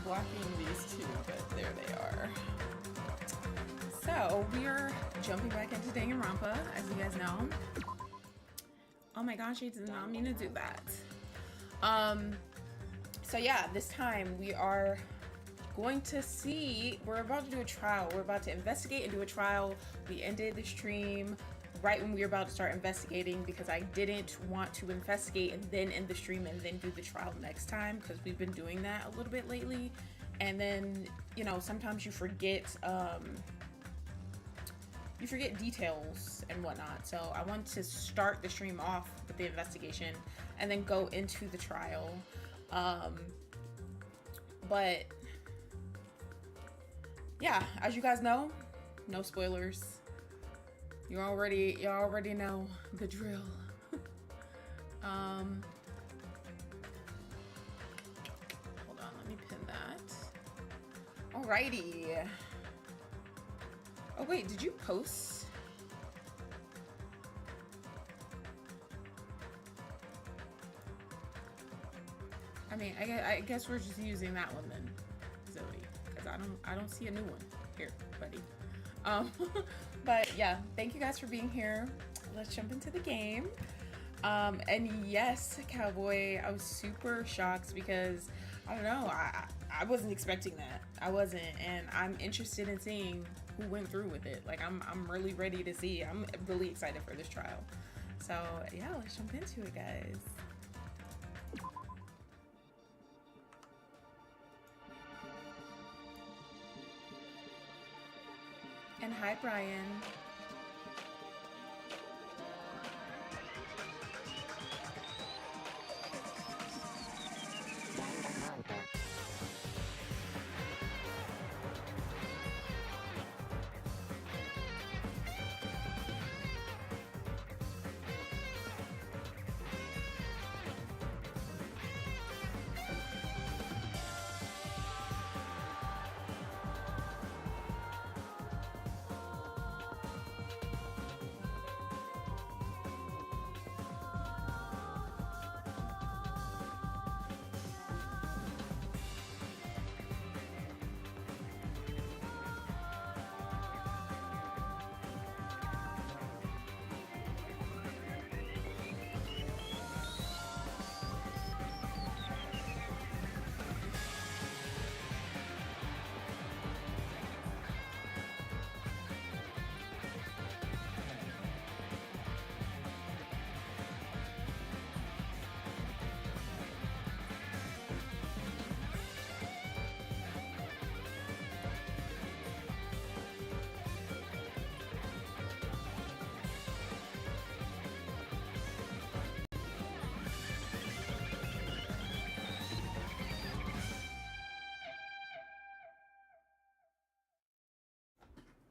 blocking these two, but there they are. So we are jumping back into Danganronpa, as you guys know. Oh my gosh, I did not mean to do that. So yeah, this time we are going to see, we're about to do a trial. We're about to investigate and do a trial. We ended the stream right when we were about to start investigating because I didn't want to investigate and then end the stream and then do the trial next time, because we've been doing that a little bit lately. And then, you know, sometimes you forget details and whatnot. So I want to start the stream off with the investigation and then go into the trial. But yeah, as you guys know, no spoilers. You already know the drill. Hold on, let me pin that. Alrighty. Oh wait, did you post? I mean, I guess we're just using that one then, Zoe, because I don't see a new one here, buddy. But yeah, thank you guys for being here. Let's jump into the game. And yes, Cowboy, I was super shocked because I don't know, I wasn't expecting that. I wasn't, and I'm interested in seeing who went through with it. Like I'm really ready to see. I'm really excited for this trial. So yeah, let's jump into it, guys. And hi, Brian.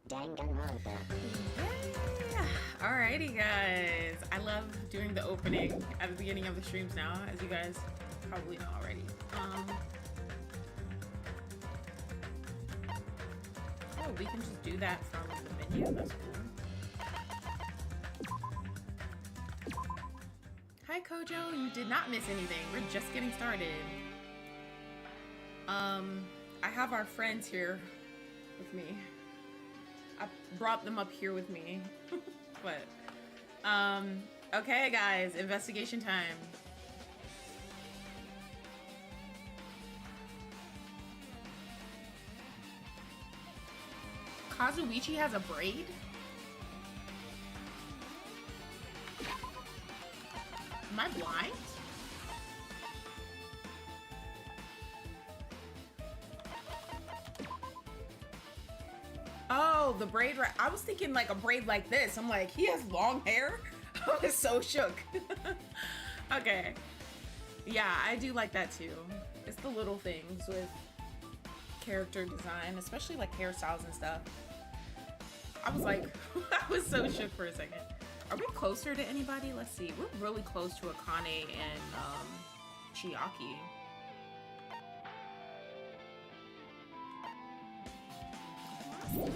Danganronpa. Yeah. Alrighty, guys. I love doing the opening at the beginning of the streams now, as you guys probably know already. Oh, we can just do that from the menu. That's cool. Hi, Kojo. You did not miss anything. We're just getting started. I have our friends here with me. I brought them up here with me. But, okay, guys, investigation time. Kazuichi has a braid? Am I blind? Oh, the braid. I was thinking like a braid like this. I'm like, he has long hair? I was so shook. Okay. Yeah, I do like that too. It's the little things with character design, especially like hairstyles and stuff. I was like, I was so shook for a second. Are we closer to anybody? Let's see. We're really close to Akane and Chiaki.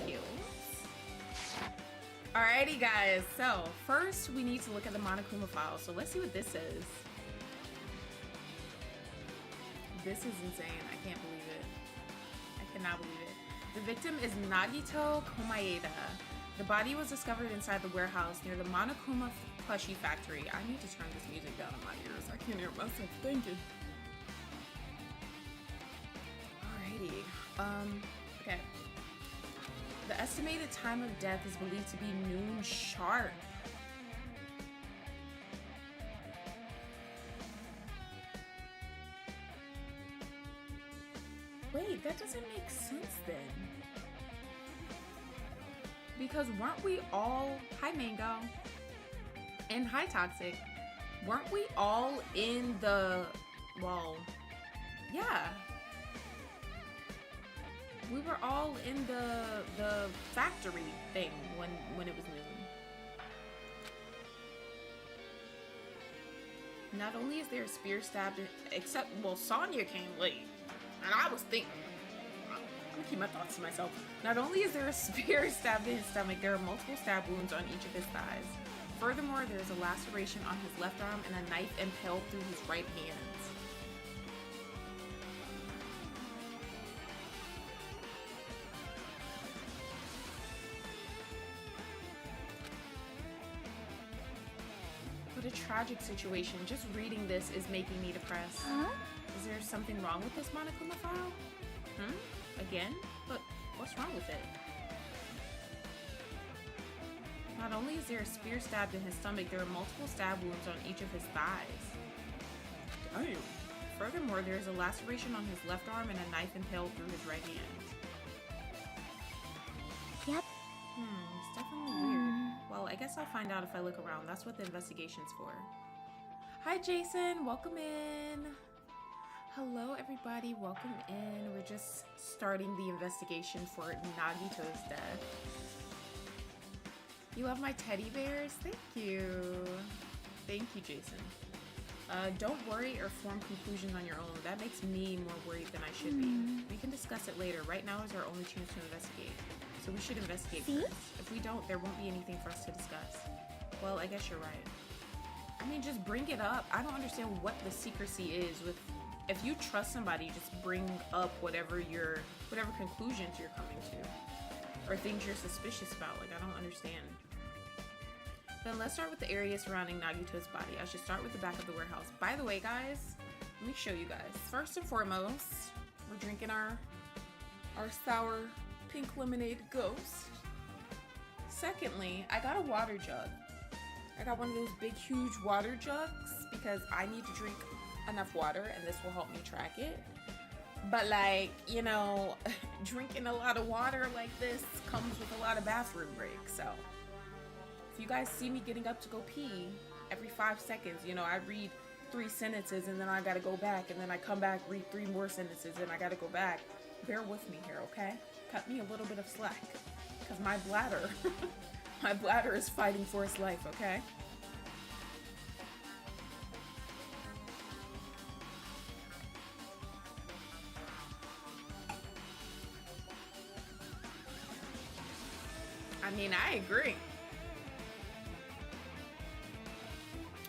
Cute. Alrighty, guys. So first, we need to look at the Monokuma file. So let's see what this is. This is insane. I can't believe it. cannot believe it. The victim is Nagito Komaeda. The body was discovered inside the warehouse near the Monokuma plushie factory. I need to turn this music down in my ears. I can't hear myself thinking. Alrighty. Okay. The estimated time of death is believed to be noon sharp. Wait, that doesn't make sense then. Because weren't we all, hi Mango, and hi Toxic, weren't we all in the, well, yeah. We were all in the factory thing when it was noon. Not only is there a spear stabbed, except, well, Sonya came late. And I was thinking, I'm gonna keep my thoughts to myself. Not only is there a spear stabbed in his stomach, there are multiple stab wounds on each of his thighs. Furthermore, there is a laceration on his left arm and a knife impaled through his right hand. What a tragic situation. Just reading this is making me depressed. Huh? Is there something wrong with this Monokuma file? Again? But what's wrong with it? Not only is there a spear stabbed in his stomach, there are multiple stab wounds on each of his thighs. Damn. Furthermore, there is a laceration on his left arm and a knife impaled through his right hand. Yep. It's definitely weird. Well, I guess I'll find out if I look around. That's what the investigation's for. Hi, Jason. Welcome in. Hello, everybody. Welcome in. We're just starting the investigation for Nagito's death. You love my teddy bears? Thank you. Thank you, Jason. Don't worry or form conclusions on your own. That makes me more worried than I should be. We can discuss it later. Right now is our only chance to investigate. So we should investigate first. If we don't, there won't be anything for us to discuss. Well, I guess you're right. I mean, just bring it up. I don't understand what the secrecy is with... If you trust somebody, just bring up whatever conclusions you're coming to. Or things you're suspicious about. Like, I don't understand. Then let's start with the area surrounding Nagito's body. I should start with the back of the warehouse. By the way, guys, let me show you guys. First and foremost, we're drinking our sour pink lemonade ghost. Secondly, I got a water jug. I got one of those big, huge water jugs because I need to drink enough water and this will help me track it. But like, you know, drinking a lot of water like this comes with a lot of bathroom breaks. So if you guys see me getting up to go pee every 5 seconds, you know, I read 3 sentences and then I gotta go back and then I come back, read 3 more sentences and I gotta go back. Bear with me here, okay? Cut me a little bit of slack because my bladder, my bladder is fighting for its life, okay? I mean, I agree.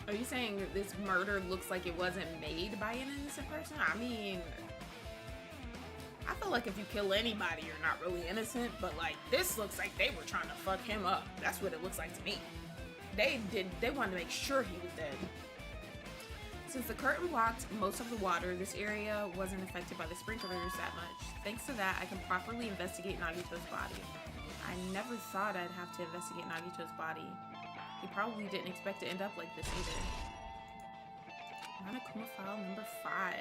Are you saying this murder looks like it wasn't made by an innocent person? I mean, I feel like if you kill anybody, you're not really innocent, but like this looks like they were trying to fuck him up. That's what it looks like to me. They wanted to make sure he was dead. Since the curtain blocked most of the water, this area wasn't affected by the sprinklers that much. Thanks to that, I can properly investigate Nagito's body. I never thought I'd have to investigate Nagito's body. He probably didn't expect to end up like this either. Monokuma file number 5.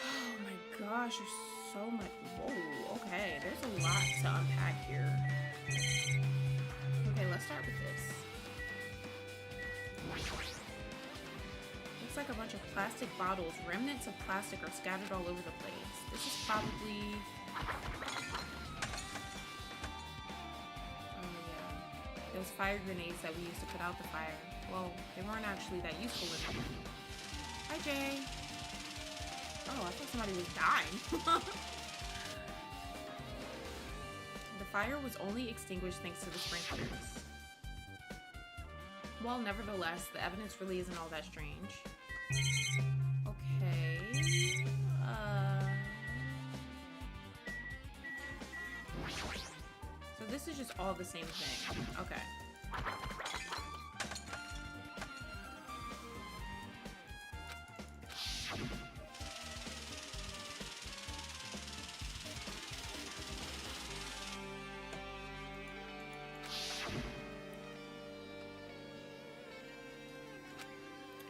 Oh my gosh, there's so much. Whoa, okay, there's a lot to unpack here. Okay, let's start with this. Looks like a bunch of plastic bottles. Remnants of plastic are scattered all over the place. This is probably... those fire grenades that we used to put out the fire. Well, they weren't actually that useful anymore. Hi, Jay. Oh, I thought somebody was dying. The fire was only extinguished thanks to the sprinklers. Well, nevertheless, the evidence really isn't all that strange. Okay. this is just all the same thing. Okay.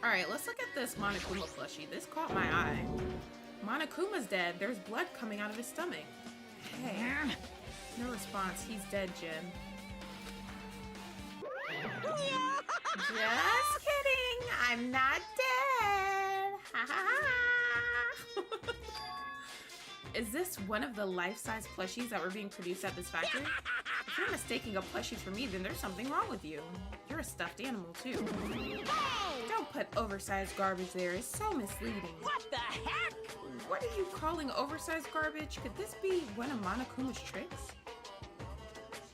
Alright, let's look at this Monokuma plushie. This caught my eye. Monokuma's dead. There's blood coming out of his stomach. Hey. No response. He's dead, Jim. Just kidding. I'm not dead. Is this one of the life-size plushies that were being produced at this factory? If you're mistaking a plushie for me, then there's something wrong with you. You're a stuffed animal, too. Don't put oversized garbage there. It's so misleading. What the heck? What are you calling oversized garbage? Could this be one of Monokuma's tricks?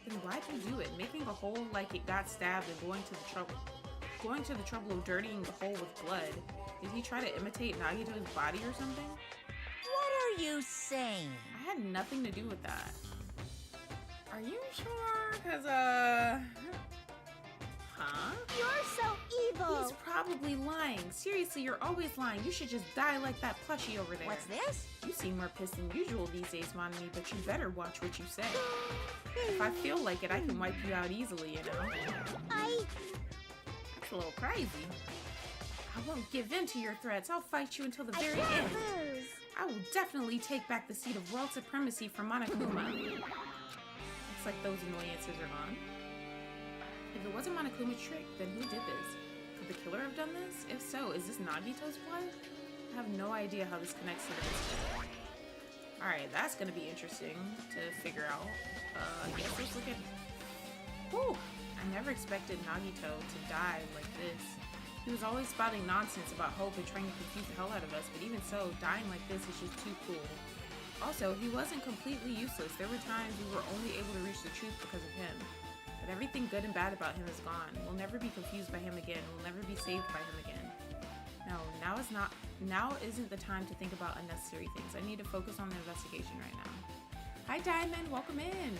Then why'd you do it? Making a hole like it got stabbed and going to the trouble of dirtying the hole with blood. Did he try to imitate Nagito's body or something? What are you saying? I had nothing to do with that. Are you sure? Cause huh? You're so evil. He's probably lying. Seriously, you're always lying. You should just die like that plushie over there. What's this? You seem more pissed than usual these days, Monami, but you better watch what you say. If I feel like it, I can wipe you out easily, you know? That's a little crazy. I won't give in to your threats. I'll fight you until the very end. Lose. I will definitely take back the seat of world supremacy from Monokuma. Looks like those annoyances are gone. If it wasn't Monokuma's trick, then who did this? Could the killer have done this? If so, is this Nagito's blood? I have no idea how this connects to this. Alright, that's gonna be interesting to figure out. I guess let's look at... Whew! I never expected Nagito to die like this. He was always spouting nonsense about hope and trying to confuse the hell out of us, but even so, dying like this is just too cool. Also, he wasn't completely useless. There were times we were only able to reach the truth because of him. But everything good and bad about him is gone. We'll never be confused by him again. We'll never be saved by him again. No, now isn't the time to think about unnecessary things. I need to focus on the investigation right now. Hi Diamond, welcome in.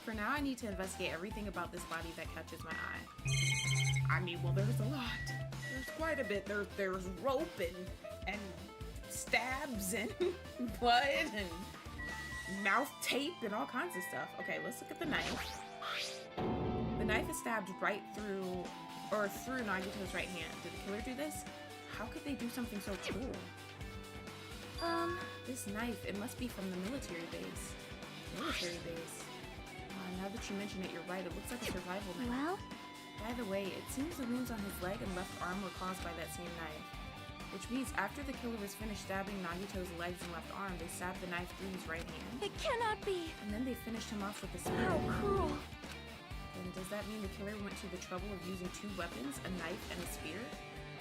For now, I need to investigate everything about this body that catches my eye. I mean, well, there's a lot. There's quite a bit. There's rope and stabs and blood and mouth tape and all kinds of stuff. Okay, let's look at the knife. The knife is stabbed right through, or through Nagito's right hand. Did the killer do this? How could they do something so cool? This knife, it must be from the military base. Military base. Now that you mention it, you're right. It looks like a survival knife. Well, by the way, it seems the wounds on his leg and left arm were caused by that same knife. Which means after the killer was finished stabbing Nagito's legs and left arm, they stabbed the knife through his right hand. it cannot be. And then they finished him off with the spear. How cruel. Then does that mean the killer went to the trouble of using two weapons, a knife and a spear?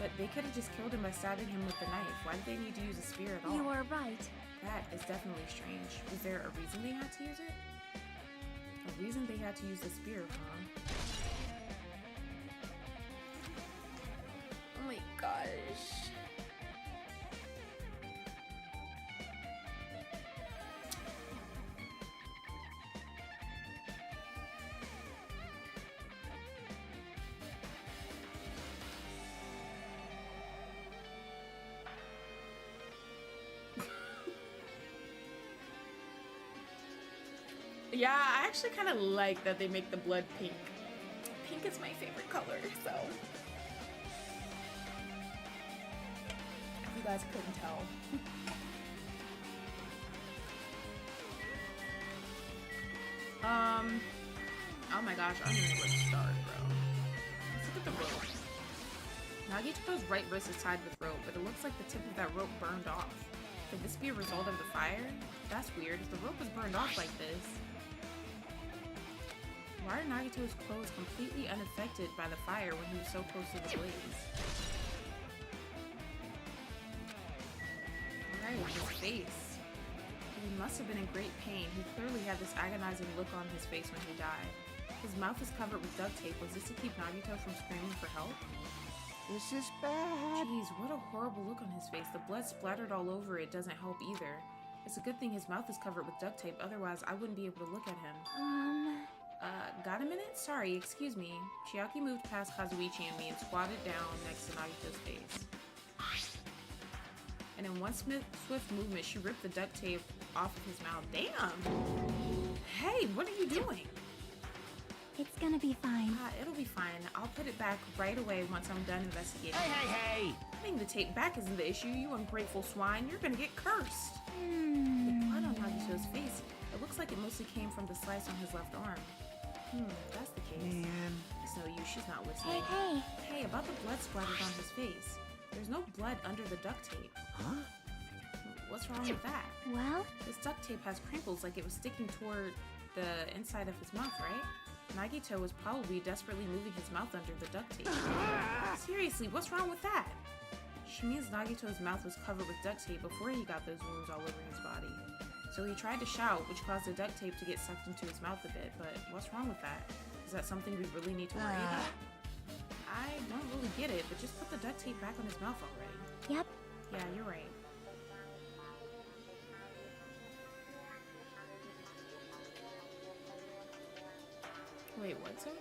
But they could have just killed him by stabbing him with the knife. Why did they need to use a spear at all? You are right. That is definitely strange. Was there a reason they had to use it? A reason they had to use the spear, huh? Oh my gosh. Yeah, I actually kind of like that they make the blood pink. Pink is my favorite color, so. If you guys couldn't tell. Oh my gosh, I don't even know where to start, bro. Let's look at the rope. Nagito's right wrist is tied with rope, but it looks like the tip of that rope burned off. Could this be a result of the fire? That's weird. If the rope was burned off like this, why are Nagito's clothes completely unaffected by the fire when he was so close to the blaze? Alright, his face. He must have been in great pain. He clearly had this agonizing look on his face when he died. His mouth is covered with duct tape. Was this to keep Nagito from screaming for help? This is bad. Jeez, what a horrible look on his face. The blood splattered all over it doesn't help either. It's a good thing his mouth is covered with duct tape, otherwise I wouldn't be able to look at him. Got a minute? Sorry, excuse me. Chiaki moved past Kazuichi and me and squatted down next to Nagito's face. And in one swift movement, she ripped the duct tape off of his mouth. Damn! Hey, what are you doing? It's gonna be fine. It'll be fine. I'll put it back right away once I'm done investigating. Hey! Putting the tape back isn't the issue, you ungrateful swine. You're gonna get cursed. The blood on Nagito's face. It looks like it mostly came from the slice on his left arm. That's the case. Man. It's no use, she's not listening. Hey, about the blood splattered on his face. There's no blood under the duct tape. Huh? What's wrong with that? Well, This duct tape has crinkles like it was sticking toward the inside of his mouth, right? Nagito was probably desperately moving his mouth under the duct tape. Seriously, what's wrong with that? She means Nagito's mouth was covered with duct tape before he got those wounds all over his body. So he tried to shout, which caused the duct tape to get sucked into his mouth a bit, but what's wrong with that? Is that something we really need to worry about? I don't really get it, but just put the duct tape back on his mouth already. yep. Yeah, you're right. Wait, what, Zoe?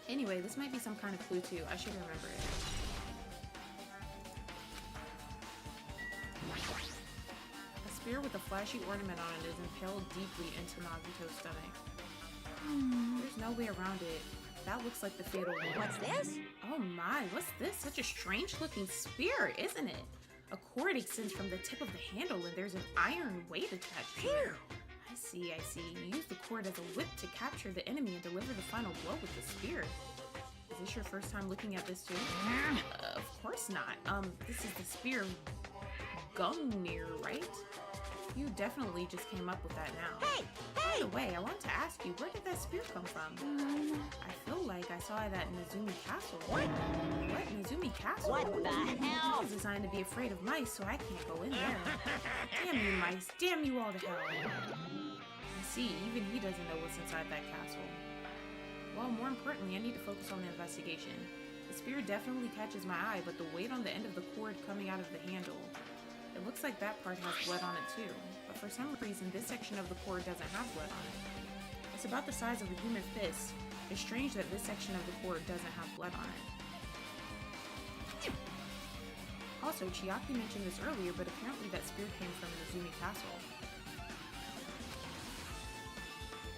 Anyway, this might be some kind of clue too. I should remember it. A spear with a flashy ornament on it is impaled deeply into Nagito's stomach. There's no way around it. That looks like the fatal wound. What's this? Oh my, what's this? Such a strange looking spear, isn't it? A cord extends from the tip of the handle and there's an iron weight attached to it. I see. You use the cord as a whip to capture the enemy and deliver the final blow with the spear. Is this your first time looking at this too? Of course not. This is the spear Gungnir, right? You definitely just came up with that now. Hey! By the way, I want to ask you, where did that spear come from? I feel like I saw it at Nezumi Castle. What? Nezumi Castle? What the hell? It's designed to be afraid of mice, so I can't go in there. Damn you, mice. Damn you all to hell. I see, even he doesn't know what's inside that castle. Well, more importantly, I need to focus on the investigation. The spear definitely catches my eye, but the weight on the end of the cord coming out of the handle. It looks like that part has blood on it too, but for some reason this section of the cord doesn't have blood on it. It's about the size of a human fist. It's strange that this section of the cord doesn't have blood on it. Also, Chiaki mentioned this earlier, but apparently that spear came from Nezumi Castle.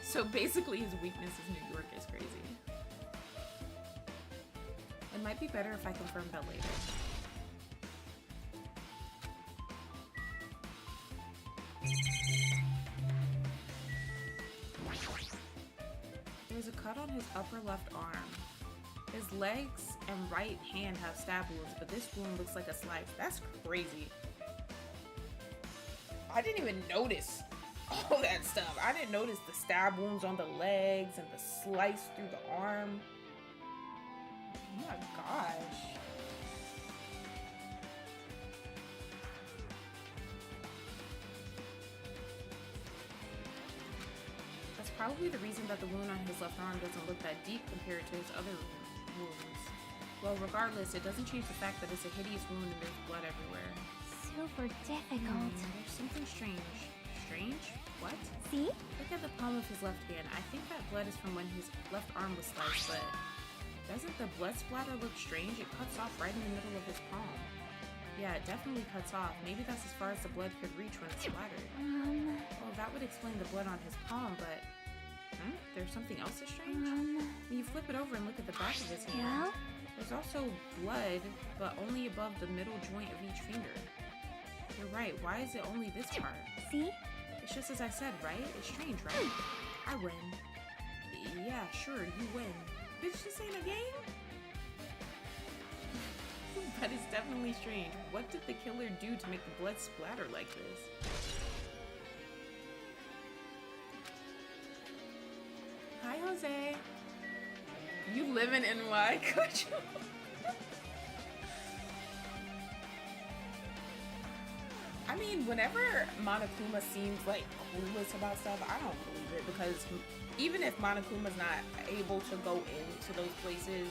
So basically his weakness is New York is crazy. It might be better if I confirm that later. There's a cut on his upper left arm. His legs and right hand have stab wounds, but this wound looks like a slice. That's crazy. I didn't even notice all that stuff. I didn't notice the stab wounds on the legs and the slice through the arm. Oh my gosh. That's probably the reason that the wound on his left arm doesn't look that deep compared to his other wounds. Well, regardless, it doesn't change the fact that it's a hideous wound and there's blood everywhere. Super difficult. There's something strange. Strange? What? See? Look at the palm of his left hand. I think that blood is from when his left arm was sliced, but doesn't the blood splatter look strange? It cuts off right in the middle of his palm. Yeah, it definitely cuts off. Maybe that's as far as the blood could reach when it splattered. Well, that would explain the blood on his palm, but there's something else that's strange? When you flip it over and look at the back of his hand, Well? there's also blood, but only above the middle joint of each finger. You're right, why is it only this part? See? It's just as I said, right? It's strange, right? I win. Yeah, sure, you win. Bitch, this ain't a game? But it's definitely strange. What did the killer do to make the blood splatter like this? Hi, Jose. You live in NY, could you? I mean, whenever Monokuma seems like clueless about stuff, I don't believe it, because even if Monokuma's not able to go into those places,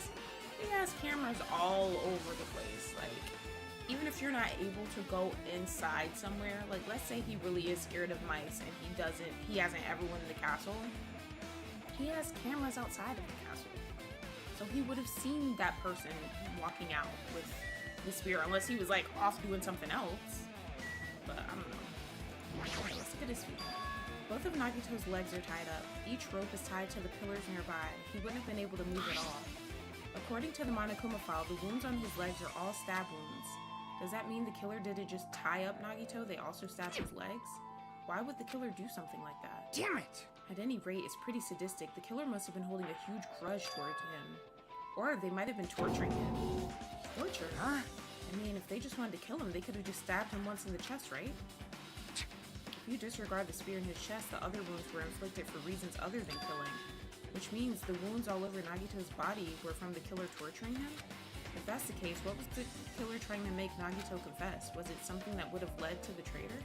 he has cameras all over the place. Like, even if you're not able to go inside somewhere, like let's say he really is scared of mice and he hasn't ever went in the castle, he has cameras outside of the castle. So he would have seen that person walking out with the spear, unless he was like off doing something else. But I don't know. Let's look at his feet. Both of Nagito's legs are tied up. Each rope is tied to the pillars nearby. He wouldn't have been able to move at all. According to the Monokuma file, the wounds on his legs are all stab wounds. Does that mean the killer didn't just tie up Nagito, they also stabbed his legs? Why would the killer do something like that? Damn it! At any rate, it's pretty sadistic. The killer must have been holding a huge grudge towards him. Or they might have been torturing him. Torture? Huh? I mean, if they just wanted to kill him, they could have just stabbed him once in the chest, right? If you disregard the spear in his chest, the other wounds were inflicted for reasons other than killing. Which means the wounds all over Nagito's body were from the killer torturing him? If that's the case, what was the killer trying to make Nagito confess? Was it something that would have led to the traitor?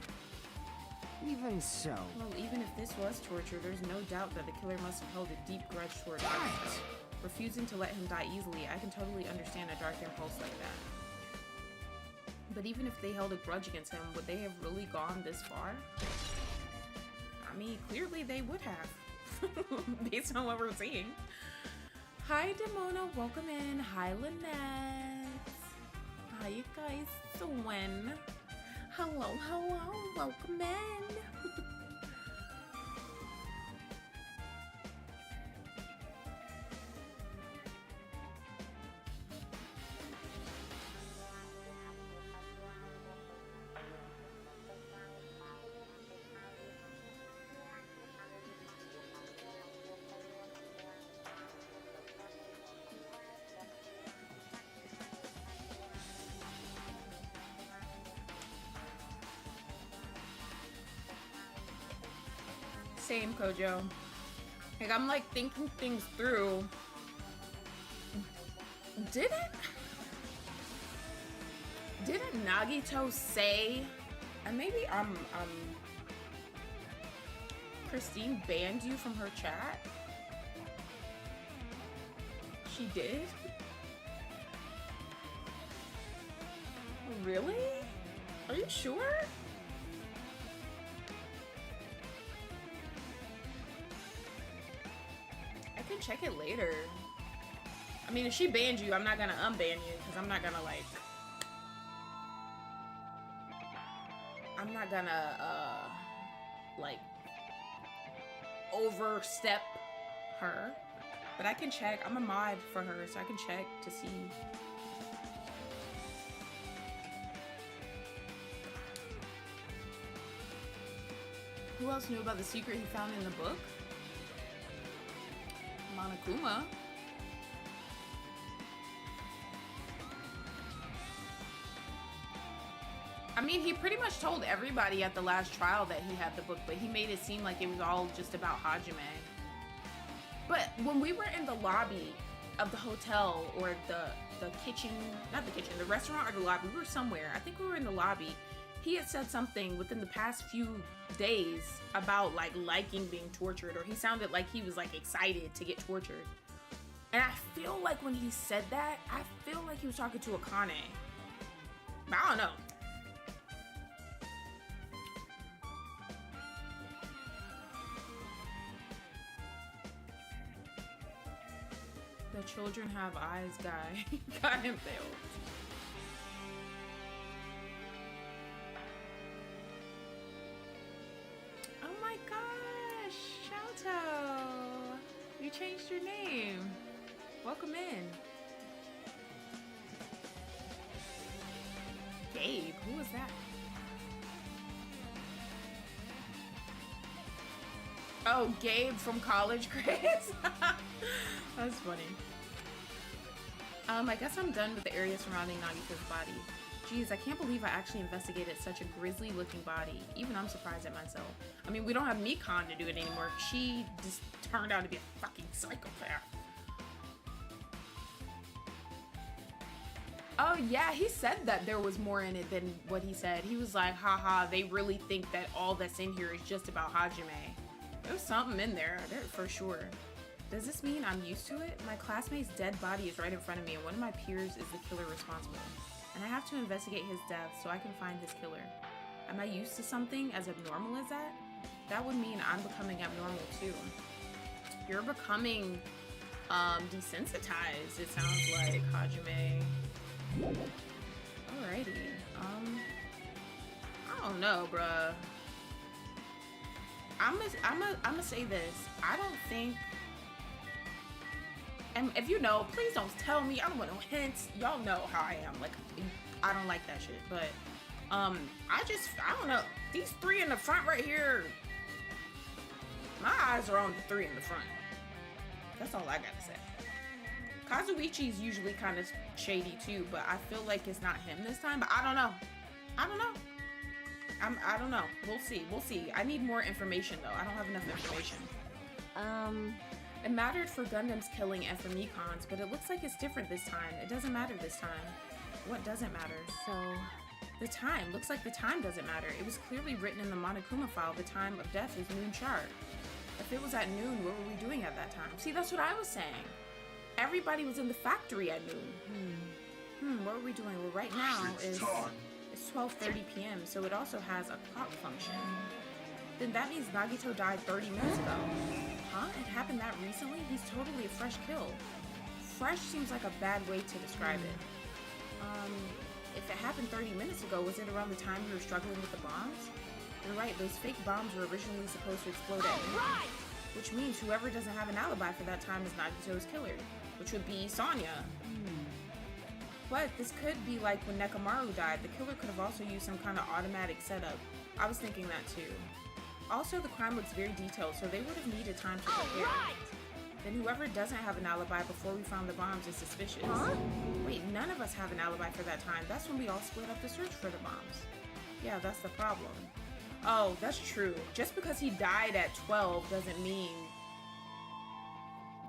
Even so. Well, even if this was torture, there's no doubt that the killer must have held a deep grudge toward Nagito. Refusing to let him die easily, I can totally understand a dark impulse like that. But even if they held a grudge against him, would they have really gone this far? I mean, clearly they would have, based on what we're seeing. Hi, Demona, welcome in. Hi, Lynette. How you guys doing? Hello, hello, welcome in. Same, Kojo. Like, I'm like thinking things through. Didn't Nagito say, and maybe Christine banned you from her chat? She did? Really? Are you sure? I can check it later. I mean, if she banned you, I'm not gonna unban you, because I'm not gonna, like... I'm not gonna, like, overstep her. But I can check. I'm a mod for her, so I can check to see. Who else knew about the secret he found in the book? Monokuma. I mean, he pretty much told everybody at the last trial that he had the book, but he made it seem like it was all just about Hajime. But when we were in the lobby of the hotel, or the kitchen, not the kitchen, the restaurant or the lobby, we were somewhere. I think we were in the lobby. He had said something within the past few days about like liking being tortured, or he sounded like he was like excited to get tortured. And I feel like when he said that, I feel like he was talking to Akane. But I don't know. The children have eyes, guy. Got him failed. Oh my gosh, Shouto! You changed your name. Welcome in. Gabe, who was that? Oh, Gabe from College Grades? That's funny. I guess I'm done with the area surrounding Nagito's body. Jeez, I can't believe I actually investigated such a grisly looking body. Even I'm surprised at myself. I mean, we don't have Mikan to do it anymore. She just turned out to be a fucking psychopath. Oh yeah, he said that there was more in it than what he said. He was like, haha, they really think that all that's in here is just about Hajime. There's something in there for sure. Does this mean I'm used to it? My classmate's dead body is right in front of me, and one of my peers is the killer responsible. and I have to investigate his death so I can find his killer. Am I used to something as abnormal as that? That would mean I'm becoming abnormal too. You're becoming desensitized, it sounds like, Hajime. Alrighty. I don't know, bruh. I'ma say this. I don't think, and if you know, please don't tell me. I don't want no hints. Y'all know how I am. Like, I don't like that shit. But I don't know. These three in the front right here, my eyes are on the three in the front. That's all I gotta say. Kazuichi's usually kind of shady too, but I feel like it's not him this time. But I don't know. I don't know. I don't know. We'll see. We'll see. I need more information though. I don't have enough information. It mattered for Gundam's killing and for Mikon's, but it looks like it's different this time. It doesn't matter this time. What doesn't matter? So, The time. Looks like the time doesn't matter. It was clearly written in the Monokuma file. The time of death is noon sharp. If it was at noon, what were we doing at that time? See, that's what I was saying. Everybody was in the factory at noon. What are we doing? Well, right now it's 12:30 p.m., so it also has a clock function. Then that means Nagito died 30 minutes ago. Huh? It happened that recently? He's totally a fresh kill. Fresh seems like a bad way to describe it. If it happened 30 minutes ago, was it around the time you were struggling with the bombs? You're right, those fake bombs were originally supposed to explode at noon. Which means whoever doesn't have an alibi for that time is Nagito's killer, which would be Sonya. But this could be like when Nekomaru died. The killer could have also used some kind of automatic setup. I was thinking that too. Also, the crime looks very detailed, so they would have needed time to prepare. Then whoever doesn't have an alibi before we found the bombs is suspicious. Wait, none of us have an alibi for that time. That's when we all split up to search for the bombs. Yeah, that's the problem. Oh, that's true. Just because he died at 12 doesn't mean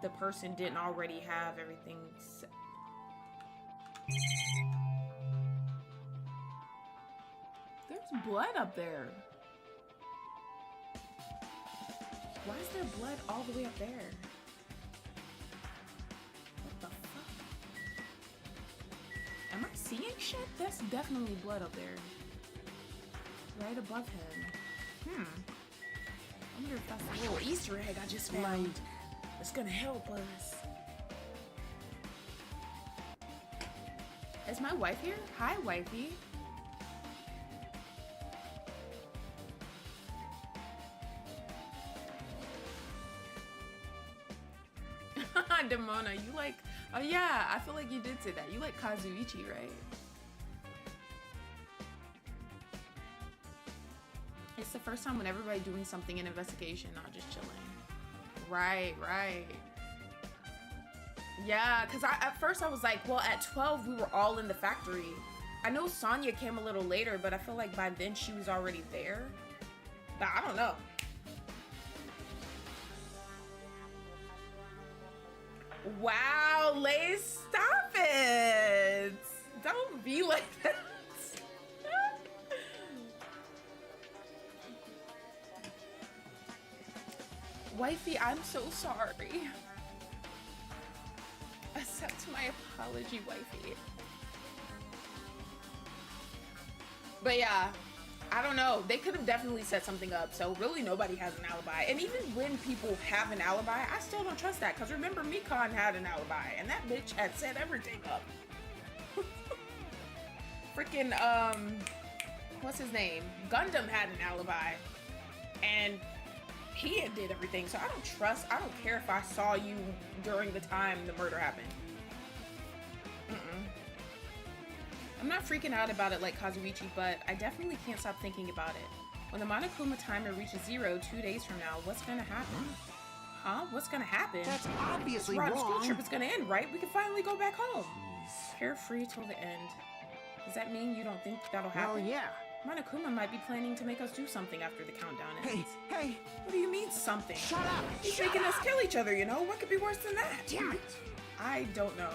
the person didn't already have everything set. There's blood up there. Why is there blood all the way up there? What the fuck? Am I seeing shit? That's definitely blood up there. Right above him. I wonder if that's a little Easter egg I just found. It's gonna help us. Is my wife here? Hi, wifey. Demona, you like... Oh yeah, I feel like you did say that. You like Kazuichi, right? It's the first time when everybody doing something in investigation, not just chilling. Right. Yeah, because at first I was like, well, at 12 we were all in the factory. I know Sonya came a little later, but I feel like by then she was already there. But I don't know. Wow, Lace, stop it! Don't be like that. Wifey, I'm so sorry. Accept my apology, wifey. But yeah, I don't know. They could have definitely set something up. So really nobody has an alibi. And even when people have an alibi, I still don't trust that. Because remember, Mikon had an alibi. And that bitch had set everything up. Freaking, what's his name? Gundam had an alibi. And he had did everything. So I don't care if I saw you during the time the murder happened. I'm not freaking out about it like Kazuichi, but I definitely can't stop thinking about it. When the Monokuma timer reaches 0 2 days from now, what's gonna happen? Huh? What's gonna happen? That's obviously This wrong. school trip is gonna end, right? We can finally go back home. Carefree till the end. Does that mean you don't think that'll happen? Well, yeah. Monokuma might be planning to make us do something after the countdown ends. Hey! What do you mean something? Shut up! He's Shut making up! us kill each other, you know? What could be worse than that? Damn it! I don't know.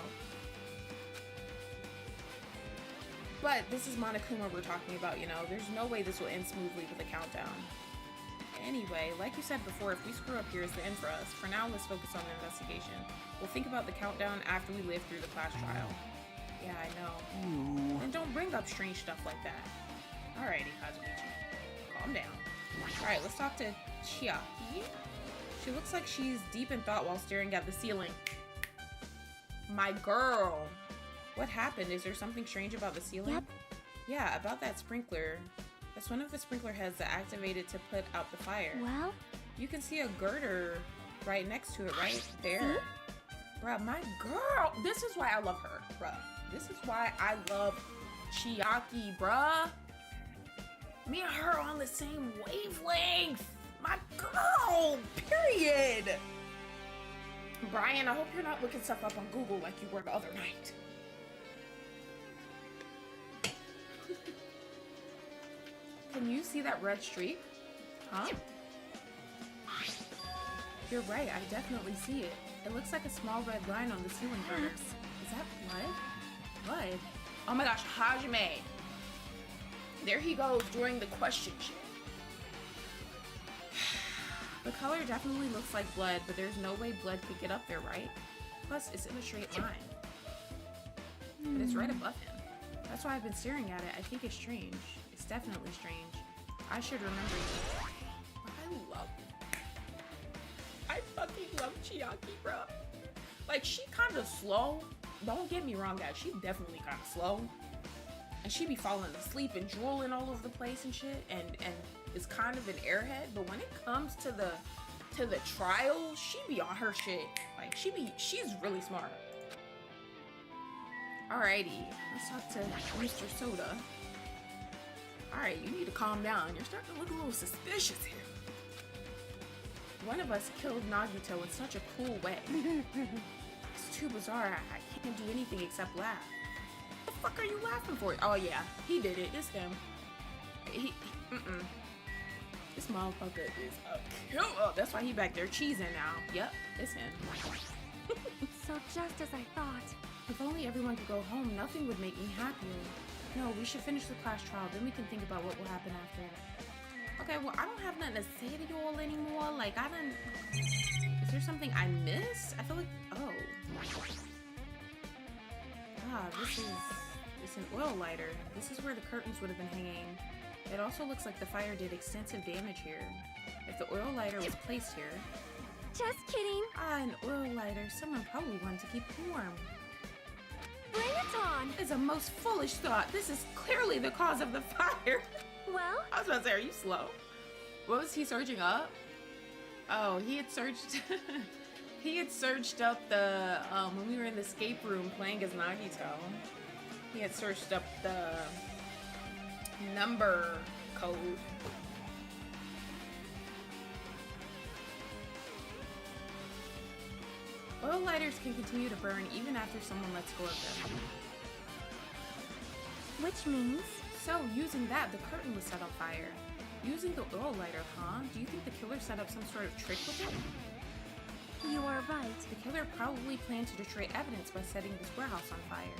But this is Monokuma we're talking about, you know? There's no way this will end smoothly with a countdown. Anyway, like you said before, if we screw up here, it's the end for us. For now, let's focus on the investigation. We'll think about the countdown after we live through the class trial. Yeah, I know. You. And don't bring up strange stuff like that. Alrighty, Kazumichi. Calm down. Alright, let's talk to Chiaki. She looks like she's deep in thought while staring at the ceiling. My girl. What happened? Is there something strange about the ceiling? Yep. Yeah, about that sprinkler. That's one of the sprinkler heads that activated to put out the fire. Well, You can see a girder right next to it, right there. Bruh, my girl. This is why I love her, bruh. This is why I love Chiaki, bruh. Me and her on the same wavelength. My girl, period. Brian, I hope you're not looking stuff up on Google like you were the other night. Can you see that red streak? Huh? You're right, I definitely see it. It looks like a small red line on the ceiling girder. Is that blood? Blood? Oh my gosh, Hajime. There he goes doing the question shit. The color definitely looks like blood, but there's no way blood could get up there, right? Plus, it's in a straight line. But it's right above him. That's why I've been staring at it. I think it's strange. It's definitely strange. I should remember you. I fucking love Chiaki, bro. Like, she kind of slow. Don't get me wrong, guys. She definitely kind of slow. And she be falling asleep and drooling all over the place and shit. And is kind of an airhead. But when it comes to the trial, she be on her shit. Like, she's really smart. Alrighty. Let's talk to Mr. Soda. Alright, you need to calm down. You're starting to look a little suspicious here. One of us killed Nagito in such a cool way. It's too bizarre. I can't do anything except laugh. What the fuck are you laughing for? Oh yeah, he did it. It's him. This motherfucker is a killer. Oh, that's why he back there cheesing now. Yep, it's him. so just as I thought. If only everyone could go home, nothing would make me happier. No, we should finish the class trial, then we can think about what will happen after. Okay, well, I don't have nothing to say to y'all anymore. Like, is there something I missed? I feel like, oh. It's an oil lighter. This is where the curtains would have been hanging. It also looks like the fire did extensive damage here. If the oil lighter was placed here. Just kidding. An oil lighter. Someone probably wanted to keep warm. Bring it on. It's a most foolish thought. This is clearly the cause of the fire. Well, I was about to say, are you slow? What was he searching up? Oh, he had searched he had searched up the when we were in the escape room playing as Nagito. He had searched up the number code. Oil lighters can continue to burn even after someone lets go of them. which means So, using that, the curtain was set on fire. Using the oil lighter, huh? Do you think the killer set up some sort of trick with it? you are right. The killer probably planned to destroy evidence by setting this warehouse on fire.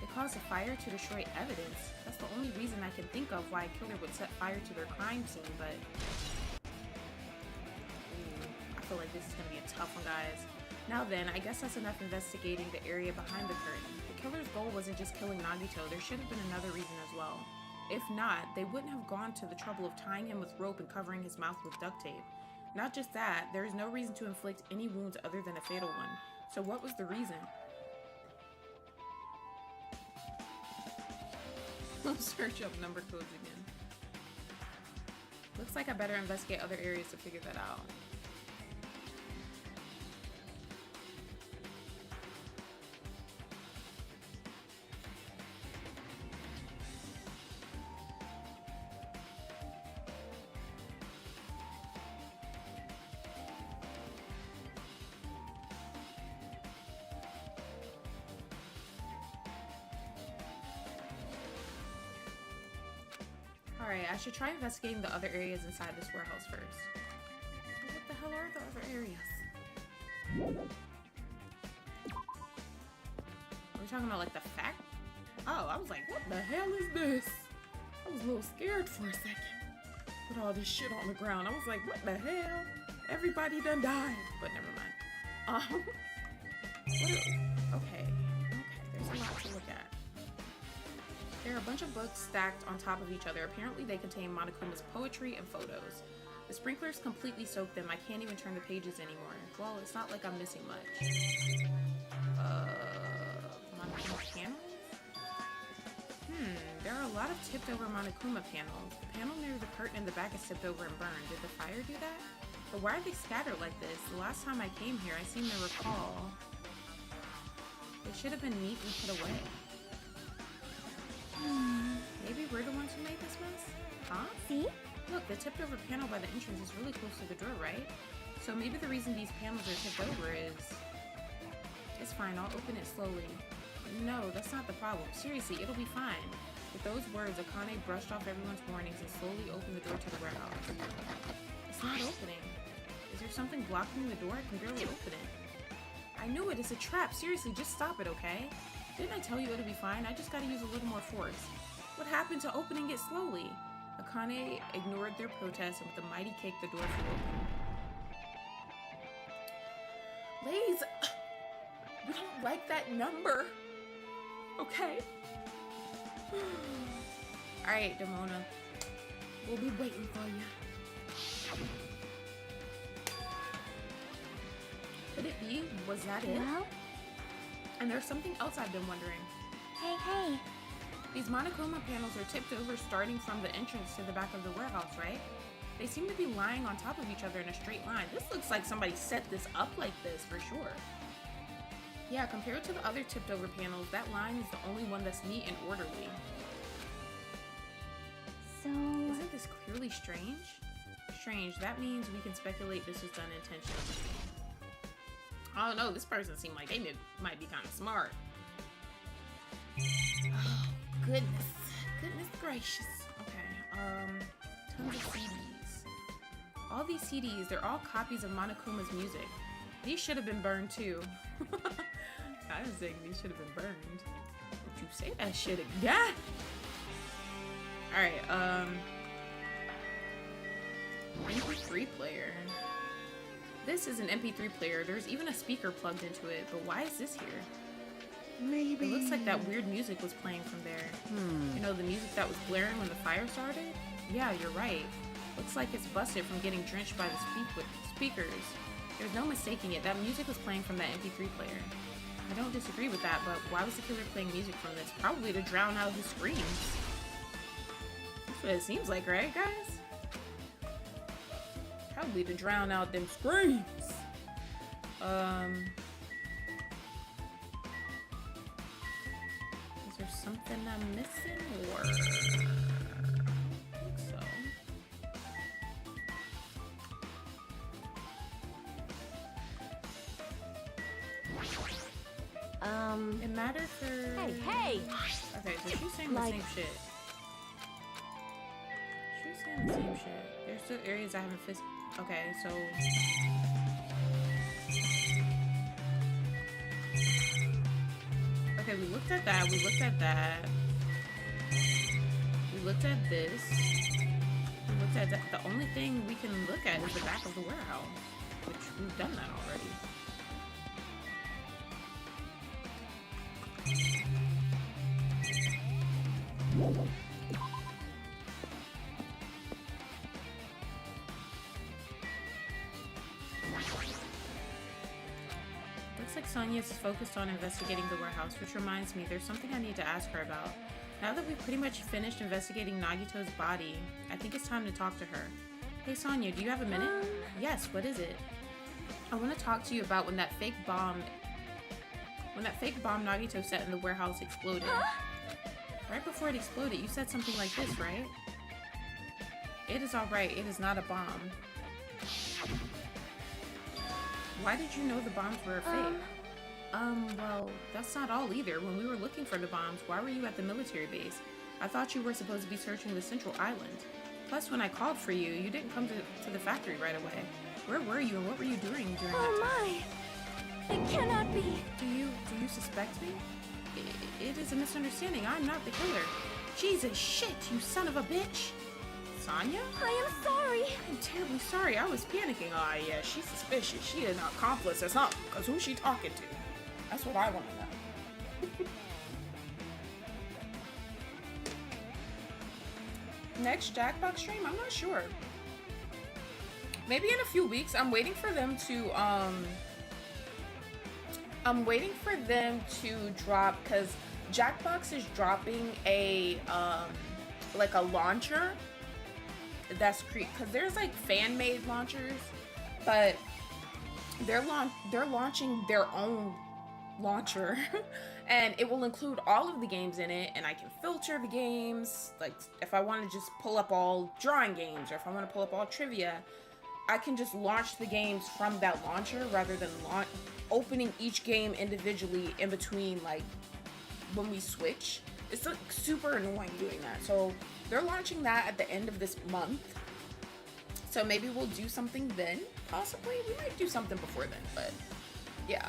They caused a fire to destroy evidence. That's the only reason I can think of why a killer would set fire to their crime scene, but... I feel like this is gonna be a tough one, guys. Now then, I guess that's enough investigating the area behind the curtain. The killer's goal wasn't just killing Nagito, there should have been another reason as well. If not, they wouldn't have gone to the trouble of tying him with rope and covering his mouth with duct tape. Not just that, there is no reason to inflict any wounds other than a fatal one. So what was the reason? Search up number codes again. Looks like I better investigate other areas to figure that out. Alright, I should try investigating the other areas inside this warehouse first. What the hell are the other areas? We're talking about like the fact? Oh, I was like, what the hell is this? I was a little scared for a second. With all this shit on the ground. I was like, what the hell? Everybody done died. But never mind. Okay, There's a lot to look at. There are a bunch of books stacked on top of each other. Apparently they contain Monokuma's poetry and photos. The sprinklers completely soaked them. I can't even turn the pages anymore. Well, it's not like I'm missing much. Monokuma panels? There are a lot of tipped over Monokuma panels. The panel near the curtain in the back is tipped over and burned. Did the fire do that? But why are they scattered like this? The last time I came here, I seem to recall they should have been neatly put away. Maybe we're the ones who made this mess? Huh? See? Look, the tipped over panel by the entrance is really close to the door, right? So maybe the reason these panels are tipped over is... It's fine, I'll open it slowly. No, that's not the problem. Seriously, it'll be fine. With those words, Akane brushed off everyone's warnings and slowly opened the door to the warehouse. It's not opening. Is there something blocking the door? I can barely open it. I knew it. It's a trap. Seriously, just stop it, okay? Didn't I tell you it'll be fine? I just gotta use a little more force. What happened to opening it slowly? Akane ignored their protest, and with a mighty kick, the door flew open. Laze, we don't like that number. Okay? Alright, Demona. We'll be waiting for you. Could it be? Was that it? Well? And there's something else I've been wondering. Hey. These Monokuma panels are tipped over starting from the entrance to the back of the warehouse, right? They seem to be lying on top of each other in a straight line. This looks like somebody set this up like this for sure. Yeah, compared to the other tipped over panels, that line is the only one that's neat and orderly. So... Isn't this clearly strange? Strange. That means we can speculate this was done intentionally. Oh no, this person seemed like they might be kind of smart. Oh, goodness. Goodness gracious. Okay, tons of CDs. All these CDs, they're all copies of Monokuma's music. These should have been burned too. I was saying these should have been burned. Would you say that shit again? Alright, MP3 player. This is an MP3 player. There's even a speaker plugged into it, but why is this here? Maybe... It looks like that weird music was playing from there. You know, the music that was blaring when the fire started? Yeah, you're right. Looks like it's busted from getting drenched by the speakers. There's no mistaking it. That music was playing from that MP3 player. I don't disagree with that, but why was the killer playing music from this? Probably to drown out his screams. That's what it seems like, right, guys? Probably to drown out them screams. Is there something I'm missing, or? I think so. It mattered for... Hey! Okay, so she's saying the same shit. She's saying the same shit. There's still areas I haven't fixed. Okay, so... Okay, we looked at that, we looked at that. We looked at this. We looked at that. The only thing we can look at is the back of the warehouse, which we've done that already. Looks like Sonya's focused on investigating the warehouse, which reminds me, there's something I need to ask her about. Now that we've pretty much finished investigating Nagito's body, I think it's time to talk to her. Hey Sonya, do you have a minute? Yes, what is it? I want to talk to you about when that fake bomb Nagito set in the warehouse exploded. Right before it exploded, you said something like this, right? It is alright, it is not a bomb. Why did you know the bombs were a fake? Well, that's not all either. When we were looking for the bombs, why were you at the military base? I thought you were supposed to be searching the central island. Plus, when I called for you, you didn't come to the factory right away. Where were you and what were you doing during that time? My! It cannot be! Do you suspect me? It is a misunderstanding. I'm not the killer. Jesus shit, you son of a bitch! Sonya? I am sorry! I'm terribly sorry. I was panicking. Ah, yeah, she's suspicious. She is an accomplice. That's not because who's she talking to? That's what I want to know. Next Jackbox stream? I'm not sure. Maybe in a few weeks. I'm waiting for them to drop, because Jackbox is dropping a like a launcher that's because there's like fan-made launchers, but they're launching their own launcher and it will include all of the games in it, and I can filter the games. Like if I want to just pull up all drawing games, or if I want to pull up all trivia, I can just launch the games from that launcher rather than opening each game individually in between, like when we switch. It's like super annoying doing that. So they're launching that at the end of this month, so maybe we'll do something then. Possibly we might do something before then, but yeah,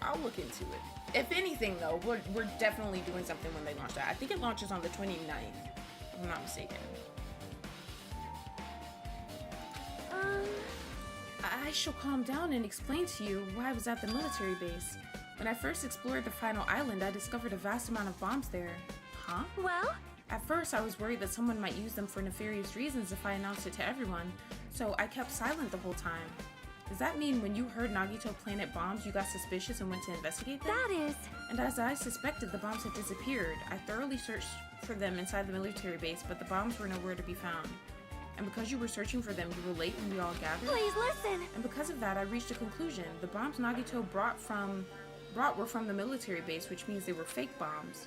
I'll look into it. If anything though, we're definitely doing something when they launch that. I think it launches on the 29th, if I'm not mistaken. I shall calm down and explain to you why I was at the military base. When I first explored the final island, I discovered a vast amount of bombs there. Huh? Well? At first, I was worried that someone might use them for nefarious reasons if I announced it to everyone, so I kept silent the whole time. Does that mean when you heard Nagito planet bombs, you got suspicious and went to investigate them? That is... And as I suspected, the bombs had disappeared. I thoroughly searched for them inside the military base, but the bombs were nowhere to be found. And because you were searching for them, you were late when we all gathered? Please listen! And because of that, I reached a conclusion. The bombs Nagito brought were from the military base, which means they were fake bombs.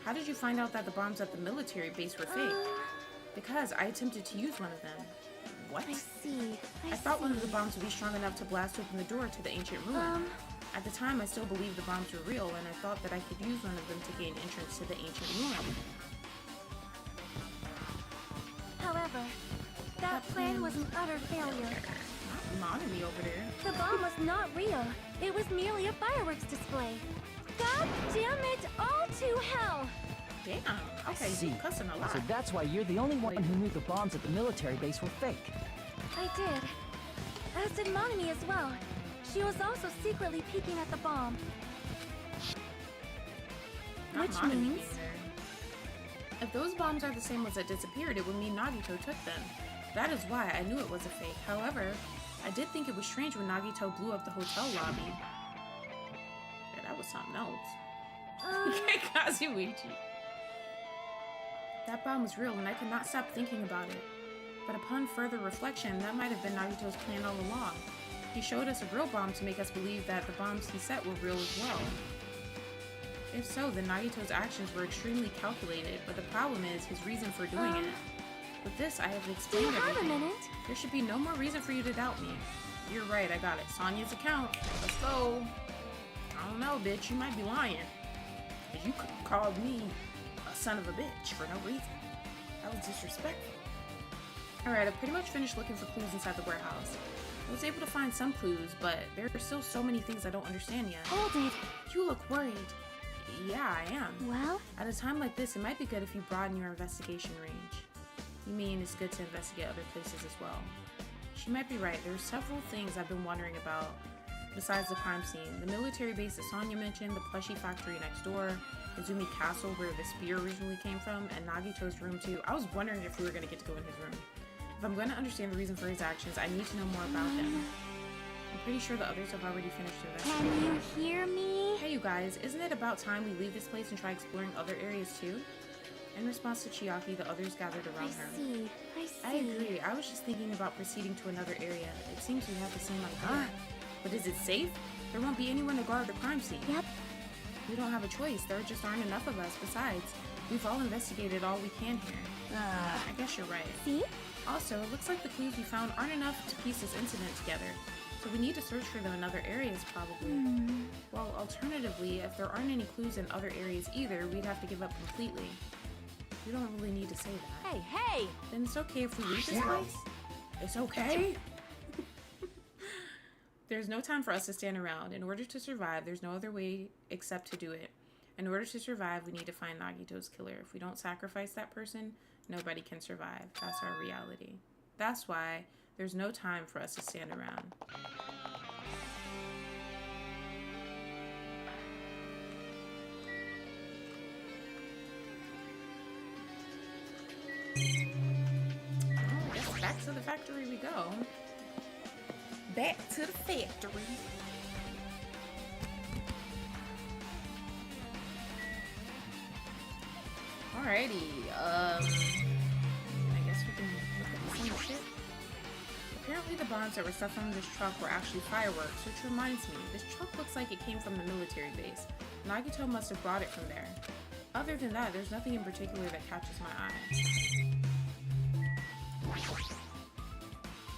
How did you find out that the bombs at the military base were fake? Because I attempted to use one of them. What? I see. I thought one of the bombs would be strong enough to blast open the door to the ancient ruin. At the time, I still believed the bombs were real, and I thought that I could use one of them to gain entrance to the ancient ruin. However, that plan was an utter failure. Not Monami over there. The bomb was not real. It was merely a fireworks display. God damn it, all to hell! Damn. Okay, See, cussing a lot. so that's why you're the only one who knew the bombs at the military base were fake. I did. As did Monami as well. She was also secretly peeking at the bomb. Not Which Monami means... being there. If those bombs are the same ones that disappeared, it would mean Nagito took them. That is why I knew it was a fake. However, I did think it was strange when Nagito blew up the hotel lobby. Yeah, that was something else. Okay, Kazuichi. That bomb was real, and I could not stop thinking about it. But upon further reflection, that might have been Nagito's plan all along. He showed us a real bomb to make us believe that the bombs he set were real as well. If so, then Nagito's actions were extremely calculated, but the problem is his reason for doing it. With this, I have Do explained you have everything. a minute? There should be no more reason for you to doubt me. You're right, I got it. Sonya's account. Let's go. I don't know, bitch. You might be lying. Because you called me a son of a bitch for no reason. That was disrespectful. Alright, I pretty much finished looking for clues inside the warehouse. I was able to find some clues, but there are still so many things I don't understand yet. Hold it. You look worried. Yeah, I am. Well? At a time like this, it might be good if you broaden your investigation range. You mean it's good to investigate other places as well. She might be right. There are several things I've been wondering about besides the crime scene. The military base that Sonya mentioned, the plushie factory next door, Izumi Castle where the spear originally came from, and Nagito's room too. I was wondering if we were going to get to go in his room. If I'm going to understand the reason for his actions, I need to know more about him. I'm pretty sure the others have already finished investigating. Can you hear me? Hey you guys, isn't it about time we leave this place and try exploring other areas too? In response to Chiaki, the others gathered around her. I see. I agree. I was just thinking about proceeding to another area. It seems we have the same idea. But is it safe? There won't be anyone to guard the crime scene. Yep. We don't have a choice. There just aren't enough of us. Besides, we've all investigated all we can here. I guess you're right. See? Also, it looks like the clues we found aren't enough to piece this incident together. So we need to search for them in other areas, probably. Well, alternatively, if there aren't any clues in other areas either, we'd have to give up completely. You don't really need to say that. Hey, hey! Then it's okay if we leave this place? It's okay? There's no time for us to stand around. In order to survive, there's no other way except to do it. In order to survive, we need to find Nagito's killer. If we don't sacrifice that person, nobody can survive. That's our reality. That's why there's no time for us to stand around. factory we go. Back to the factory. Alrighty, I guess we can look at the same shit. Apparently the bombs that were stuffed on this truck were actually fireworks, which reminds me, this truck looks like it came from the military base. Nagito must have brought it from there. Other than that, there's nothing in particular that catches my eye.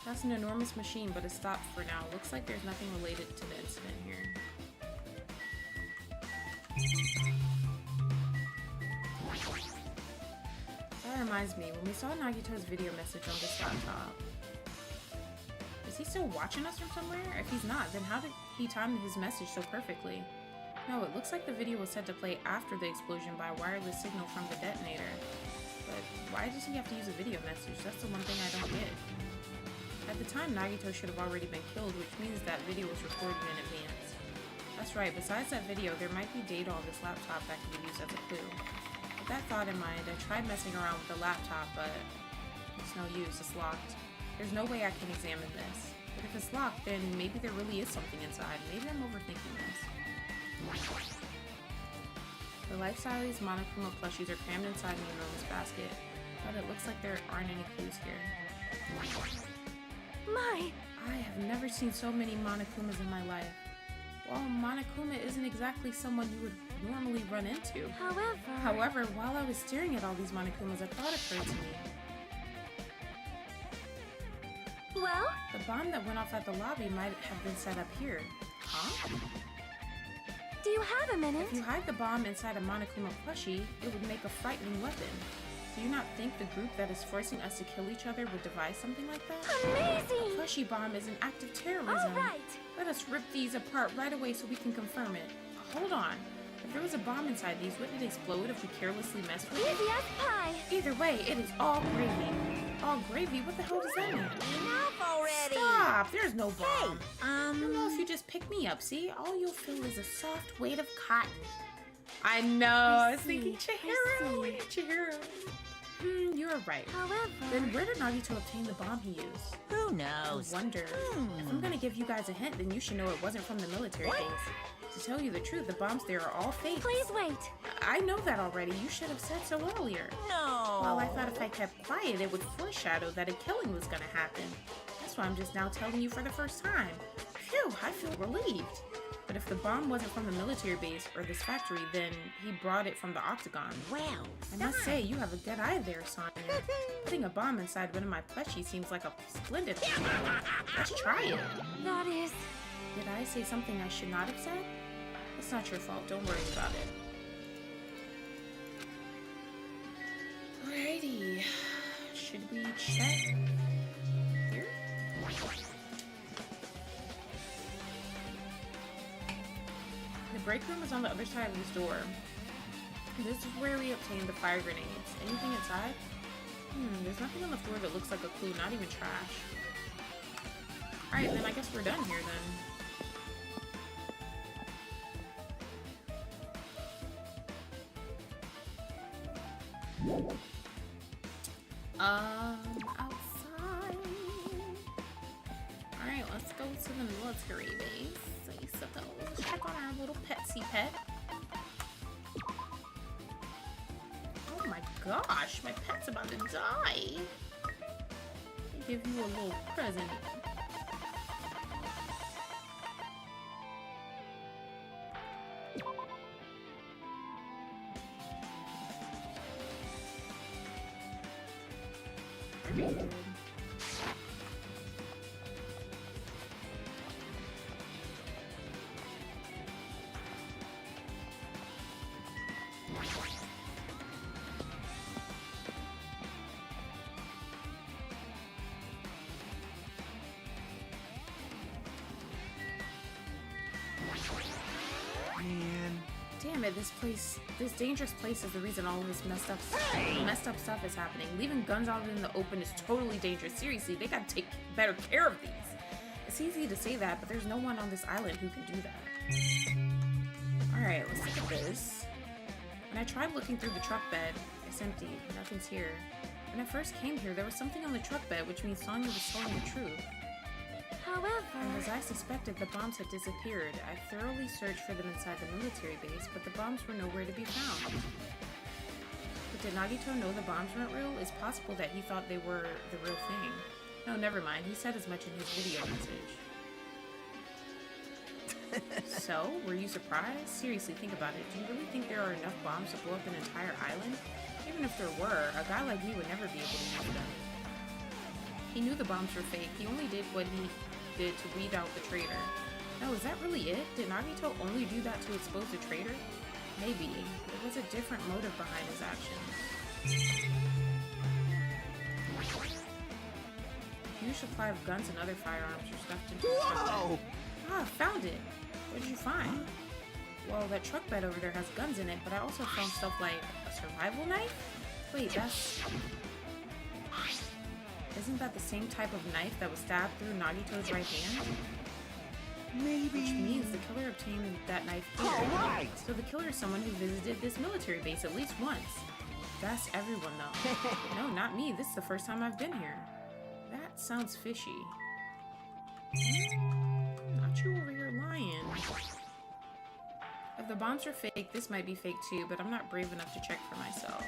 That's an enormous machine, but it's stopped for now. Looks like there's nothing related to the incident here. That reminds me, when we saw Nagito's video message on this laptop, is he still watching us from somewhere? If he's not, then how did he time his message so perfectly? No, it looks like the video was set to play after the explosion by a wireless signal from the detonator. But why does he have to use a video message? That's the one thing I don't get. At the time, Nagito should have already been killed, which means that video was recorded in advance. That's right, besides that video, there might be data on this laptop that can be used as a clue. With that thought in mind, I tried messing around with the laptop, but it's no use, it's locked. There's no way I can examine this. But if it's locked, then maybe there really is something inside. Maybe I'm overthinking this. The life-size Monokuma plushies are crammed inside an enormous basket, but it looks like there aren't any clues here. My! I have never seen so many Monokumas in my life. Well, Monokuma isn't exactly someone you would normally run into. However, while I was staring at all these Monokumas, a thought occurred to me. Well? The bomb that went off at the lobby might have been set up here. Huh? Do you have a minute? If you hide the bomb inside a Monokuma plushie, it would make a frightening weapon. Do you not think the group that is forcing us to kill each other would devise something like that? Amazing! A plushie bomb is an act of terrorism. All right! Let us rip these apart right away so we can confirm it. Hold on. If there was a bomb inside these, wouldn't it explode if we carelessly messed with it? Easy as pie! Either way, it is all gravy. All gravy? What the hell does that mean? Enough already! Stop! There's no bomb. Hey, I don't know if you just pick me up, see? All you'll feel is a soft weight of cotton. I know. I was thinking Chihiro. We need Chihiro. You're right. However... Then where did Nagito obtain the bomb he used? Who knows? I wonder. If I'm gonna give you guys a hint, then you should know it wasn't from the military base. To tell you the truth, the bombs there are all fake. Please wait. I know that already. You should have said so earlier. No. Well, I thought if I kept quiet, it would foreshadow that a killing was gonna happen. That's why I'm just now telling you for the first time. Phew, I feel relieved. But if the bomb wasn't from the military base or this factory, then he brought it from the Octagon. Well, I must say, you have a good eye there, Sonya. Putting a bomb inside one of my plushies seems like a splendid idea. Let's try it. That is... Did I say something I should not have said? It's not your fault. Don't worry about it. Alrighty. Should we check here? The break room is on the other side of this door. This is where we obtained the fire grenades. Anything inside? There's nothing on the floor that looks like a clue, not even trash. Alright, then I guess we're done here then. Outside. Alright, let's go to the military base. I suppose. Check on our little Petsy pet. Oh my gosh, my pet's about to die. I'll give you a little present. man. Damn it, this dangerous place is the reason all of this messed up stuff is happening. Leaving guns out in the open is totally dangerous. Seriously, they gotta take better care of these. It's easy to say that, but there's no one on this island who can do that. Alright, let's look at this. When I tried looking through the truck bed, it's empty. Nothing's here. When I first came here, there was something on the truck bed, which means Sonya was telling the truth. However, And as I suspected, the bombs had disappeared. I thoroughly searched for them inside the military base, but the bombs were nowhere to be found. But did Nagito know the bombs weren't real? It's possible that he thought they were the real thing. No, never mind. He said as much in his video message. So, were you surprised? Seriously, think about it. Do you really think there are enough bombs to blow up an entire island? Even if there were, a guy like me would never be able to use them. He knew the bombs were fake. He only did what he did to weed out the traitor. No, is that really it? Did Nagito only do that to expose the traitor? Maybe. There was a different motive behind his actions. A huge supply of guns and other firearms were stuffed into the truck bed. Ah, found it! What did you find? Well, that truck bed over there has guns in it, but I also found stuff like a survival knife? Wait, that's... Isn't that the same type of knife that was stabbed through Nagito's right hand? Maybe. Which means the killer obtained that knife here. Alright! So the killer is someone who visited this military base at least once. That's everyone though. No, not me. This is the first time I've been here. That sounds fishy. Not you over here lying. If the bombs are fake, this might be fake too, but I'm not brave enough to check for myself.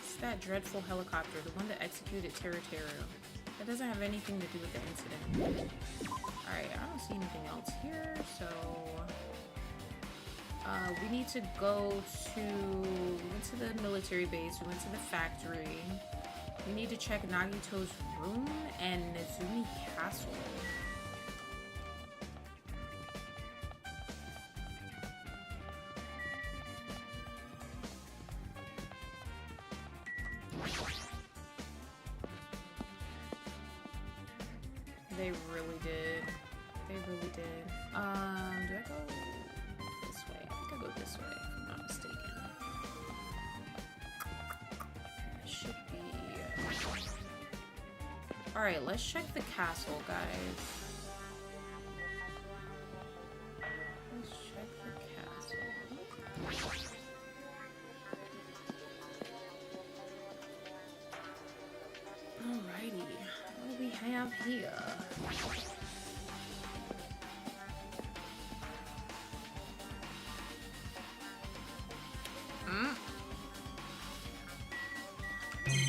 It's that dreadful helicopter, the one that executed Territorial. That doesn't have anything to do with the incident. Alright, I don't see anything else here, so... we need to go to... We went to the military base, we went to the factory. We need to check Nagito's room and Nezumi Castle. They really did. They really did. Do I go this way? I think I go this way, if I'm not mistaken. It should be... Alright, let's check the castle, guys. Let's check the castle. Alrighty, what do we have here?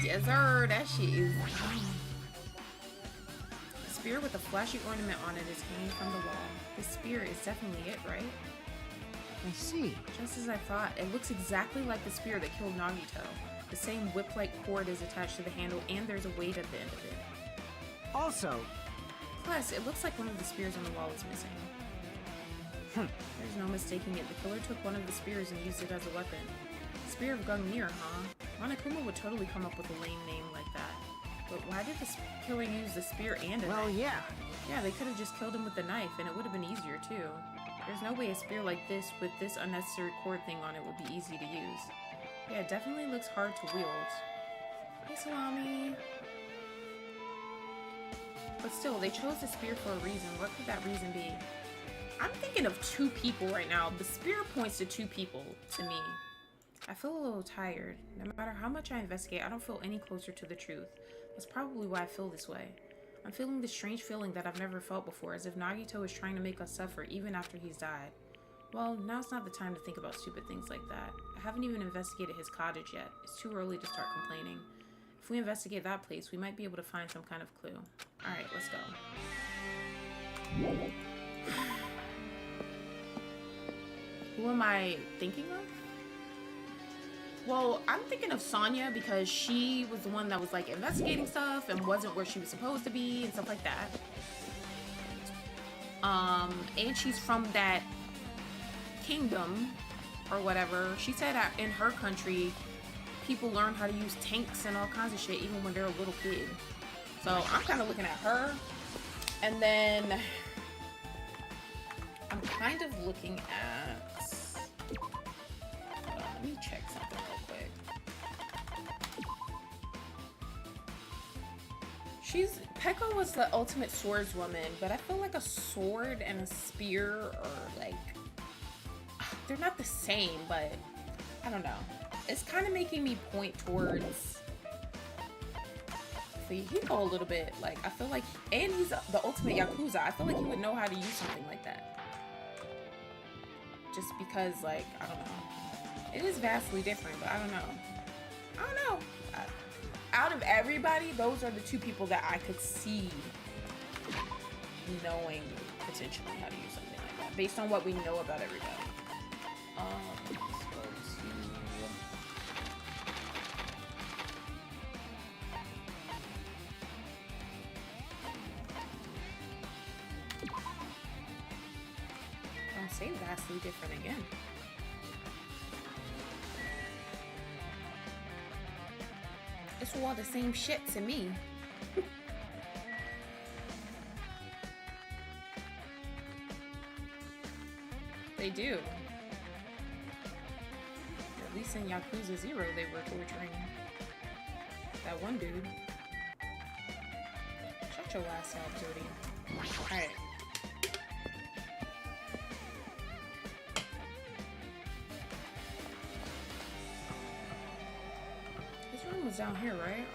Yes, sir, that shit is. A spear with a flashy ornament on it is hanging from the wall. This spear is definitely it, right? I see. Just as I thought, it looks exactly like the spear that killed Nagito. The same whip-like cord is attached to the handle, and there's a weight at the end of it. Also, Plus, it looks like one of the spears on the wall is missing. There's no mistaking it. The killer took one of the spears and used it as a weapon. Spear of Gungnir, huh? Monokuma would totally come up with a lame name like that. But why did the killer use the spear and a well, knife? yeah. Yeah, they could have just killed him with the knife, and it would have been easier too. There's no way a spear like this with this unnecessary cord thing on it would be easy to use. Yeah, it definitely looks hard to wield. Hey, Salami. But still, they chose the spear for a reason. What could that reason be? I'm thinking of two people right now. The spear points to two people, to me. I feel a little tired. No matter how much I investigate, I don't feel any closer to the truth. That's probably why I feel this way. I'm feeling this strange feeling that I've never felt before, as if Nagito is trying to make us suffer even after he's died. Well, now's not the time to think about stupid things like that. I haven't even investigated his cottage yet. It's too early to start complaining. If we investigate that place, we might be able to find some kind of clue. Alright, let's go. Who am I thinking of? Well, I'm thinking of Sonya because she was the one that was like investigating stuff and wasn't where she was supposed to be and stuff like that. And she's from that kingdom or whatever. She said that in her country, people learn how to use tanks and all kinds of shit even when they're a little kid. So I'm kind of looking at her, and then I'm kind of looking at. Let me check something real quick. She's Peko was the ultimate swordswoman, but I feel like a sword and a spear are like, they're not the same, but I don't know. It's kind of making me point towards Hiko a little bit. Like, I feel like, and he's the ultimate Yakuza. I feel like he would know how to use something like that. Just because, like, I don't know. It is vastly different, but I don't know. I don't know. Out of everybody, those are the two people that I could see knowing potentially how to use something like that, based on what we know about everybody. Let's go to... Don't say vastly different again. It's all the same shit to me. They do. At least in Yakuza 0, they were torturing that one dude. Shut your ass up, Jody. Alright. Was down here, right?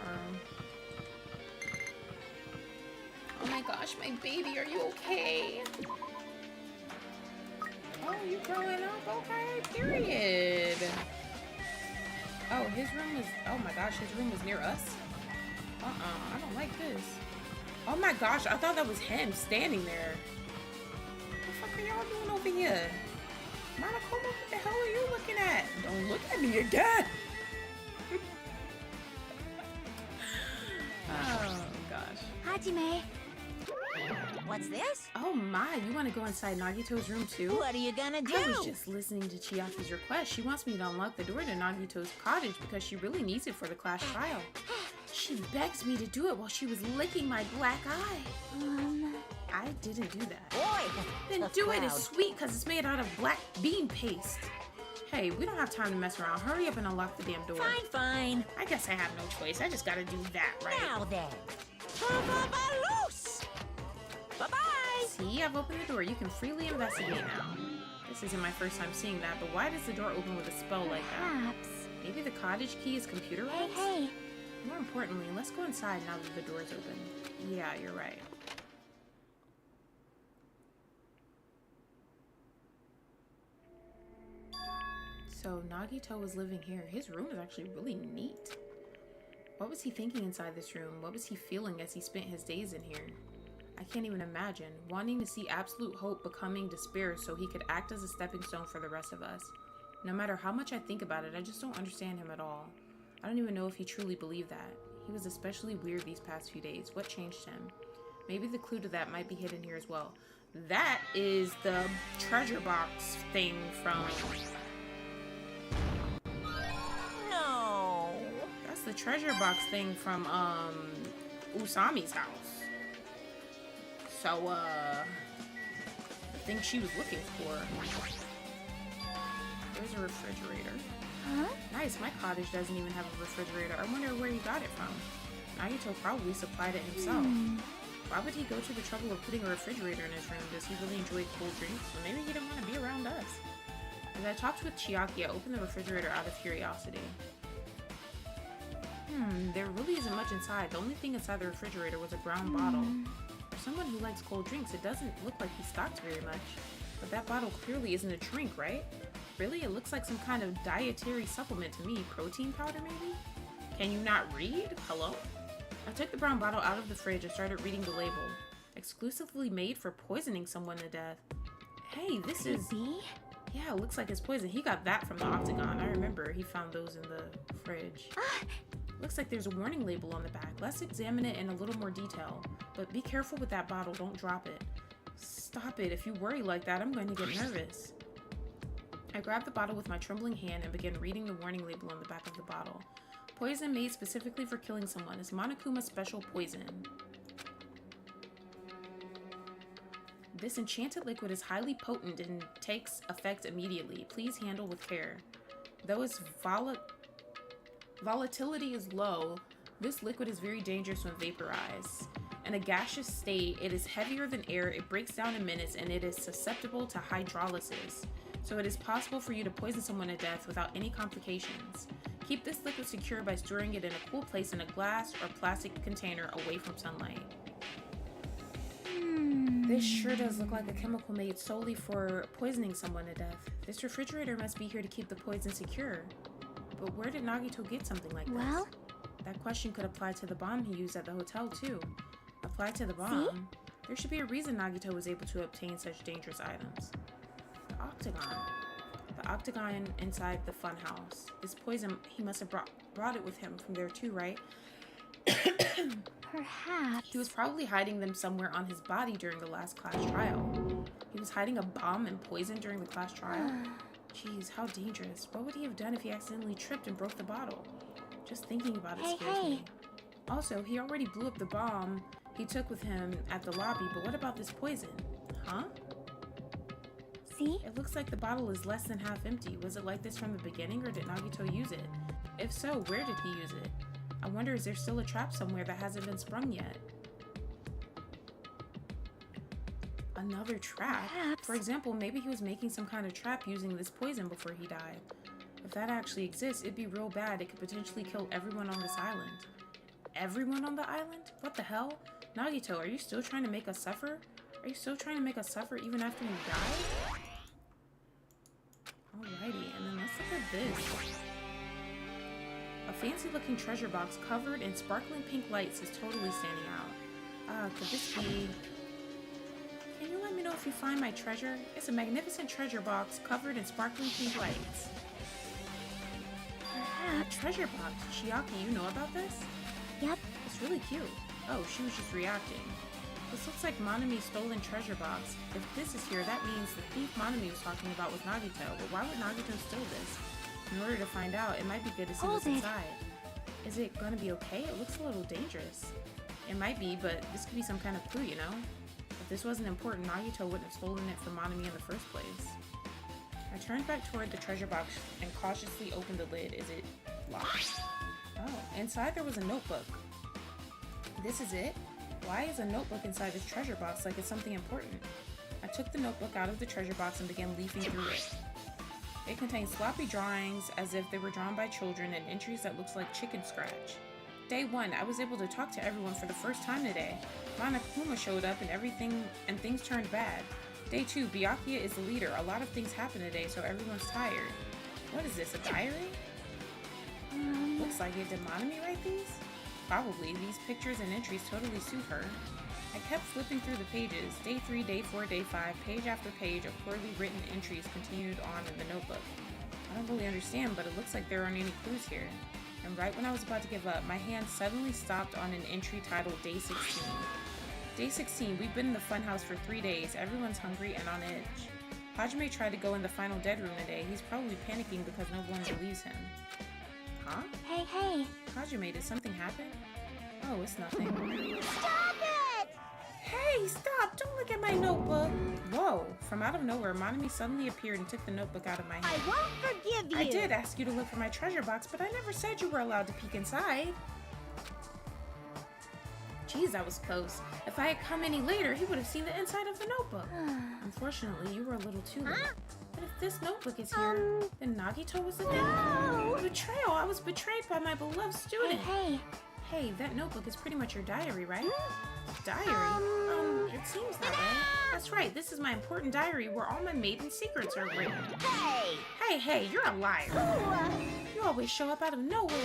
Oh my gosh, my baby, are you okay? Oh, you growing up? Okay, period. Oh, his room was, oh my gosh, his room was near us? I don't like this. Oh my gosh, I thought that was him standing there. What the fuck are y'all doing over here? Monokuma, what the hell are you looking at? Don't look at me again. Oh gosh. Hajime. What's this? Oh my, you want to go inside Nagito's room too? What are you gonna do? I was just listening to Chiaki's request. She wants me to unlock the door to Nagito's cottage because she really needs it for the class trial. She begs me to do it while she was licking my black eye. I didn't do that. Boy, then do it. It's sweet because it's made out of black bean paste. Hey, we don't have time to mess around. Hurry up and unlock the damn door. Fine, fine. I guess I have no choice. I just gotta do that, right? Now then. Loose. Bye-bye. See, I've opened the door. You can freely investigate now. This isn't my first time seeing that, but why does the door open with a spell like that? Perhaps. Maybe the cottage key is computerized? Hey. More importantly, let's go inside now that the door's open. Yeah, you're right. So Nagito was living here. His room is actually really neat. What was he thinking inside this room? What was he feeling as he spent his days in here? I can't even imagine. Wanting to see absolute hope becoming despair so he could act as a stepping stone for the rest of us. No matter how much I think about it, I just don't understand him at all. I don't even know if he truly believed that. He was especially weird these past few days. What changed him? Maybe the clue to that might be hidden here as well. That is the treasure box thing from... No. That's the treasure box thing from, Usami's house. So, the thing she was looking for. There's a refrigerator. Huh? Nice, my cottage doesn't even have a refrigerator. I wonder where he got it from. Nagito probably supplied it himself. Why would he go to the trouble of putting a refrigerator in his room? Does he really enjoy cold drinks? Or maybe he didn't want to be around us. As I talked with Chiaki, I opened the refrigerator out of curiosity. There really isn't much inside. The only thing inside the refrigerator was a brown bottle. For someone who likes cold drinks, it doesn't look like he stocked very much. But that bottle clearly isn't a drink, right? Really? It looks like some kind of dietary supplement to me. Protein powder, maybe? Can you not read? Hello? I took the brown bottle out of the fridge and started reading the label. Exclusively made for poisoning someone to death. Hey, this is... Yeah, it looks like it's poison. He got that from the Octagon. I remember he found those in the fridge. Looks like there's a warning label on the back. Let's examine it in a little more detail. But be careful with that bottle. Don't drop it. Stop it. If you worry like that, I'm going to get nervous. I grabbed the bottle with my trembling hand and began reading the warning label on the back of the bottle. Poison made specifically for killing someone is Monokuma's special poison. This enchanted liquid is highly potent and takes effect immediately. Please handle with care. Though its volatility is low, this liquid is very dangerous when vaporized. In a gaseous state, it is heavier than air, it breaks down in minutes, and it is susceptible to hydrolysis. So it is possible for you to poison someone to death without any complications. Keep this liquid secure by storing it in a cool place in a glass or plastic container away from sunlight. This sure does look like a chemical made solely for poisoning someone to death. This refrigerator must be here to keep the poison secure. But where did Nagito get something like Well? this? That question could apply to the bomb he used at the hotel too. Apply to the bomb? There should be a reason Nagito was able to obtain such dangerous items. The octagon. The octagon inside the funhouse. This poison, he must have brought it with him from there too, right? Perhaps. He was probably hiding them somewhere on his body during the last class trial. He was hiding a bomb and poison during the class trial? Jeez, how dangerous. What would he have done if he accidentally tripped and broke the bottle? Just thinking about it scares me. Also, he already blew up the bomb he took with him at the lobby, but what about this poison? Huh? See? It looks like the bottle is less than half empty. Was it like this from the beginning, or did Nagito use it? If so, where did he use it? I wonder, is there still a trap somewhere that hasn't been sprung yet? Another trap? Perhaps. For example, maybe he was making some kind of trap using this poison before he died. If that actually exists, it'd be real bad. It could potentially kill everyone on this island. Everyone on the island? What the hell? Nagito, are you still trying to make us suffer? Are you still trying to make us suffer even after we die? Alrighty, and then let's look at this. A fancy-looking treasure box covered in sparkling pink lights is totally standing out. Could this be... Can you let me know if you find my treasure? It's a magnificent treasure box covered in sparkling pink lights. A treasure box. Chiaki, you know about this? Yep. It's really cute. Oh, she was just reacting. This looks like Monami's stolen treasure box. If this is here, that means the thief Monami was talking about was Nagito. But why would Nagito steal this? In order to find out, it might be good to see what's inside. Is it gonna be okay? It looks a little dangerous. It might be, but this could be some kind of clue, you know? If this wasn't important, Nagito wouldn't have stolen it from Monami in the first place. I turned back toward the treasure box and cautiously opened the lid. Is it locked? Oh, inside there was a notebook. This is it? Why is a notebook inside this treasure box like it's something important? I took the notebook out of the treasure box and began leafing through it. It contained sloppy drawings as if they were drawn by children and entries that looked like chicken scratch. Day 1, I was able to talk to everyone for the first time today. Monokuma showed up and things turned bad. Day 2, Byakuya is the leader. A lot of things happened today, so everyone's tired. What is this, a diary? Looks like it. Did Monami write these? Probably. These pictures and entries totally suit her. I kept flipping through the pages. Day 3, Day 4, Day 5, page after page of poorly written entries continued on in the notebook. I don't really understand, but it looks like there aren't any clues here. And right when I was about to give up, my hand suddenly stopped on an entry titled Day 16. Day 16, we've been in the funhouse for 3 days. Everyone's hungry and on edge. Hajime tried to go in the final dead room today. He's probably panicking because no one believes him. Huh? Hey. Hajime, did something happen? Oh, it's nothing. Stop it! Hey, stop! Don't look at my notebook! Whoa! From out of nowhere, Monami suddenly appeared and took the notebook out of my hand. I won't forgive you! I did ask you to look for my treasure box, but I never said you were allowed to peek inside. Jeez, that was close. If I had come any later, he would have seen the inside of the notebook. Unfortunately, you were a little too late. But if this notebook is here, then Nagito was the thing. No! Betrayal! I was betrayed by my beloved student. Hey. Hey, that notebook is pretty much your diary, right? Diary? It seems that way. That's right, this is my important diary where all my maiden secrets are written. Hey, you're a liar. You always show up out of nowhere.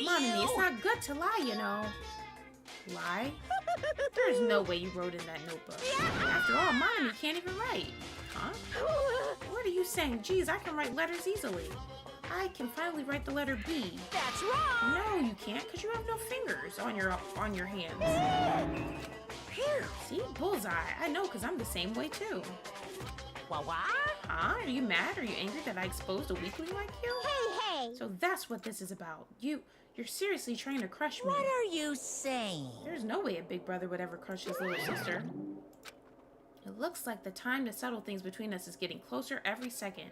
Monami, it's not good to lie, you know. Lie? There's no way you wrote in that notebook. After all, Monami can't even write. Huh? What are you saying? Geez, I can write letters easily. I can finally write the letter B. That's wrong! No, you can't, because you have no fingers on your hands. See? Bullseye. I know, because I'm the same way, too. What? Huh? Are you mad? Are you angry that I exposed a weakling like you? Hey! So that's what this is about. You're seriously trying to crush me. What are you saying? There's no way a big brother would ever crush his little sister. It looks like the time to settle things between us is getting closer every second.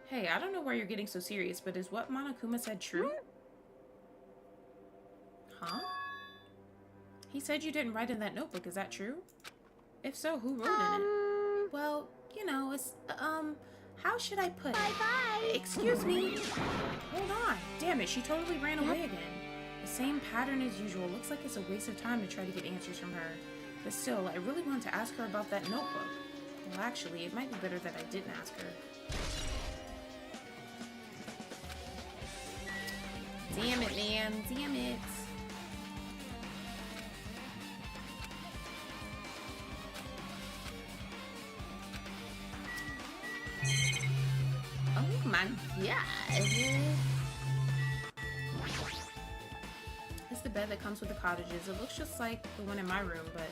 Hey, I don't know why you're getting so serious, but is what Monokuma said true? Huh? He said you didn't write in that notebook. Is that true? If so, who wrote in it? Well, you know, it's, how should I put it? Bye-bye. Excuse me. Hold on. Damn it, she totally ran away again. The same pattern as usual. Looks like it's a waste of time to try to get answers from her. But still, I really want to ask her about that notebook. Well, actually, it might be better that I didn't ask her. Damn it, man. Damn it. Oh my god. It's the bed that comes with the cottages. It looks just like the one in my room, but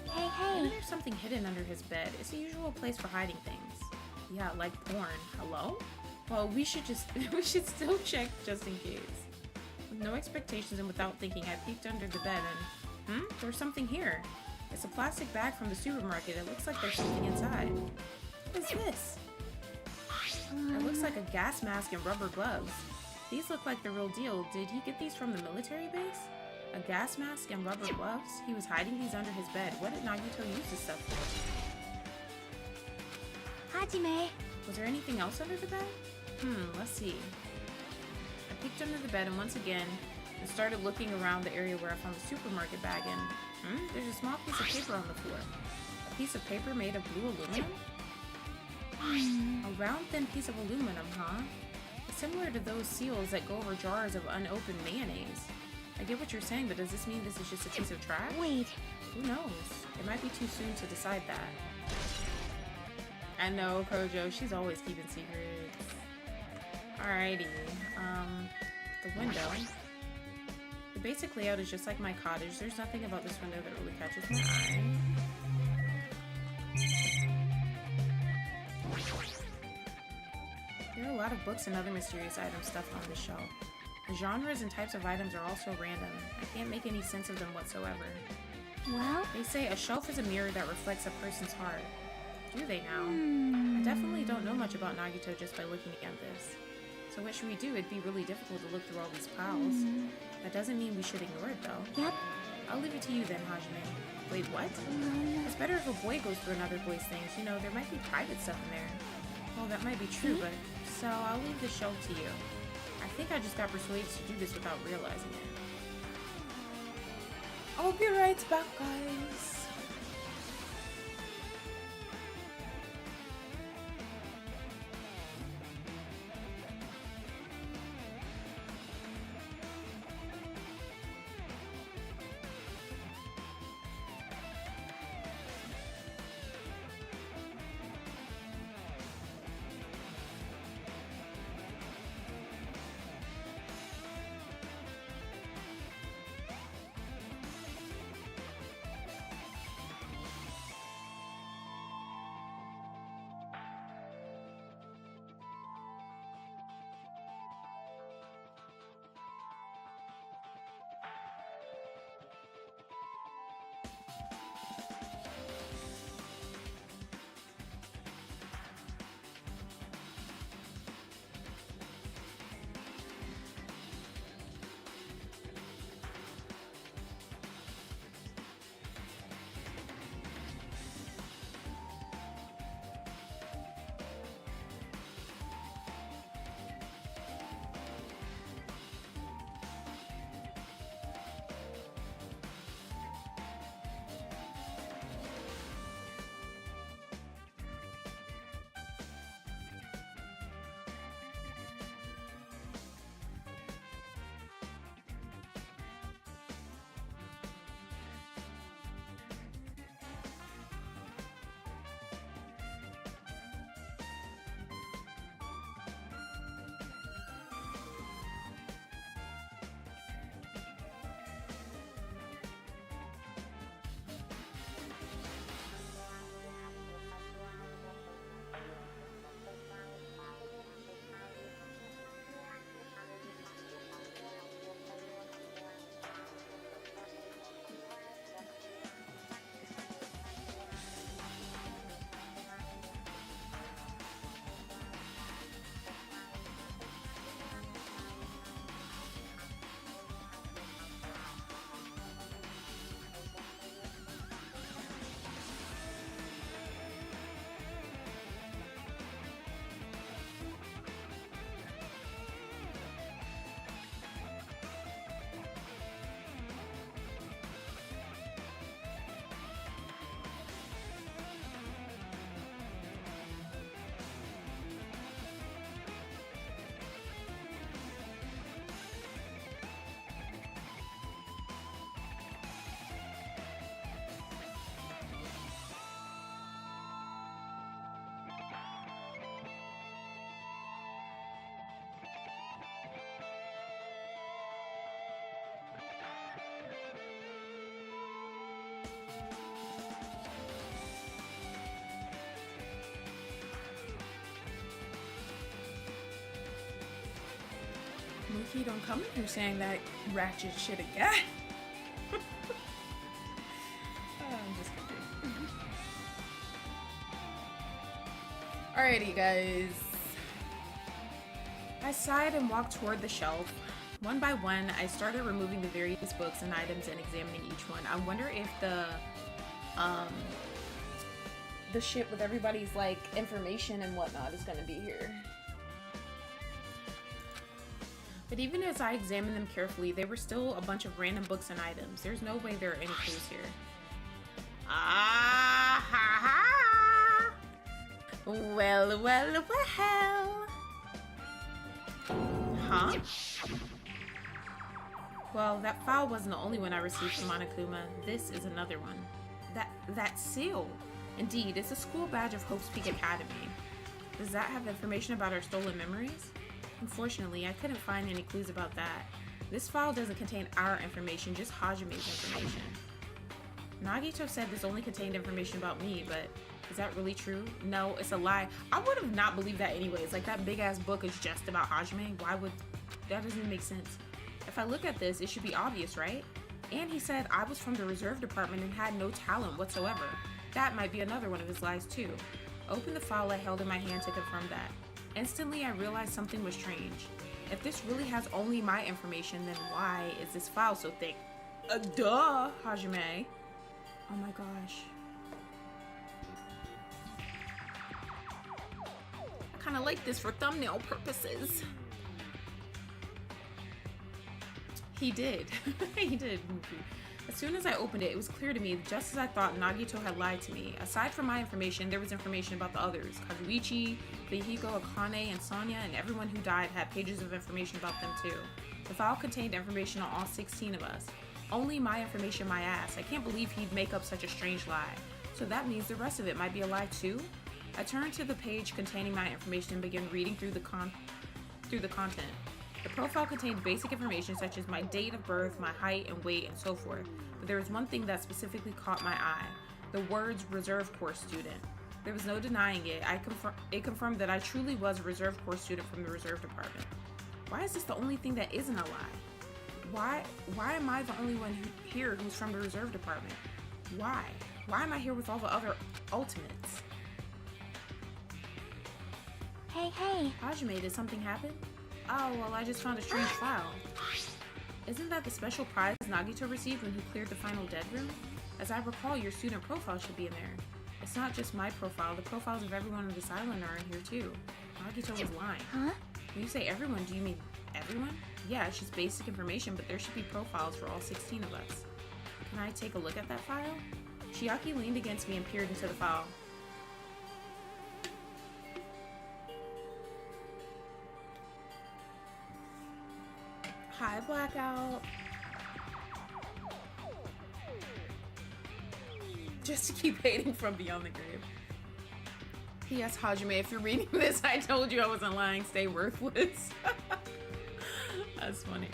Hey, maybe there's something hidden under his bed. It's the usual place for hiding things. Yeah, like porn. Hello? Well, we should still check just in case. With no expectations and without thinking, I peeked under the bed and there's something here. It's a plastic bag from the supermarket. It looks like there's something inside. What is this? It looks like a gas mask and rubber gloves. These look like the real deal. Did he get these from the military base? A gas mask and rubber gloves? He was hiding these under his bed. What did Nagito use this stuff for? Hajime. Was there anything else under the bed? Let's see. I peeked under the bed and once again, I started looking around the area where I found the supermarket bag and there's a small piece of paper on the floor. A piece of paper made of blue aluminum? A round thin piece of aluminum, huh? Similar to those seals that go over jars of unopened mayonnaise. I get what you're saying, but does this mean this is just a piece of trash? Wait. Who knows? It might be too soon to decide that. I know, Kojo, she's always keeping secrets. Alrighty, the window. The basic layout is just like my cottage. There's nothing about this window that really catches my eye. There are a lot of books and other mysterious items stuffed on this shelf. The genres and types of items are also random. I can't make any sense of them whatsoever. Well? They say a shelf is a mirror that reflects a person's heart. Do they now? I definitely don't know much about Nagito just by looking at this. So what should we do? It'd be really difficult to look through all these piles. That doesn't mean we should ignore it though. Yep. I'll leave it to you then, Hajime. Wait, what? It's better if a boy goes through another boy's things. You know, there might be private stuff in there. Well, that might be true, but... So, I'll leave the shelf to you. I think I just got persuaded to do this without realizing it. I'll be right back, guys. Mookie, don't come in here saying that ratchet shit again. I'm just kidding. Alrighty, guys. I sighed and walked toward the shelf. One by one, I started removing the various books and items and examining each one. I wonder if the shit with everybody's like information and whatnot is gonna be here. But even as I examined them carefully, they were still a bunch of random books and items. There's no way there are any clues here. Ah ha ha! Well, well, well. Huh? Well, that file wasn't the only one I received from Monokuma. This is another one. That seal. Indeed, it's a school badge of Hope's Peak Academy. Does that have information about our stolen memories? Unfortunately, I couldn't find any clues about that. This file doesn't contain our information, just Hajime's information. Nagito said this only contained information about me, but is that really true? No, it's a lie. I would have not believed that anyways. Like, that big ass book is just about Hajime. Why would... That doesn't even make sense. If I look at this, it should be obvious, right? And he said I was from the reserve department and had no talent whatsoever. That might be another one of his lies too. Open the file I held in my hand to confirm that. Instantly, I realized something was strange. If this really has only my information, then why is this file so thick? Duh, Hajime. Oh my gosh. I kind of like this for thumbnail purposes. He did. He did. As soon as I opened it, it was clear to me, just as I thought, Nagito had lied to me. Aside from my information, there was information about the others. Kazuichi, Fihiko, Akane, and Sonya, and everyone who died had pages of information about them too. The file contained information on all 16 of us. Only my information, my ass. I can't believe he'd make up such a strange lie. So that means the rest of it might be a lie too? I turned to the page containing my information and began reading through the content. The profile contained basic information such as my date of birth, my height and weight, and so forth. But there was one thing that specifically caught my eye. The words reserve corps student. There was no denying it. It confirmed that I truly was a reserve corps student from the reserve department. Why is this the only thing that isn't a lie? Why am I the only one here who's from the reserve department? Why? Why am I here with all the other ultimates? Hey, hey. Hajime, did something happen? Oh, well, I just found a strange file. Isn't that the special prize Nagito received when he cleared the final dead room? As I recall, your student profile should be in there. It's not just my profile. The profiles of everyone on this island are in here too. Nagito was lying. Huh? When you say everyone, do you mean everyone? Yeah, it's just basic information, but there should be profiles for all 16 of us. Can I take a look at that file? Chiaki leaned against me and peered into the file. Hi, Blackout. Just to keep hating from beyond the grave. P.S. Hajime, if you're reading this, I told you I wasn't lying. Stay worthless. That's funny.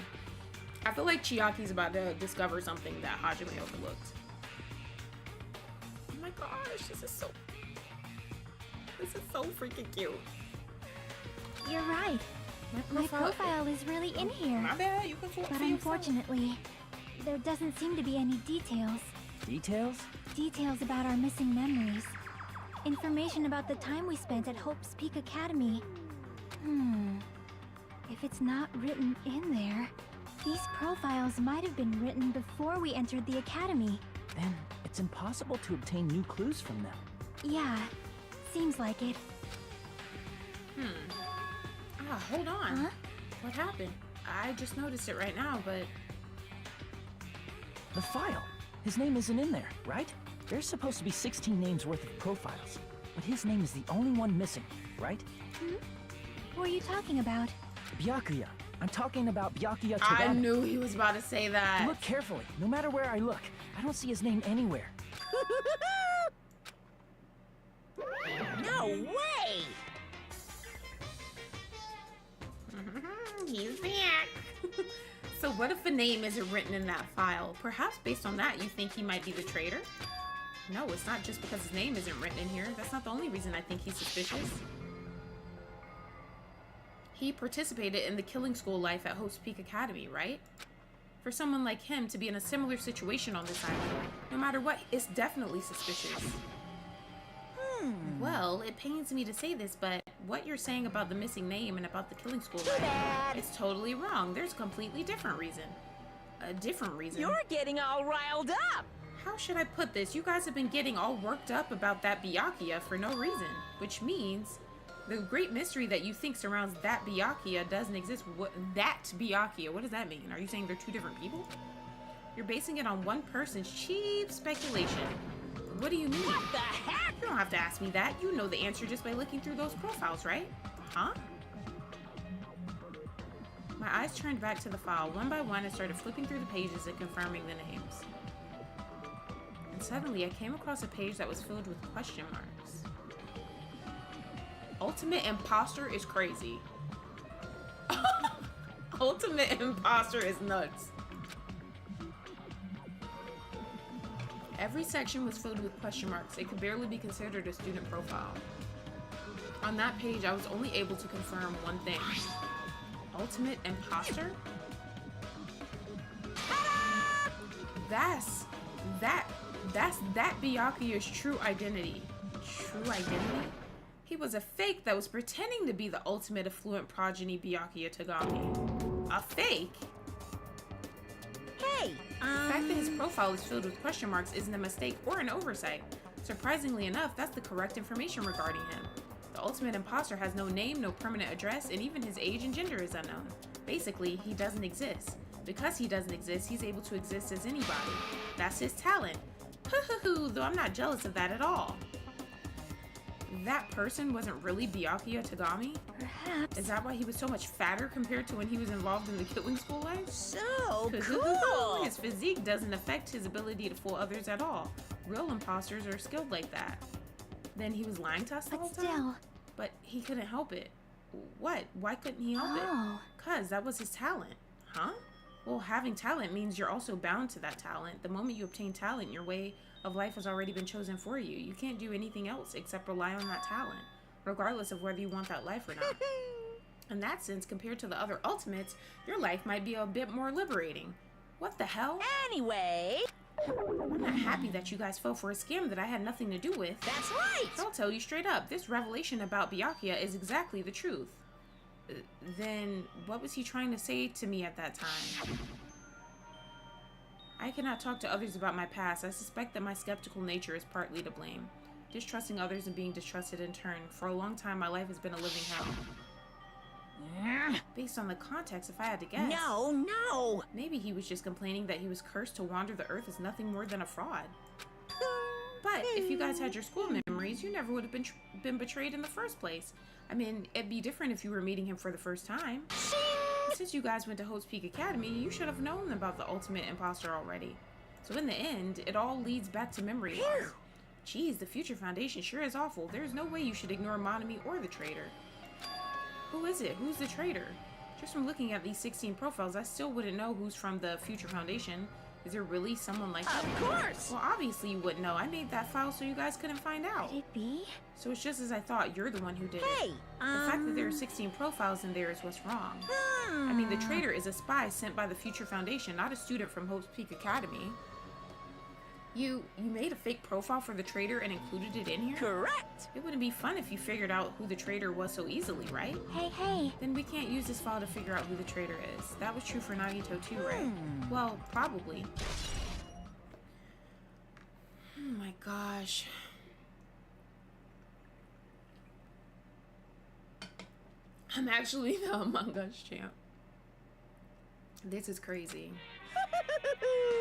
I feel like Chiaki's about to discover something that Hajime overlooked. Oh my gosh, this is so freaking cute. You're right. My profile is really in here. My bad, you can for But yourself. unfortunately, there doesn't seem to be any details. Details? Details about our missing memories. Information about the time we spent at Hope's Peak Academy. If it's not written in there, these profiles might have been written before we entered the academy. Then it's impossible to obtain new clues from them. Yeah, seems like it. Hold on. Huh? What happened? I just noticed it right now, but... The file. His name isn't in there, right? There's supposed to be 16 names worth of profiles, but his name is the only one missing, right? What are you talking about? Byakuya. I'm talking about Byakuya I Tobata. knew he was about to say that. Look carefully. No matter where I look, I don't see his name anywhere. No way! He's back. So what if a name isn't written in that file? Perhaps based on that, you think he might be the traitor? No, it's not just because his name isn't written in here. That's not the only reason I think he's suspicious. He participated in the killing school life at Hope's Peak Academy, right? For someone like him to be in a similar situation on this island, no matter what, it's definitely suspicious. Well, it pains me to say this, but what you're saying about the missing name and about the killing school life is totally wrong. There's a completely different reason. A different reason. You're getting all riled up. How should I put this? You guys have been getting all worked up about that Byakuya for no reason, which means the great mystery that you think surrounds that Byakuya doesn't exist. What Byakuya? What does that mean? Are you saying they're two different people? You're basing it on one person's cheap speculation. What do you mean? What the heck? You don't have to ask me that. You know the answer just by looking through those profiles, right? Huh? My eyes turned back to the file. One by one, I started flipping through the pages and confirming the names. And suddenly, I came across a page that was filled with question marks. Ultimate Imposter is crazy. Ultimate Imposter is nuts. Every section was filled with question marks. It could barely be considered a student profile. On that page, I was only able to confirm one thing. Ultimate Imposter? That's that Byakuya's true identity. True identity? He was a fake that was pretending to be the ultimate affluent progeny Byakuya Tagami. A fake? Hey, The fact that his profile is filled with question marks isn't a mistake or an oversight. Surprisingly enough, that's the correct information regarding him. The ultimate imposter has no name, no permanent address, and even his age and gender is unknown. Basically, he doesn't exist. Because he doesn't exist, he's able to exist as anybody. That's his talent. Though I'm not jealous of that at all. That person wasn't really Byakuya Tagami? Perhaps. Is that why he was so much fatter compared to when he was involved in the killing school life? so cool. His physique doesn't affect his ability to fool others at all. Real imposters are skilled like that. Then he was lying to us the whole But time? still. But he couldn't help it. What? Why couldn't he help it? Oh. 'Cause that was his talent. Huh? Well, having talent means you're also bound to that talent. The moment you obtain talent, your way of life has already been chosen for you. You can't do anything else except rely on that talent, regardless of whether you want that life or not. In that sense, compared to the other ultimates, your life might be a bit more liberating. What the hell? Anyway, I'm not happy that you guys fell for a scam that I had nothing to do with. that's right. I'll tell you straight up, this revelation about Byakuya is exactly the truth. Then, what was he trying to say to me at that time? I cannot talk to others about my past. I suspect that my skeptical nature is partly to blame. Distrusting others and being distrusted in turn. For a long time, my life has been a living hell. Based on the context, if I had to guess. No. Maybe he was just complaining that he was cursed to wander the earth as nothing more than a fraud. But if you guys had your school memories, you never would have been betrayed in the first place. I mean, it'd be different if you were meeting him for the first time. Since you guys went to Hope's Peak Academy, you should have known about the ultimate imposter already. So in the end, it all leads back to memory loss. Geez, the Future Foundation sure is awful. There's no way you should ignore Monami or the traitor. Who is it? Who's the traitor? Just from looking at these 16 profiles, I still wouldn't know who's from the Future Foundation. Is there really someone like that? Of course. Well, obviously you wouldn't know. I made that file so you guys couldn't find out. Could it be? So it's just as I thought. You're the one who did Hey, it. The fact that there are 16 profiles in there is what's wrong. I mean, the traitor is a spy sent by the Future Foundation, not a student from Hope's Peak Academy. You made a fake profile for the traitor and included it in here? Correct. It wouldn't be fun if you figured out who the traitor was so easily, right? Hey. Then we can't use this file to figure out who the traitor is. That was true for Nagito too, right? Well, probably. Oh my gosh. I'm actually the Among Us champ. This is crazy.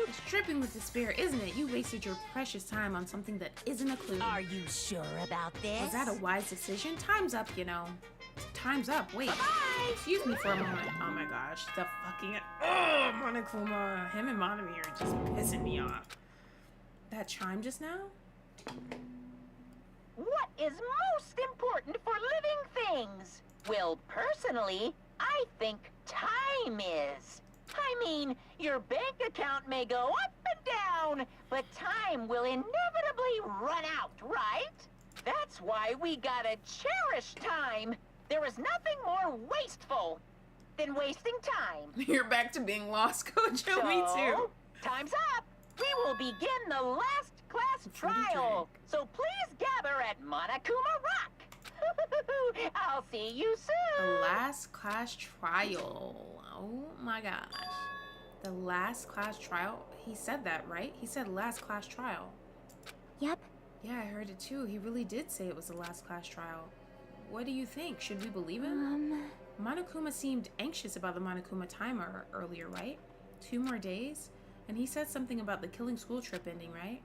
It's dripping with despair, isn't it? You wasted your precious time on something that isn't a clue. Are you sure about this? Was that a wise decision? Time's up, you know. Time's up. Wait. Bye-bye. Excuse me for a moment. Oh my gosh. The fucking... Oh, Monokuma. Him and Monami are just pissing me off. That chime just now? What is most important for living things? Well, personally, I think time is. I mean, your bank account may go up and down, but time will inevitably run out, right? That's why we gotta cherish time. There is nothing more wasteful than wasting time. You're back to being lost, Kojo. Me too. Time's up. We will begin the last class trial. So please gather at Monokuma Rock. I'll see you The soon. last class trial. Oh my gosh. The last class trial? He said that, right? He said last class trial. Yep. Yeah, I heard it too. He really did say it was the last class trial. What do you think? Should we believe him? Monokuma seemed anxious about the Monokuma timer earlier, right? 2 more days? And he said something about the killing school trip ending, right?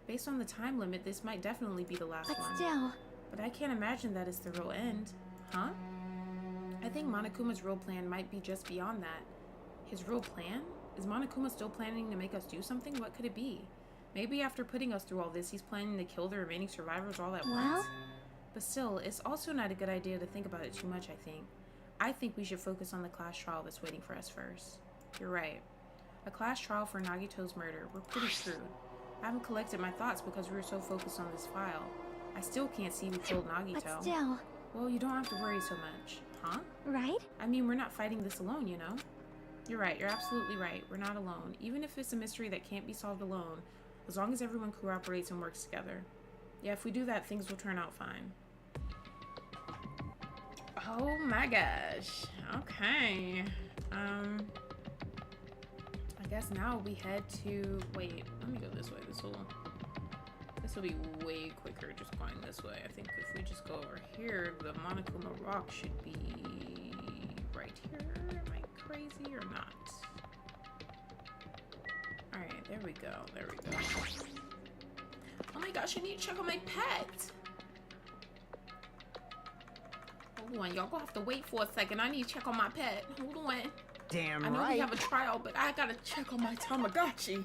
Based on the time limit, this might definitely be the last But one. still, But I can't imagine that it's the real end. Huh? I think Monokuma's real plan might be just beyond that. His real plan? Is Monokuma still planning to make us do something? What could it be? Maybe after putting us through all this, he's planning to kill the remaining survivors all at once? But still, it's also not a good idea to think about it too much, I think. I think we should focus on the class trial that's waiting for us first. You're right. A class trial for Nagito's murder. We're pretty screwed. I haven't collected my thoughts because we were so focused on this file. I still can't see who killed Nagito. but still, Well, you don't have to worry so much. Huh? right? I mean, we're not fighting this alone, you know? You're right. You're absolutely right. We're not alone. Even if it's a mystery that can't be solved alone, as long as everyone cooperates and works together. Yeah, if we do that, things will turn out fine. Oh my gosh. Okay. I guess now we head to... Wait, let me go this way. This will be way quicker just going this way. I think if we just go over here, the Monokuma Rock should be right here. Am I crazy or not? Alright, there we go. There we go. Oh my gosh, I need to check on my pet. Hold on, y'all gonna have to wait for a second. I need to check on my pet. Hold on. Damn I know right. we have a trial, but I gotta check on my Tamagotchi.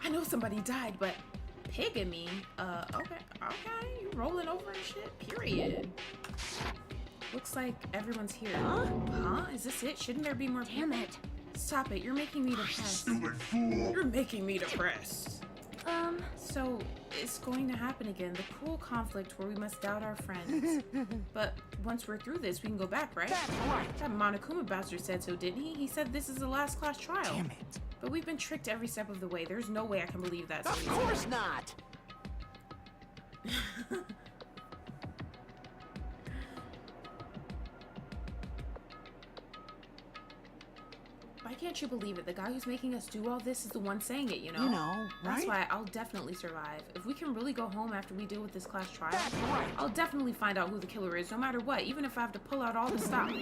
I know somebody died, but Pigamy? Okay, you rolling over and shit, period. Looks like everyone's here. Huh? Is this it? Shouldn't there be more people? Damn it. Stop it, you're making me depressed. You're making me depressed. So, it's going to happen again. The cruel conflict where we must doubt our friends. But once we're through this, we can go back, right? That's right. That Monokuma bastard said so, didn't he? He said this is the last class trial. Damn it. But we've been tricked every step of the way. There's no way I can believe that. Of course not. Why can't you believe it? The guy who's making us do all this is the one saying it, you know? You know, That's right? why I'll definitely survive. If we can really go home after we deal with this class trial, That's right. I'll definitely find out who the killer is, no matter what, even if I have to pull out all the stops.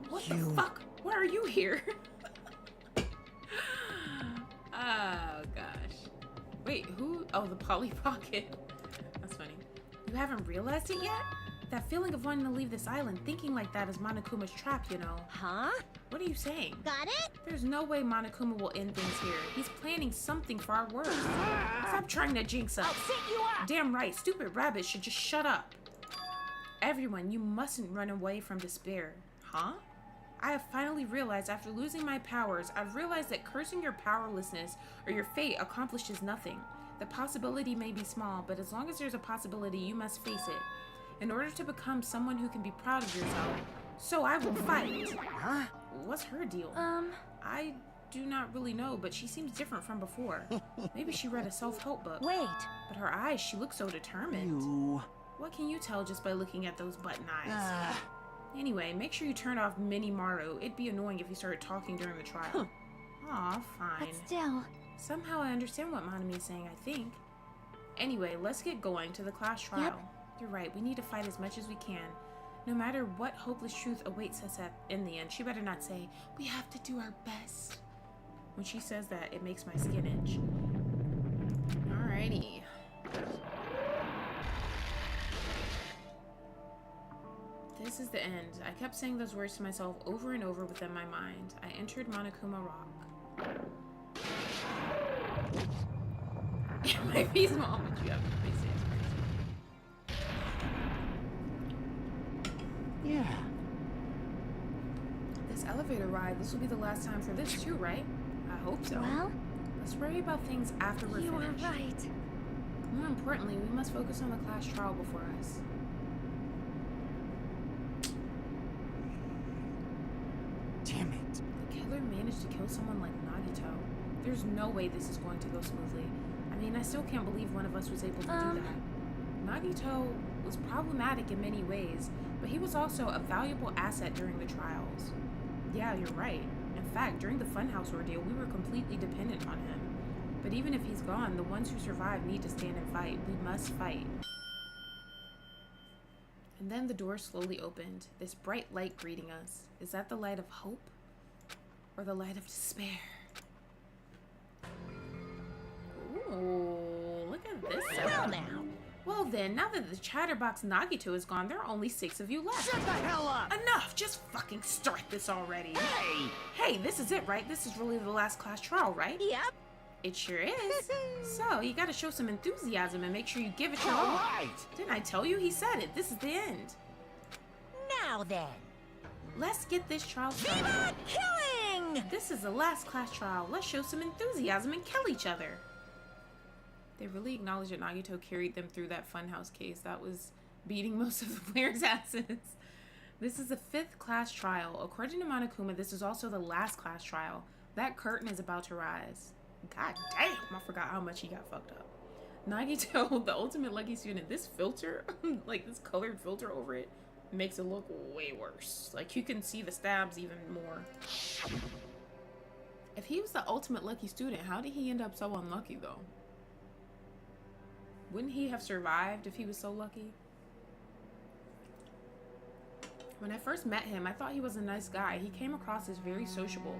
What the fuck? Why are you here? Oh, gosh. Wait, who? Oh, the Polly Pocket. That's funny. You haven't realized it yet? That feeling of wanting to leave this island, thinking like that is Monokuma's trap, you know. Huh? What are you saying? Got it? There's no way Monokuma will end things here. He's planning something for our world. Stop trying to jinx us. I'll set you up! Damn right, stupid rabbit should just shut up. Everyone, you mustn't run away from despair. Huh? I have finally realized after losing my powers, I've realized that cursing your powerlessness or your fate accomplishes nothing. The possibility may be small, but as long as there's a possibility, you must face it. In order to become someone who can be proud of yourself, so I will fight. Huh? What's her deal? I do not really know, but she seems different from before. Maybe she read a self-help book. Wait. But her eyes, she looks so determined. You. What can you tell just by looking at those button eyes? Anyway, make sure you turn off Mini Maru. It'd be annoying if you started talking during the trial. Aw, fine. But still, Somehow I understand what Monami is saying, I think. Anyway, let's get going to the class trial. Yep. You're right, we need to fight as much as we can. No matter what hopeless truth awaits us in the end, she better not say, we have to do our best. When she says that, it makes my skin itch. Alrighty. This is the end. I kept saying those words to myself over and over within my mind. I entered Monokuma Rock. It might be small, but you have to face it. Yeah. This elevator ride, this will be the last time for this too, right? I hope so. well, Let's worry about things after we're you are finished. right. More importantly, we must focus on the class trial before us. Damn it. The killer managed to kill someone like Nagito. There's no way this is going to go smoothly. I mean, I still can't believe one of us was able to do that. Nagito was problematic in many ways, but he was also a valuable asset during the trials. Yeah, you're right. In fact, during the Funhouse ordeal, we were completely dependent on him. But even if he's gone, the ones who survive need to stand and fight. We must fight. And then the door slowly opened, this bright light greeting us. Is that the light of hope? Or the light of despair? Ooh, look at this. Well now. Well then, now that the chatterbox Nagito is gone, there are only 6 of you left. Shut the hell up! Enough! Just fucking start this already. Hey! Hey, this is it, right? This is really the last class trial, right? Yep. It sure is. So, you gotta show some enthusiasm and make sure you give it your all. All right! Didn't I tell you? He said it. This is the end. Now then. Let's get this trial started. Viva killing! This is the last class trial. Let's show some enthusiasm and kill each other. They really acknowledged that Nagito carried them through that Funhouse case. That was beating most of the players' asses. This is the 5th class trial. According to Monokuma, this is also the last class trial. That curtain is about to rise. God damn, I forgot how much he got fucked up. Nagito, the ultimate lucky student, this filter, like this colored filter over it, makes it look way worse. Like you can see the stabs even more. If he was the ultimate lucky student, how did he end up so unlucky though? Wouldn't he have survived if he was so lucky? When I first met him, I thought he was a nice guy. He came across as very sociable.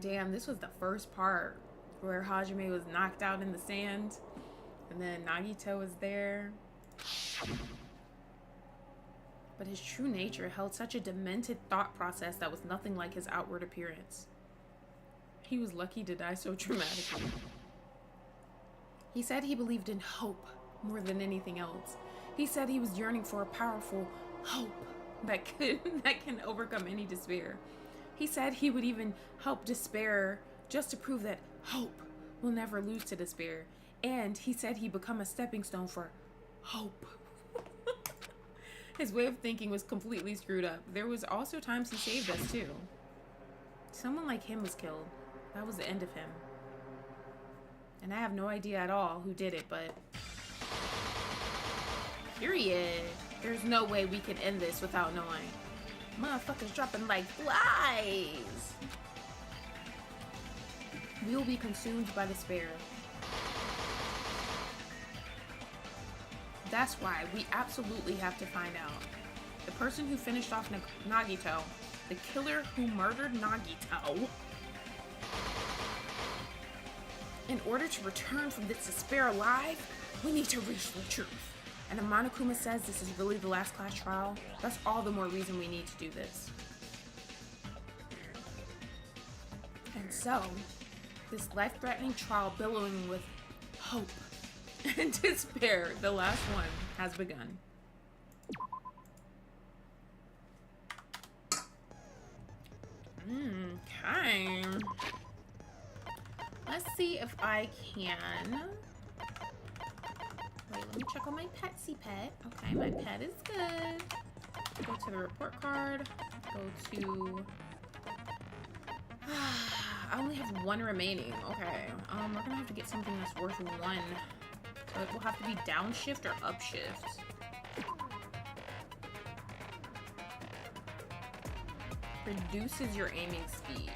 Damn, this was the first part where Hajime was knocked out in the sand. And then Nagito was there. But his true nature held such a demented thought process that was nothing like his outward appearance. He was lucky to die so traumatically. He said he believed in hope more than anything else. He said he was yearning for a powerful hope that can overcome any despair. He said he would even help despair just to prove that hope will never lose to despair. And he said he'd become a stepping stone for hope. His way of thinking was completely screwed up. There was also times he saved us too. Someone like him was killed. That was the end of him. And I have no idea at all who did it, but... Period. There's no way we can end this without knowing. Motherfuckers dropping like flies. We will be consumed by despair. That's why we absolutely have to find out. The person who finished off Nagito, the killer who murdered Nagito, in order to return from this despair alive, we need to reach the truth. And if Monokuma says this is really the last class trial, that's all the more reason we need to do this. And so, this life-threatening trial billowing with hope and despair, the last one, has begun. Okay. Let's see if I can... Wait, let me check on my Petsy pet. Okay, my pet is good. Go to the report card. Go to... I only have 1 remaining. Okay. We're gonna have to get something that's worth 1. So it will have to be downshift or upshift. Reduces your aiming speed.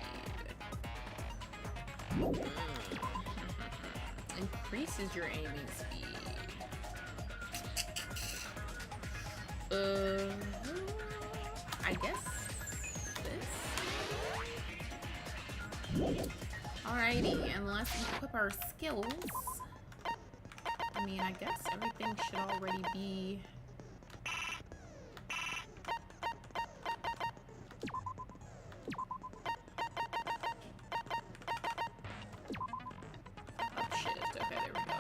Increases your aiming speed. I guess this. Alrighty, and let's equip our skills. I mean, I guess everything should already be... Upshift. Okay, there we go.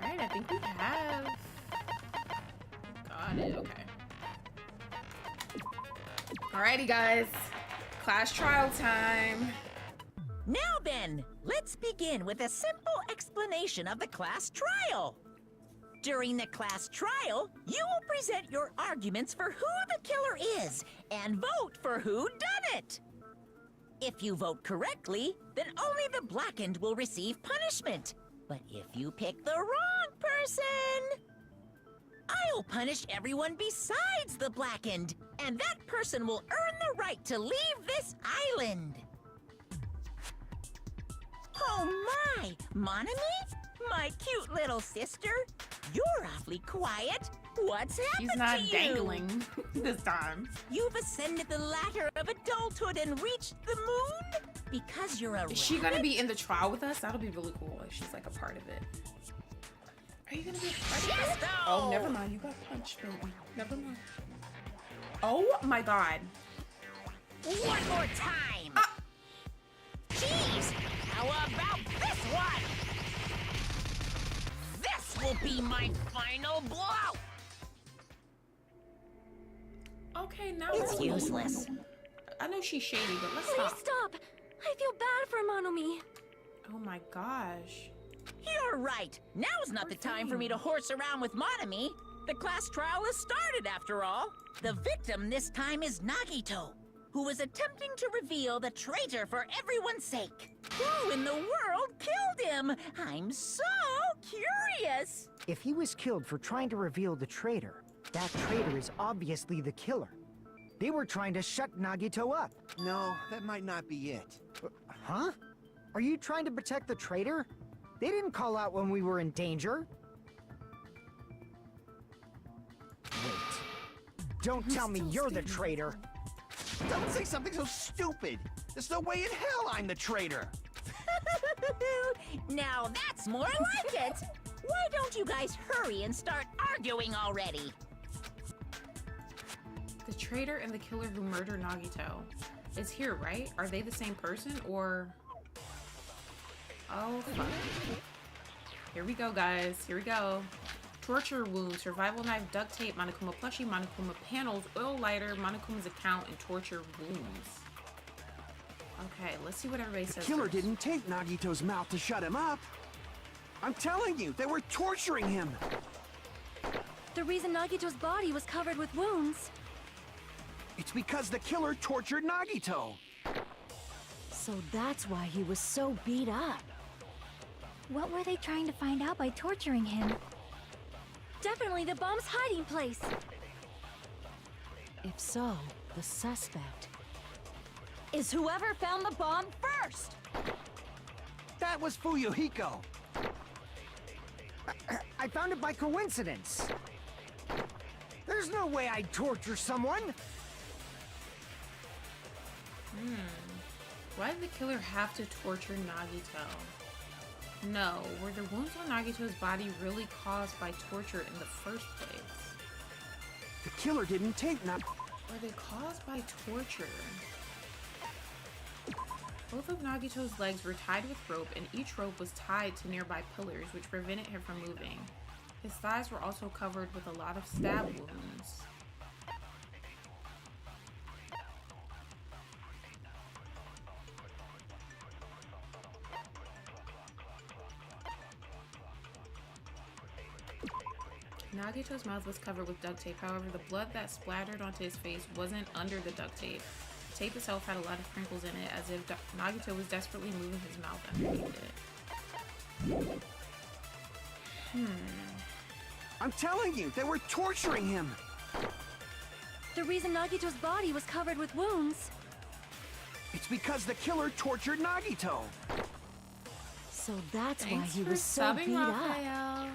Alright, I think we have... Got it, okay. Alrighty, guys. Class trial time. Now then, let's begin with a simple explanation of the class trial. During the class trial, you will present your arguments for who the killer is and vote for who done it. If you vote correctly, then only the blackened will receive punishment. But if you pick the wrong person, I'll punish everyone besides the blackened, and that person will earn the right to leave this island. Oh my, Monami? My cute little sister? You're awfully quiet. What's happened She's not to you? dangling this time. You've ascended the ladder of adulthood and reached the moon? Because you're a Is she gonna rabbit? be in the trial with us? That'll be really cool if she's like a part of it. Are you gonna be a part of it? Yes, Oh, no. never mind. You got punched, baby. Never mind. Oh my god. One more time! Ah. Jeez! How about this one? This will be my final blow! Okay, now It's let's- useless. I know she's shady, but let's Please stop. stop! I feel bad for Monomi. Oh my gosh. You're right. Now's not the time for me to horse around with Monami. The class trial has started, after all. The victim this time is Nagito, who was attempting to reveal the traitor for everyone's sake. Who in the world killed him? I'm so curious. If he was killed for trying to reveal the traitor, that traitor is obviously the killer. They were trying to shut Nagito up. No, that might not be it. Huh? Are you trying to protect the traitor? They didn't call out when we were in danger. Wait. Don't tell me you're the traitor. Don't say something so stupid. There's no way in hell I'm the traitor. Now that's more like it. Why don't you guys hurry and start arguing already? The traitor and the killer who murdered Nagito is here, right? Are they the same person or... Oh, fuck. Here we go, guys. Here we go. Torture wound, survival knife, duct tape, Monokuma plushie, Monokuma panels, oil lighter, Monokuma's account, and torture wounds. Okay, let's see what everybody The says. killer first. didn't take Nagito's mouth to shut him up. I'm telling you, they were torturing him. The reason Nagito's body was covered with wounds. It's because the killer tortured Nagito. So that's why he was so beat up. What were they trying to find out by torturing him? Definitely the bomb's hiding place. If so, the suspect is whoever found the bomb first. That was Fuyuhiko. I found it by coincidence. There's no way I'd torture someone. Why did the killer have to torture Nagito? No, were the wounds on Nagito's body really caused by torture in the first place? The killer didn't take Nag... Were they caused by torture? Both of Nagito's legs were tied with rope, and each rope was tied to nearby pillars, which prevented him from moving. His thighs were also covered with a lot of stab wounds. Nagito's mouth was covered with duct tape. However, the blood that splattered onto his face wasn't under the duct tape. The tape itself had a lot of crinkles in it, as if Nagito was desperately moving his mouth underneath it. I'm telling you, they were torturing him. The reason Nagito's body was covered with wounds. It's because the killer tortured Nagito. So that's why Thanks he for was so subbing, beat up. Raphael.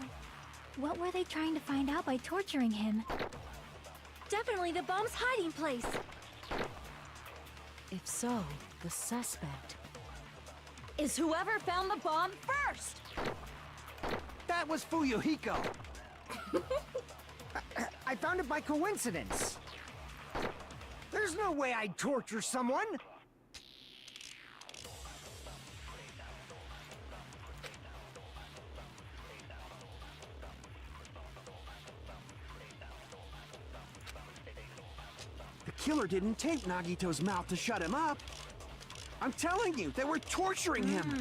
What were they trying to find out by torturing him? Definitely the bomb's hiding place. If so, the suspect is whoever found the bomb first. That was Fuyuhiko. I found it by coincidence. There's no way I'd torture someone. The killer didn't take Nagito's mouth to shut him up. I'm telling you, they were torturing him.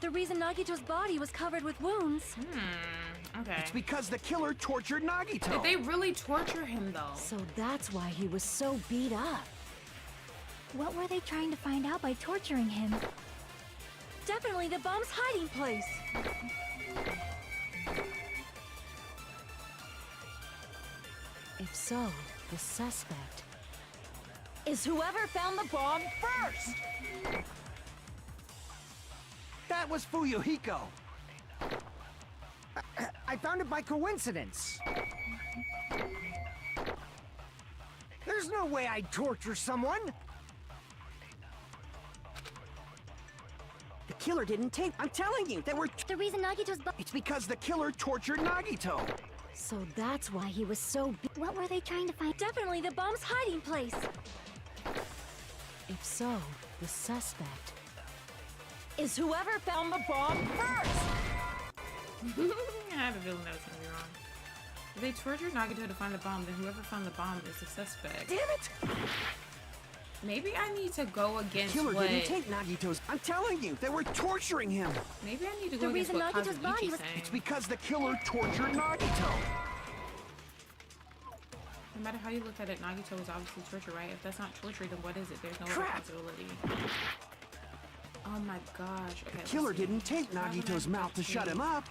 The reason Nagito's body was covered with wounds. Okay. It's because the killer tortured Nagito. Did they really torture him though? So that's why he was so beat up. What were they trying to find out by torturing him? Definitely the bomb's hiding place. If so, the suspect is whoever found the bomb first! That was Fuyuhiko. I found it by coincidence. There's no way I'd torture someone. The killer didn't take... I'm telling you, there were... The reason Nagito's It's because the killer tortured Nagito. So that's why he was so What were they trying to find? Definitely the bomb's hiding place! If so, the suspect is whoever found the bomb first! I had a feeling that was gonna be wrong. If they tortured Nagito to find the bomb, then whoever found the bomb is the suspect. Damn it! Maybe I need to go against The killer what... didn't take Nagito's... I'm telling you, they were torturing him. Maybe I need to go The against reason what Nagito's body Kazuichi's was- saying. It's because the killer tortured Nagito. No matter how you look at it, Nagito is obviously torture, right? If that's not torture, then what is it? There's no other Crap. possibility. Oh my gosh. Okay, The killer didn't take Nagito's mouth to shut him up.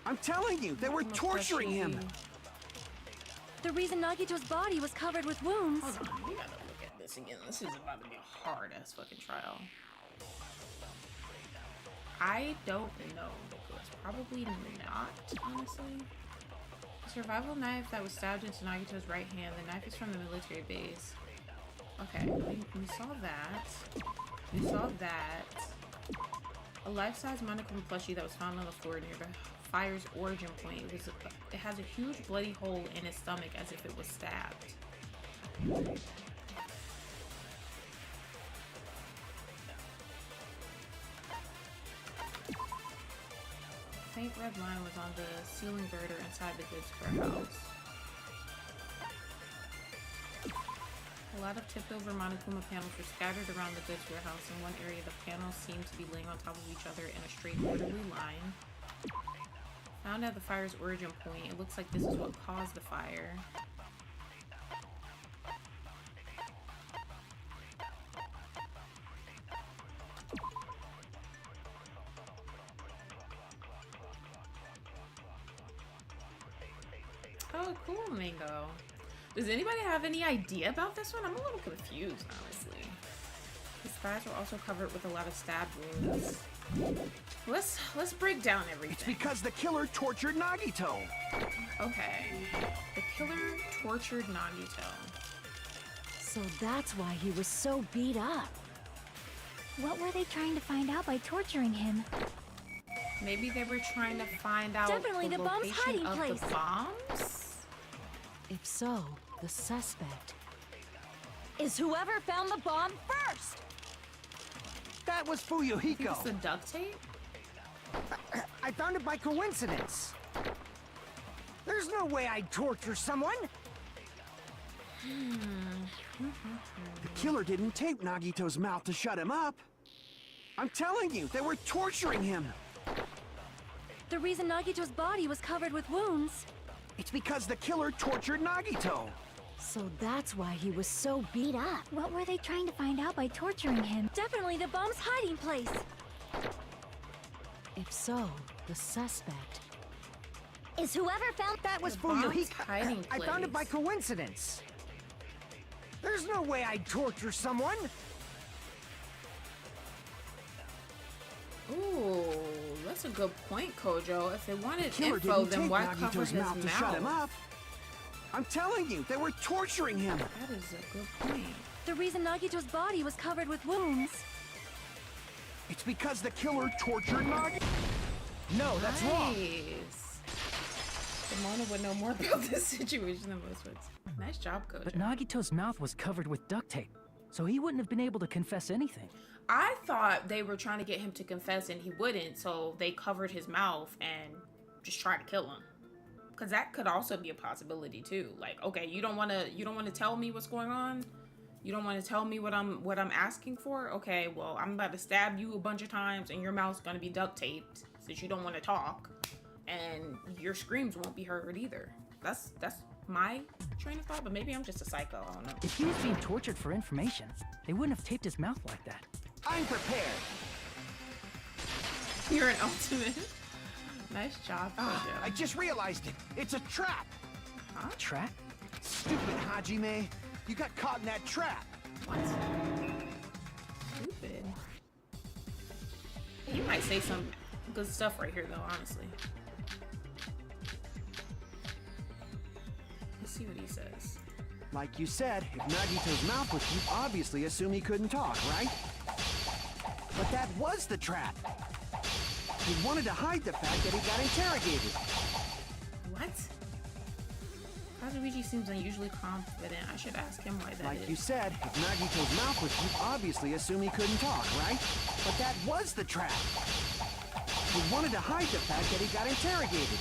I'm telling you, they were torturing him. The reason Nagito's body was covered with wounds. Hold on, we gotta look at this again. This is about to be a hard-ass fucking trial. I don't know, Nicholas. Probably not, honestly. Survival knife that was stabbed into Nagito's right hand. The knife is from the military base. Okay, we saw that. We saw that. A life-size monochrome plushie that was found on the floor near the fire's origin point. It has a huge bloody hole in its stomach as if it was stabbed. Faint red line was on the ceiling girder inside the goods warehouse. A lot of tipped over Monokuma panels were scattered around the goods warehouse. In one area, the panels seemed to be laying on top of each other in a straight orderly line. Found at the fire's origin point, it looks like this is what caused the fire. Oh, cool, Mango. Does anybody have any idea about this one? I'm a little confused, honestly. His thighs were also covered with a lot of stab wounds. Let's break down everything. It's because the killer tortured Nagito. Okay. The killer tortured Nagito. So that's why he was so beat up. What were they trying to find out by torturing him? Maybe they were trying to find out Definitely the bomb's location hiding of place. the bombs? If so, the suspect is whoever found the bomb first! That was I think it's Fuyuhiko. the duct tape? I found it by coincidence. There's no way I'd torture someone. The killer didn't tape Nagito's mouth to shut him up. I'm telling you, they were torturing him. The reason Nagito's body was covered with wounds. It's because the killer tortured Nagito. So that's why he was so beat up. What were they trying to find out by torturing him? Definitely the bomb's hiding place. If so, the suspect is whoever found That was The bomb's Fuyuhiko. hiding I found it by place. coincidence. There's no way I'd torture someone. Ooh, that's a good point, Kojo. If they wanted The killer info, didn't then take why cover Nagito's his mouth to shut him up. I'm telling you, they were torturing him. That is a good point. the reason Nagito's body was covered with wounds. It's because the killer tortured Nagito. No, that's wrong. Nice. Simona would know more about this situation than most would. Nice job, Kojo. But Nagito's mouth was covered with duct tape, so he wouldn't have been able to confess anything. I thought they were trying to get him to confess and he wouldn't, so they covered his mouth and just tried to kill him. Cause that could also be a possibility too. Like, okay, you don't wanna tell me what's going on? You don't wanna tell me what I'm asking for? Okay, well, I'm about to stab you a bunch of times and your mouth's gonna be duct taped since you don't wanna talk. And your screams won't be heard either. That's my train of thought, but maybe I'm just a psycho. I don't know. If he was being tortured for information, they wouldn't have taped his mouth like that. I'm prepared. You're an ultimate. Nice job, I Kojo. just realized it. It's a trap. Huh? Trap? Stupid Hajime. You got caught in that trap. What? Stupid. You might say some good stuff right here, though, honestly. Let's see what he says. Like you said, if Nagito's mouth was, you obviously assume he couldn't talk, right? But that was the trap. He wanted to hide the fact that he got interrogated. What? Kazuichi seems unusually confident. I should ask him why that Like is. you said, if Nagito's mouth was, you obviously assume he couldn't talk, right? But that was the trap. He wanted to hide the fact that he got interrogated.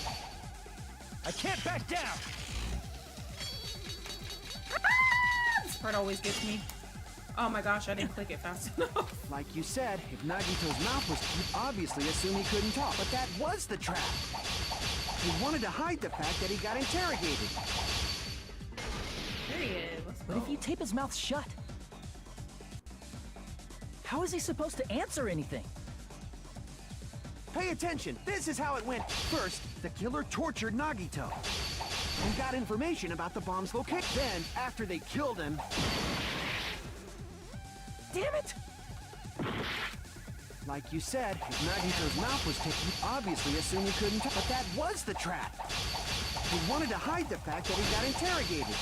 I can't back down! This part always gets me. Oh my gosh, I didn't click it fast enough. Like you said, if Nagito's mouth was, you obviously assume he couldn't talk. But that was the trap. He wanted to hide the fact that he got interrogated. Period. Let's But go. if you tape his mouth shut, how is he supposed to answer anything? Pay attention. This is how it went. First, the killer tortured Nagito and got information about the bomb's location. Then, after they killed him, Damn it! like you said, if Nagito's mouth was taped, you obviously assume he couldn't talk. But that was the trap. He wanted to hide the fact that he got interrogated.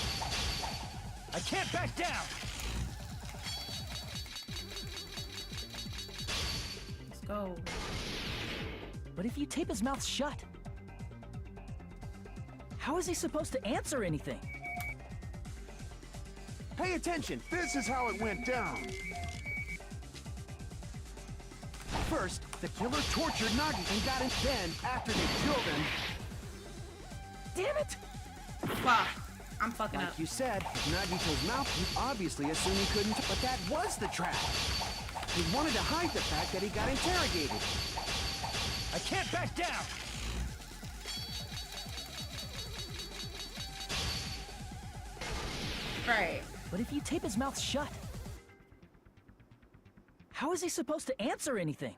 I can't back down! Let's go. But if you tape his mouth shut, how is he supposed to answer anything? Pay attention. This is how it went down. First, the killer tortured Nagi and got him. Then, after they killed him, Damn it! Fuck. I'm fucking up. like you said, if Nagito's mouth, you obviously assume he couldn't. But that was the trap. He wanted to hide the fact that he got interrogated. I can't back down! Right. But if you tape his mouth shut, how is he supposed to answer anything?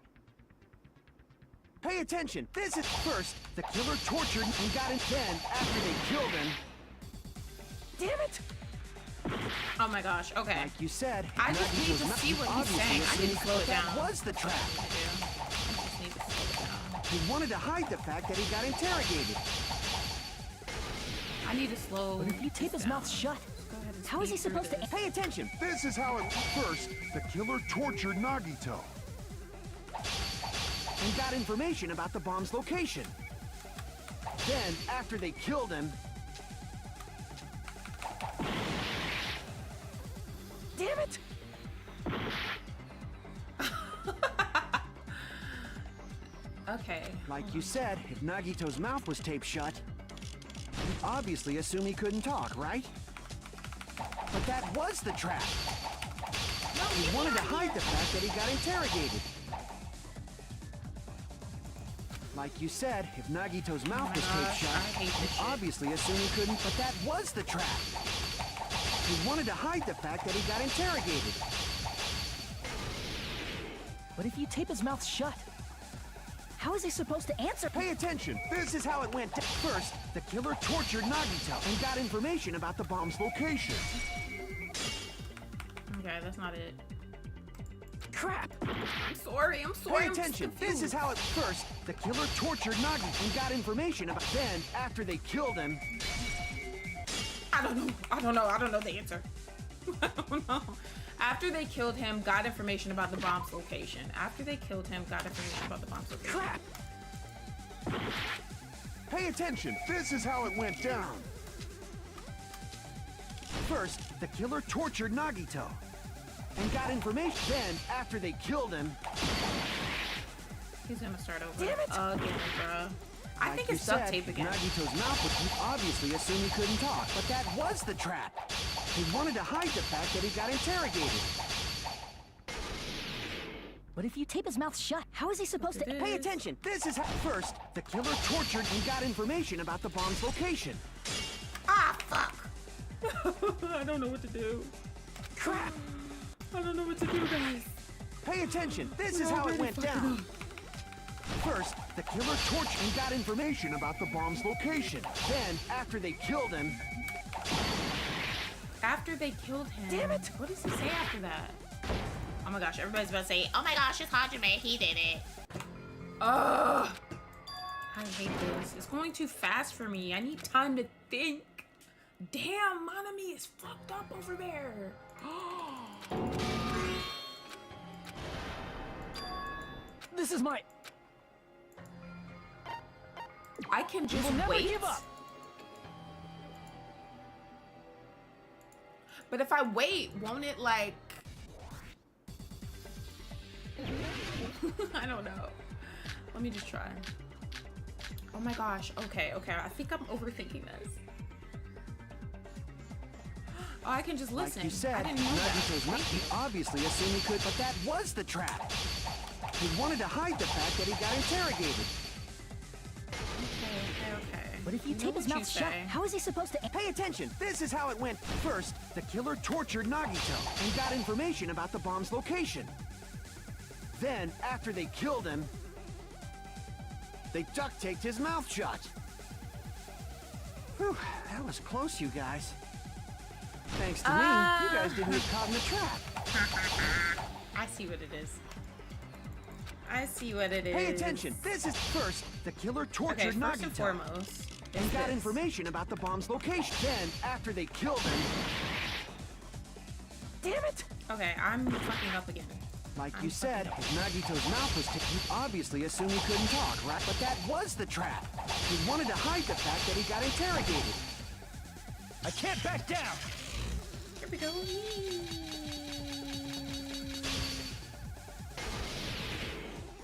Pay attention. This is first, the killer tortured and got him. Then, after they killed him, Damn it! Oh my gosh. Okay. like you said, if I just need Nagito's to mouth, see you what he's obviously saying. I assume need to he- slow it but down. That was the trap. I do. I just need to slow it down. He wanted to hide the fact that he got interrogated. I need to slow. But if you tape this his mouth down. shut, Go ahead and How is he speed through supposed to this. Pay attention. This is how it... First, the killer tortured Nagito. And got information about the bomb's location. Then, after they killed him, damn it! Okay. like you said, if Nagito's mouth was taped shut, you obviously assume he couldn't talk, right? But that was the trap. He wanted to hide the fact that he got interrogated. Like you said, if Nagito's mouth was taped gosh, shut, I hate this you shit. obviously assume he couldn't, but that was the trap. He wanted to hide the fact that he got interrogated. But if you tape his mouth shut, how is he supposed to answer? Pay attention. This is how it went. First, the killer tortured Nagito and got information about the bomb's location. Okay, that's not it. Crap! I'm sorry. I'm sorry. Pay I'm just attention. This confused. is how it. First, the killer tortured Nagi and got information about. Then, after they killed him, I don't know. I don't know. I don't know the answer. I don't know. After they killed him, got information about the bomb's location. After they killed him, got information about the bomb's location. Crap! Pay attention. This is how it went down. first, the killer tortured Nagito and got information. Then, after they killed him, He's gonna start over. Damn it! Again, bruh. I like think you it's duct said, tape again. Nagito's mouth was. You obviously assumed he couldn't talk, but that was the trap. He wanted to hide the fact that he got interrogated. But if you tape his mouth shut, how is he supposed to... Look at Pay this. attention. This is how. First, the killer tortured and got information about the bomb's location. Ah, fuck. I don't know what to do. Crap! I don't know what to do, guys. Pay attention. This is how it went down. First, the killer tortured and got information about the bomb's location. Then, after they killed him, After they killed him. Damn it! What does he say after that? Oh my gosh, everybody's about to say, oh my gosh, it's Hajime, he did it. Ugh. I hate this. It's going too fast for me. I need time to think. Damn, Monami is fucked up over there. This is my... I can just will never wait. give up. But if I wait, won't it like... I don't know. Let me just try. Oh my gosh. Okay. I think I'm overthinking this. Oh, I can just listen. like you said, I didn't know Nagito's that. not. He obviously assumed he could, but that was the trap. He wanted to hide the fact that he got interrogated. Okay. But if you know tape his what mouth you shut, say. how is he supposed to... Pay attention. This is how it went. First, the killer tortured Nagito and got information about the bomb's location. Then, after they killed him, they duct taped his mouth shut. Whew, that was close, you guys. Thanks to me, you guys didn't get caught in the trap. I see what it is. I see what it is. Pay attention. This is first, the killer Okay, tortured first and Nagito foremost. and is got this. information about the bomb's location. Then, after they killed him, Damn it! Okay, I'm fucking up again. like you said, if Nagito's mouth was taped, you obviously assumed he couldn't talk, right? But that was the trap. He wanted to hide the fact that he got interrogated. I can't back down! Here we go.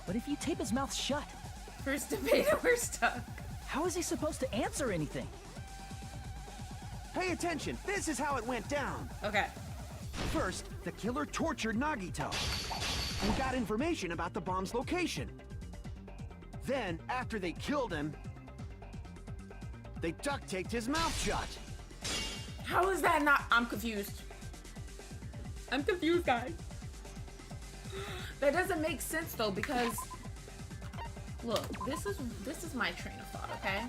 But if you tape his mouth shut, First debate, we're stuck. how is he supposed to answer anything? Pay attention. This is how it went down. Okay. First, the killer tortured Nagito and got information about the bomb's location. Then, after they killed him, they duct taped his mouth shut. How is that not? I'm confused. I'm confused, guys. That doesn't make sense though, because look, this is my train of thought, okay?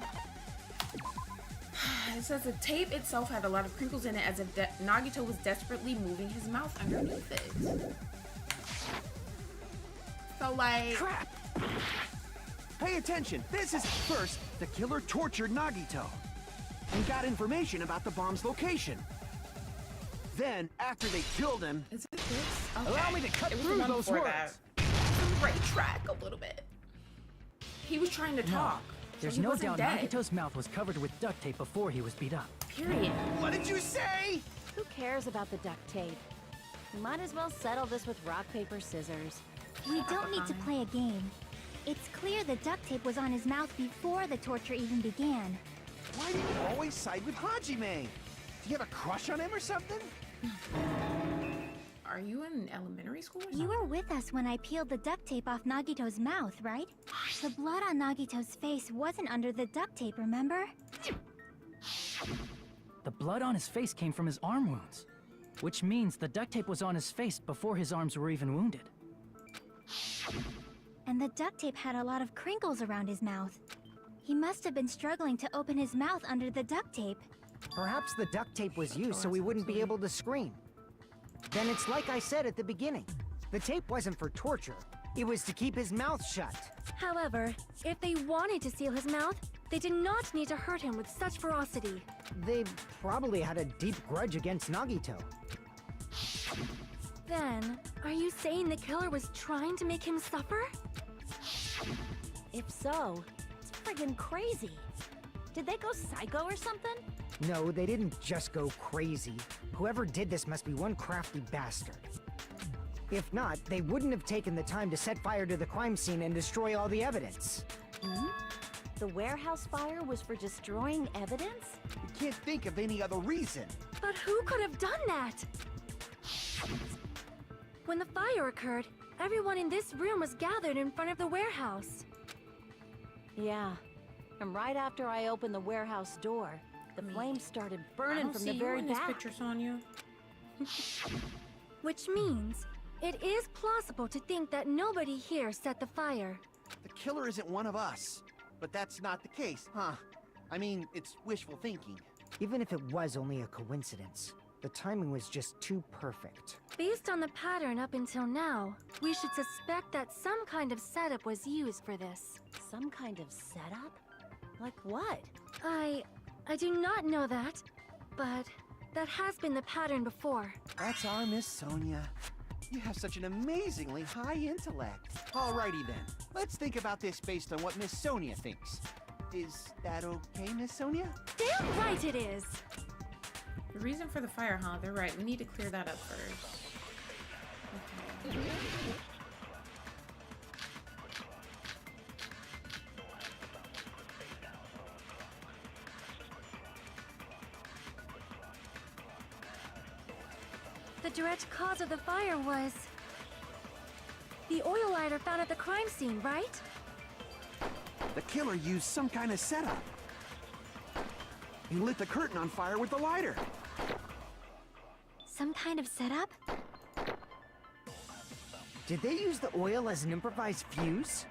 It says the tape itself had a lot of crinkles in it as if Nagito was desperately moving his mouth underneath it. So like... Crap! Pay attention. This is first, the killer tortured Nagito and got information about the bomb's location. Then, after they killed him, Is it this? Okay. Allow me to cut It was through the one those before words. that. Right track a little bit. He was trying to talk. so There's he no wasn't doubt dead. Nagito's mouth was covered with duct tape before he was beat up. Period. what did you say? Who cares about the duct tape? We might as well settle this with rock, paper, scissors. We don't need to play a game. It's clear the duct tape was on his mouth before the torture even began. Why do you always side with Hajime? Do you have a crush on him or something? Are you in elementary school or something? You were with us when I peeled the duct tape off Nagito's mouth, right? The blood on Nagito's face wasn't under the duct tape, remember? The blood on his face came from his arm wounds, which means the duct tape was on his face before his arms were even wounded. And the duct tape had a lot of crinkles around his mouth. He must have been struggling to open his mouth under the duct tape. Perhaps the duct tape was used so he wouldn't be able to scream. Then it's like I said at the beginning. The tape wasn't for torture. It was to keep his mouth shut. However, if they wanted to seal his mouth, they did not need to hurt him with such ferocity. They probably had a deep grudge against Nagito. Then, are you saying the killer was trying to make him suffer? If so, it's friggin' crazy. Did they go psycho or something? No, they didn't just go crazy. Whoever did this must be one crafty bastard. If not, they wouldn't have taken the time to set fire to the crime scene and destroy all the evidence. The warehouse fire was for destroying evidence? You can't think of any other reason. But who could have done that? When the fire occurred, everyone in this room was gathered in front of the warehouse. Yeah, and right after I opened the warehouse door, The flames started I burning don't from see the you very in this back. picture, Sonya. Which means it is plausible to think that nobody here set the fire. The killer isn't one of us. But that's not the case, huh? I mean, it's wishful thinking. Even if it was only a coincidence, the timing was just too perfect. Based on the pattern up until now, we should suspect that some kind of setup was used for this. Some kind of setup? Like what? I do not know that, but that has been the pattern before. That's our Miss Sonia. You have such an amazingly high intellect. Alrighty then, let's think about this based on what Miss Sonia thinks. Is that okay, Miss Sonia? Damn right it is! The reason for the fire, huh? They're right. We need to clear that up first. Okay. The direct cause of the fire was the oil lighter found at the crime scene, right? The killer used some kind of setup. He lit the curtain on fire with the lighter. Some kind of setup? Did they use the oil as an improvised fuse?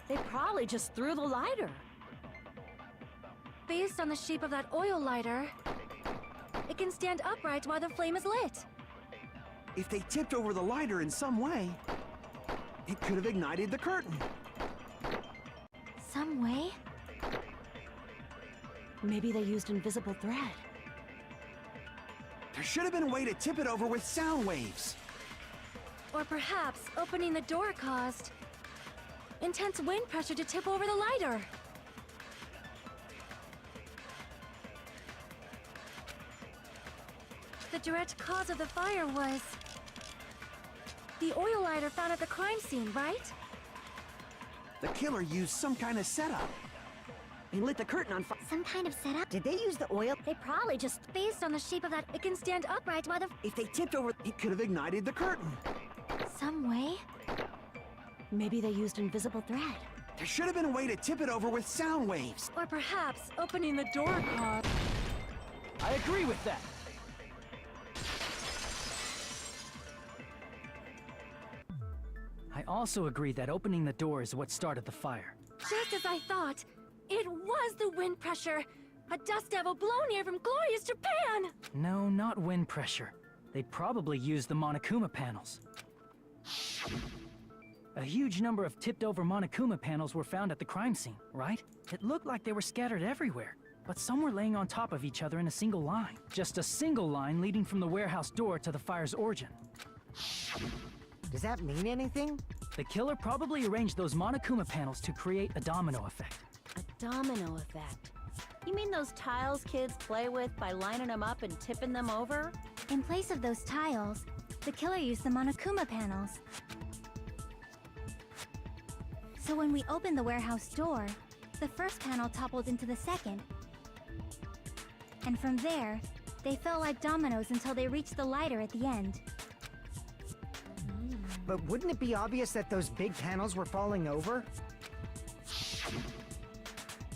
They probably just threw the lighter. Based on the shape of that oil lighter, it can stand upright while the flame is lit. If they tipped over the lighter in some way, it could have ignited the curtain. Some way? Maybe they used invisible thread. There should have been a way to tip it over with sound waves. Or perhaps opening the door caused intense wind pressure to tip over the lighter. The direct cause of the fire was the oil lighter found at the crime scene, right? The killer used some kind of setup. He lit the curtain on fire. Some kind of setup? Did they use the oil? They probably just based on the shape of that. It can stand upright while the. If they tipped over, it could have ignited the curtain. Some way? Maybe they used invisible thread. There should have been a way to tip it over with sound waves. Or perhaps opening the door caused. I agree with that. I also agree that opening the door is what started the fire. Just as I thought, it was the wind pressure. A dust devil blown here from glorious Japan! No, not wind pressure. They probably used the Monokuma panels. A huge number of tipped-over Monokuma panels were found at the crime scene, right? It looked like they were scattered everywhere, but some were laying on top of each other in a single line. Just a single line leading from the warehouse door to the fire's origin. Does that mean anything? The killer probably arranged those Monokuma panels to create a domino effect. A domino effect. You mean those tiles kids play with by lining them up and tipping them over? In place of those tiles, the killer used the Monokuma panels. So when we opened the warehouse door, the first panel toppled into the second. And from there, they fell like dominoes until they reached the lighter at the end. But wouldn't it be obvious that those big panels were falling over?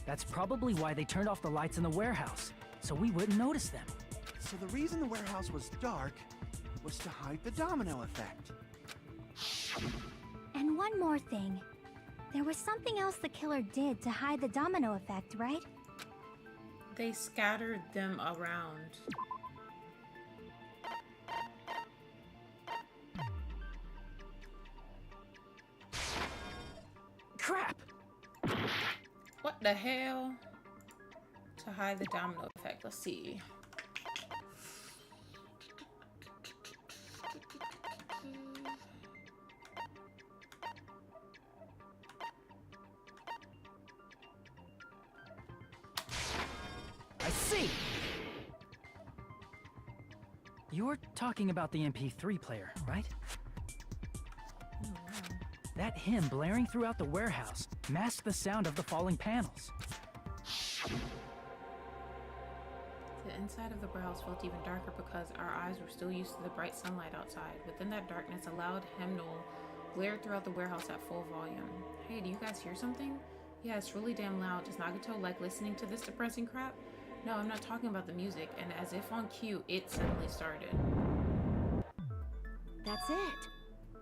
That's probably why they turned off the lights in the warehouse, so we wouldn't notice them. So the reason the warehouse was dark was to hide the domino effect. And one more thing. There was something else the killer did to hide the domino effect, right? They scattered them around. Crap! What the hell? To hide the domino effect. Let's see. I see! You're talking about the MP3 player, right? Oh, wow. That hymn blaring throughout the warehouse masked the sound of the falling panels. The inside of the warehouse felt even darker because our eyes were still used to the bright sunlight outside. Within that darkness, a loud hymnal blared throughout the warehouse at full volume. Hey, do you guys hear something? Yeah, it's really damn loud. Does Nagito like listening to this depressing crap? No, I'm not talking about the music. And as if on cue, it suddenly started. That's it.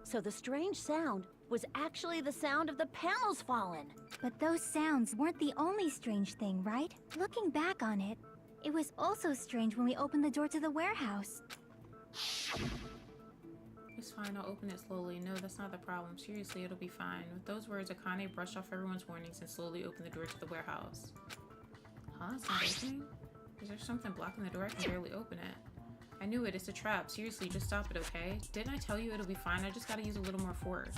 So the strange sound was actually the sound of the panels falling. But those sounds weren't the only strange thing, right? Looking back on it, it was also strange when we opened the door to the warehouse. It's fine, I'll open it slowly. No, that's not the problem. Seriously, it'll be fine. With those words, Akane brushed off everyone's warnings and slowly opened the door to the warehouse. Huh? It's not opening? Is there something blocking the door? I can barely open it. I knew it. It's a trap. Seriously, just stop it, okay? Didn't I tell you it'll be fine? I just gotta use a little more force.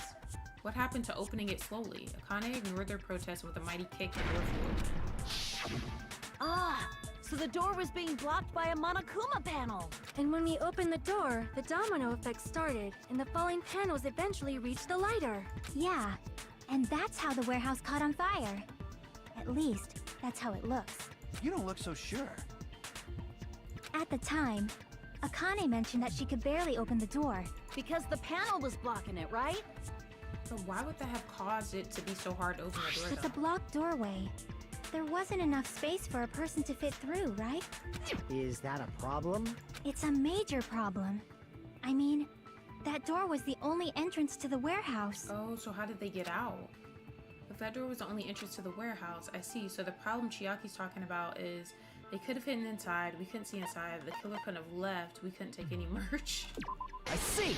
What happened to opening it slowly? Akane ignored their protest and with a mighty kick, the door flew open. Ah, so the door was being blocked by a Monokuma panel. And when we opened the door, the domino effect started, and the falling panels eventually reached the lighter. Yeah, and that's how the warehouse caught on fire. At least, that's how it looks. You don't look so sure. At the time, Akane mentioned that she could barely open the door. Because the panel was blocking it, right? So why would that have caused it to be so hard to open the door, With the blocked doorway, there wasn't enough space for a person to fit through, right? Is that a problem? It's a major problem. I mean, that door was the only entrance to the warehouse. Oh, so how did they get out? If that door was the only entrance to the warehouse, I see. So the problem Chiaki's talking about is they could have hidden inside, we couldn't see inside, the killer couldn't have left, we couldn't take any merch. I see!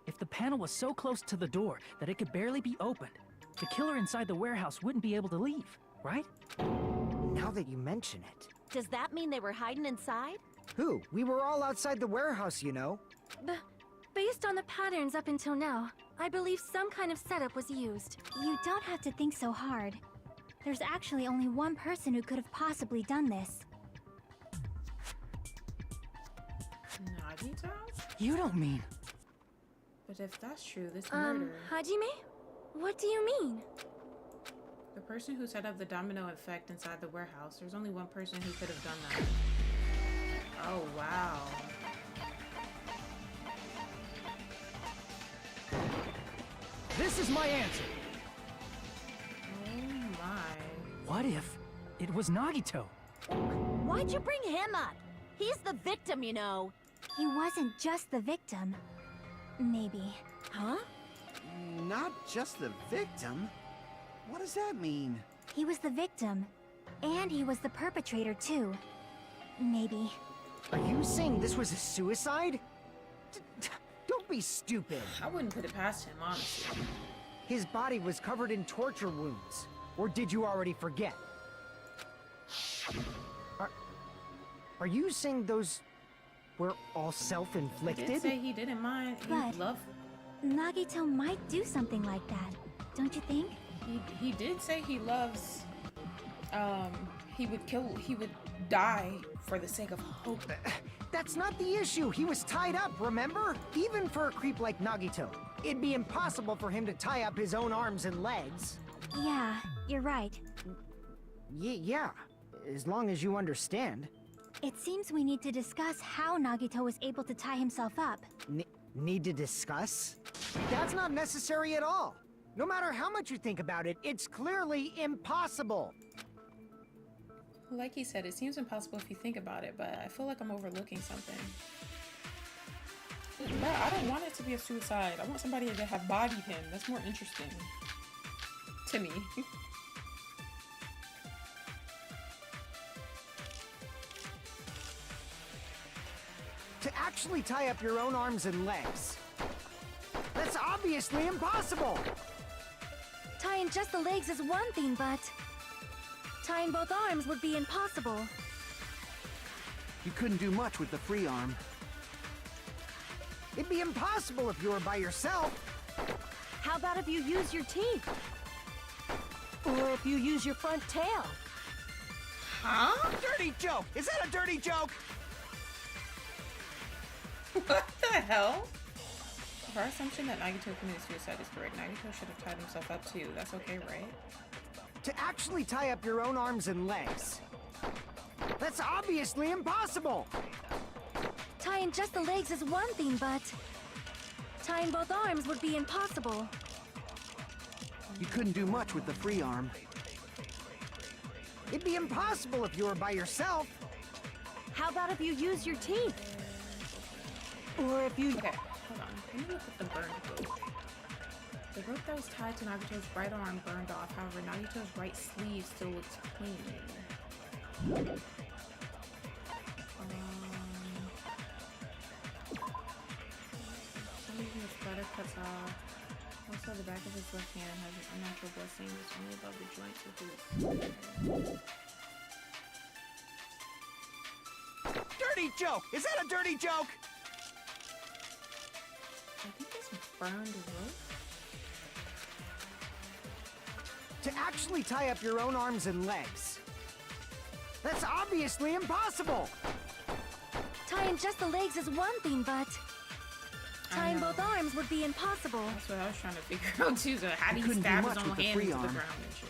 If the panel was so close to the door that it could barely be opened, the killer inside the warehouse wouldn't be able to leave, right? Now that you mention it. Does that mean they were hiding inside? Who? We were all outside the warehouse, you know. Based on the patterns up until now, I believe some kind of setup was used. You don't have to think so hard. There's actually only one person who could have possibly done this. Nagito? You don't mean... But if that's true, this murder... Hajime? What do you mean? The person who set up the domino effect inside the warehouse, there's only one person who could have done that. Oh, wow. This is my answer! Oh my. What if it was Nagito? Why'd you bring him up? He's the victim, you know. He wasn't just the victim. Maybe. Huh? Not just the victim? What does that mean? He was the victim. And he was the perpetrator, too. Maybe. Are you saying this was a suicide? Don't be stupid. I wouldn't put it past him, honestly. His body was covered in torture wounds. Or did you already forget? Are you saying those were all He self-inflicted? did say he didn't mind. He But- loved... Nagito might do something like that, don't you think? He did say he loves... he would die for the sake of hope. That's not the issue. He was tied up, remember? Even for a creep like Nagito, it'd be impossible for him to tie up his own arms and legs. Yeah, you're right. Yeah, as long as you understand. It seems we need to discuss how Nagito was able to tie himself up. Need to discuss? That's not necessary at all. No matter how much you think about it, it's clearly impossible. Like he said, it seems impossible if you think about it, but I feel like I'm overlooking something. But I don't want it to be a suicide. I want somebody to have bodied him. That's more interesting to me. To actually tie up your own arms and legs. That's obviously impossible! Tying just the legs is one thing, but tying both arms would be impossible. You couldn't do much with the free arm. It'd be impossible if you were by yourself. How about if you use your teeth? Or if you use your front tail? Huh? Dirty joke! Is that a dirty joke? What the hell? If our assumption that Nagito committed suicide is correct, Nagito should have tied himself up too. That's okay, right? To actually tie up your own arms and legs. That's obviously impossible! Tying just the legs is one thing, but tying both arms would be impossible. You couldn't do much with the free arm. It'd be impossible if you were by yourself. How about if you use your teeth? Or if you... Okay, hold on. Let me look at the burned rope. The rope that was tied to Nagito's right arm burned off. However, Nagito's right sleeve still looks clean. Some reason his butter cuts off. Also, the back of his left hand has an unnatural blood stain that's only above the joints of his... Dirty joke! Is that a dirty joke? I think it's burned rope. To actually tie up your own arms and legs. That's obviously impossible! Tying just the legs is one thing, but tying both arms would be impossible. That's what I was trying to figure out too. So how do you couldn't do stab his much own with the hand free into the arm. ground and shit?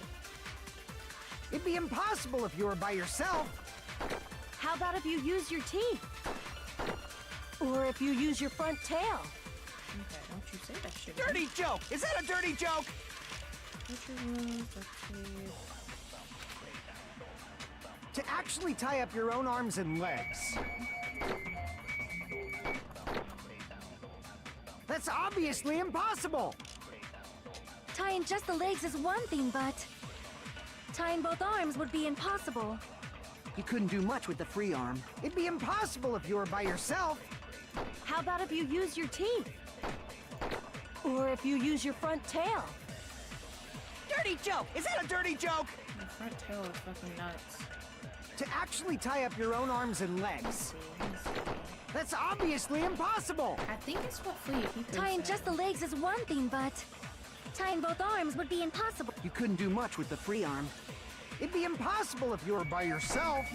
It'd be impossible if you were by yourself. How about if you use your teeth? Or if you use your front tail? Okay, don't you say that shit. Dirty joke! Is that a dirty joke? To actually tie up your own arms and legs. That's obviously impossible! Tying just the legs is one thing, but tying both arms would be impossible. You couldn't do much with the free arm. It'd be impossible if you were by yourself. How about if you use your teeth? Or if you use your front tail? Dirty joke! Is that a dirty joke? My front tail is fucking nuts. To actually tie up your own arms and legs. Let me see. That's obviously impossible! I think it's what Flea he Tying just the legs is one thing, but tying both arms would be impossible. You couldn't do much with the free arm. It'd be impossible if you were by yourself.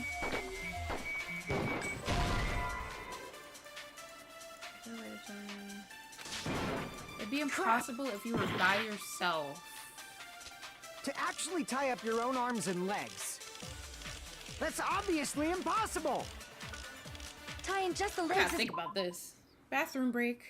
It'd be impossible if you were by yourself. To actually tie up your own arms and legs. That's obviously impossible! Tying just the I legs gotta is think about this. Bathroom break.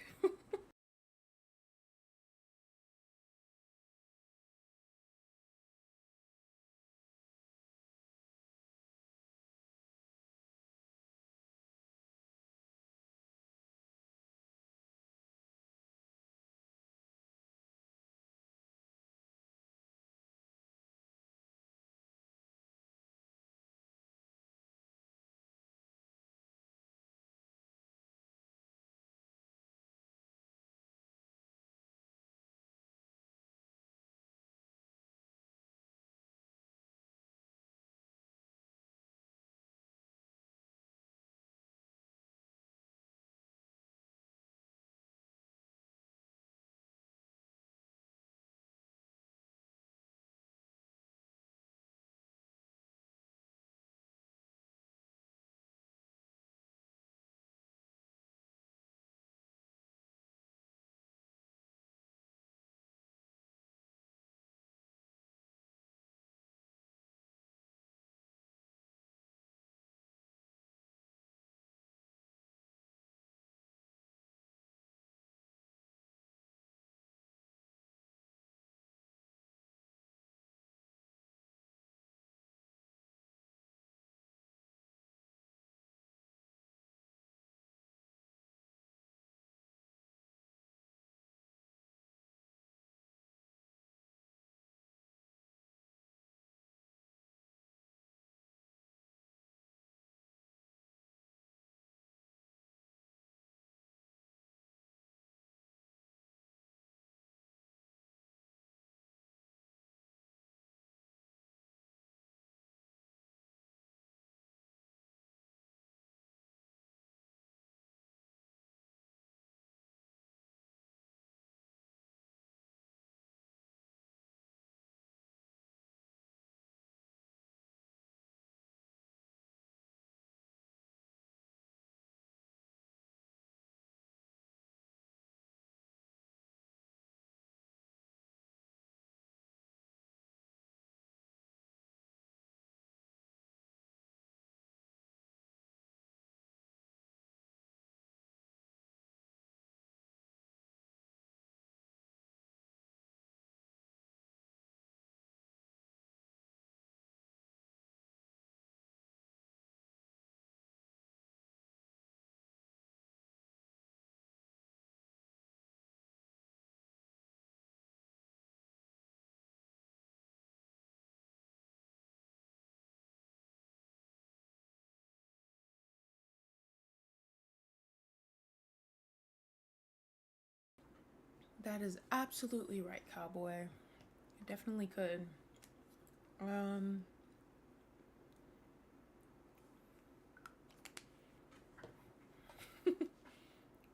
That is absolutely right, cowboy. You definitely could.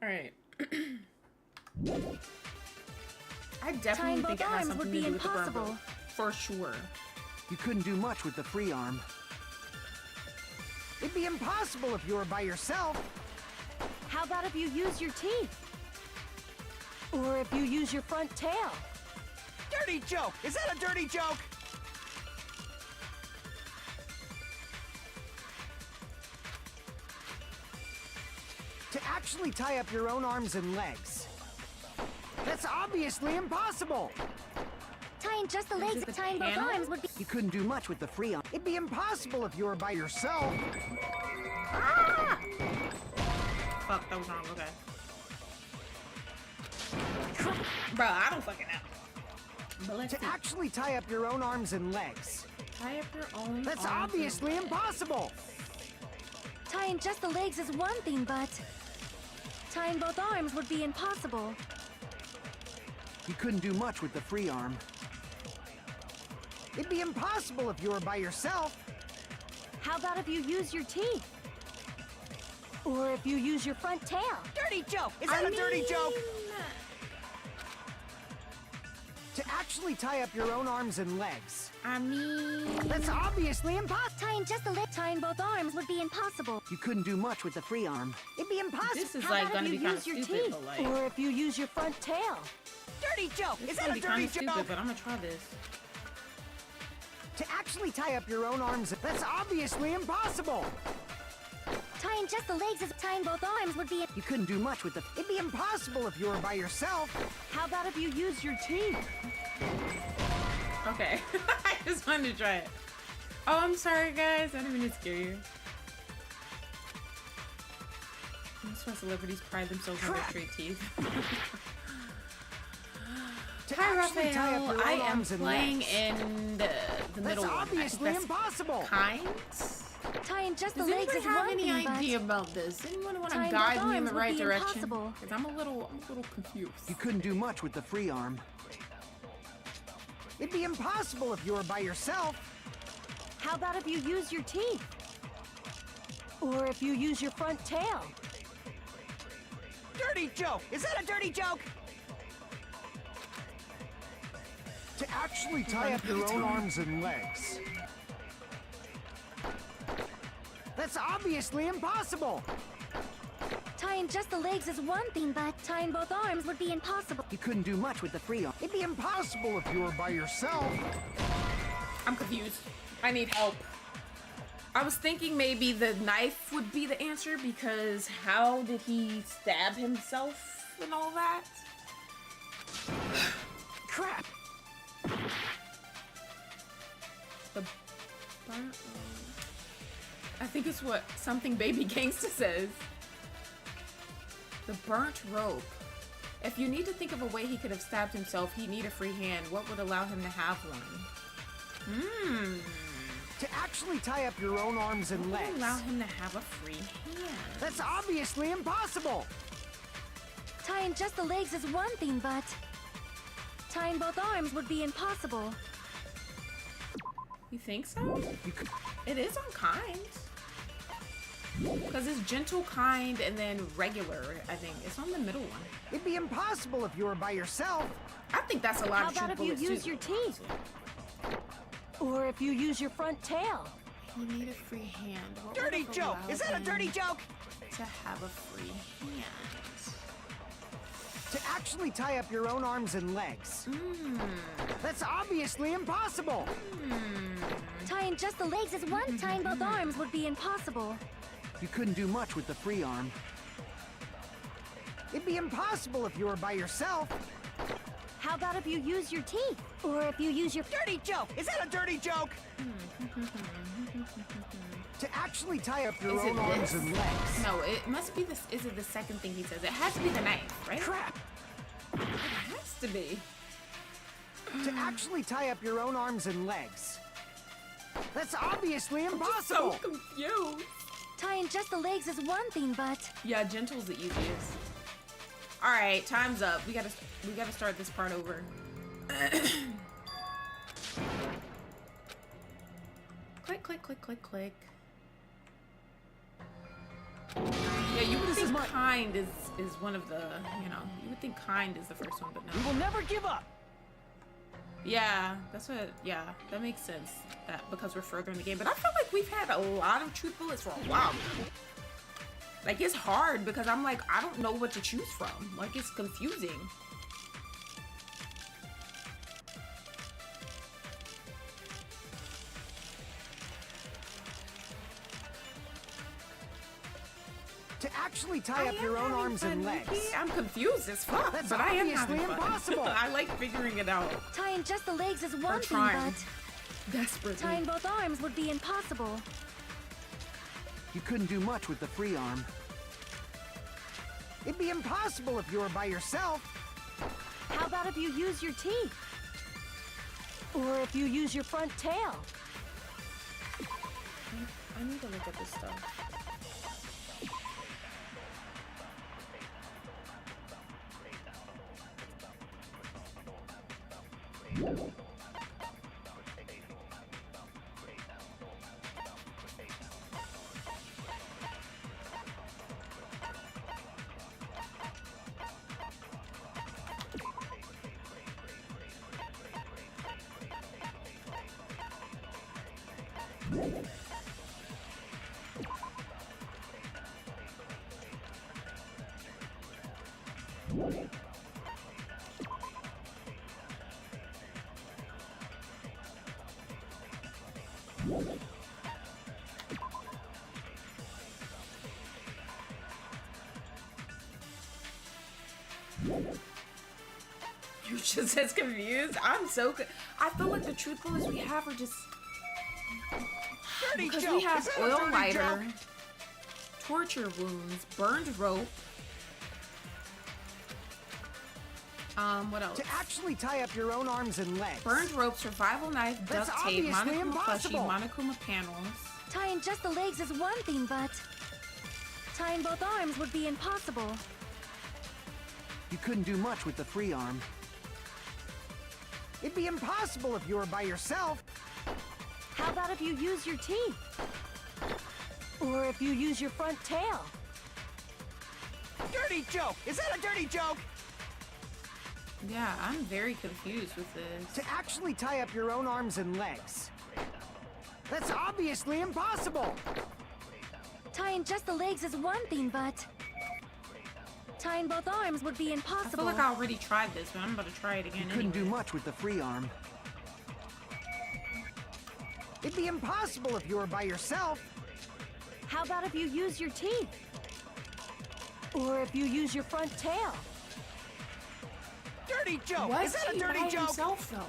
All right. I definitely think it has something to do with the burn rope. For sure. You couldn't do much with the free arm. It'd be impossible if you were by yourself. How about if you use your teeth? Or if you use your front tail? Dirty joke! Is that a dirty joke? To actually tie up your own arms and legs. That's obviously impossible. Tying just the legs and tying both arms would be... You couldn't do much with the free arm. It'd be impossible if you were by yourself. Ah! Fuck, that was wrong. Okay. Bro, I don't fucking know. But let's To actually tie up your own arms and legs. tie up your own. That's arms obviously and legs. impossible. Tying just the legs is one thing, but... tying both arms would be impossible. You couldn't do much with the free arm. It'd be impossible if you were by yourself. How about if you use your teeth? Or if you use your front tail? Dirty joke! Is that a dirty joke? To actually tie up your own arms and legs. I mean, That's obviously impossible. Tying just the legs, tying both arms would be impossible. You couldn't do much with the free arm. It'd be impossible. this is How like about gonna if be you kind of use your stupid, teeth? but like, Or if you use your front tail? Dirty joke! it's Is that gonna a be kind dirty of stupid, joke? but I'm gonna try this. To actually tie up your own arms. That's obviously impossible. Tying just the legs is tying both arms would be... You couldn't do much with the... It'd be impossible if you were by yourself. How about if you use your teeth? Okay, I just wanted to try it. Oh, I'm sorry, guys. I didn't mean to scare you. That's why celebrities pride themselves on their straight teeth. To Hi, actually tie up Raphael. your I own am arms and playing legs. in the middle That's one. obviously impossible. Kind? Tying just the Does legs anybody is have one any thing, idea about this? Anyone want to tying guide both me in the arms would right be direction? impossible. Because I'm a little confused. You couldn't do much with the free arm. It'd be impossible if you were by yourself. How about if you use your teeth? Or if you use your front tail? Dirty joke! Is that a dirty joke? To actually tie up your own arms and legs. That's obviously impossible. Tying just the legs is one thing, but tying both arms would be impossible. You couldn't do much with the free arm. It'd be impossible if you were by yourself. I'm confused. I need help. I was thinking maybe the knife would be the answer because how did he stab himself and all that? Crap! The burnt. I think it's what something Baby Gangsta says. The burnt rope. If you need to think of a way he could have stabbed himself, he'd need a free hand. What would allow him to have one? To actually tie up your own arms and What would legs. allow him to have a free hand? That's obviously impossible. Tying just the legs is one thing, but tying both arms would be impossible. You think so? You could... It is unkind. Because it's gentle, kind, and then regular, I think. It's on the middle one. It'd be impossible if you were by yourself. I think that's a lot How of true about if you bullets, use too. your teeth? Or if you use your front tail? You need a free hand. What would Dirty have joke! allowed Is that a him dirty joke? to have a free hand? To actually tie up your own arms and legs. That's obviously impossible. Tying just the legs is one, tying both arms would be impossible. You couldn't do much with the free arm. It'd be impossible if you were by yourself. How about if you use your teeth? Or if you use your... Dirty joke! Is that a dirty joke? To actually tie up your Is it own arms this? and legs. No, it must be this. Is it the second thing he says? It has to be the knife, right? Crap! It has to be. To actually tie up your own arms and legs. That's obviously So impossible. confused. Tying just the legs is one thing, but Yeah, gentle's the easiest. All right, time's up. We gotta start this part over. Click, click, click, click, click. Yeah, you would think kind is one of the, you know, you would think kind is the first one, but no. We will never give up. Yeah, that's what, yeah, that makes sense. That because we're further in the game. But I feel like we've had a lot of truth bullets for a while now. Like, it's hard because I'm like, I don't know what to choose from. Like, it's confusing. To actually tie up your own arms and legs. I'm confused as fuck, That's but I am obviously having fun. impossible. I like figuring it out. Tying just the legs is one thing, trying. but Desperately. tying both arms would be impossible. You couldn't do much with the free arm. It'd be impossible if you were by yourself. How about if you use your teeth? Or if you use your front tail? I need to look at this stuff. You're just as confused. I'm so. I feel like the truth bullets we have are just because we have oil lighter, torture wounds, burned rope. What else? To actually tie up your own arms and legs. Burned rope, survival knife, That's duct tape, obviously Monokuma plushie, impossible. Monokuma panels. Tying just the legs is one thing, but tying both arms would be impossible. You couldn't do much with the free arm. It'd be impossible if you were by yourself. How about if you use your teeth? Or if you use your front tail? Dirty joke! Is that a dirty joke? Yeah, I'm very confused with this. To actually tie up your own arms and legs. That's obviously impossible. Tying just the legs is one thing, but tying both arms would be I impossible. feel like I already tried this, but I'm about to try it again. You couldn't do anyway. much with the free arm. It'd be impossible if you were by yourself. How about if you use your teeth? Or if you use your front tail? Dirty joke! Was Is that a he dirty by joke? himself, though?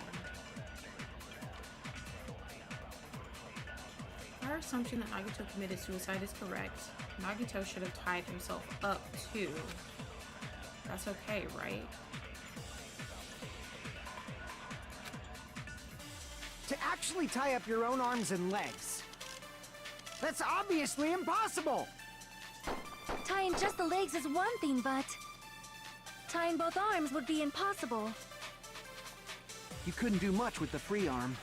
Our assumption that Nagito committed suicide is correct. Nagito should have tied himself up, too. That's okay, right? To actually tie up your own arms and legs. That's obviously impossible. Tying just the legs is one thing, but tying both arms would be impossible. You couldn't do much with the free arm.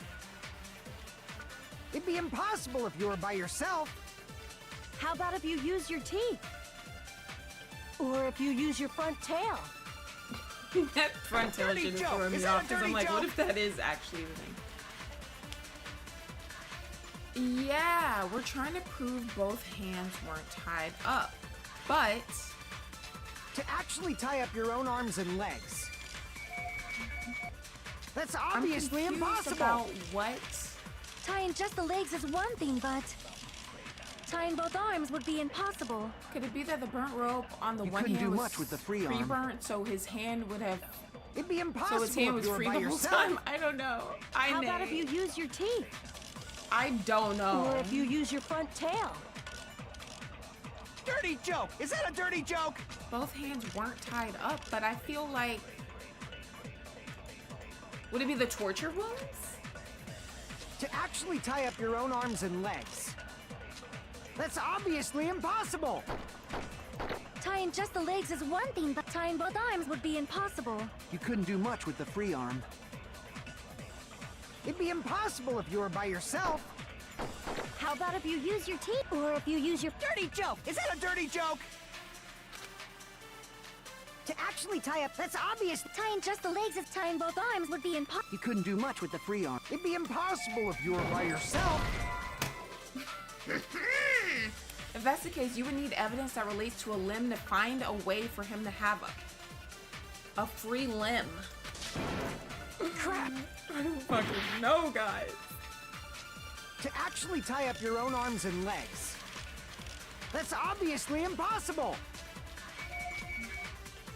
It'd be impossible if you were by yourself. How about if you use your teeth? Or if you use your front tail? That front tail Dirty should have joke. thrown Is me that a off because I'm dirty like, what joke? if that is actually the thing? Yeah, we're trying to prove both hands weren't tied up, but To actually tie up your own arms and legs. That's I'm obviously confused impossible. about what. Tying just the legs is one thing, but tying both arms would be impossible. Could it be that the burnt rope on the You one couldn't hand do was much with the free arm. burnt, so his hand would have, It'd be impossible so his hand if was you were free by the whole yourself. time? I don't know. How about if you use your teeth? I don't know. Or if you use your front tail? Dirty joke! Is that a dirty joke? Both hands weren't tied up, but I feel like, would it be the torture wounds? To actually tie up your own arms and legs. That's obviously impossible. Tying Tying just the legs is one thing, but tying both arms would be impossible. You couldn't do much with the free arm. It'd be impossible if you were by yourself. How about if you use your teeth? Or if you use your... Dirty joke! Is that a dirty joke? To actually tie up, that's obvious. Tying just the legs is tying both arms would be impossible. You couldn't do much with the free arm. It'd be impossible if you were by yourself. If that's the case, you would need evidence that relates to a limb to find a way for him to have a free limb. Crap! I don't fucking know, guys. To actually tie up your own arms and legs. That's obviously impossible.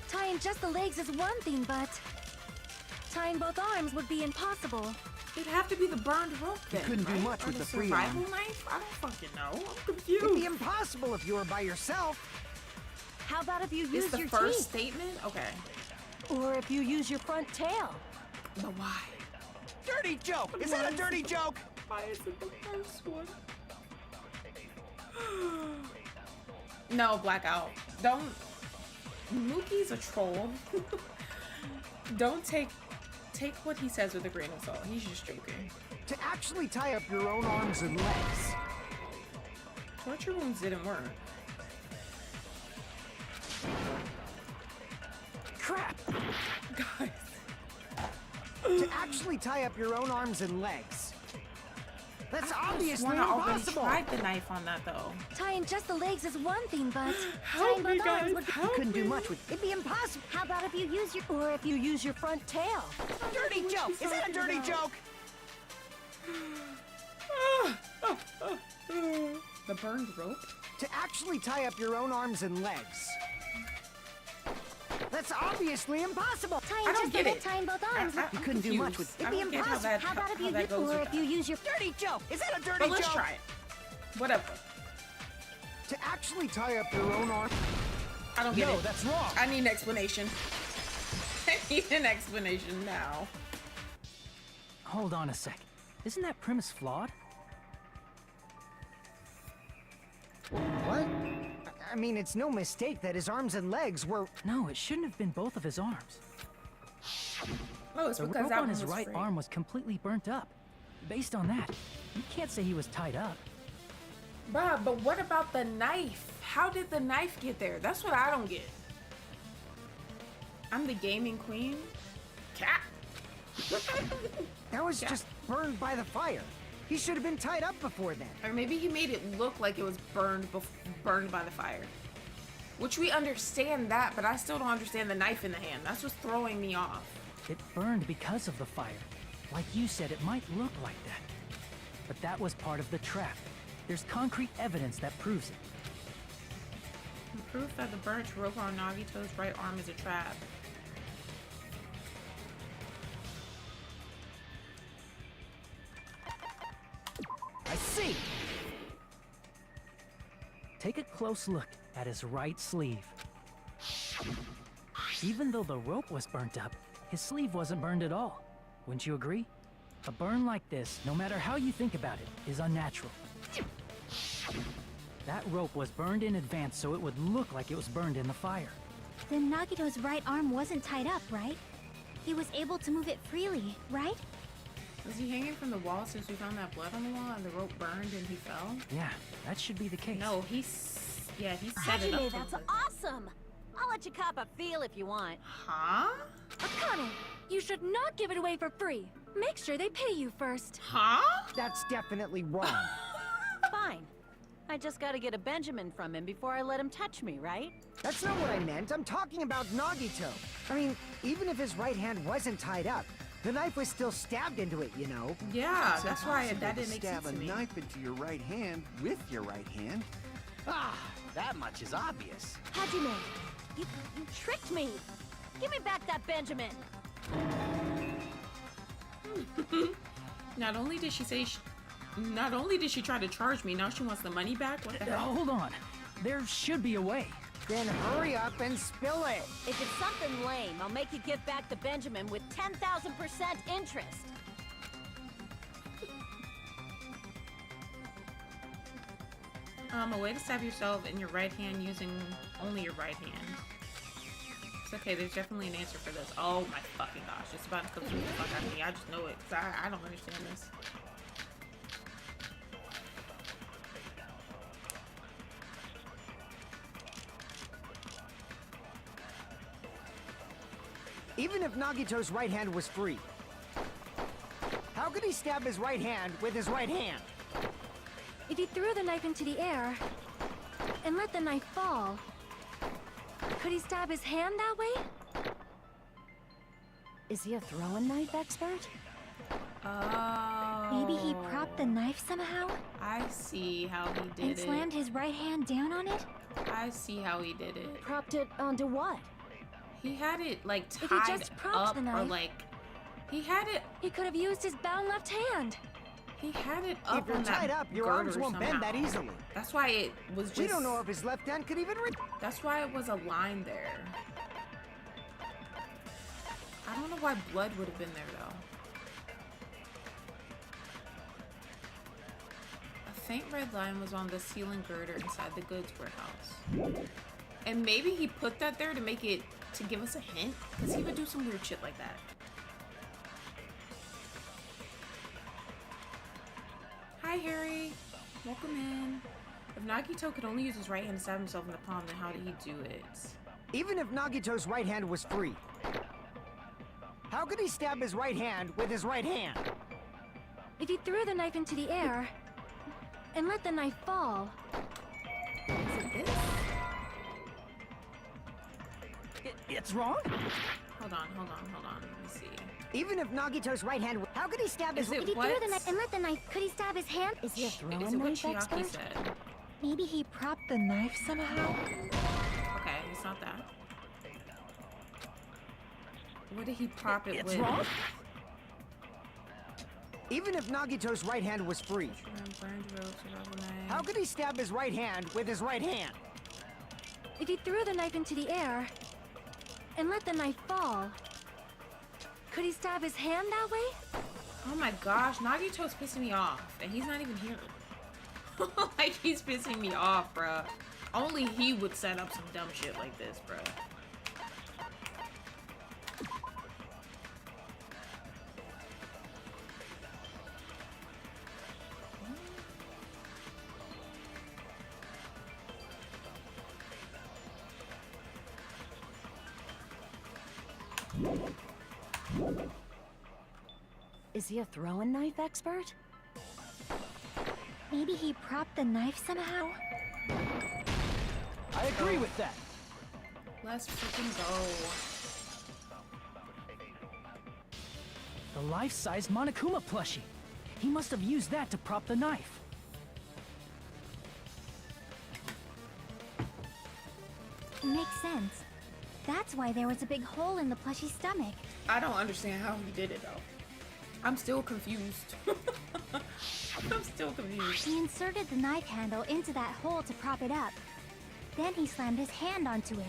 Tying just the legs is one thing, but tying both arms would be impossible. It'd have to be the burned rope then, You couldn't do right? much Or with the free survival arm. knife? I don't fucking know. I'm It'd confused. be impossible if you were by yourself. How about if you Is use the your first teeth? statement? Okay. Or if you use your front tail? But why? Dirty joke! Is that a dirty joke? Why is it the first one? No, Blackout. Don't. Mookie's a troll. Don't take what he says with a grain of salt. He's just joking. To actually tie up your own arms and legs. Torture wounds didn't work. Crap! Guys. To actually tie up your own arms and legs. That's obviously I already impossible. tried the knife on that though. Tying just the legs is one thing, but Help tying me, both guys. arms would be... You Help couldn't do me. much with. It'd be impossible. How about if you use your... Or if you use your front tail? Dirty joke! Is that a dirty joke? The burned rope? To actually tie up your own arms and legs. That's obviously impossible. Tying I don't just get the it. tying both arms would... You couldn't do much with- I It'd be don't get how impossible. that, How about if how you that use... goes Or with if you that. use your... Dirty joke! Is that a dirty But let's joke? try it. Whatever. To actually tie up your own arm. I don't get No, it. that's wrong. I need an explanation. I need an explanation now. Hold on a sec. Isn't that premise flawed? What? I mean, it's no mistake that his arms and legs were. No, it shouldn't have been both of his arms. Oh, it's The because rope that on one his was right free. arm was completely burnt up. Based on that, you can't say he was tied up. Bruh, but what about the knife? How did the knife get there? That's what I don't get. I'm the gaming queen. Cat. That was just burned by the fire. He should have been tied up before then. Or maybe he made it look like it was burned by the fire. Which we understand that, but I still don't understand the knife in the hand. That's what's throwing me off. It burned because of the fire. Like you said, it might look like that. But that was part of the trap. There's concrete evidence that proves it. Proof that the burnt rope on Nagito's right arm is a trap. I see! Take a close look at his right sleeve. Even though the rope was burnt up, his sleeve wasn't burned at all. Wouldn't you agree? A burn like this, no matter how you think about it, is unnatural. That rope was burned in advance so it would look like it was burned in the fire. Then Nagito's right arm wasn't tied up, right? He was able to move it freely, right? Was he hanging from the wall since we found that blood on the wall and the rope burned and he fell? Yeah, that should be the case. No, he set it up. Hajime, for that's him. awesome! I'll let you cop a feel if you want. Huh? Akane, you should not give it away for free. Make sure they pay you first. Huh? That's definitely wrong. Fine. I just gotta get a Benjamin from him before I let him touch me, right? That's not what I meant. I'm talking about Nagito. I mean, even if his right hand wasn't tied up, the knife was still stabbed into it, you know? Yeah, It's that's why impossible that to didn't make stab sense to a me. knife into your right hand with your right hand. Ah, that much is obvious. Hajime, you tricked me! Give me back that Benjamin! Not only did she try to charge me, now she wants the money back? What the hell? Hold on. There should be a way. Then hurry up and spill it. If it's something lame, I'll make you give back the Benjamin with 10,000% interest. A way to stab yourself in your right hand using only your right hand. It's okay, there's definitely an answer for this. Oh my fucking gosh, it's about to confuse the fuck out of me. I just know it, because I don't understand this. Even if Nagito's right hand was free, how could he stab his right hand with his right hand? If he threw the knife into the air and let the knife fall, could he stab his hand that way? Is he a throwing knife expert? Oh. Maybe he propped the knife somehow I see how he did and slammed his right hand down on it? I see how he did it. Propped it onto what? He had it like If he tied just propped up the or knife. like he had it He could have used his bound left hand. he had it up If you're on that tied up, your girder arms won't bend that somehow. easily. That's why it was just We don't know if his left hand could even reach. That's why it was a line there. I don't know why blood would have been there though. A faint red line was on the ceiling girder inside the goods warehouse. And maybe he put that there to make it, to give us a hint, because he would do some weird shit like that. Hi Harry, welcome in. If Nagito could only use his right hand to stab himself in the palm, then how did he do it? Even if Nagito's right hand was free, how could he stab his right hand with his right hand? If he threw the knife into the air and let the knife fall, Is it this? It's wrong? Hold on. Let me see. Even if Nagito's right hand, how could he stab his? Is it if he what? threw the knife and let the knife, could he stab his hand? Is he a Is throwing it what knife Chiaki expert? said? Maybe he propped the knife somehow? Okay, it's not that. What did he prop it It's with? wrong? Even if Nagito's right hand was free, how could he stab his right hand with his right hand? If he threw the knife into the air and let the knife fall, could he stab his hand that way? Oh my gosh, Nagito's pissing me off, and he's not even here. Like, he's pissing me off, bruh. Only he would set up some dumb shit like this, bruh. Is he a throwing knife expert? Maybe he propped the knife somehow? I agree with that. Let's freaking go. The life-size Monokuma plushie. He must have used that to prop the knife. Makes sense. That's why there was a big hole in the plushie's stomach. I don't understand how he did it, though. I'm still confused. I'm still confused. He inserted the knife handle into that hole to prop it up. Then he slammed his hand onto it.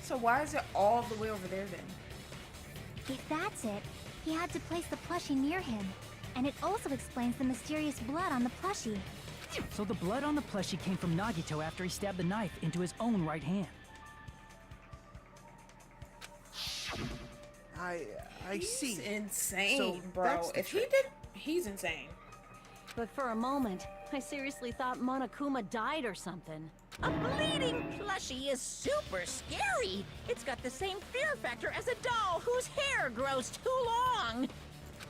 So why is it all the way over there, then? If that's it, he had to place the plushie near him. And it also explains the mysterious blood on the plushie. So the blood on the plushie came from Nagito after he stabbed the knife into his own right hand. I see. He's insane, So bro. that's the If he trick. did, he's insane. But for a moment, I seriously thought Monokuma died or something. A bleeding plushie is super scary. It's got the same fear factor as a doll whose hair grows too long.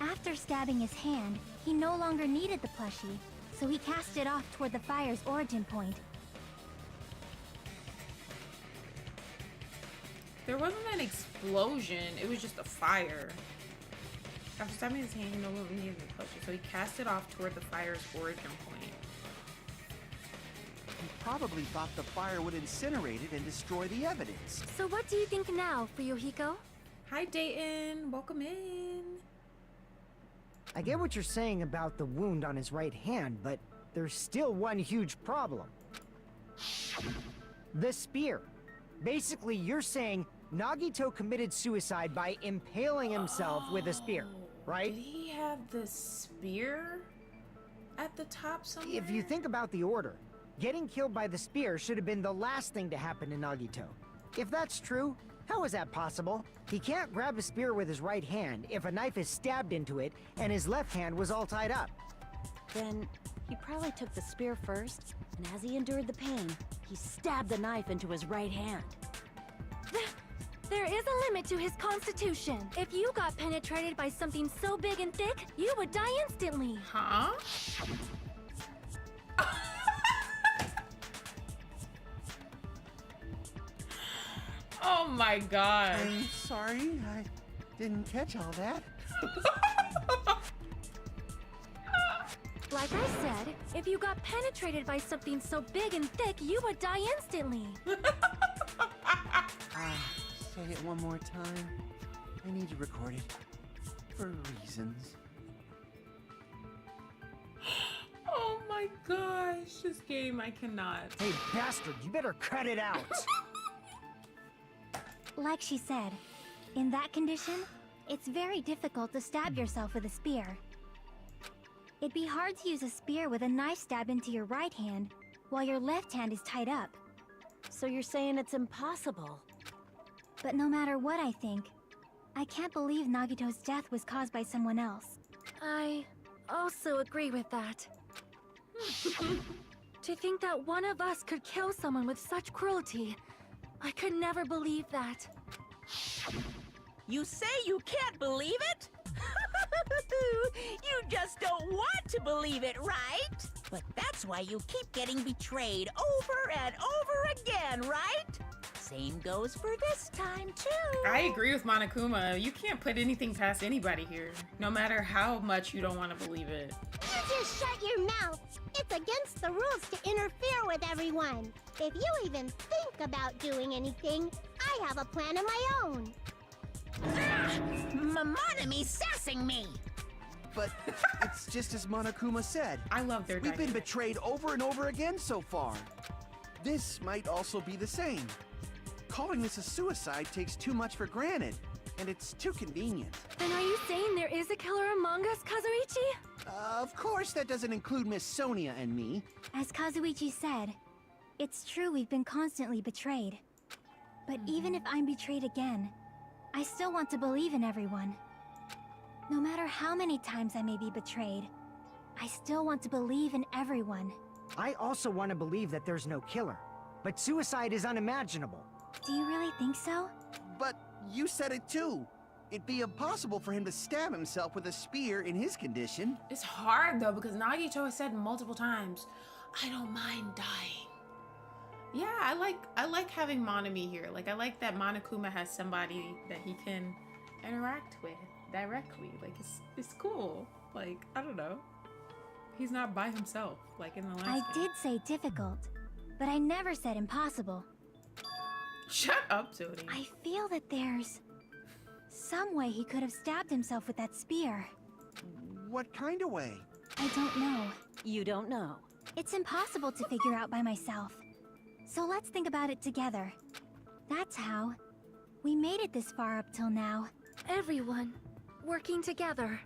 After stabbing his hand, he no longer needed the plushie, so he cast it off toward the fire's origin point. There wasn't an explosion, it was just a fire. After stabbing his hand, he no longer needed the plushie, so he cast it off toward the fire's origin point. He probably thought the fire would incinerate it and destroy the evidence. So what do you think now, Fuyuhiko? Hi, Dayton. Welcome in. I get what you're saying about the wound on his right hand, but there's still one huge problem. The spear. Basically, you're saying Nagito committed suicide by impaling himself with a spear. right? Did he have the spear at the top somewhere? If you think about the order, getting killed by the spear should have been the last thing to happen to Nagito. If that's true, how is that possible? He can't grab a spear with his right hand if a knife is stabbed into it and his left hand was all tied up. Then he probably took the spear first, and as he endured the pain, he stabbed the knife into his right hand. There is a limit to his constitution. If you got penetrated by something so big and thick, you would die instantly. Huh? Oh my god. I'm sorry, I didn't catch all that. Like I said, if you got penetrated by something so big and thick, you would die instantly. Say it one more time. I need to record it. For reasons. Oh my gosh, this game, I cannot. Hey, bastard, you better cut it out. Like she said, in that condition, it's very difficult to stab yourself with a spear. It'd be hard to use a spear with a knife stabbed into your right hand while your left hand is tied up. So you're saying it's impossible? But no matter what I think, I can't believe Nagito's death was caused by someone else. I also agree with that. To think that one of us could kill someone with such cruelty, I could never believe that. You say you can't believe it? You just don't want to believe it, right? But that's why you keep getting betrayed over and over again, right? Same goes for this time, too. I agree with Monokuma. You can't put anything past anybody here, no matter how much you don't want to believe it. You just shut your mouth. It's against the rules to interfere with everyone. If you even think about doing anything, I have a plan of my own. Monomi's sassing me. But it's just as Monokuma said. I love their We've been dynamic. betrayed over and over again so far. This might also be the same. Calling this a suicide takes too much for granted, and it's too convenient. Then are you saying there is a killer among us, Kazuichi? Of course, that doesn't include Miss Sonia and me. As Kazuichi said, it's true we've been constantly betrayed. But even if I'm betrayed again, I still want to believe in everyone. No matter how many times I may be betrayed, I still want to believe in everyone. I also want to believe that there's no killer, but suicide is unimaginable. Do you really think so? But you said it too. It'd be impossible for him to stab himself with a spear in his condition. It's hard though, because Nagito has said multiple times, I don't mind dying. Yeah, I like having Monomi here. Like, I like that Monokuma has somebody that he can interact with directly. Like, it's cool. Like, I don't know. He's not by himself, like in the last I game. did say difficult, but I never said impossible. Shut up, Zodi. I feel that there's some way he could have stabbed himself with that spear. What kind of way? I don't know. You don't know. It's impossible to figure out by myself. So let's think about it together. That's how we made it this far up till now. Everyone working together.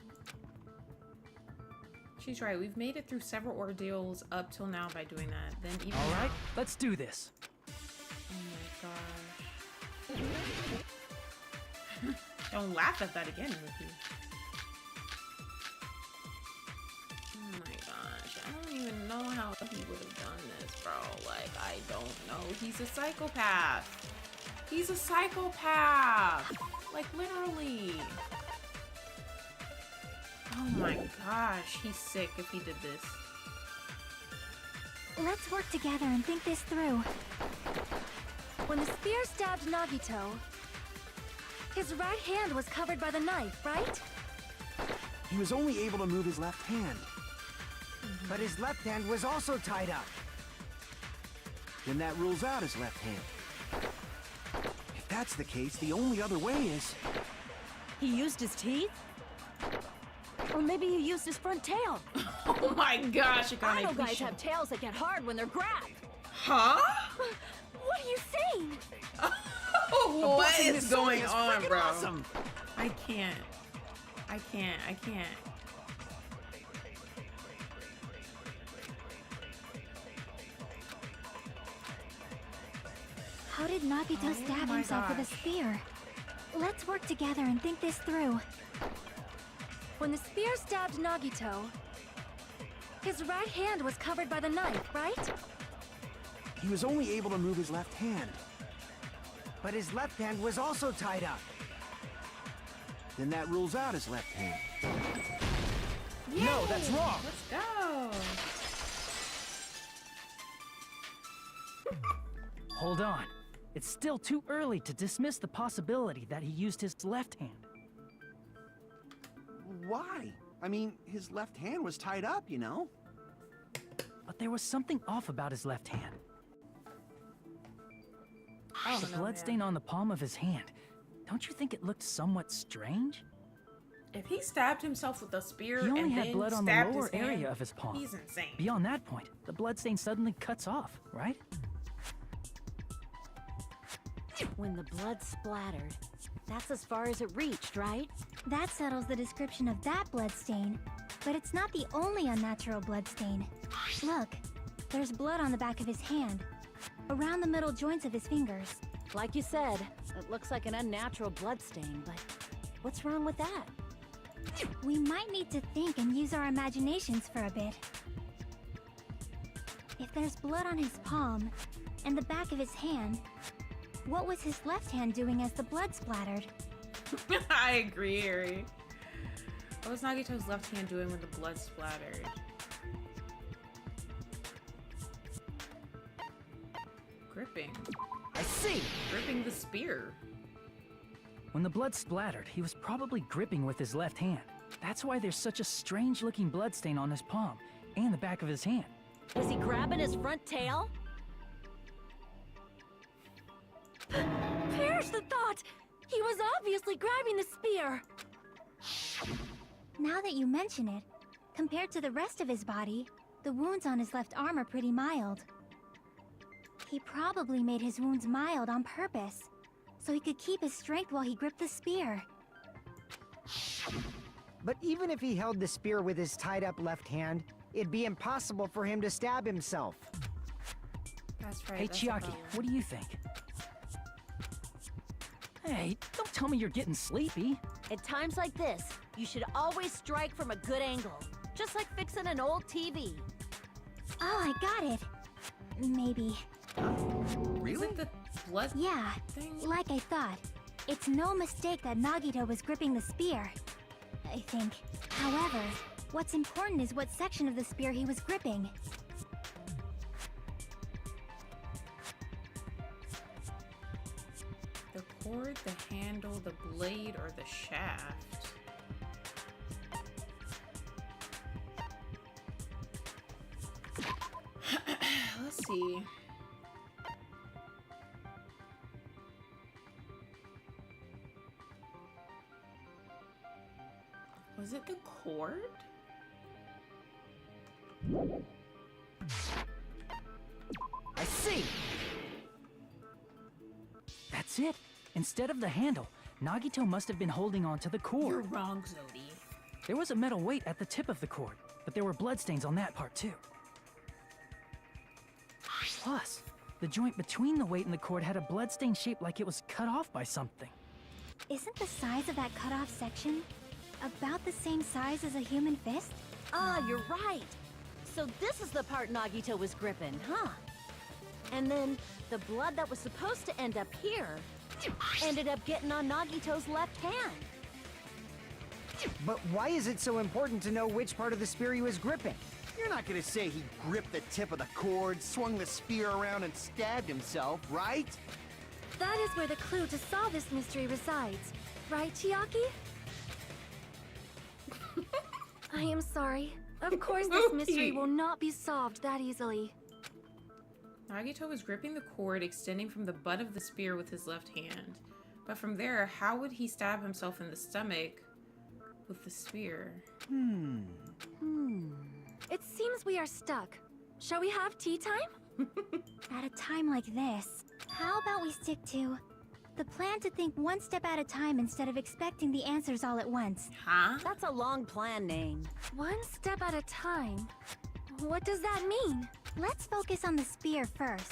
She's right. We've made it through several ordeals up till now by doing that. Then even All right, now- let's do this. Oh my gosh. Don't laugh at that again, Rookie. Oh my gosh. I don't even know how he would have done this, bro. Like, I don't know. He's a psychopath. He's a psychopath. Like, literally. Oh my gosh. He's sick if he did this. Let's work together and think this through. When the spear stabbed Nagito, his right hand was covered by the knife, right? He was only able to move his left hand. But his left hand was also tied up. Then that rules out his left hand. If that's the case, the only other way is... He used his teeth? Or maybe he used his front tail. Oh my gosh, I know Akane, guys please have tails that get hard when they're grabbed. Huh? What are you saying? What Miss is going Sonia's on, freaking bro? awesome. I can't. I can't. How did Nagito Oh stab my himself with a gosh. spear? Let's work together and think this through. When the spear stabbed Nagito, his right hand was covered by the knife, right? He was only able to move his left hand. But his left hand was also tied up. Then that rules out his left hand. No, that's wrong. Let's go. Hold on. It's still too early to dismiss the possibility that he used his left hand. Why? I mean, his left hand was tied up, you know? But there was something off about his left hand. Oh, The no, bloodstain on the palm of his hand. Don't you think it looked somewhat strange? If he stabbed himself with a spear He only and had then blood on the stabbed lower his hand, area of his palm. he's insane. Beyond that point, the bloodstain suddenly cuts off, right? When the blood splattered, that's as far as it reached, right? That settles the description of that bloodstain, but it's not the only unnatural bloodstain. Look, there's blood on the back of his hand, around the middle joints of his fingers. Like you said, it looks like an unnatural bloodstain, but what's wrong with that? We might need to think and use our imaginations for a bit. If there's blood on his palm and the back of his hand, what was his left hand doing as the blood splattered? I agree, Ari. What was Nagito's left hand doing when the blood splattered? Gripping. I see! Gripping the spear. When the blood splattered, he was probably gripping with his left hand. That's why there's such a strange-looking bloodstain on his palm and the back of his hand. Was he grabbing his front tail? Perish the thought! He was obviously grabbing the spear! Now that you mention it, compared to the rest of his body, the wounds on his left arm are pretty mild. He probably made his wounds mild on purpose, so he could keep his strength while he gripped the spear. But even if he held the spear with his tied-up left hand, it'd be impossible for him to stab himself. That's right. Hey, that's the Chiaki, problem. what do you think? Hey, don't tell me you're getting sleepy. At times like this, you should always strike from a good angle. Just like fixing an old TV. Oh, I got it. Maybe. Is it the blood Yeah, thing? like I thought. It's no mistake that Nagito was gripping the spear, I think. However, what's important is what section of the spear he was gripping. The cord, the handle, the blade, or the shaft? Let's see. Was it the cord? I see! That's it. Instead of the handle, Nagito must have been holding on to the cord. You're wrong, Zodi. There was a metal weight at the tip of the cord, but there were bloodstains on that part too. Plus, the joint between the weight and the cord had a bloodstain shaped like it was cut off by something. Isn't the size of that cut-off section about the same size as a human fist? Ah, you're right. So this is the part Nagito was gripping, huh? And then the blood that was supposed to end up here ended up getting on Nagito's left hand. But why is it so important to know which part of the spear he was gripping? You're not gonna say he gripped the tip of the cord, swung the spear around, and stabbed himself, right? That is where the clue to solve this mystery resides. Right, Chiaki? I am sorry. Of course this mystery will not be solved that easily. Nagito was gripping the cord extending from the butt of the spear with his left hand. But from there, how would he stab himself in the stomach with the spear? It seems we are stuck. Shall we have tea time? At a time like this, how about we stick to The plan to think one step at a time instead of expecting the answers all at once. Huh? That's a long plan name. One step at a time? What does that mean? Let's focus on the spear first.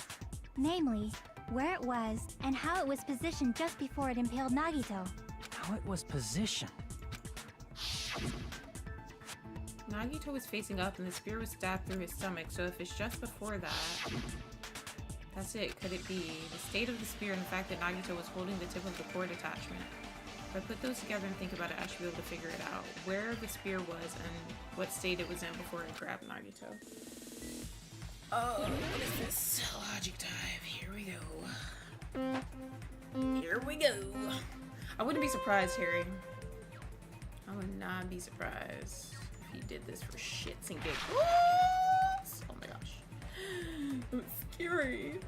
Namely, where it was and how it was positioned just before it impaled Nagito. How it was positioned. Nagito was facing up and the spear was stabbed through his stomach, so if it's just before that, that's it. Could it be the state of the spear and the fact that Nagito was holding the tip of the cord attachment? If I put those together and think about it, I should be able to figure it out. Where the spear was and what state it was in before it grabbed Nagito. Oh, what is this? Logic dive. Here we go. Here we go. I wouldn't be surprised, Harry. I would not be surprised if he did this for shits and giggles. Oh my gosh. It was scary.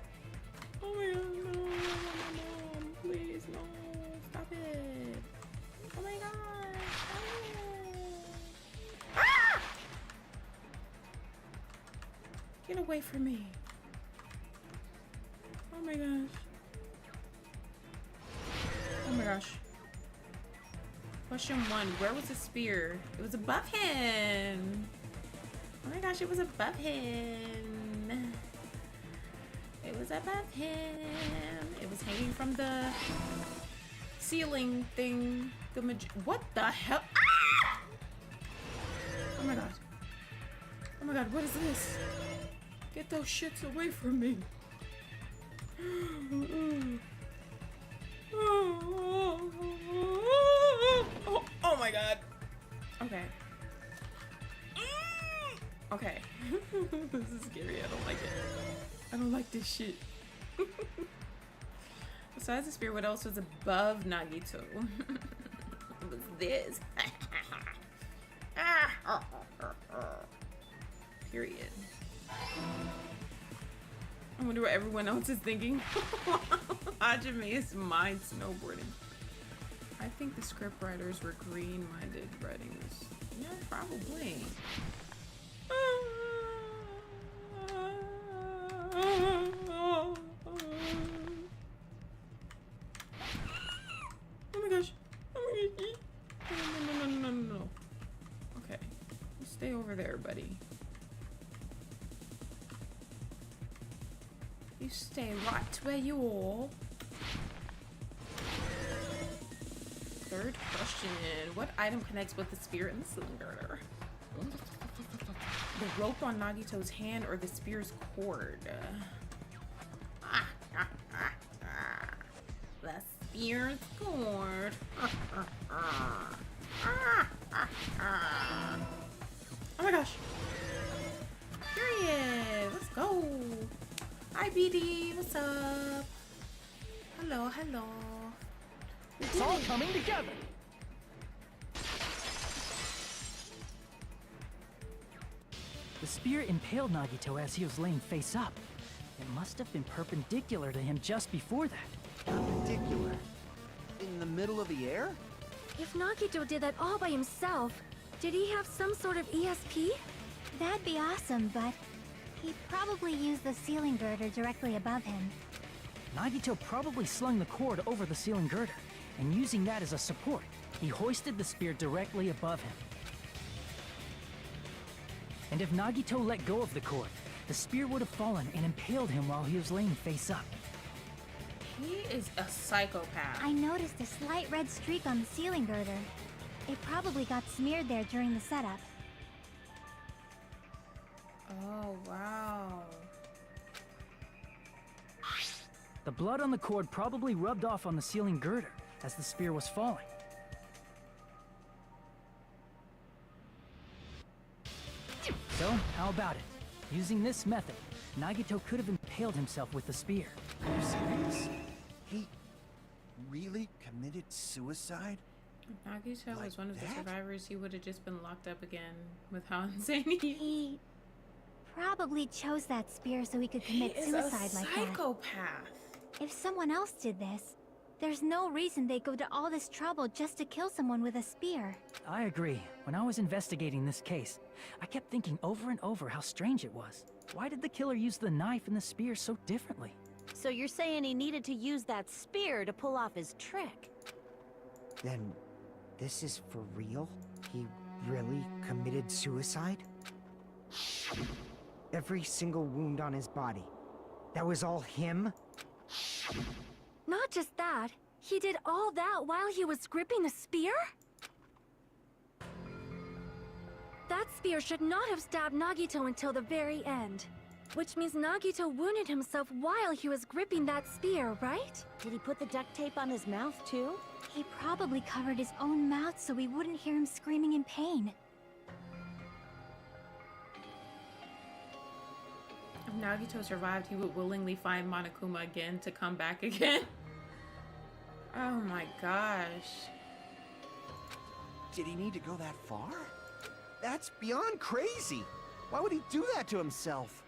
Oh my god, no, no, please, no. Stop it. Oh my god. Stop it. Ah! Get away from me. Oh my gosh. Oh my gosh. Question 1. Where was the spear? It was above him. Oh my gosh, it was above him. It was above him. It was hanging from the ceiling thing. What the hell? Ah! Oh my god. Oh my god, what is this? Get those shits away from me. Oh my god. Okay. Okay. This is scary. I don't like it. I don't like this shit. Besides the spear, what else was above Nagito? What was this? Period. I wonder what everyone else is thinking. Hajime is mind snowboarding. I think the script writers were green-minded writing this. Yeah, probably. Oh my gosh. Oh my gosh. No. Okay. You stay over there, buddy. You stay right where you are. Third question. What item connects with the spear and the cylinder? The rope on Nagito's hand or the spear's cord? The spear's cord. Oh my gosh. Period. Let's go. Hi, BD. What's up? Hello, hello. It's all coming together. The spear impaled Nagito as he was laying face up. It must have been perpendicular to him just before that. Perpendicular? In the middle of the air? If Nagito did that all by himself, did he have some sort of ESP? That'd be awesome, but he probably used the ceiling girder directly above him. Nagito probably slung the cord over the ceiling girder, and using that as a support, he hoisted the spear directly above him. And if Nagito let go of the cord, the spear would have fallen and impaled him while he was laying face up. He is a psychopath. I noticed a slight red streak on the ceiling girder. It probably got smeared there during the setup. Oh, wow. The blood on the cord probably rubbed off on the ceiling girder as the spear was falling. So, how about it? Using this method, Nagito could have impaled himself with the spear. Are you serious? He really committed suicide? If Nagito Like was one of the that? survivors, he would have just been locked up again with how insane he is. He probably chose that spear so he could commit suicide like that. Psychopath. If someone else did this, there's no reason they'd go to all this trouble just to kill someone with a spear. I agree. When I was investigating this case, I kept thinking over and over how strange it was. Why did the killer use the knife and the spear so differently? So you're saying he needed to use that spear to pull off his trick? Then, this is for real? He really committed suicide? Every single wound on his body. That was all him? Not just that, he did all that while he was gripping the spear? That spear should not have stabbed Nagito until the very end. Which means Nagito wounded himself while he was gripping that spear, right? Did he put the duct tape on his mouth too? He probably covered his own mouth so we wouldn't hear him screaming in pain. If Nagito survived, he would willingly find Monokuma again to come back again. Oh my gosh. Did he need to go that far? That's beyond crazy. Why would he do that to himself?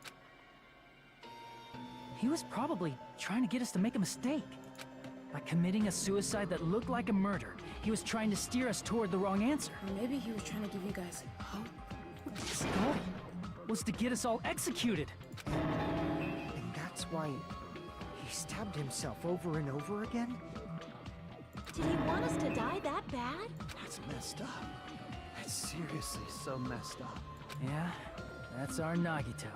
He was probably trying to get us to make a mistake. By committing a suicide that looked like a murder, he was trying to steer us toward the wrong answer. Or maybe he was trying to give you guys hope. His goal was to get us all executed. And that's why he stabbed himself over and over again? Did he want us to die that bad? That's messed up. That's seriously so messed up. Yeah, that's our Nagito.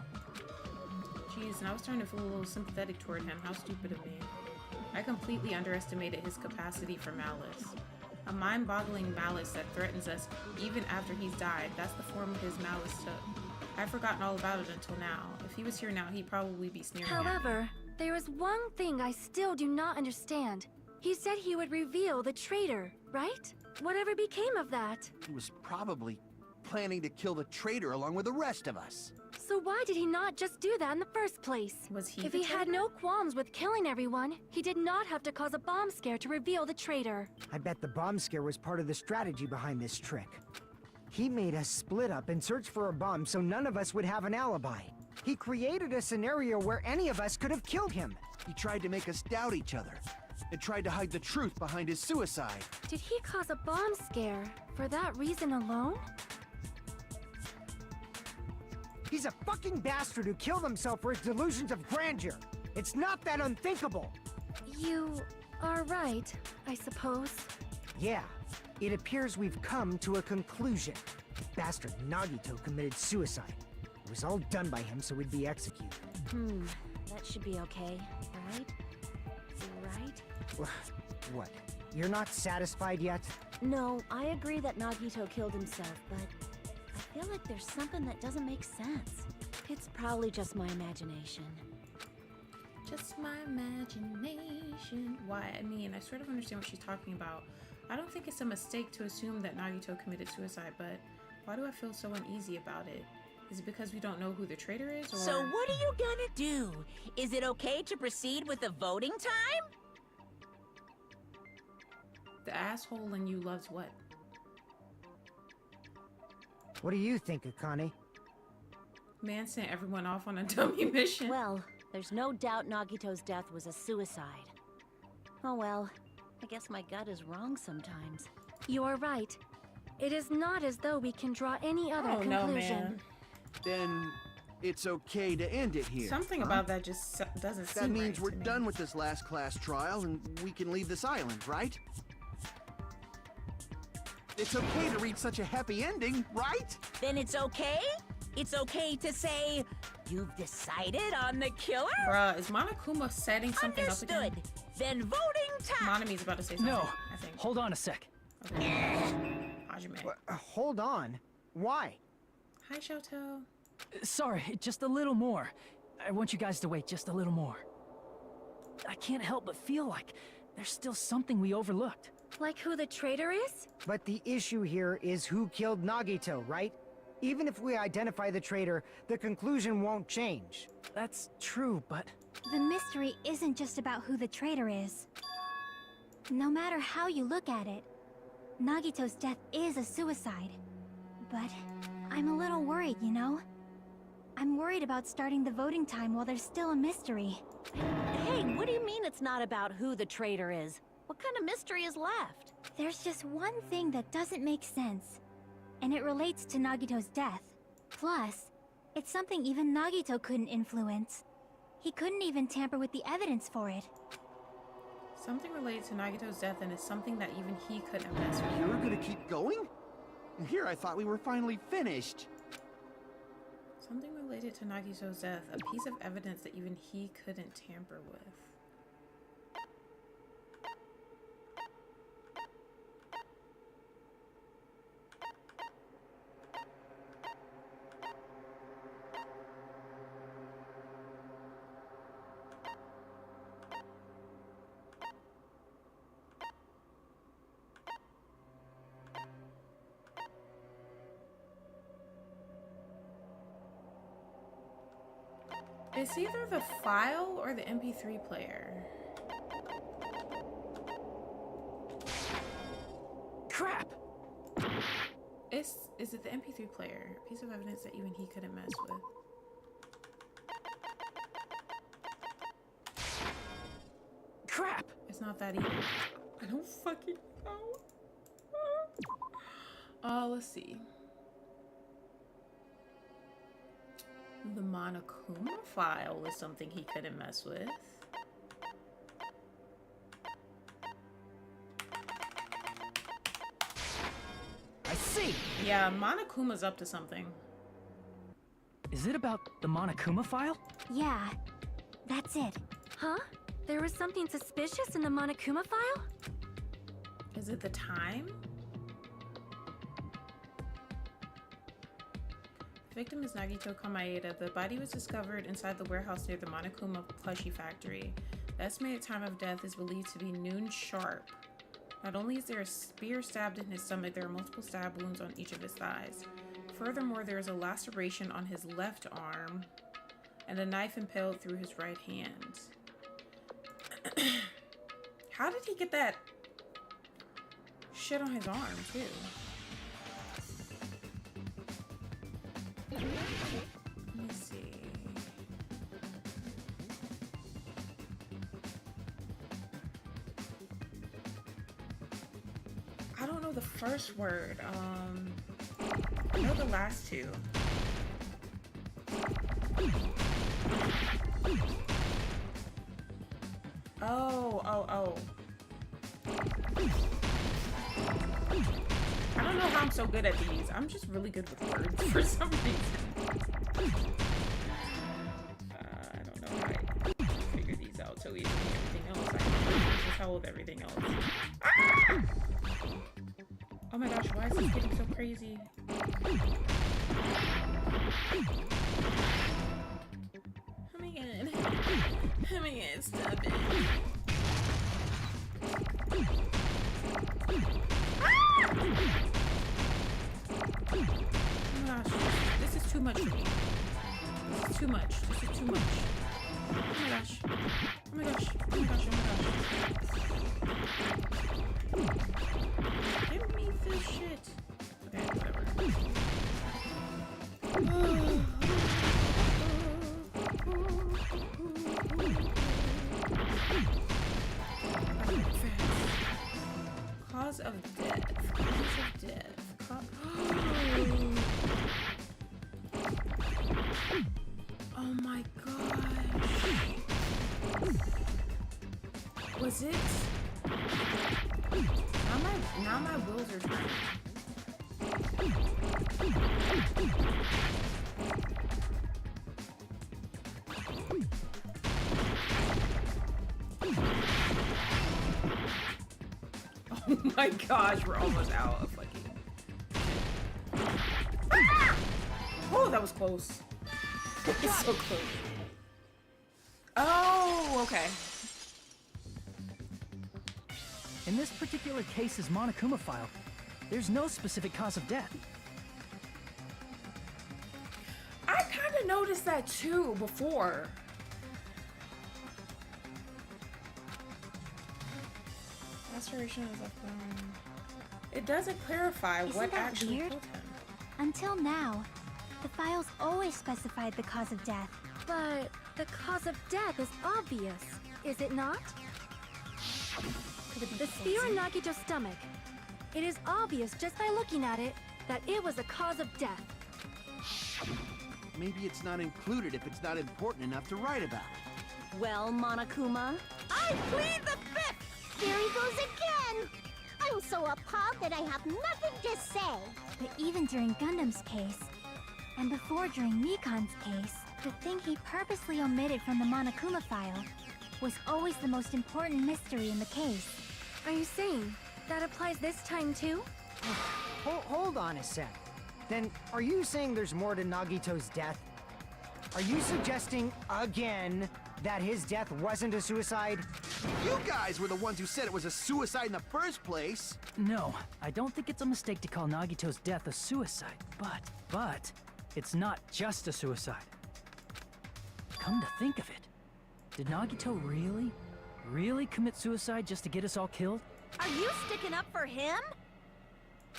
Jeez, and I was starting to feel a little sympathetic toward him. How stupid of me. I completely underestimated his capacity for malice. A mind-boggling malice that threatens us even after he's died. That's the form his malice took. I've forgotten all about it until now. If he was here now, he'd probably be sneering at me. However, there is one thing I still do not understand. He said he would reveal the traitor, right? Whatever became of that? He was probably planning to kill the traitor along with the rest of us. So why did he not just do that in the first place? Was he If the he had traitor? no qualms with killing everyone, he did not have to cause a bomb scare to reveal the traitor. I bet the bomb scare was part of the strategy behind this trick. He made us split up and search for a bomb so none of us would have an alibi. He created a scenario where any of us could have killed him. He tried to make us doubt each other and tried to hide the truth behind his suicide. Did he cause a bomb scare for that reason alone? He's a fucking bastard who killed himself for his delusions of grandeur. It's not that unthinkable. You are right, I suppose. Yeah, it appears we've come to a conclusion. Bastard Nagito committed suicide. It was all done by him so we'd be executed. That should be okay, right? Right? What? You're not satisfied yet? No, I agree that Nagito killed himself, but I feel like there's something that doesn't make sense. It's probably just my imagination. Just my imagination. Why? I mean, I sort of understand what she's talking about. I don't think it's a mistake to assume that Nagito committed suicide, but why do I feel so uneasy about it? Is it because we don't know who the traitor is, or... So what are you gonna do? Is it okay to proceed with the voting time? The asshole in you loves what? What do you think, Akane? Man sent everyone off on a dummy mission. Well, there's no doubt Nagito's death was a suicide. Oh well, I guess my gut is wrong sometimes. You are right. It is not as though we can draw any other conclusion. No, man. Then it's okay to end it here. Something huh? about that just doesn't seem That means right we're to me. done with this last class trial and we can leave this island, right? It's okay to reach such a happy ending, right? Then it's okay? It's okay to say, you've decided on the killer? Bruh, is Monokuma setting something up again? Understood. Then voting time. Monami's about to say something, No, I think. hold on a sec. Okay. Hajime. Hold on. Why? Hi, Shoto. Sorry, just a little more. I want you guys to wait just a little more. I can't help but feel like there's still something we overlooked. Like who the traitor is? But the issue here is who killed Nagito, right? Even if we identify the traitor, the conclusion won't change. That's true, but... The mystery isn't just about who the traitor is. No matter how you look at it, Nagito's death is a suicide. But I'm a little worried, you know? I'm worried about starting the voting time while there's still a mystery. Hey, what do you mean it's not about who the traitor is? What kind of mystery is left? There's just one thing that doesn't make sense, and it relates to Nagito's death. Plus, it's something even Nagito couldn't influence. He couldn't even tamper with the evidence for it. Something related to Nagito's death, and it's something that even he couldn't mess with. You're gonna keep going? Here, I thought we were finally finished. Something related to Nagito's death, a piece of evidence that even he couldn't tamper with. It's either the file or the MP3 player. Crap! Is it the MP3 player? A piece of evidence that even he couldn't mess with. Crap! It's not that either. I don't fucking know. Let's see. The Monokuma file was something he couldn't mess with. I see! Yeah, Monokuma's up to something. Is it about the Monokuma file? Yeah, that's it. Huh? There was something suspicious in the Monokuma file? Is it the time? The victim is Nagito Kamaeda. The body was discovered inside the warehouse near the Monokuma plushie factory. The estimated time of death is believed to be noon sharp. Not only is there a spear stabbed in his stomach, there are multiple stab wounds on each of his thighs. Furthermore, there is a laceration on his left arm and a knife impaled through his right hand. How did he get that shit on his arm, too? Let me see. I don't know the first word. I know the last two. Oh. I don't know how I'm so good at these. I'm just really good with words for some reason. I don't know how I figure these out so easily. Everything else, I just tell with everything else. Ah! Oh my gosh, why is this getting so crazy? Oh my god. Oh my god, stop it. Oh my gosh, this is too much for me. This is too much. This is too much. Oh my gosh. Oh my gosh. Oh my gosh. Oh my gosh. Give me this shit. Okay, whatever. Cause of death. Cause of death. Oh my gosh. Was it? Now my wheels are turning. Oh my gosh, we're almost out of fucking. Ah! Oh, that was close. It's so close. Oh, okay. In this particular case's Monokuma file, there's no specific cause of death. I kind of noticed that too before. Laceration is up. It doesn't clarify Isn't what that actually weird? killed him. Until now, the files always specified the cause of death. But the cause of death is obvious, is it not? Could it be The spear in Nagito's stomach. It is obvious just by looking at it that it was a cause of death. Maybe it's not included if it's not important enough to write about. Well, Monokuma? I plead the fifth! There he goes again! I'm so appalled that I have nothing to say. But even during Gundam's case, and before during Mikan's case, the thing he purposely omitted from the Monokuma file was always the most important mystery in the case. Are you saying that applies this time too? Hold on a sec. Then, are you saying there's more to Nagito's death? Are you suggesting, again, that his death wasn't a suicide? You guys were the ones who said it was a suicide in the first place. No, I don't think it's a mistake to call Nagito's death a suicide, but it's not just a suicide. Come to think of it, did Nagito really commit suicide just to get us all killed? Are you sticking up for him?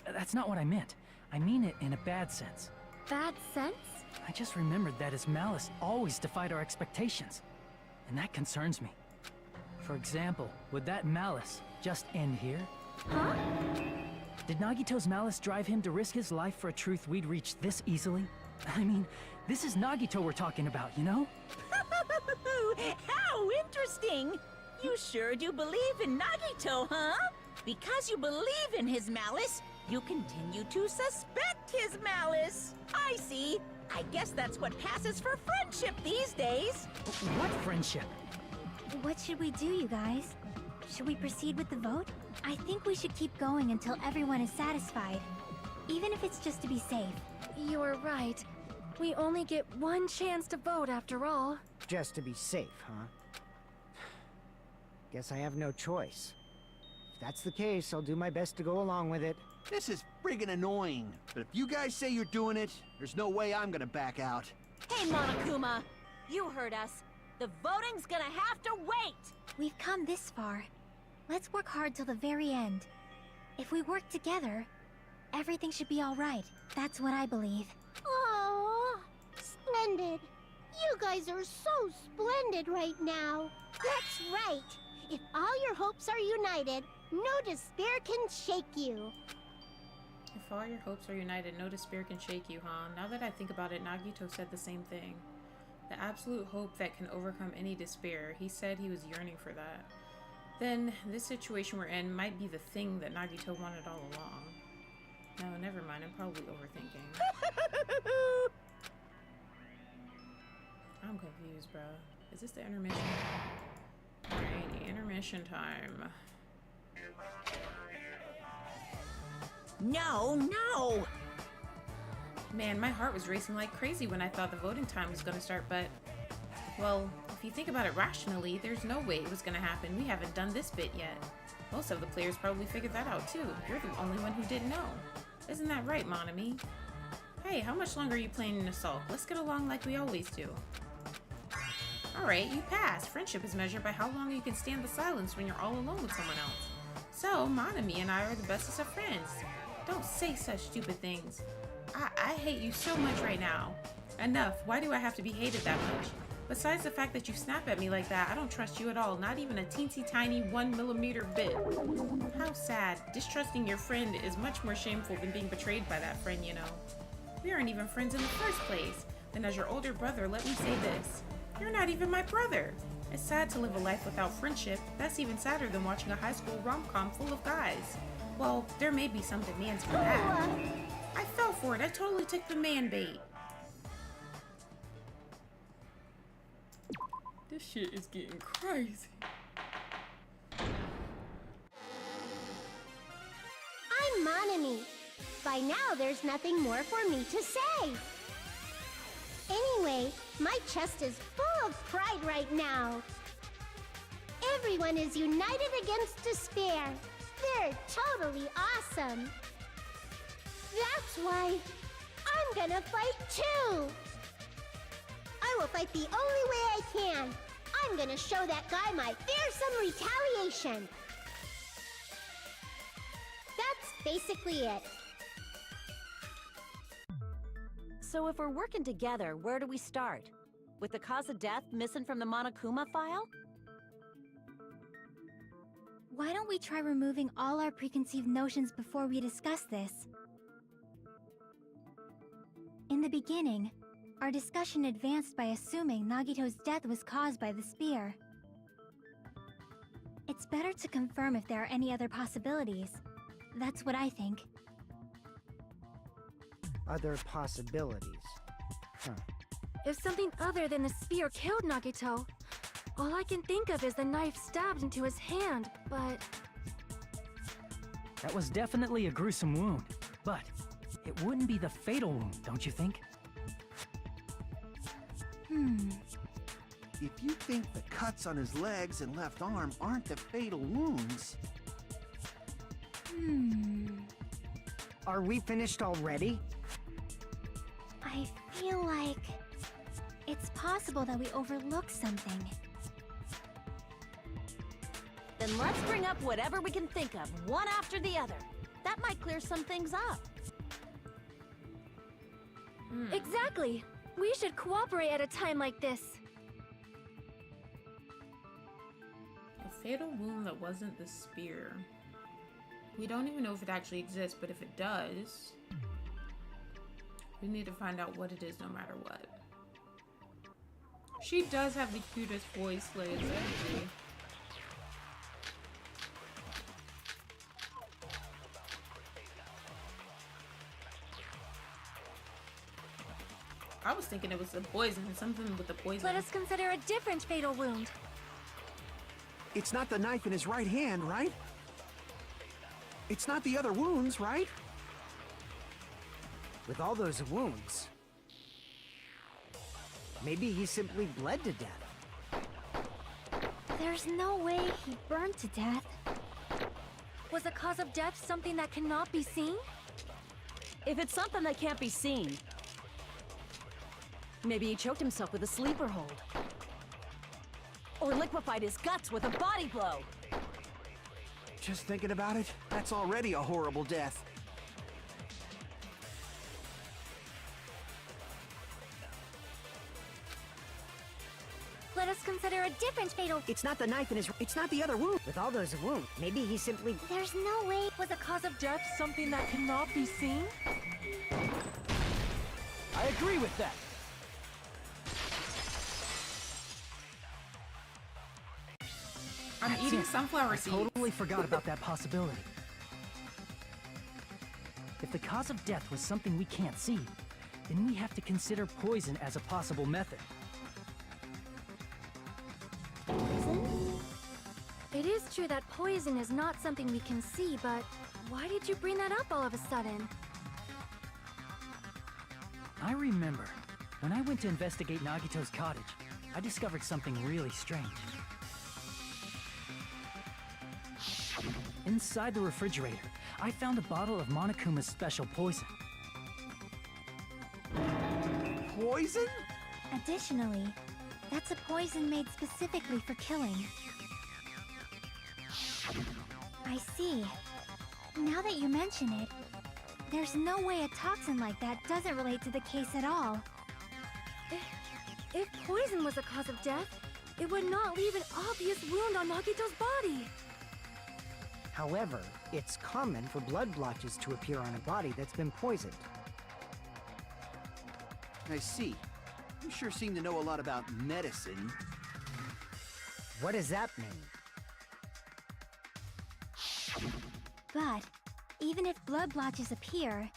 That's not what I meant. I mean it in a bad sense. Bad sense? I just remembered that his malice always defied our expectations, and that concerns me. For example, would that malice just end here? Huh? Did Nagito's malice drive him to risk his life for a truth we'd reach this easily? I mean, this is Nagito we're talking about, you know? How interesting! You sure do believe in Nagito, huh? Because you believe in his malice, you continue to suspect his malice. I see. I guess that's what passes for friendship these days. What friendship? What should we do, you guys? Should we proceed with the vote? I think we should keep going until everyone is satisfied. Even if it's just to be safe. You're right. We only get one chance to vote after all. Just to be safe, huh? Guess I have no choice. If that's the case, I'll do my best to go along with it. This is friggin' annoying. But if you guys say you're doing it, there's no way I'm gonna back out. Hey, Monokuma! You heard us. The voting's gonna have to wait! We've come this far. Let's work hard till the very end. If we work together, everything should be all right. That's what I believe. Oh, splendid. You guys are so splendid right now. That's right. If all your hopes are united, no despair can shake you. If all your hopes are united, no despair can shake you, huh? Now that I think about it, Nagito said the same thing. The absolute hope that can overcome any despair. He said he was yearning for that. Then, this situation we're in might be the thing that Nagito wanted all along. No, never mind. I'm probably overthinking. I'm confused, bro. Is this the intermission? Alright, intermission time. No, no! Man, my heart was racing like crazy when I thought the voting time was gonna start, but... Well, if you think about it rationally, there's no way it was gonna happen. We haven't done this bit yet. Most of the players probably figured that out too. You're the only one who didn't know. Isn't that right, Monami? Hey, how much longer are you playing in Assault? Let's get along like we always do. Alright, you passed. Friendship is measured by how long you can stand the silence when you're all alone with someone else. So, Monami and I are the bestest of friends. Don't say such stupid things. I hate you so much right now. Enough. Why do I have to be hated that much? Besides the fact that you snap at me like that, I don't trust you at all. Not even a teensy tiny 1mm bit. How sad. Distrusting your friend is much more shameful than being betrayed by that friend, you know. We aren't even friends in the first place. And as your older brother, let me say this. You're not even my brother. It's sad to live a life without friendship. That's even sadder than watching a high school rom-com full of guys. Well, there may be some demands for that. I fell for it. I totally took the man bait. This shit is getting crazy. I'm Monami. By now, there's nothing more for me to say. Anyway, my chest is full of pride right now. Everyone is united against despair. They're totally awesome. That's why I'm gonna fight too. I will fight the only way I can. I'm gonna show that guy my fearsome retaliation. That's basically it. So if we're working together, where do we start? With the cause of death missing from the Monokuma file? Why don't we try removing all our preconceived notions before we discuss this? In the beginning, our discussion advanced by assuming Nagito's death was caused by the spear. It's better to confirm if there are any other possibilities. That's what I think. Other possibilities. Huh. If something other than the spear killed Nagito, all I can think of is the knife stabbed into his hand, but... That was definitely a gruesome wound, but it wouldn't be the fatal wound, don't you think? If you think the cuts on his legs and left arm aren't the fatal wounds... Are we finished already? I feel like... it's possible that we overlooked something. Then let's bring up whatever we can think of, one after the other. That might clear some things up. Exactly! We should cooperate at a time like this. A fatal wound that wasn't the spear. We don't even know if it actually exists, but if it does, we need to find out what it is no matter what. She does have the cutest voice, Liz. I was thinking it was a poison, something with the poison. Let us consider a different fatal wound. It's not the knife in his right hand, right? It's not the other wounds, right? With all those wounds, maybe he simply bled to death. There's no way he burned to death. Was the cause of death something that cannot be seen? If it's something that can't be seen, maybe he choked himself with a sleeper hold. Or liquefied his guts with a body blow. Just thinking about it, that's already a horrible death. Let us consider a different fatal... It's not the knife in his... It's not the other wound. With all those wounds, maybe he simply... There's no way... Was the cause of death something that cannot be seen? I agree with that. I'm eating sunflower I seeds. totally forgot about that possibility. If the cause of death was something we can't see, then we have to consider poison as a possible method. Poison? It is true that poison is not something we can see, but why did you bring that up all of a sudden? I remember, when I went to investigate Nagito's cottage, I discovered something really strange. Inside the refrigerator, I found a bottle of Monokuma's special poison. Poison? Additionally, that's a poison made specifically for killing. I see. Now that you mention it, there's no way a toxin like that doesn't relate to the case at all. If poison was the cause of death, it would not leave an obvious wound on Nagito's body. However, it's common for blood blotches to appear on a body that's been poisoned. I see. You sure seem to know a lot about medicine. What does that mean? But, even if blood blotches appear,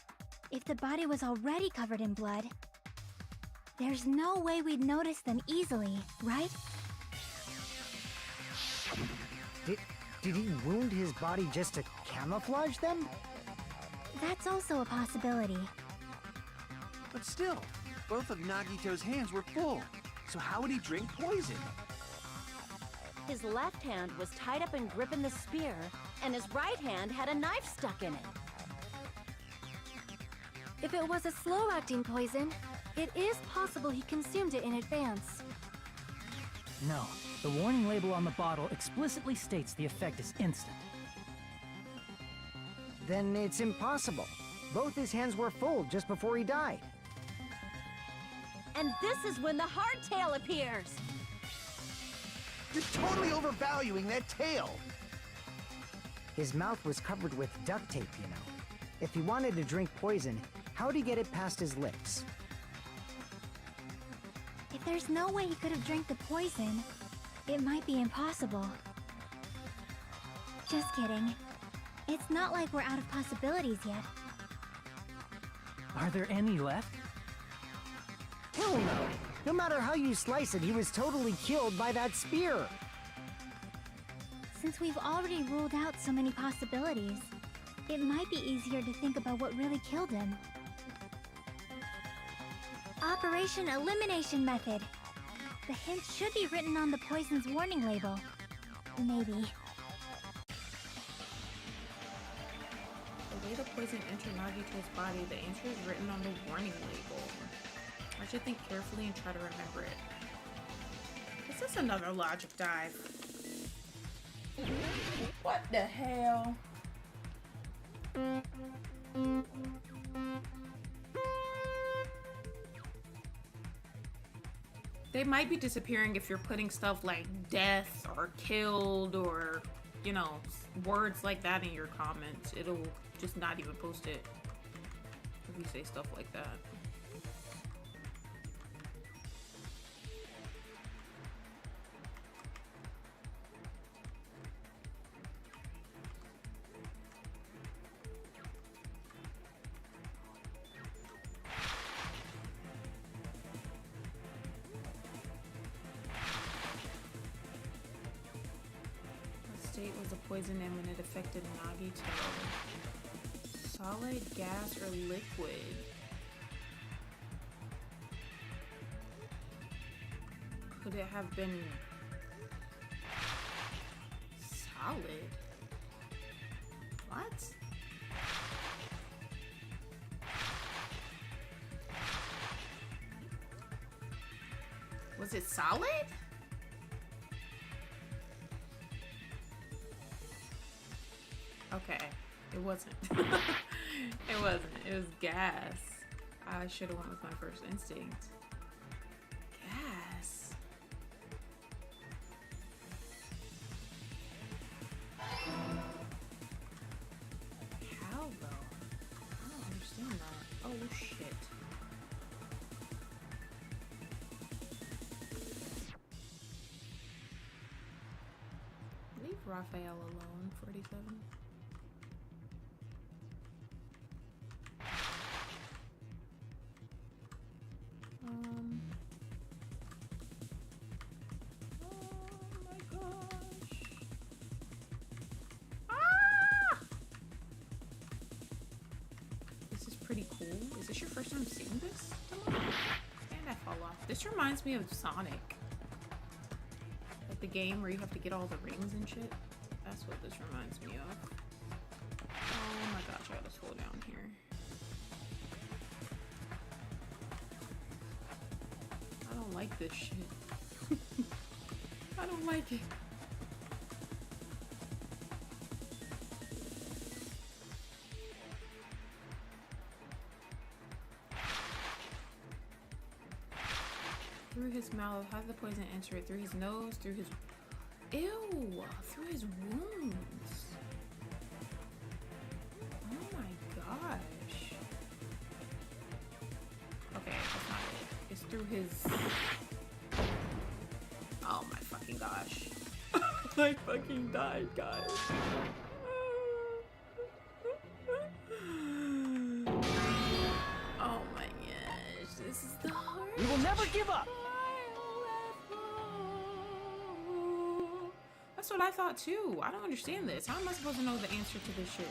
if the body was already covered in blood, there's no way we'd notice them easily, right? Did he wound his body just to camouflage them? That's also a possibility. But still, both of Nagito's hands were full. So how would he drink poison? His left hand was tied up and gripping the spear, and his right hand had a knife stuck in it. If it was a slow-acting poison, it is possible he consumed it in advance. No, the warning label on the bottle explicitly states the effect is instant. Then it's impossible. Both his hands were full just before he died. And this is when the hardtail appears! You're totally overvaluing that tail! His mouth was covered with duct tape, you know. If he wanted to drink poison, how'd he get it past his lips? There's no way he could have drank the poison. It might be impossible. Just kidding. It's not like we're out of possibilities yet. Are there any left? Hell no! No matter how you slice it, he was totally killed by that spear! Since we've already ruled out so many possibilities, it might be easier to think about what really killed him. Operation Elimination Method. The hint should be written on the poison's warning label. Maybe. The way the poison entered Nagito's body, the answer is written on the warning label. I should think carefully and try to remember it. Is this another logic dive? What the hell? They might be disappearing if you're putting stuff like death or killed or, you know, words like that in your comments. It'll just not even post it if you say stuff like that. Was the poison in when it affected Nagito? Solid, gas, or liquid? Could it have been solid? What? Was it solid? Okay, it wasn't. It wasn't. It was gas. I should have went with my first instinct. Gas. How though? I don't understand that. Oh shit. Leave Raphael alone, 47. Oh my gosh. Ah! This is pretty cool. Is this your first time seeing this? And I fall off. This reminds me of Sonic. Like the game where you have to get all the rings and shit. That's what this reminds me of. Oh my gosh, I gotta slow down here. I don't like this shit. I don't like it. Through his mouth, how did the poison enter it? Through his nose, through his... Ew! Through his wounds. Oh my gosh. Okay, that's not it. It's through his... Oh my fucking gosh. I fucking died, guys. Oh my gosh, this is the hardest. We will never give up! That's what I thought too. I don't understand this. How am I supposed to know the answer to this shit?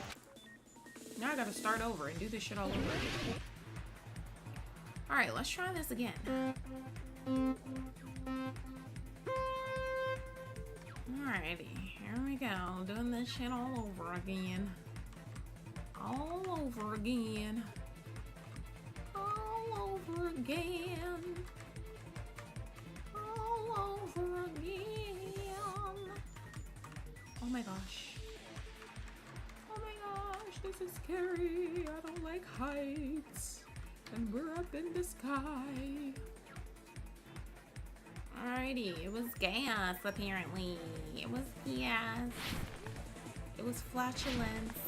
Now I gotta start over and do this shit all over again. Alright, let's try this again. Alrighty, here we go. Doing this shit all over again. All over again. All over again. All over again. Oh my gosh. Oh my gosh, this is scary. I don't like heights. And we're up in the sky. Alrighty, it was gas apparently. It was gas. It was flatulence.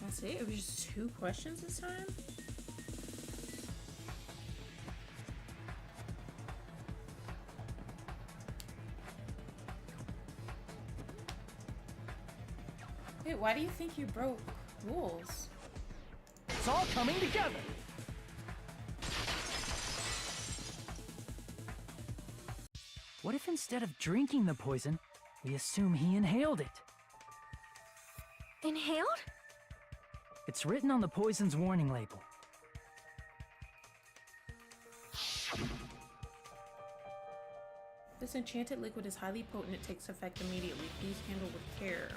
That's it? It was just 2 questions this time? Wait, why do you think you broke rules? It's all coming together! What if instead of drinking the poison, we assume he inhaled it? Inhaled? It's written on the poison's warning label. This enchanted liquid is highly potent. It takes effect immediately. Please handle with care.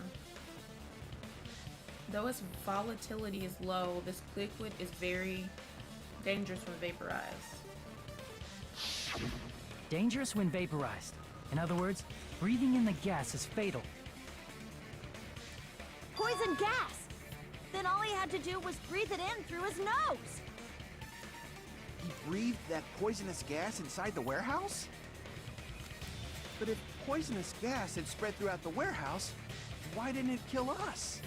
Though its volatility is low, this liquid is very dangerous when vaporized. Dangerous when vaporized. In other words, breathing in the gas is fatal. Poison gas! Then all he had to do was breathe it in through his nose! He breathed that poisonous gas inside the warehouse? But if poisonous gas had spread throughout the warehouse, why didn't it kill us?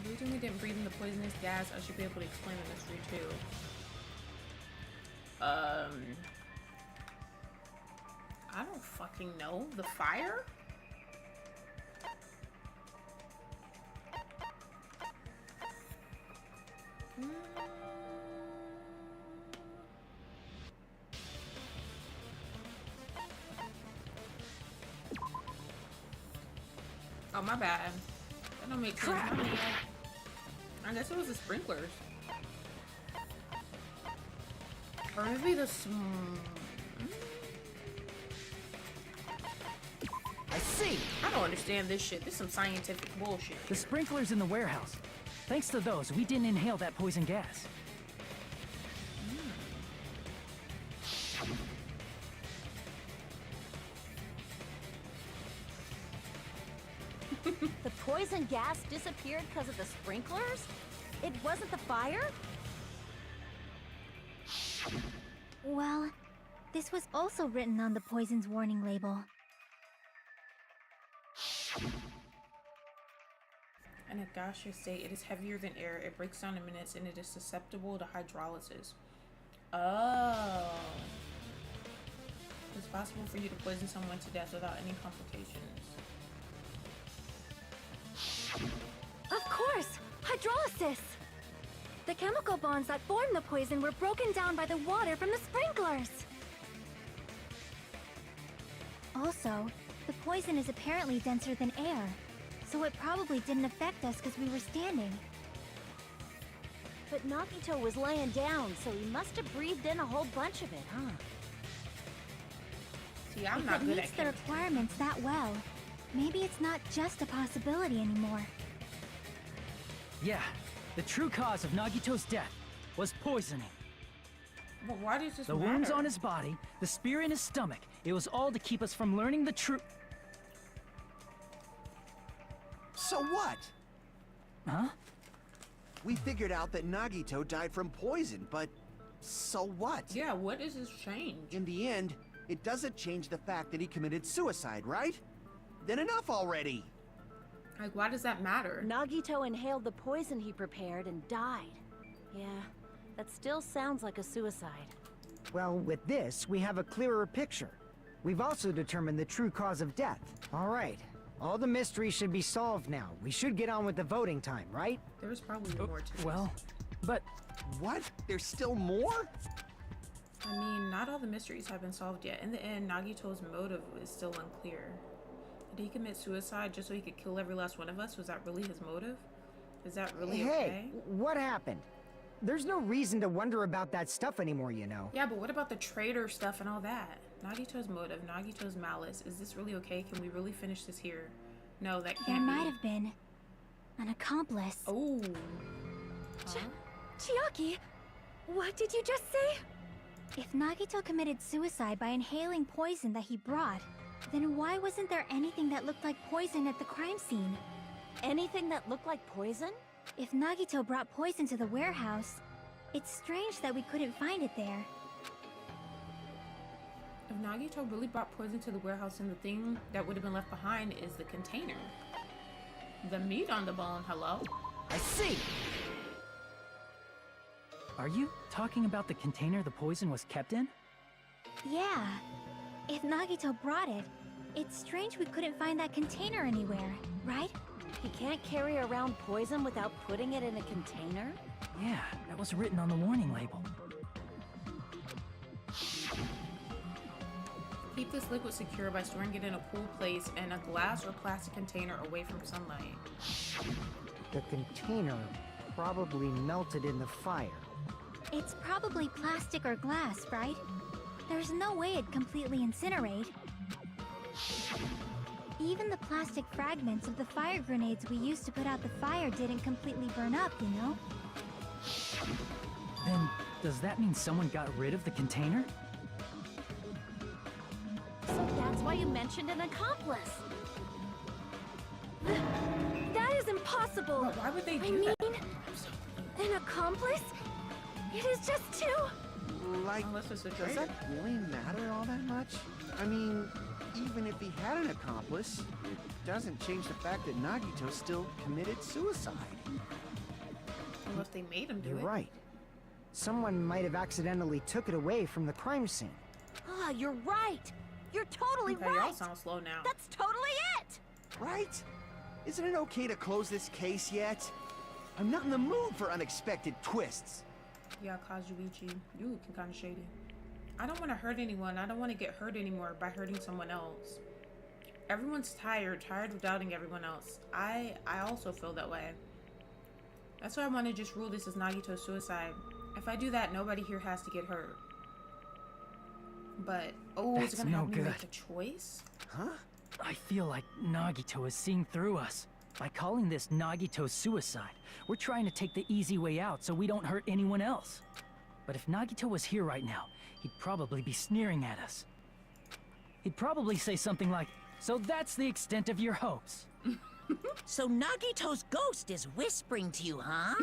The reason we didn't breathe in the poisonous gas, I should be able to explain the mystery too. I don't fucking know. The fire? Oh, my bad. That don't make sense. My bad. I guess it was the sprinklers. Or maybe the I see! I don't understand this shit. This is some scientific bullshit. The sprinklers in the warehouse. Thanks to those, we didn't inhale that poison gas. The poison gas disappeared because of the sprinklers? It wasn't the fire? Well, this was also written on the poison's warning label. In a gaseous state, it is heavier than air. It breaks down in minutes and it is susceptible to hydrolysis. Oh. It's possible for you to poison someone to death without any complications. Of course! Hydrolysis! The chemical bonds that form the poison were broken down by the water from the sprinklers! Also, the poison is apparently denser than air, so it probably didn't affect us because we were standing. But Nagito was laying down, so he must have breathed in a whole bunch of it, huh? See, I'm if not it good meets at the chemistry. requirements that well, maybe it's not just a possibility anymore. Yeah, the true cause of Nagito's death was poisoning. But why does this The matter? wounds on his body, the spear in his stomach, it was all to keep us from learning the truth. So what? Huh? We figured out that Nagito died from poison, but so what? Yeah, what does this change? In the end, it doesn't change the fact that he committed suicide, right? Then enough already! Like, why does that matter? Nagito inhaled the poison he prepared and died. Yeah, that still sounds like a suicide. Well, with this, we have a clearer picture. We've also determined the true cause of death. All right. All the mysteries should be solved now. We should get on with the voting time, right? There was probably more to this. Well, but What? There's still more? I mean, not all the mysteries have been solved yet. In the end, Nagito's motive is still unclear. Did he commit suicide just so he could kill every last one of us? Was that really his motive? Is that really okay? Hey, what happened? There's no reason to wonder about that stuff anymore, you know. Yeah, but what about the traitor stuff and all that? Nagito's motive, Nagito's malice. Is this really okay? Can we really finish this here? No, that can't be. There might have been an accomplice. Oh. Huh? Chiaki, what did you just say? If Nagito committed suicide by inhaling poison that he brought, then why wasn't there anything that looked like poison at the crime scene? Anything that looked like poison? If Nagito brought poison to the warehouse, it's strange that we couldn't find it there. If Nagito really brought poison to the warehouse, and the thing that would have been left behind is the container. The meat on the bone, hello? I see! Are you talking about the container the poison was kept in? Yeah. If Nagito brought it, it's strange we couldn't find that container anywhere, right? He can't carry around poison without putting it in a container? Yeah, that was written on the warning label. Keep this liquid secure by storing it in a cool place in a glass or plastic container away from sunlight. The container probably melted in the fire. It's probably plastic or glass, right? There's no way it'd completely incinerate. Even the plastic fragments of the fire grenades we used to put out the fire didn't completely burn up, you know? Then, does that mean someone got rid of the container? So that's why you mentioned an accomplice. That is impossible. Well, why would they do that? I mean, an accomplice? It is just two. Like, Unless it's a does traitor. that really matter all that much? I mean, even if he had an accomplice, it doesn't change the fact that Nagito still committed suicide. Unless they made him do You're it. right. Someone might have accidentally took it away from the crime scene. Ah, you're right. You're totally Okay, y'all right. sound slow now. That's totally it. Right? Isn't it okay to close this case yet? I'm not in the mood for unexpected twists. Yeah, Kazuichi, you looking kind of shady. I don't want to hurt anyone. I don't want to get hurt anymore by hurting someone else. Everyone's tired of doubting everyone else. I also feel that way. That's why I want to just rule this as Nagito's suicide. If I do that, nobody here has to get hurt. But, oh, it's That's gonna have no me good. make a choice? Huh? I feel like Nagito is seeing through us. By calling this Nagito's suicide, we're trying to take the easy way out so we don't hurt anyone else. But if Nagito was here right now, he'd probably be sneering at us. He'd probably say something like, "So that's the extent of your hopes." So Nagito's ghost is whispering to you, huh?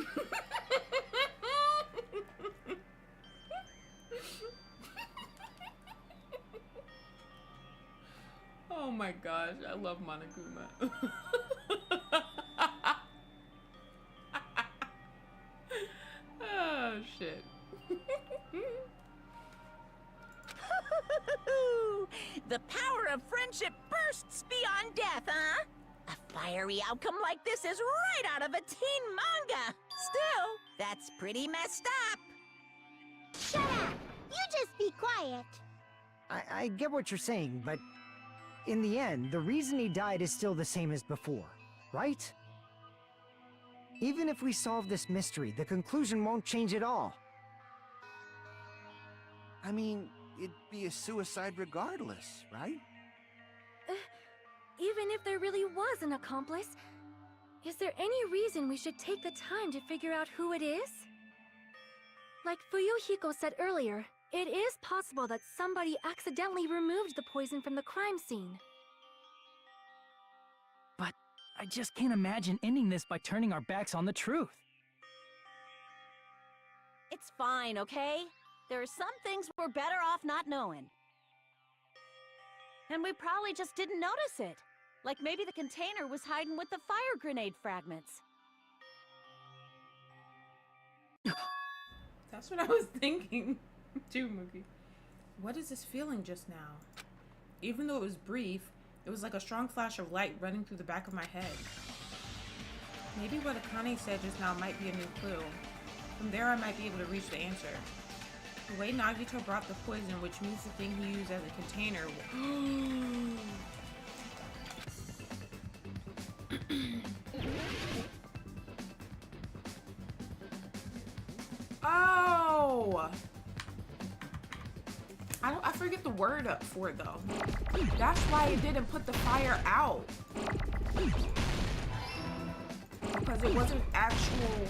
Oh my gosh, I love Monokuma. Oh shit. The power of friendship bursts beyond death, huh? A fiery outcome like this is right out of a teen manga. Still, that's pretty messed up. Shut up! You just be quiet. I get what you're saying, but in the end, the reason he died is still the same as before, right? Even if we solve this mystery, the conclusion won't change at all. I mean, it'd be a suicide regardless, right? Even if there really was an accomplice, is there any reason we should take the time to figure out who it is? Like Fuyuhiko said earlier, it is possible that somebody accidentally removed the poison from the crime scene. But I just can't imagine ending this by turning our backs on the truth. It's fine, okay? There are some things we're better off not knowing. And we probably just didn't notice it. Like maybe the container was hiding with the fire grenade fragments. That's what I was thinking too, Mookie. What is this feeling just now? Even though it was brief, it was like a strong flash of light running through the back of my head. Maybe what Akane said just now might be a new clue. From there I might be able to reach the answer. The way Nagito brought the poison, which means the thing he used as a container. Oh! I forget the word up for it though. That's why it didn't put the fire out. Because it wasn't actual.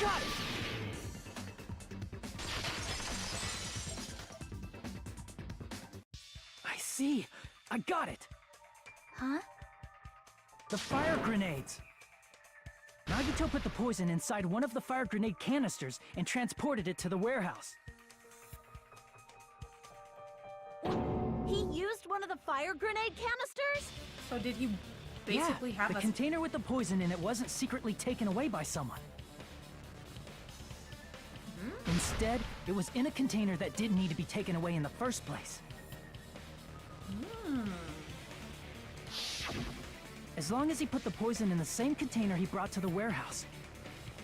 Got it! I see. I got it! Huh? The fire grenades! Nagito put the poison inside one of the fire grenade canisters and transported it to the warehouse. He used one of the fire grenade canisters? So did he basically have the us? container with the poison in it wasn't secretly taken away by someone. Instead, it was in a container that didn't need to be taken away in the first place. As long as he put the poison in the same container he brought to the warehouse.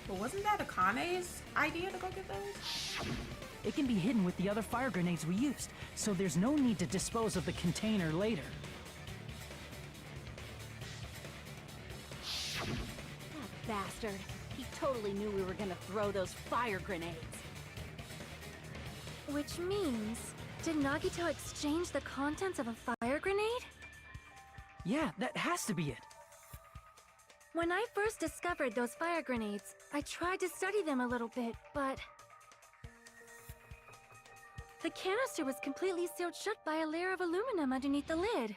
But wasn't that Akane's idea to go get those? It can be hidden with the other fire grenades we used, so there's no need to dispose of the container later. That bastard. He totally knew we were gonna throw those fire grenades. Which means, did Nagito exchange the contents of a fire grenade? Yeah, that has to be it. When I first discovered those fire grenades, I tried to study them a little bit, but the canister was completely sealed shut by a layer of aluminum underneath the lid.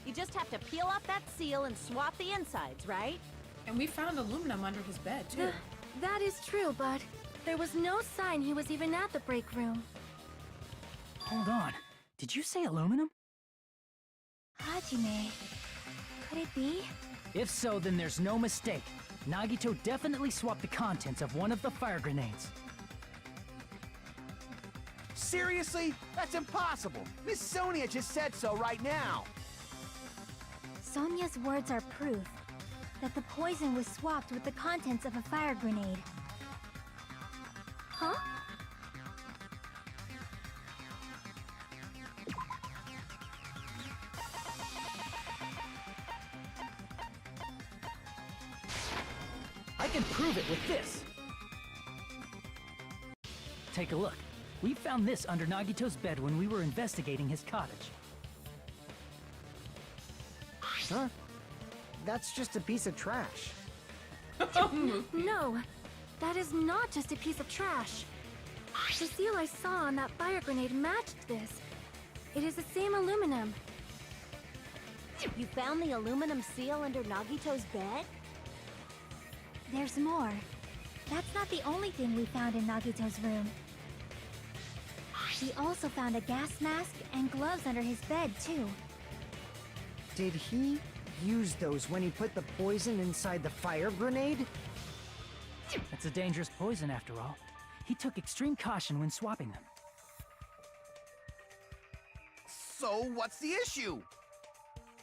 You just have to peel off that seal and swap the insides, right? And we found aluminum under his bed, too. That is true, but there was no sign he was even at the break room. Hold on. Did you say aluminum? Hajime, could it be? If so, then there's no mistake. Nagito definitely swapped the contents of one of the fire grenades. Seriously? That's impossible! Miss Sonia just said so right now! Sonia's words are proof that the poison was swapped with the contents of a fire grenade. Huh? I can prove it with this! Take a look. We found this under Nagito's bed when we were investigating his cottage. Huh? That's just a piece of trash. No, that is not just a piece of trash. The seal I saw on that fire grenade matched this. It is the same aluminum. You found the aluminum seal under Nagito's bed? There's more. That's not the only thing we found in Nagito's room. We also found a gas mask and gloves under his bed, too. Did he use those when he put the poison inside the fire grenade? It's a dangerous poison after all. He took extreme caution when swapping them. So, what's the issue?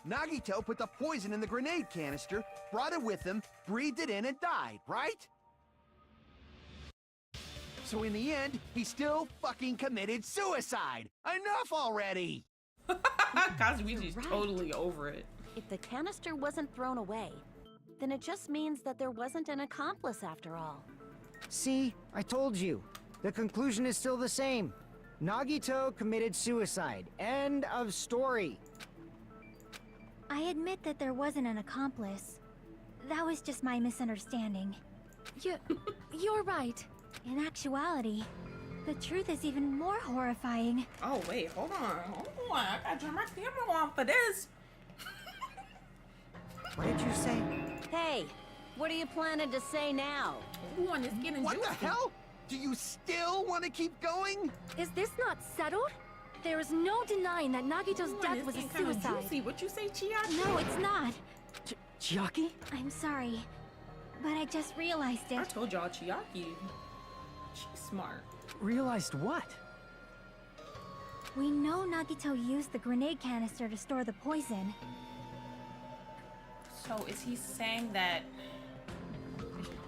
Nagito put the poison in the grenade canister, brought it with him, breathed it in, and died, right? So in the end, he still fucking committed suicide. Enough already! Kazuichi's You're right. totally over it. If the canister wasn't thrown away, then it just means that there wasn't an accomplice after all. See, I told you. The conclusion is still the same. Nagito committed suicide. End of story. I admit that there wasn't an accomplice. That was just my misunderstanding. You're right. In actuality, the truth is even more horrifying. Oh wait, hold on. I gotta turn my camera on for this. What did you say? Hey, what are you planning to say now? Ooh, and it's getting What juicy. the hell? Do you still want to keep going? Is this not settled? There is no denying that Nagito's Ooh, and death it's was a getting kinda suicide. Juicy. What you say, Chiaki? No, it's not. Chiaki? I'm sorry, but I just realized I it. told y'all, Chiaki. She's smart. Realized what? We know Nagito used the grenade canister to store the poison. So is he saying that?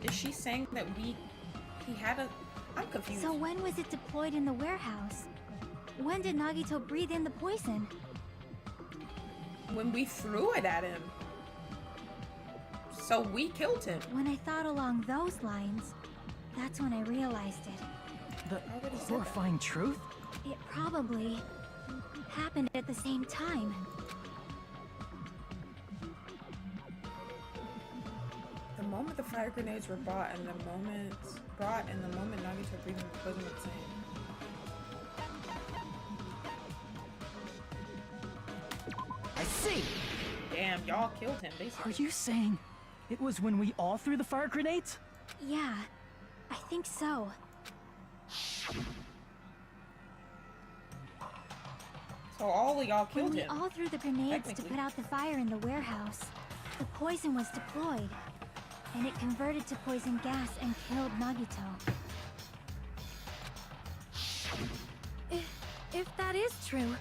Is she saying that he had a? I'm confused. So when was it deployed in the warehouse? When did Nagito breathe in the poison? When we threw it at him. So we killed him. When I thought along those lines, that's when I realized it. The horrifying truth? It probably happened at the same time. The moment the fire grenades were brought and the moment Nagito breathed in the poison were the same. I see. Damn, y'all killed him, basically. Are you saying it was when we all threw the fire grenades? Yeah, I think so. So all of y'all When killed we him. all threw the grenades to Technically. put out the fire in the warehouse, the poison was deployed, and it converted to poison gas and killed Nagito. If that is true,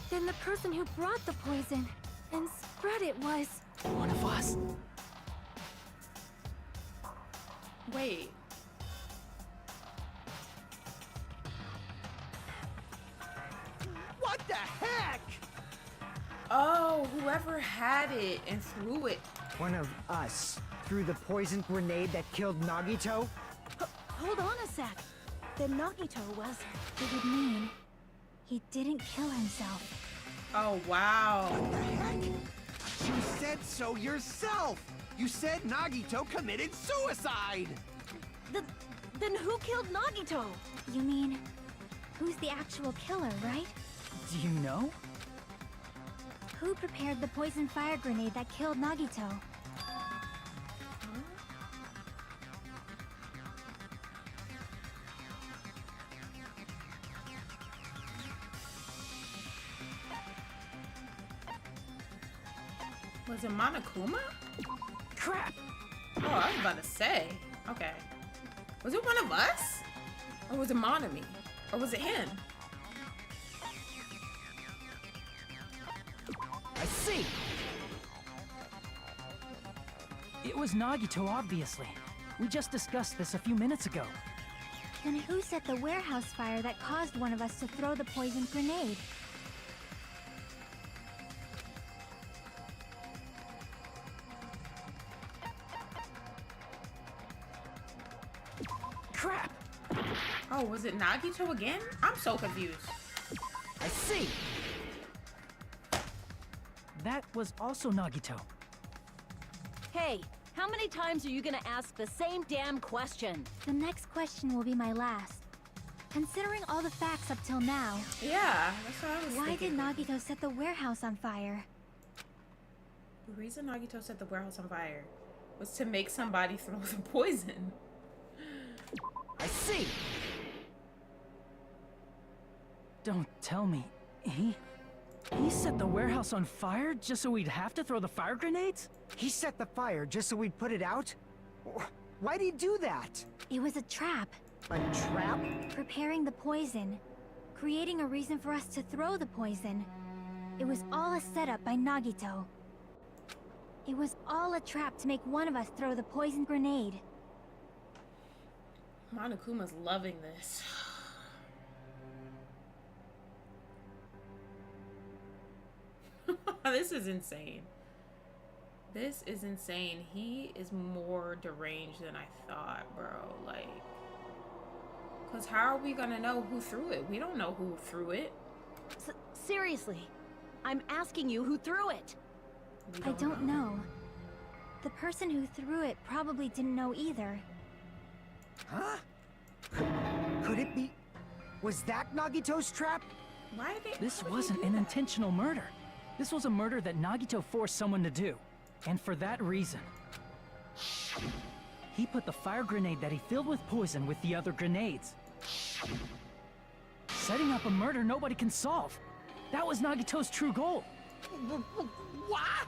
then the person who brought the poison and spread it was... One of us? Wait. What the heck? Oh, whoever had it and threw it. One of us threw the poison grenade that killed Nagito? Hold on a sec. Then Nagito was... It would mean he didn't kill himself. Oh, wow. What the heck? You said so yourself! You said Nagito committed suicide! Then who killed Nagito? You mean, who's the actual killer, right? Do you know? Who prepared the poison fire grenade that killed Nagito? Was it Monokuma? Crap! Oh, I was about to say. Okay. Was it one of us? Or was it Monami? Or was it him? I see. It was Nagito, obviously. We just discussed this a few minutes ago. Then who set the warehouse fire that caused one of us to throw the poison grenade? Crap! Oh, was it Nagito again? I'm so confused. I see. That was also Nagito. Hey, how many times are you gonna ask the same damn question? The next question will be my last. Considering all the facts up till now, Yeah, that's what I was why thinking. did Nagito set the warehouse on fire? The reason Nagito set the warehouse on fire was to make somebody throw the poison. I see. Don't tell me. He set the warehouse on fire just so we'd have to throw the fire grenades? He set the fire just so we'd put it out? Why'd he do that? It was a trap. A trap? Preparing the poison. Creating a reason for us to throw the poison. It was all a setup by Nagito. It was all a trap to make one of us throw the poison grenade. Monokuma's loving this. This is insane. This is insane. He is more deranged than I thought, bro. Like, because how are we gonna know who threw it? We don't know who threw it. Seriously, I'm asking you who threw it. I don't know. The person who threw it probably didn't know either. Huh? Could it be? Was that Nagito's trap? Why did they? This wasn't an intentional murder. This was a murder that Nagito forced someone to do. And for that reason, he put the fire grenade that he filled with poison with the other grenades. Setting up a murder nobody can solve. That was Nagito's true goal. What?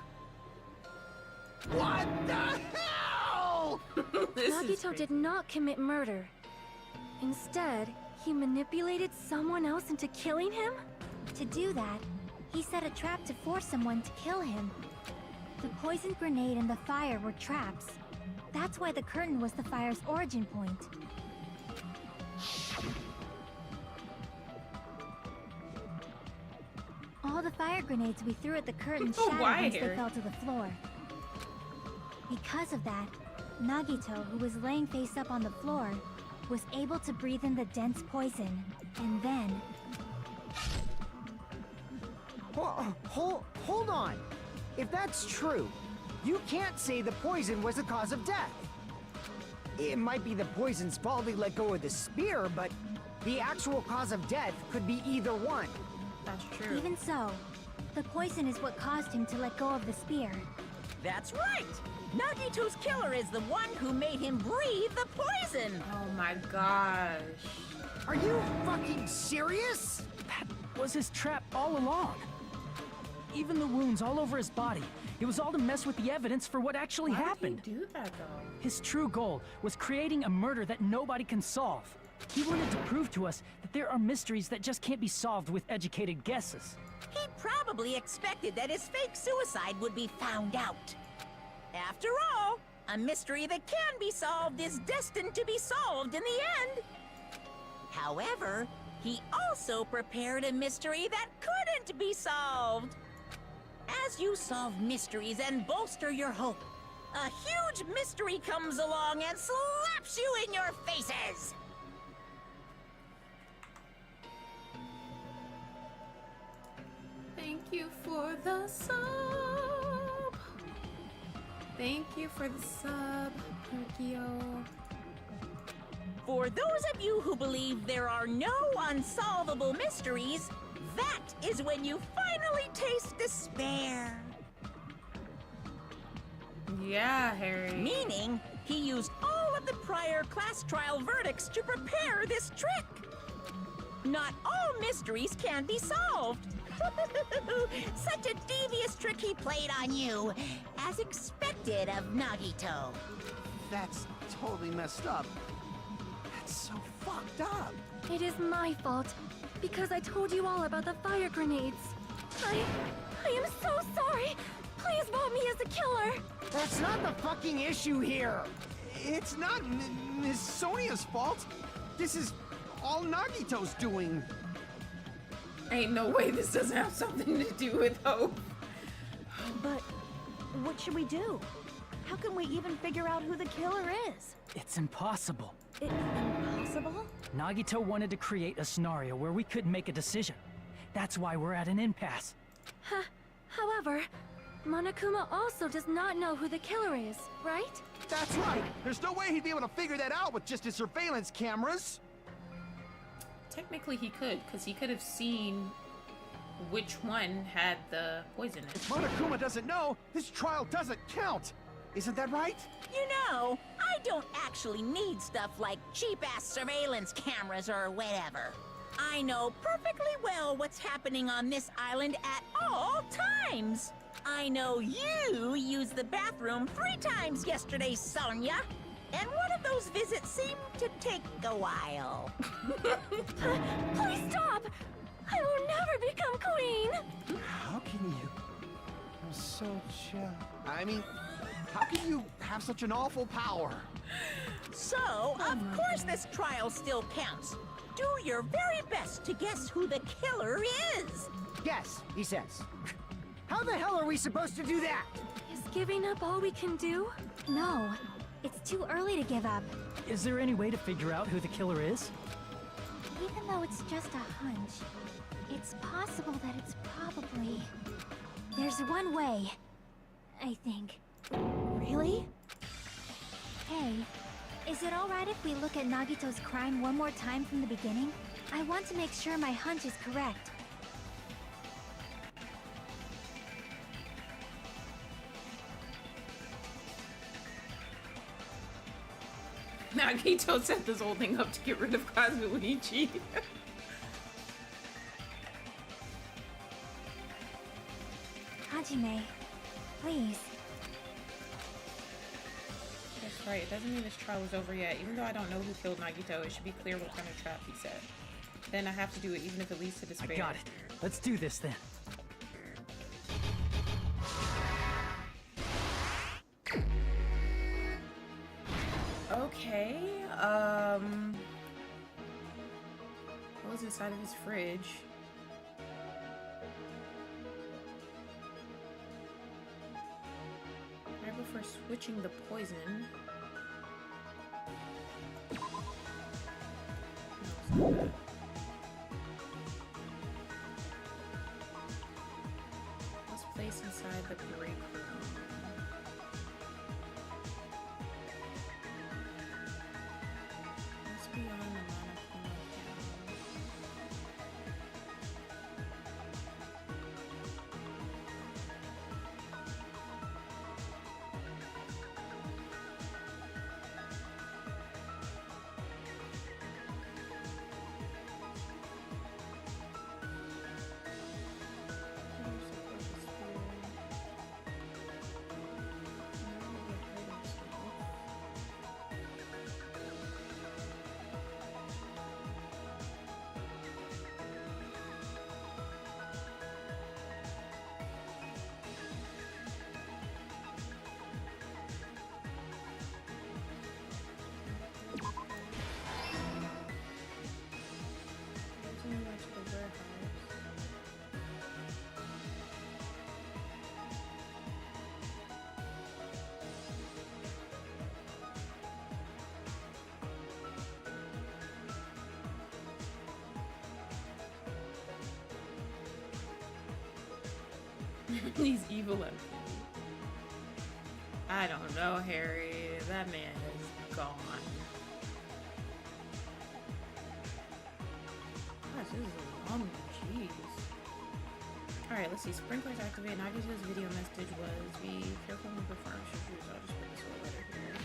What the hell? Nagito did not commit murder. Instead, he manipulated someone else into killing him? To do that, he set a trap to force someone to kill him. The poison grenade and the fire were traps. That's why the curtain was the fire's origin point. All the fire grenades we threw at the curtain shattered once they fell to the floor. Because of that, Nagito, who was laying face up on the floor, was able to breathe in the dense poison, and then... Hold on! If that's true, you can't say the poison was the cause of death. It might be the poison's fault he let go of the spear, but the actual cause of death could be either one. That's true. Even so, the poison is what caused him to let go of the spear. That's right! Nagito's killer is the one who made him breathe the poison! Oh my gosh. Are you fucking serious? That was his trap all along. Even the wounds all over his body. It was all to mess with the evidence for what actually happened. Why did he do that, though? His true goal was creating a murder that nobody can solve. He wanted to prove to us that there are mysteries that just can't be solved with educated guesses. He probably expected that his fake suicide would be found out. After all, a mystery that can be solved is destined to be solved in the end. However, he also prepared a mystery that couldn't be solved. As you solve mysteries and bolster your hope, a huge mystery comes along and slaps you in your faces! Thank you for the sub. Thank you for the sub, Tokyo. For those of you who believe there are no unsolvable mysteries, that is when you finally taste despair. Yeah, Harry. Meaning, he used all of the prior class trial verdicts to prepare this trick. Not all mysteries can be solved. Such a devious trick he played on you, as expected of Nagito. That's totally messed up. That's so fucked up. It is my fault, because I told you all about the fire grenades. I am so sorry. Please vote me as the killer. That's not the fucking issue here. It's not Miss Sonia's fault. This is all Nagito's doing. Ain't no way this doesn't have something to do with hope. But what should we do? How can we even figure out who the killer is? It's impossible. Impossible? Nagito wanted to create a scenario where we couldn't make a decision. That's why we're at an impasse. However, Monokuma also does not know who the killer is, right? That's right. There's no way he'd be able to figure that out with just his surveillance cameras. Technically he could, because he could have seen which one had the poison in it. If Monokuma doesn't know, this trial doesn't count. Isn't that right? You know, I don't actually need stuff like cheap-ass surveillance cameras or whatever. I know perfectly well what's happening on this island at all times. I know you used the bathroom 3 times yesterday, Sonia. And one of those visits seemed to take a while. Please stop! I will never become queen! How can you? I'm so chill. I mean, How can you have such an awful power? So, of course this trial still counts. Do your very best to guess who the killer is. Guess, he says. How the hell are we supposed to do that? Is giving up all we can do? No, it's too early to give up. Is there any way to figure out who the killer is? Even though it's just a hunch, it's possible that it's probably... There's one way, I think. Really? Hey, is it alright if we look at Nagito's crime one more time from the beginning? I want to make sure my hunch is correct. Nagito set this whole thing up to get rid of Kazuichi. Hajime, please. That's right, it doesn't mean this trial is over yet. Even though I don't know who killed Nagito, it should be clear what kind of trap he set. Then I have to do it even if it leads to despair. I got it. Let's do this then. Okay, what was inside of his fridge? Right before switching the poison. No, it's not that. What's placed inside the break room? Beyond the monochrome He's evil at me. I don't know, Harry. That man is gone. Gosh, this is a long one. Jeez. Alright, let's see. Sprinklers activate. Nagito's video message was, be careful when performing shooters. I'll just put this little letter here.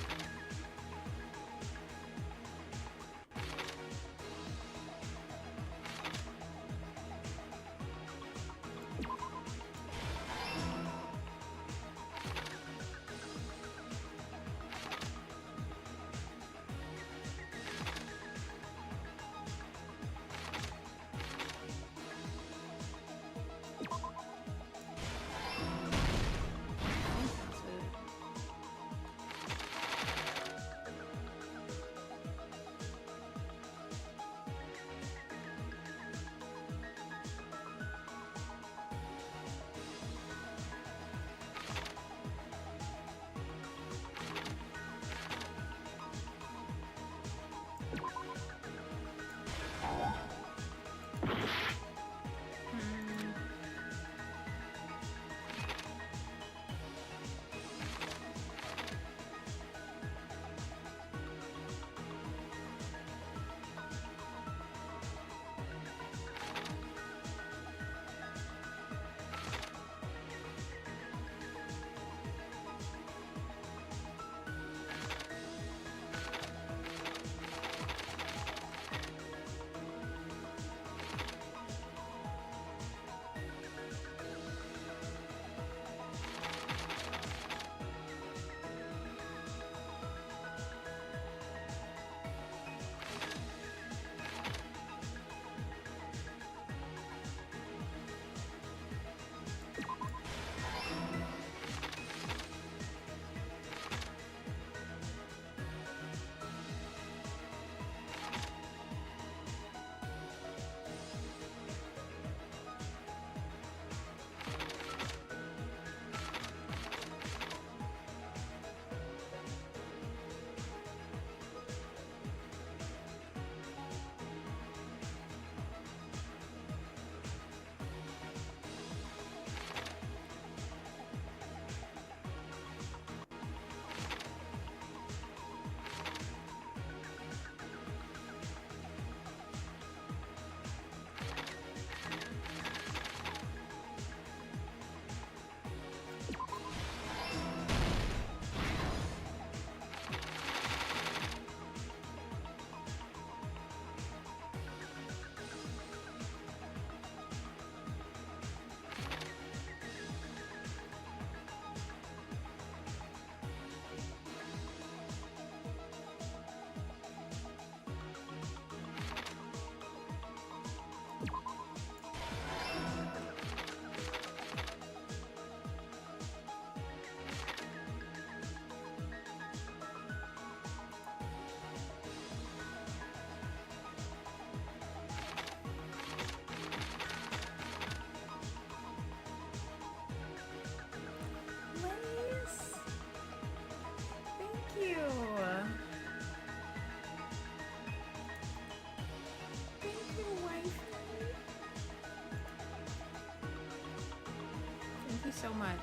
so much.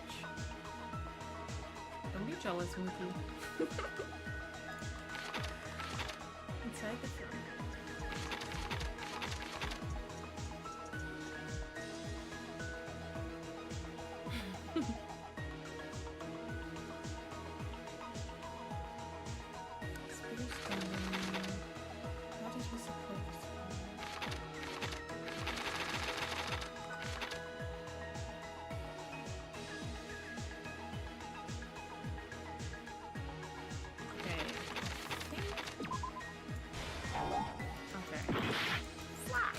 Don't be jealous, Mookie. Inside the film. What is he supposed to? Okay. Flak.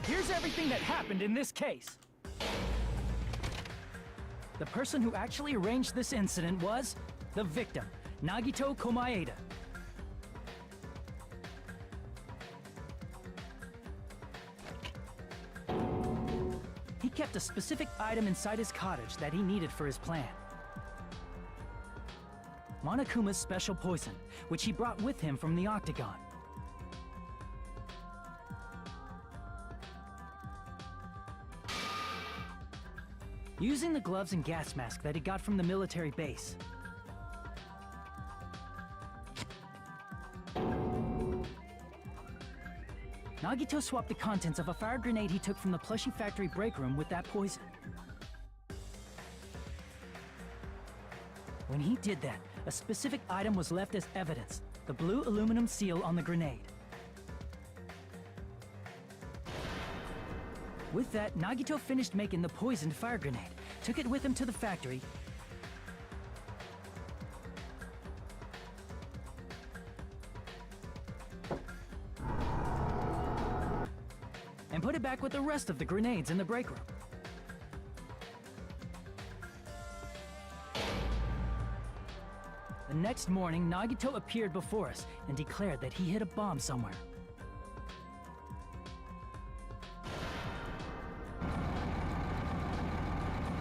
Here's everything that happened in this case. The person who actually arranged this incident was the victim, Nagito Komaeda. He kept a specific item inside his cottage that he needed for his plan. Monokuma's special poison, which he brought with him from the Octagon. Using the gloves and gas mask that he got from the military base. Nagito swapped the contents of a fire grenade he took from the plushie factory break room with that poison. When he did that, a specific item was left as evidence, the blue aluminum seal on the grenade. With that, Nagito finished making the poisoned fire grenade, took it with him to the factory, and put it back with the rest of the grenades in the break room. The next morning, Nagito appeared before us and declared that he hid a bomb somewhere.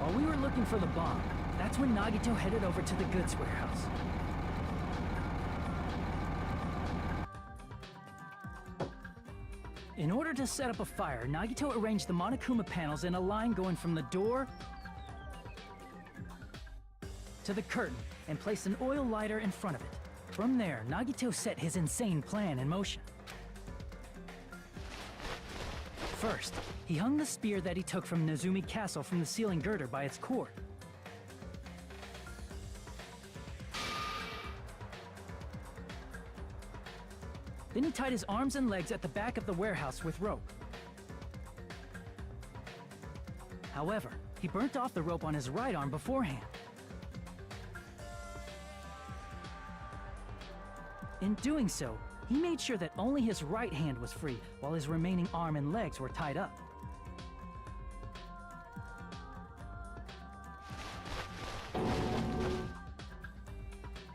While we were looking for the bomb, that's when Nagito headed over to the goods warehouse. In order to set up a fire, Nagito arranged the Monokuma panels in a line going from the door to the curtain and placed an oil lighter in front of it. From there, Nagito set his insane plan in motion. First, he hung the spear that he took from Nezumi Castle from the ceiling girder by its cord. Then he tied his arms and legs at the back of the warehouse with rope. However, he burnt off the rope on his right arm beforehand. In doing so, he made sure that only his right hand was free, while his remaining arm and legs were tied up.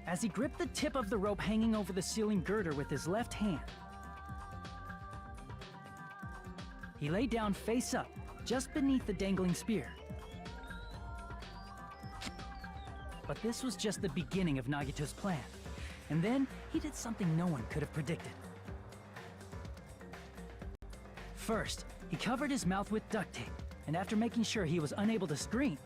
As he gripped the tip of the rope hanging over the ceiling girder with his left hand, he lay down face up, just beneath the dangling spear. But this was just the beginning of Nagito's plan. And then, he did something no one could have predicted. First, he covered his mouth with duct tape, and after making sure he was unable to scream,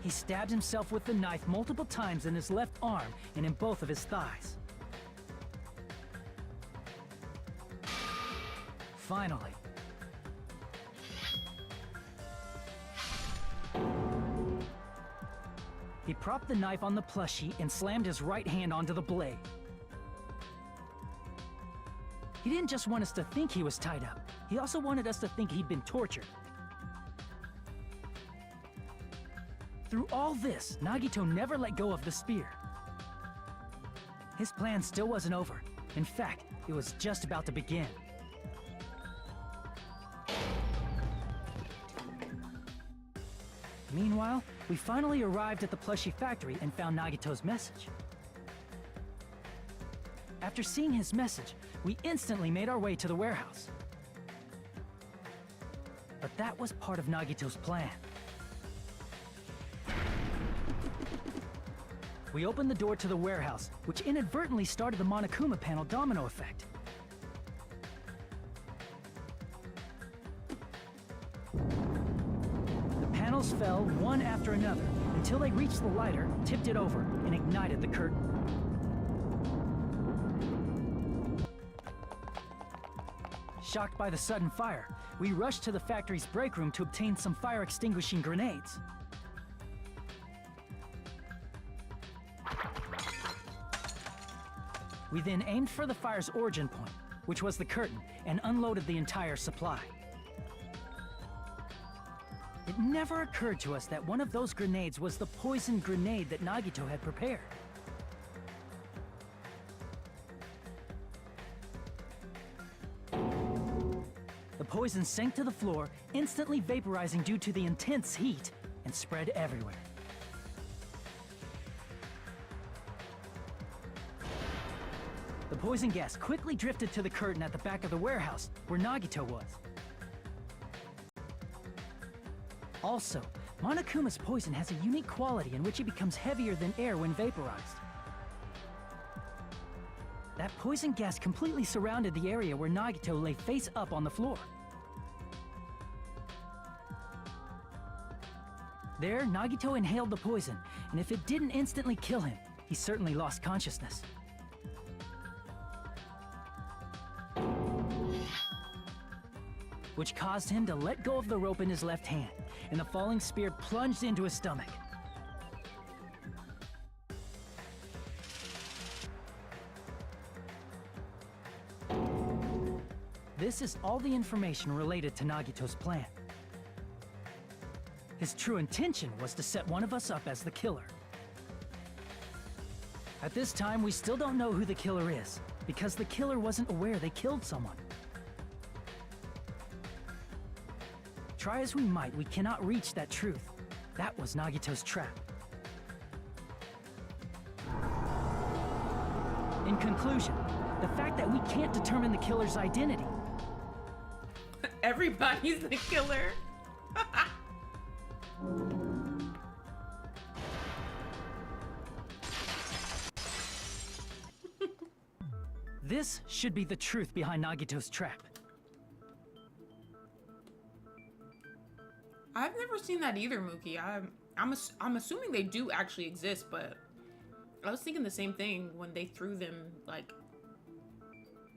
he stabbed himself with the knife multiple times in his left arm and in both of his thighs. Finally, he propped the knife on the plushie and slammed his right hand onto the blade. He didn't just want us to think he was tied up. He also wanted us to think he'd been tortured. Through all this, Nagito never let go of the spear. His plan still wasn't over. In fact, it was just about to begin. Meanwhile, we finally arrived at the plushie factory and found Nagito's message. After seeing his message, we instantly made our way to the warehouse. But that was part of Nagito's plan. We opened the door to the warehouse, which inadvertently started the Monokuma panel domino effect. The panels fell one after another until they reached the lighter, tipped it over, and ignited the curtain. Shocked by the sudden fire, we rushed to the factory's break room to obtain some fire-extinguishing grenades. We then aimed for the fire's origin point, which was the curtain, and unloaded the entire supply. It never occurred to us that one of those grenades was the poison grenade that Nagito had prepared. The poison sank to the floor, instantly vaporizing due to the intense heat, and spread everywhere. The poison gas quickly drifted to the curtain at the back of the warehouse, where Nagito was. Also, Monokuma's poison has a unique quality in which it becomes heavier than air when vaporized. That poison gas completely surrounded the area where Nagito lay face up on the floor. There, Nagito inhaled the poison, and if it didn't instantly kill him, he certainly lost consciousness. Which caused him to let go of the rope in his left hand, and the falling spear plunged into his stomach. This is all the information related to Nagito's plan. His true intention was to set one of us up as the killer. At this time, we still don't know who the killer is, because the killer wasn't aware they killed someone. Try as we might, we cannot reach that truth. That was Nagito's trap. In conclusion, the fact that we can't determine the killer's identity. Everybody's the killer. This should be the truth behind Nagito's trap. I've never seen that either, Mookie. I'm assuming they do actually exist, but I was thinking the same thing when they threw them, like,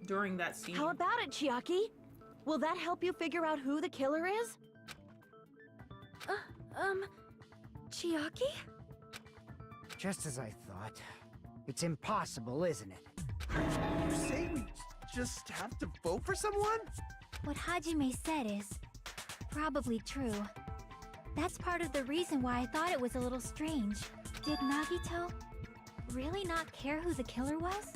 during that scene. How about it, Chiaki? Will that help you figure out who the killer is? Chiaki? Just as I thought. It's impossible, isn't it? You say we just have to vote for someone? What Hajime said is probably true. That's part of the reason why I thought it was a little strange. Did Nagito really not care who the killer was?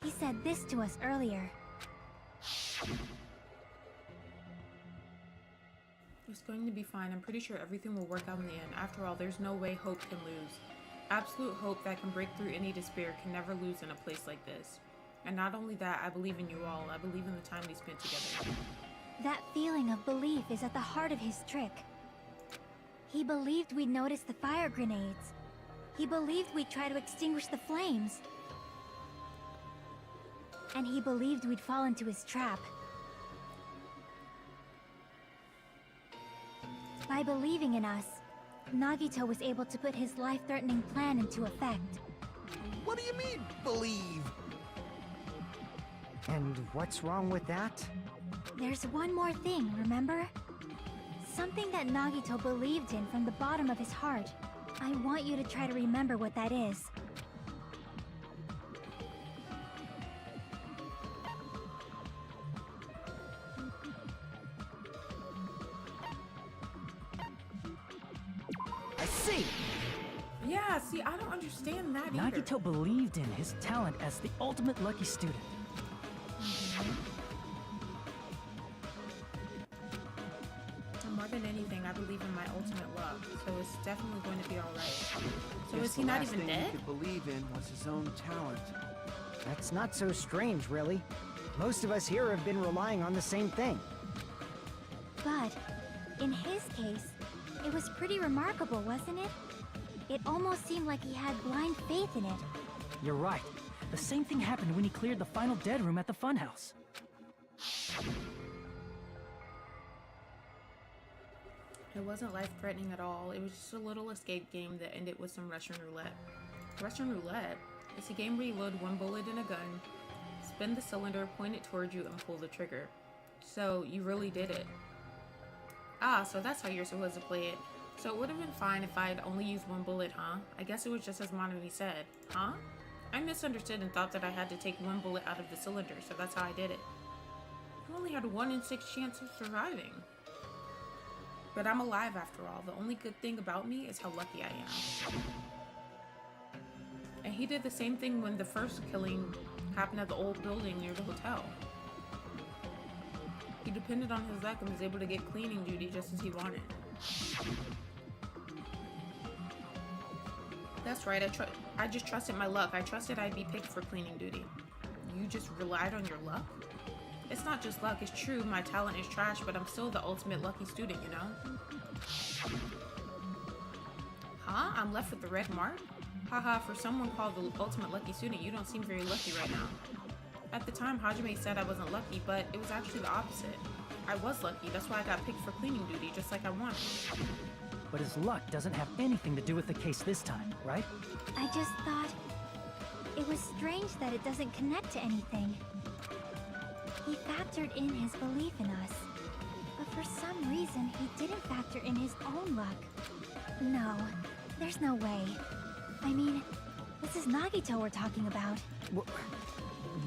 He said this to us earlier. It's going to be fine. I'm pretty sure everything will work out in the end. After all, there's no way hope can lose. Absolute hope that can break through any despair can never lose in a place like this. And not only that, I believe in you all. I believe in the time we spent together. That feeling of belief is at the heart of his trick. He believed we'd notice the fire grenades. He believed we'd try to extinguish the flames. And he believed we'd fall into his trap. By believing in us, Nagito was able to put his life-threatening plan into effect. What do you mean, believe? And what's wrong with that? There's one more thing, remember? Something that Nagito believed in from the bottom of his heart. I want you to try to remember what that is. I see! Yeah, see, I don't understand that either. Nagito believed in his talent as the ultimate lucky student. More than anything, I believe in my ultimate luck, so it's definitely going to be alright. So is he not even dead? The last thing he could believe in was his own talent. That's not so strange, really. Most of us here have been relying on the same thing. But, in his case, it was pretty remarkable, wasn't it? It almost seemed like he had blind faith in it. You're right. The same thing happened when he cleared the final dead room at the funhouse. It wasn't life-threatening at all. It was just a little escape game that ended with some Russian roulette. Russian roulette? It's a game where you load one bullet in a gun, spin the cylinder, point it towards you, and pull the trigger. So, you really did it. Ah, so that's how you're supposed to play it. So it would have been fine if I had only used one bullet, huh? I guess it was just as Monami said. Huh? I misunderstood and thought that I had to take one bullet out of the cylinder, so that's how I did it. I only had a 1 in 6 chance of surviving. But I'm alive after all. The only good thing about me is how lucky I am. And he did the same thing when the first killing happened at the old building near the hotel. He depended on his luck and was able to get cleaning duty just as he wanted. That's right, I just trusted my luck. I trusted I'd be picked for cleaning duty. You just relied on your luck? It's not just luck, it's true, my talent is trash, but I'm still the ultimate lucky student, you know? Huh? I'm left with the red mark? Haha, for someone called the ultimate lucky student, you don't seem very lucky right now. At the time, Hajime said I wasn't lucky, but it was actually the opposite. I was lucky, that's why I got picked for cleaning duty, just like I wanted. But his luck doesn't have anything to do with the case this time, right? I just thought... it was strange that it doesn't connect to anything. He factored in his belief in us. But for some reason, he didn't factor in his own luck. No, there's no way. I mean, this is Nagito we're talking about.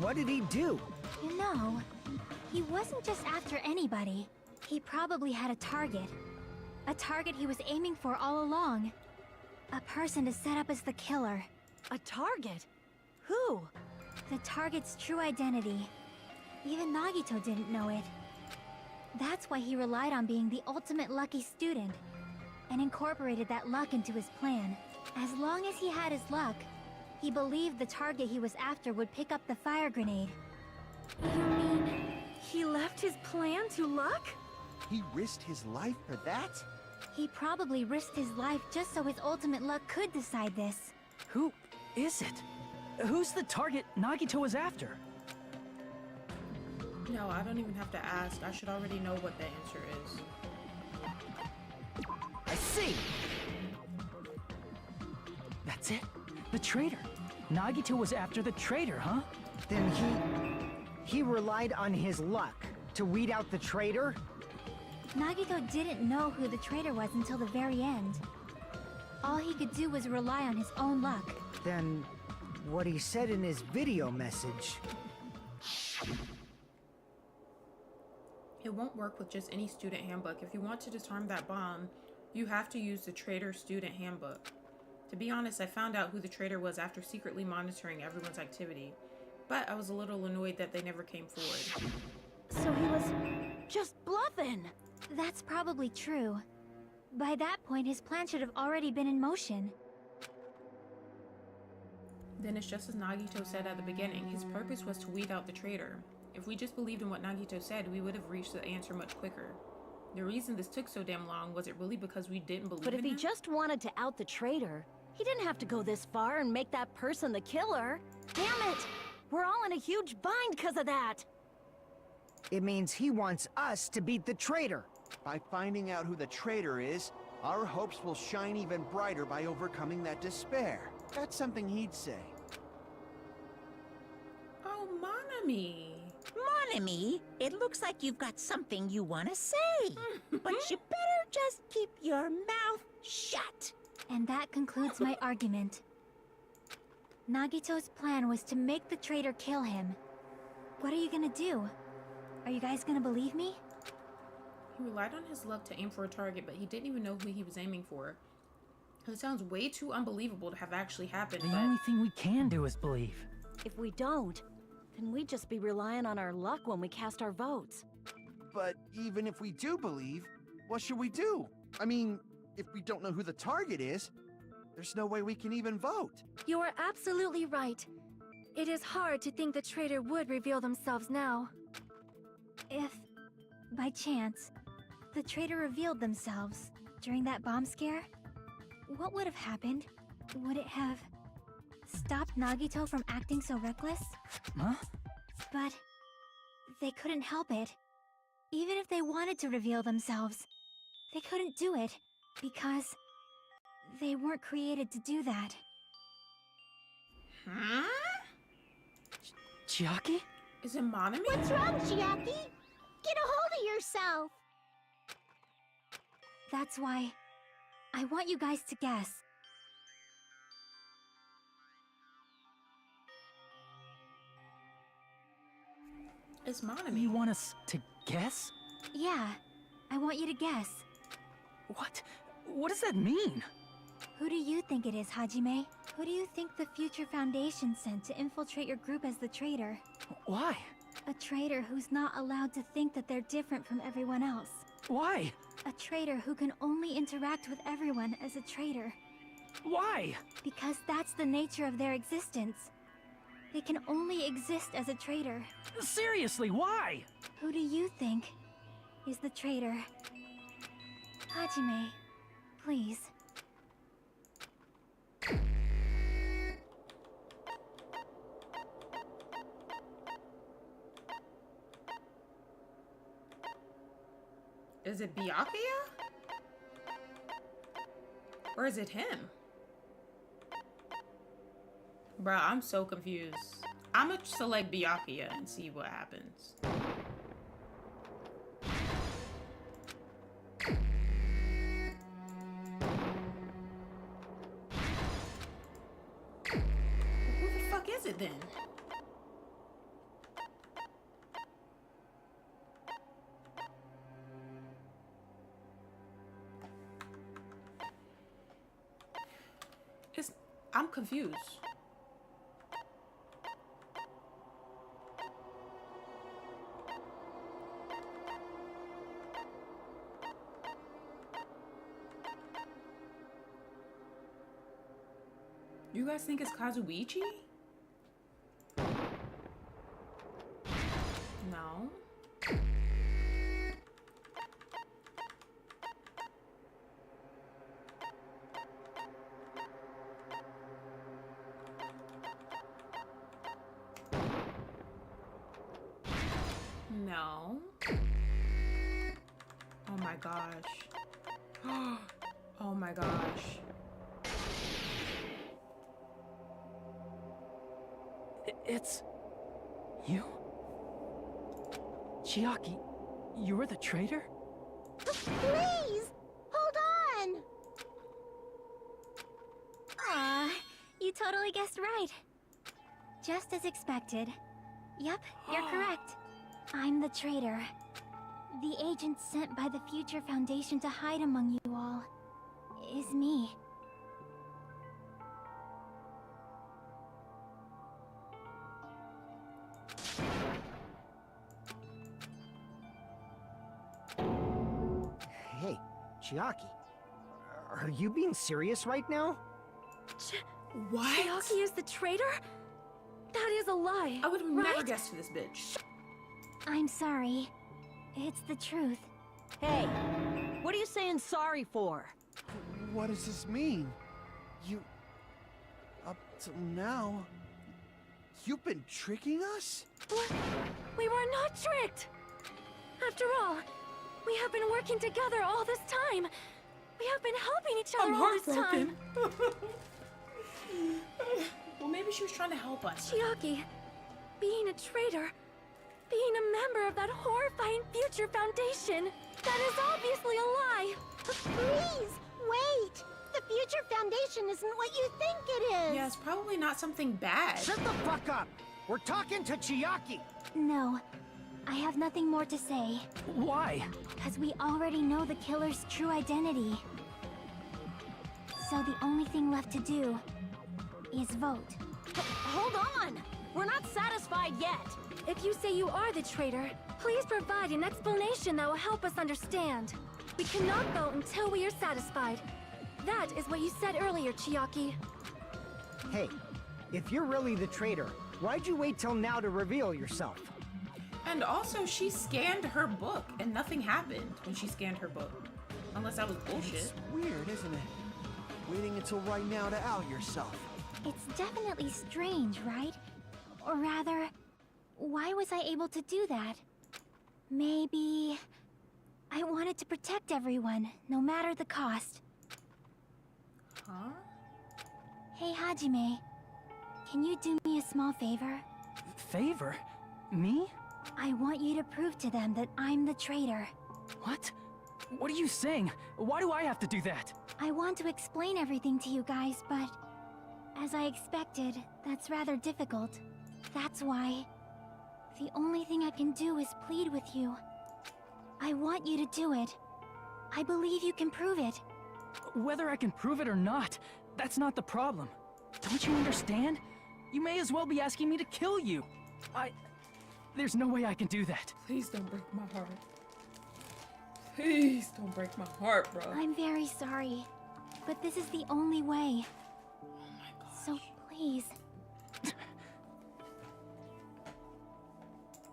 What did he do? You know, he wasn't just after anybody. He probably had a target. A target he was aiming for all along. A person to set up as the killer. A target? Who? The target's true identity. Even Nagito didn't know it. That's why he relied on being the ultimate lucky student, and incorporated that luck into his plan. As long as he had his luck, he believed the target he was after would pick up the fire grenade. You mean he left his plan to luck? He risked his life for that? He probably risked his life just so his ultimate luck could decide this. Who is it? Who's the target Nagito was after? No, I don't even have to ask. I should already know what the answer is. I see! That's it? The traitor. Nagito was after the traitor, huh? Then he relied on his luck to weed out the traitor? Nagito didn't know who the traitor was until the very end. All he could do was rely on his own luck. Then what he said in his video message... It won't work with just any student handbook. If you want to disarm that bomb, you have to use the traitor student handbook. To be honest, I found out who the traitor was after secretly monitoring everyone's activity. But I was a little annoyed that they never came forward. So he was just bluffing. That's probably true. By that point, his plan should have already been in motion. Then it's just as Nagito said at the beginning. His purpose was to weed out the traitor. If we just believed in what Nagito said, we would have reached the answer much quicker. The reason this took so damn long, was it really because we didn't believe in him? But if he just wanted to out the traitor, he didn't have to go this far and make that person the killer. Damn it! We're all in a huge bind because of that! It means he wants us to beat the traitor. By finding out who the traitor is, our hopes will shine even brighter by overcoming that despair. That's something he'd say. Oh, Monami. Monami, it looks like you've got something you want to say. But you better just keep your mouth shut. And that concludes my argument. Nagito's plan was to make the traitor kill him. What are you gonna do? Are you guys gonna believe me? He relied on his luck to aim for a target, but he didn't even know who he was aiming for. It sounds way too unbelievable to have actually happened, The but... only thing we can do is believe. If we don't, then we'd just be relying on our luck when we cast our votes. But even if we do believe, what should we do? I mean, if we don't know who the target is, there's no way we can even vote. You are absolutely right. It is hard to think the traitor would reveal themselves now. If, by chance, the traitor revealed themselves during that bomb scare, what would have happened? Would it have stopped Nagito from acting so reckless? Huh? But they couldn't help it. Even if they wanted to reveal themselves, they couldn't do it because they weren't created to do that. Huh? Chiaki? Is it Monami? What's wrong, Chiaki? Get a hold of yourself! That's why I want you guys to guess. It's Monami. You want us to guess? Yeah, I want you to guess. What? What does that mean? Who do you think it is, Hajime? Who do you think the Future Foundation sent to infiltrate your group as the traitor? Why? A traitor who's not allowed to think that they're different from everyone else. Why? A traitor who can only interact with everyone as a traitor. Why? Because that's the nature of their existence. They can only exist as a traitor. Seriously, why? Who do you think is the traitor? Hajime, please. Is it Byakuya? Or is it him? Bruh, I'm so confused. I'm gonna select Byakuya and see what happens. Who the fuck is it then? I'm confused. You guys think it's Kazuichi? No. No. Oh my gosh. Oh my gosh. It's... you? Chiaki, you're the traitor? Please! Hold on! Aw, you totally guessed right. Just as expected. Yep, you're correct. I'm the traitor. The agent sent by the Future Foundation to hide among you all is me. Hey, Chiaki. Are you being serious right now? What? Chiaki is the traitor? That is a lie. I would have right? never guessed this bitch. I'm sorry. It's the truth. Hey, what are you saying sorry for? What does this mean? You... Up till now... You've been tricking us? What? We were not tricked. After all, we have been working together all this time. We have been helping each other I'm all this heartbroken. time. Well, maybe she was trying to help us. Chiaki, being a traitor, being a member of that horrifying future foundation, that is obviously a lie. Please, wait! The Future Foundation isn't what you think it is! Yeah, it's probably not something bad. Shut the fuck up! We're talking to Chiaki! No, I have nothing more to say. Why? Because we already know the killer's true identity. So the only thing left to do is vote. Hold on! We're not satisfied yet! If you say you are the traitor, please provide an explanation that will help us understand. We cannot vote until we are satisfied. That is what you said earlier, Chiaki. Hey, if you're really the traitor, why'd you wait till now to reveal yourself? And also, she scanned her book, and nothing happened when she scanned her book. Unless that was bullshit. It's weird, isn't it? Waiting until right now to out yourself. It's definitely strange, right? Or rather, why was I able to do that? Maybe... I wanted to protect everyone, no matter the cost. Huh? Hey, Hajime. Can you do me a small favor? Favor? Me? I want you to prove to them that I'm the traitor. What? What are you saying? Why do I have to do that? I want to explain everything to you guys, but... as I expected, that's rather difficult. That's why... the only thing I can do is plead with you. I want you to do it. I believe you can prove it. Whether I can prove it or not, that's not the problem. Don't you understand? You may as well be asking me to kill you. There's no way I can do that. Please don't break my heart. Please don't break my heart, bro. I'm very sorry, but this is the only way. Oh my gosh. So please.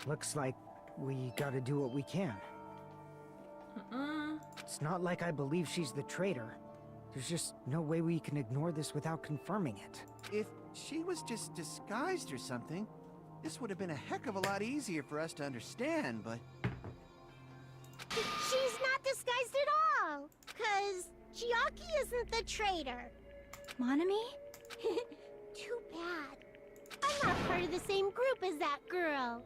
Looks like we gotta do what we can. It's not like I believe she's the traitor. There's just no way we can ignore this without confirming it. If she was just disguised or something, this would have been a heck of a lot easier for us to understand, but... She's not disguised at all! 'Cause Chiaki isn't the traitor. Monami? Too bad. I'm not part of the same group as that girl.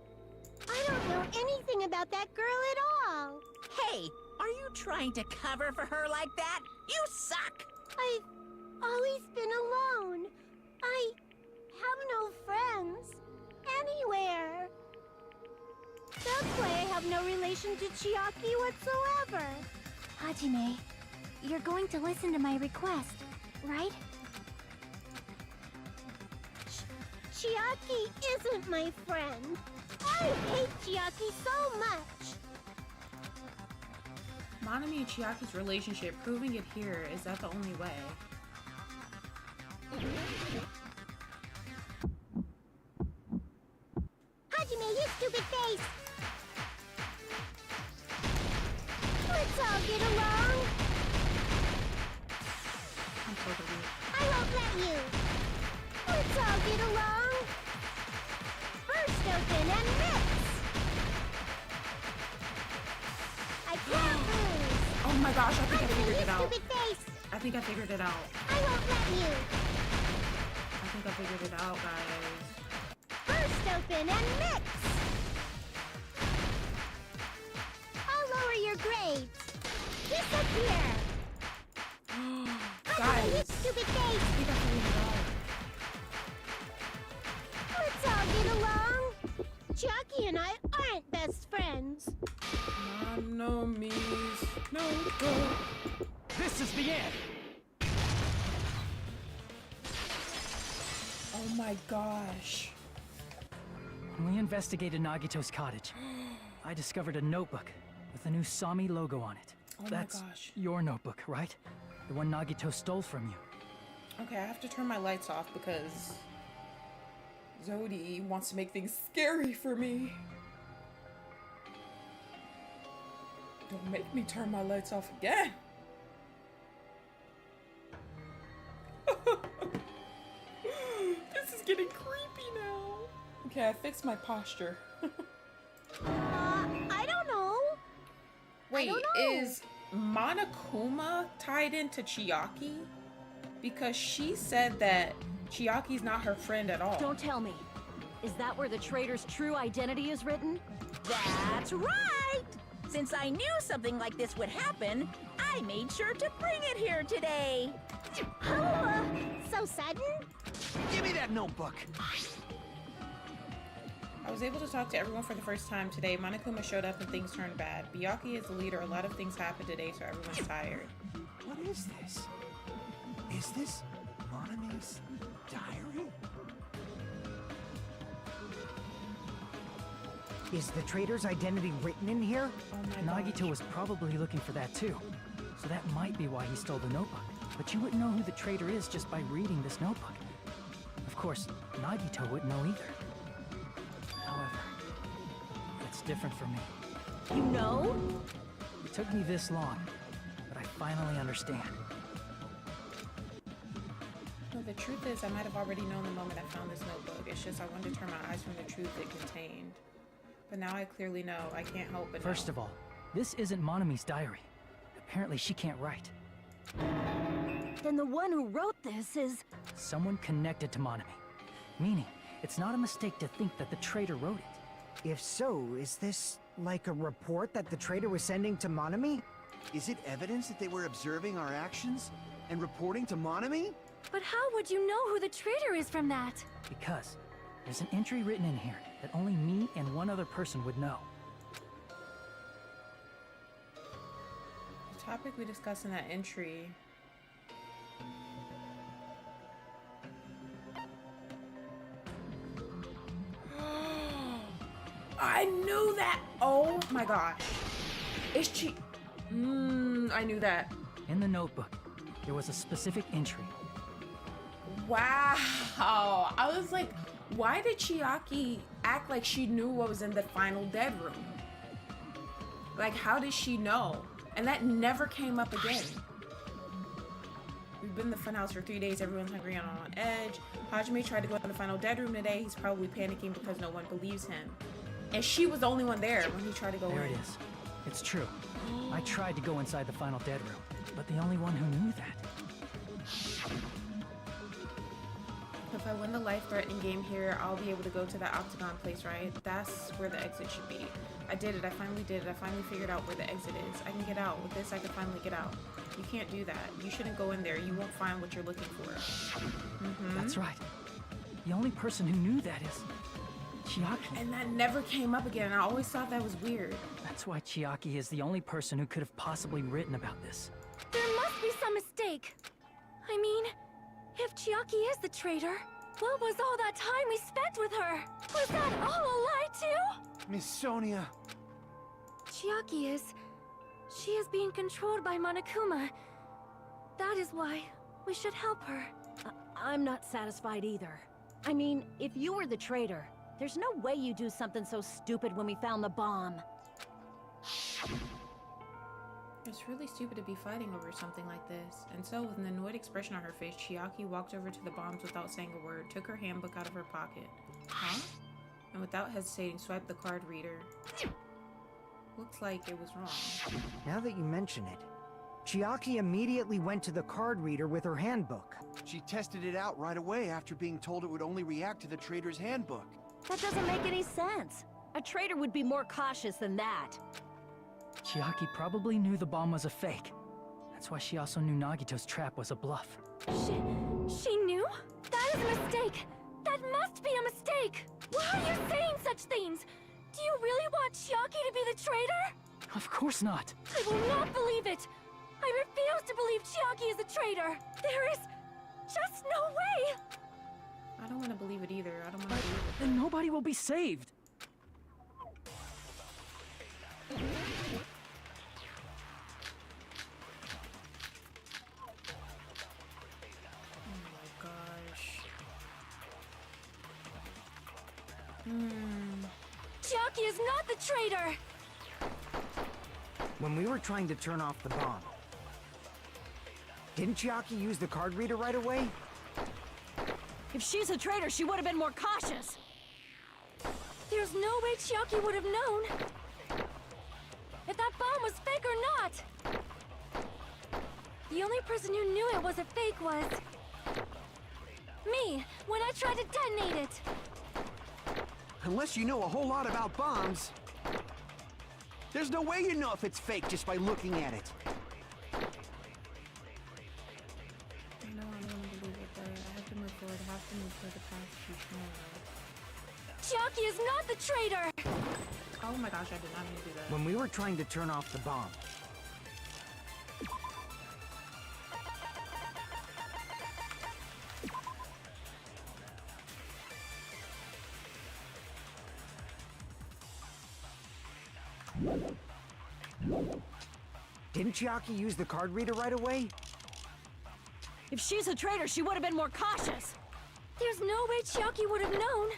I don't know anything about that girl at all. Hey, are you trying to cover for her like that? You suck! I've always been alone. I have no friends. Anywhere. That's why I have no relation to Chiaki whatsoever. Hajime, you're going to listen to my request, right? Chiaki isn't my friend. I hate Chiaki so much. Monami and Chiaki's relationship, proving it here, is that the only way? Hajime, you stupid face! Let's all get along. I'm totally... I won't let you. Let's all get along. First open and mix. I can't lose. Oh my gosh, I think I Hajime, figured you it out. stupid face! I think I figured it out. I won't let you. I think I figured it out, guys. First open and mix. I'll lower your grades. Disappear. Hajime, you Guys, stupid I face! think I figured it out. Let's all get along. Chiaki and I aren't best friends. No me's no go. This is the end! Oh my gosh. When we investigated Nagito's cottage, I discovered a notebook with the new Sami logo on it. Oh my That's gosh. your notebook, right? The one Nagito stole from you. Okay, I have to turn my lights off because Zodi wants to make things scary for me. Don't make me turn my lights off again. This is getting creepy now. Okay, I fixed my posture. I don't know. Wait, I don't know. is Monokuma tied into Chiaki? Because she said that Chiaki's not her friend at all. Don't tell me. Is that where the traitor's true identity is written? That's right! Since I knew something like this would happen, I made sure to bring it here today. Oh, so sudden? Give me that notebook. I was able to talk to everyone for the first time today. Monokuma showed up and things turned bad. Byakuya is the leader. A lot of things happened today, so everyone's tired. What is this? Is this Monami's diary? Is the traitor's identity written in here? Oh my Nagito was probably looking for that too. So that might be why he stole the notebook. But you wouldn't know who the traitor is just by reading this notebook. Of course, Nagito wouldn't know either. However, it's different for me. You know? It took me this long, but I finally understand. No, the truth is, I might have already known the moment I found this notebook. It's just I wanted to turn my eyes from the truth it contained. But now I clearly know. I can't help but First know. of all, this isn't Monami's diary. Apparently she can't write. Then the one who wrote this is... Someone connected to Monami. Meaning, it's not a mistake to think that the traitor wrote it. If so, is this like a report that the traitor was sending to Monami? Is it evidence that they were observing our actions and reporting to Monami? But how would you know who the traitor is from that? Because there's an entry written in here that only me and one other person would know. The topic we discussed in that entry. I knew that! Oh my gosh. Is she... I knew that. In the notebook, there was a specific entry. Wow. I was like, why did Chiaki act like she knew what was in the final dead room? Like, how did she know? And that never came up again. We've been in the funhouse for 3 days. Everyone's hungry and on edge. Hajime tried to go in the final dead room today. He's probably panicking because no one believes him. And she was the only one there when he tried to go in. There it is. It's true. I tried to go inside the final dead room, but the only one who knew that. If I win the life-threatening game here, I'll be able to go to that octagon place, right? That's where the exit should be. I did it. I finally did it. I finally figured out where the exit is. I can get out. With this, I can finally get out. You can't do that. You shouldn't go in there. You won't find what you're looking for. That's right. The only person who knew that is Chiaki. And that never came up again. I always thought that was weird. That's why Chiaki is the only person who could have possibly written about this. There must be some mistake. I mean, if Chiaki is the traitor, what was all that time we spent with her? Was that all a lie too? Miss Sonia. Chiaki is... She is being controlled by Monokuma. That is why we should help her. I'm not satisfied either. I mean, if you were the traitor, there's no way you do something so stupid when we found the bomb. It's really stupid to be fighting over something like this. And so, with an annoyed expression on her face, Chiaki walked over to the bombs without saying a word, took her handbook out of her pocket. Huh? And without hesitating, swiped the card reader. Looks like it was wrong. Now that you mention it, Chiaki immediately went to the card reader with her handbook. She tested it out right away after being told it would only react to the traitor's handbook. That doesn't make any sense. A traitor would be more cautious than that. Chiaki probably knew the bomb was a fake. That's why she also knew Nagito's trap was a bluff. She knew? That is a mistake! That must be a mistake! Why are you saying such things? Do you really want Chiaki to be the traitor? Of course not. I will not believe it! I refuse to believe Chiaki is a traitor! There is just no way! I don't want to believe it either. I don't want to believe it. Then nobody will be saved. Chiaki is not the traitor! When we were trying to turn off the bomb, didn't Chiaki use the card reader right away? If she's a traitor, she would have been more cautious. There's no way Chiaki would have known if that bomb was fake or not. The only person who knew it was a fake was me, when I tried to detonate it. Unless you know a whole lot about bombs, there's no way you know if it's fake just by looking at it. I know I don't want to believe it, but I have to move forward. I have to move for the past few Chiaki is not the traitor! Oh my gosh, I did not mean to do that. When we were trying to turn off the bomb, didn't Chiaki use the card reader right away? If she's a traitor, she would have been more cautious. There's no way Chiaki would have known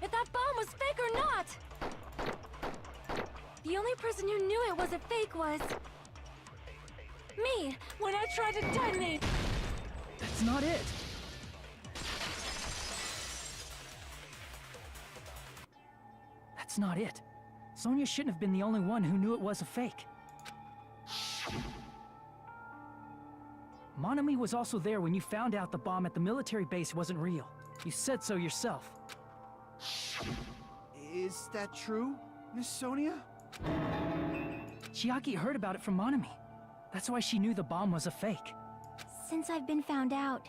if that bomb was fake or not. The only person who knew it was a fake was me, when I tried to detonate. That's not it. That's not it. Sonia shouldn't have been the only one who knew it was a fake. Monami was also there when you found out the bomb at the military base wasn't real. You said so yourself. Is that true, Miss Sonia? Chiaki heard about it from Monami. That's why she knew the bomb was a fake. Since I've been found out,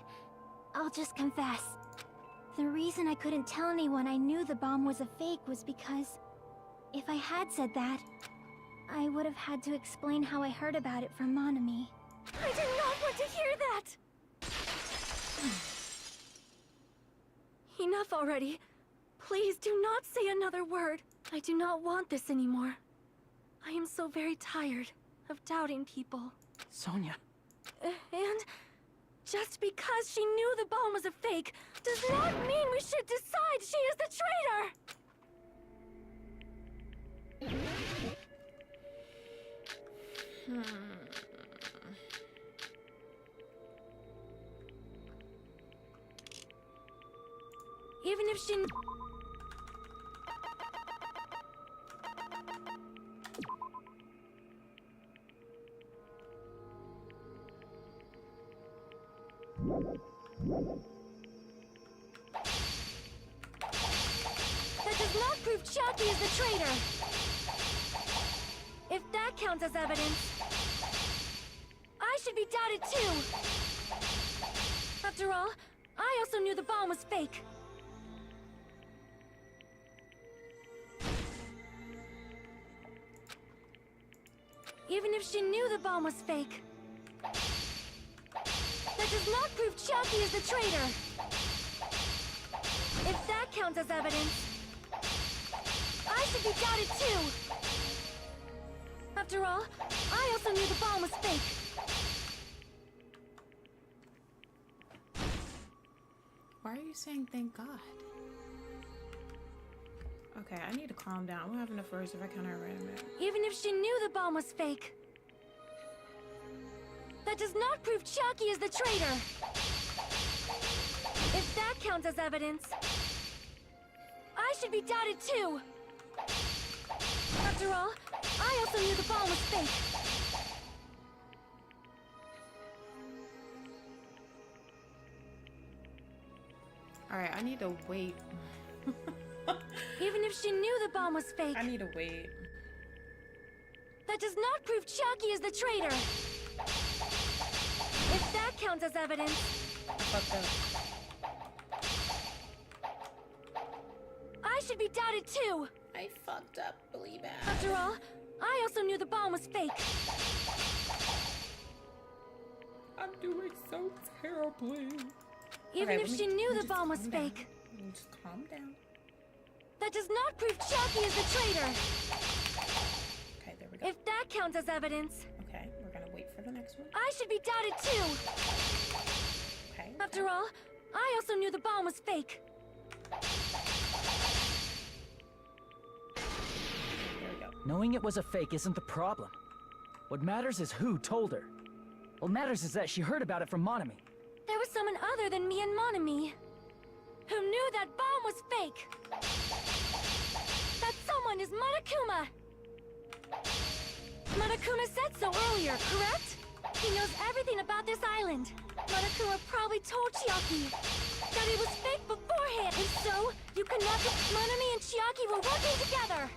I'll just confess. The reason I couldn't tell anyone I knew the bomb was a fake was because if I had said that, I would have had to explain how I heard about it from Monami. I did not want to hear that! Enough already. Please do not say another word. I do not want this anymore. I am so very tired of doubting people. Sonia. And just because she knew the bomb was a fake does not mean we should decide she is the traitor! Even if she... That does not prove Chiaki is the traitor! If that counts as evidence, I should be doubted too! After all, I also knew the bomb was fake. Even if she knew the bomb was fake, that does not prove Chiaki is the traitor! If that counts as evidence, I should be doubted too! After all, I also knew the bomb was fake. Why are you saying thank God? Okay, I need to calm down. We'll have enough words if I count her right a minute. Even if she knew the bomb was fake, that does not prove Chiaki is the traitor! If that counts as evidence, I should be doubted too! After all, I also knew the bomb was fake. Alright, I need to wait. Even if she knew the bomb was fake, I need to wait. that does not prove Chiaki is the traitor! If that counts as evidence, I fucked up. I should be doubted too! I fucked up really bad. After all, I also knew the bomb was fake. I'm doing so terribly. Even Okay, if let she me knew the just bomb was calm down. fake, Let me just calm down. that does not prove Chiaki is the traitor! Okay, there we go. If that counts as evidence, Okay, we're gonna wait for the next one. I should be doubted too! Okay. After all, I also knew the bomb was fake. Knowing it was a fake isn't the problem. What matters is who told her. What matters is that she heard about it from Monami. There was someone other than me and Monami who knew that bomb was fake. That someone is Monokuma. Monokuma said so earlier, correct? He knows everything about this island. Monokuma probably told Chiaki that it was fake beforehand, and so you connected Monami and Chiaki were working together.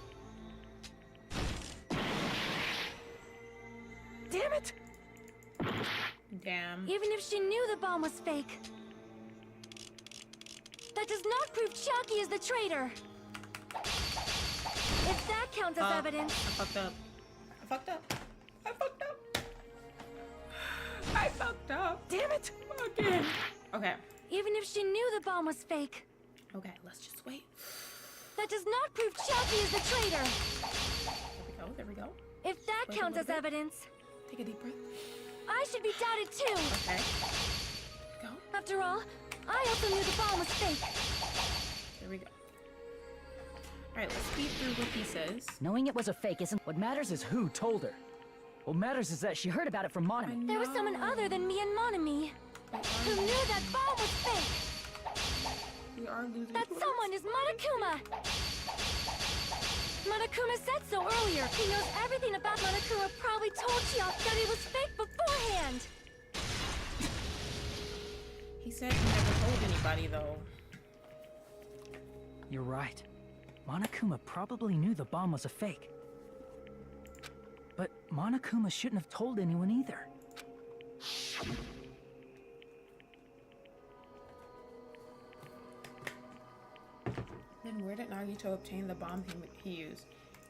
Damn it! Damn. Even if she knew the bomb was fake, that does not prove Chiaki is the traitor. If that counts as evidence. I fucked up. I fucked up. I fucked up. I fucked up. Damn it! Again. Okay. Even if she knew the bomb was fake, Okay, let's just wait. that does not prove Chiaki is the traitor. There we go. There we go. If that Wait a counts as little bit. evidence, Take a deep breath. I should be doubted too. Okay. Go. After all, I also knew the bomb was fake. There we go. Alright, let's speed through what he says. Knowing it was a fake isn't... What matters is who told her. What matters is that she heard about it from Monami. There was someone other than me and Monami who knew that bomb was fake. We are losing. That someone is Monokuma. Monokuma said so earlier. He knows everything about Monokuma. Probably told Chiaki that it was fake beforehand. He said he never told anybody though. You're right. Monokuma probably knew the bomb was a fake. But Monokuma shouldn't have told anyone either. Then where did Nagito obtain the bomb he used?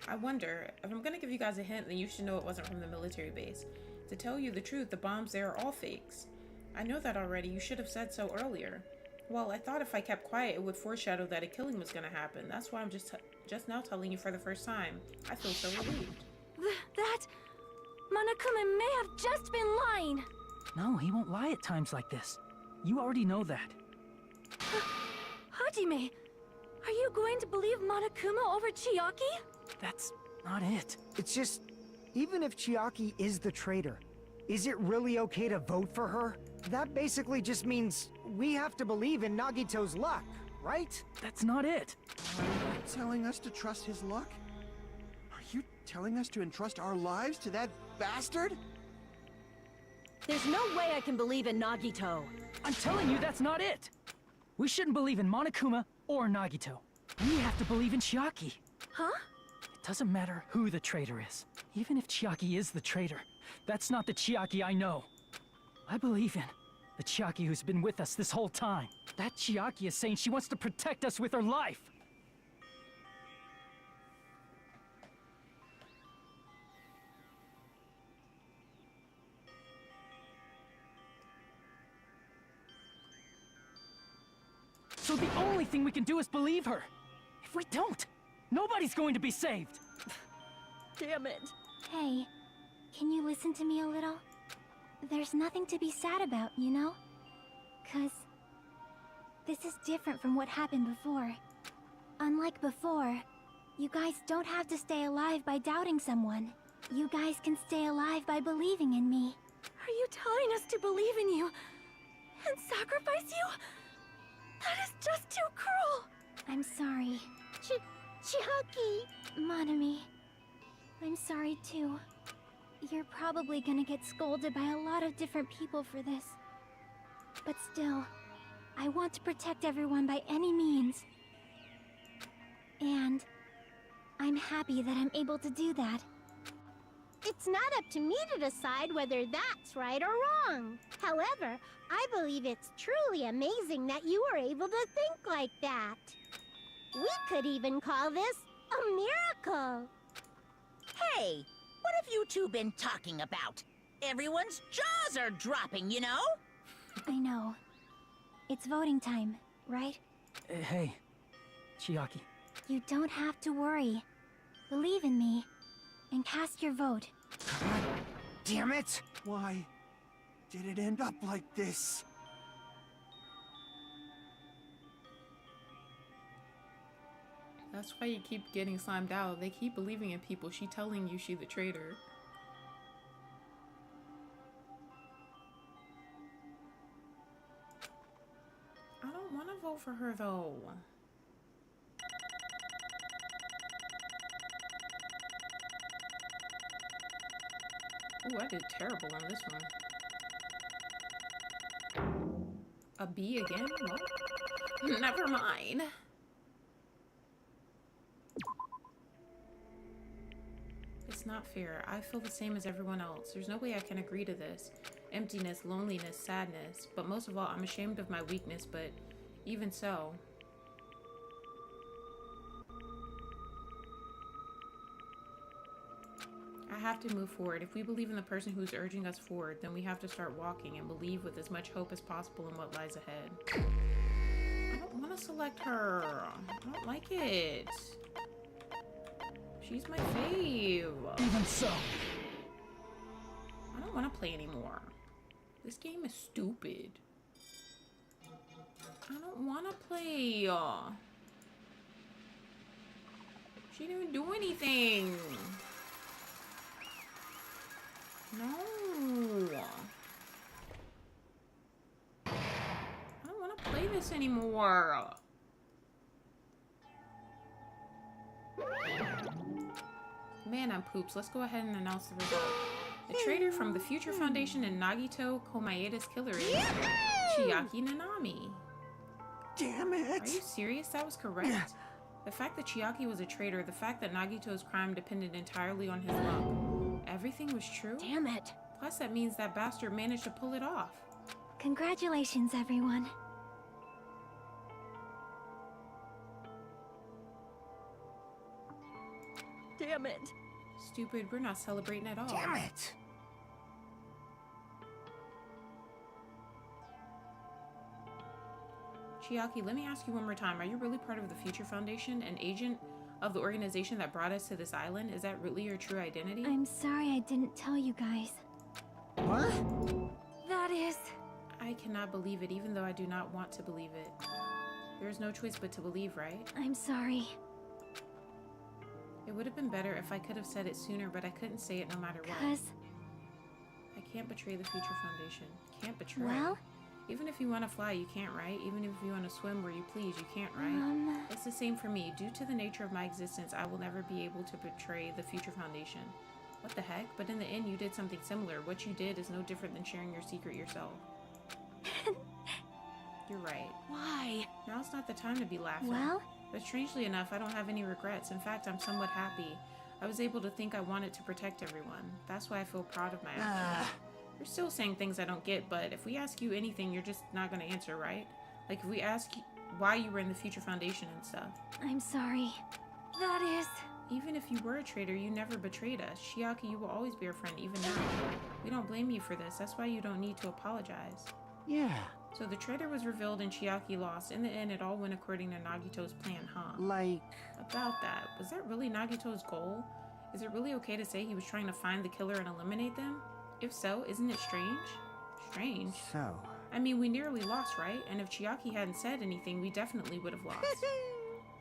I wonder. If I'm gonna give you guys a hint, then you should know it wasn't from the military base. To tell you the truth, the bombs there are all fakes. I know that already. You should have said so earlier. Well, I thought if I kept quiet, it would foreshadow that a killing was gonna happen. That's why I'm just now telling you for the first time. I feel so relieved. That Monokuma may have just been lying. No, he won't lie at times like this. You already know that. Hajime, are you going to believe Monokuma over Chiaki? That's not it. It's just, even if Chiaki is the traitor, is it really okay to vote for her? That basically just means we have to believe in Nagito's luck, right? That's not it. Are you telling us to trust his luck? Are you telling us to entrust our lives to that bastard? There's no way I can believe in Nagito. I'm telling you that's not it. We shouldn't believe in Monokuma or Nagito. We have to believe in Chiaki. Huh? It doesn't matter who the traitor is. Even if Chiaki is the traitor, that's not the Chiaki I know. I believe in the Chiaki who's been with us this whole time. That Chiaki is saying she wants to protect us with her life. So the only thing we can do is believe her. If we don't, nobody's going to be saved. Damn it. Hey, can you listen to me a little? There's nothing to be sad about, you know? 'Cause this is different from what happened before. Unlike before, you guys don't have to stay alive by doubting someone. You guys can stay alive by believing in me. Are you telling us to believe in you and sacrifice you? That is just too cruel. I'm sorry. Chiaki! Monami, I'm sorry too. You're probably gonna get scolded by a lot of different people for this. But still, I want to protect everyone by any means. And I'm happy that I'm able to do that. It's not up to me to decide whether that's right or wrong. However, I believe it's truly amazing that you were able to think like that. We could even call this a miracle. Hey, what have you two been talking about? Everyone's jaws are dropping, you know? I know. It's voting time, right? Hey, Chiaki. You don't have to worry. Believe in me, and cast your vote. God damn it! Why did it end up like this? That's why you keep getting slimed out. They keep believing in people. She telling you she the traitor. I don't want to vote for her though. Ooh, I did terrible on this one. A B again? What? Never mind. It's not fair. I feel the same as everyone else. There's no way I can agree to this. Emptiness, loneliness, sadness. But most of all, I'm ashamed of my weakness, but even so. I have to move forward. If we believe in the person who's urging us forward, then we have to start walking and believe with as much hope as possible in what lies ahead. I don't want to select her. I don't like it. She's my fave. Even so. I don't want to play anymore. This game is stupid. I don't want to play. She didn't even do anything. No. I don't want to play this anymore. Man, I'm poops. Let's go ahead and announce the result. The traitor from the Future Foundation and Nagito Komaeda's killer is Chiaki Nanami. Damn it! Are you serious? That was correct. The fact that Chiaki was a traitor, the fact that Nagito's crime depended entirely on his luck. Everything was true? Damn it. Plus, that means that bastard managed to pull it off. Congratulations, everyone. Damn it. Stupid, we're not celebrating at all. Damn it! Chiaki, let me ask you one more time. Are you really part of the Future Foundation, an agent of the organization that brought us to this island? Is that really your true identity? I'm sorry I didn't tell you guys. What? That is... I cannot believe it, even though I do not want to believe it. There is no choice but to believe, right? I'm sorry. It would have been better if I could have said it sooner, but I couldn't say it no matter what. 'Cause... I can't betray the Future Foundation. Can't betray. Well... Even if you want to fly, you can't, right? Even if you want to swim where you please, you can't, right? It's the same for me. Due to the nature of my existence, I will never be able to betray the Future Foundation. What the heck? But in the end, you did something similar. What you did is no different than sharing your secret yourself. You're right. Why? Now's not the time to be laughing. Well? But strangely enough, I don't have any regrets. In fact, I'm somewhat happy. I was able to think I wanted to protect everyone. That's why I feel proud of my actions. You're still saying things I don't get, but if we ask you anything, you're just not going to answer, right? Like if we ask why you were in the Future Foundation and stuff. I'm sorry. That is... Even if you were a traitor, you never betrayed us. Chiaki, you will always be our friend, even now. We don't blame you for this. That's why you don't need to apologize. Yeah. So the traitor was revealed and Chiaki lost. In the end, it all went according to Nagito's plan, huh? Like... About that, was that really Nagito's goal? Is it really okay to say he was trying to find the killer and eliminate them? If so, isn't it strange? Strange? So... I mean, we nearly lost, right? And if Chiaki hadn't said anything, we definitely would have lost.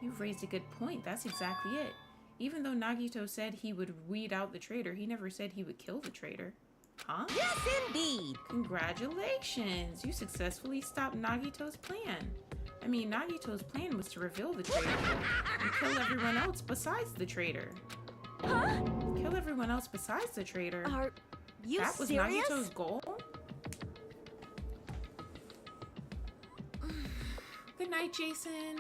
You've raised a good point. That's exactly it. Even though Nagito said he would weed out the traitor, he never said he would kill the traitor. Huh? Yes, indeed! Congratulations! You successfully stopped Nagito's plan. I mean, Nagito's plan was to reveal the traitor and kill everyone else besides the traitor. Huh? Kill everyone else besides the traitor. Are you That was serious? Nagito's goal? Good night, Jason.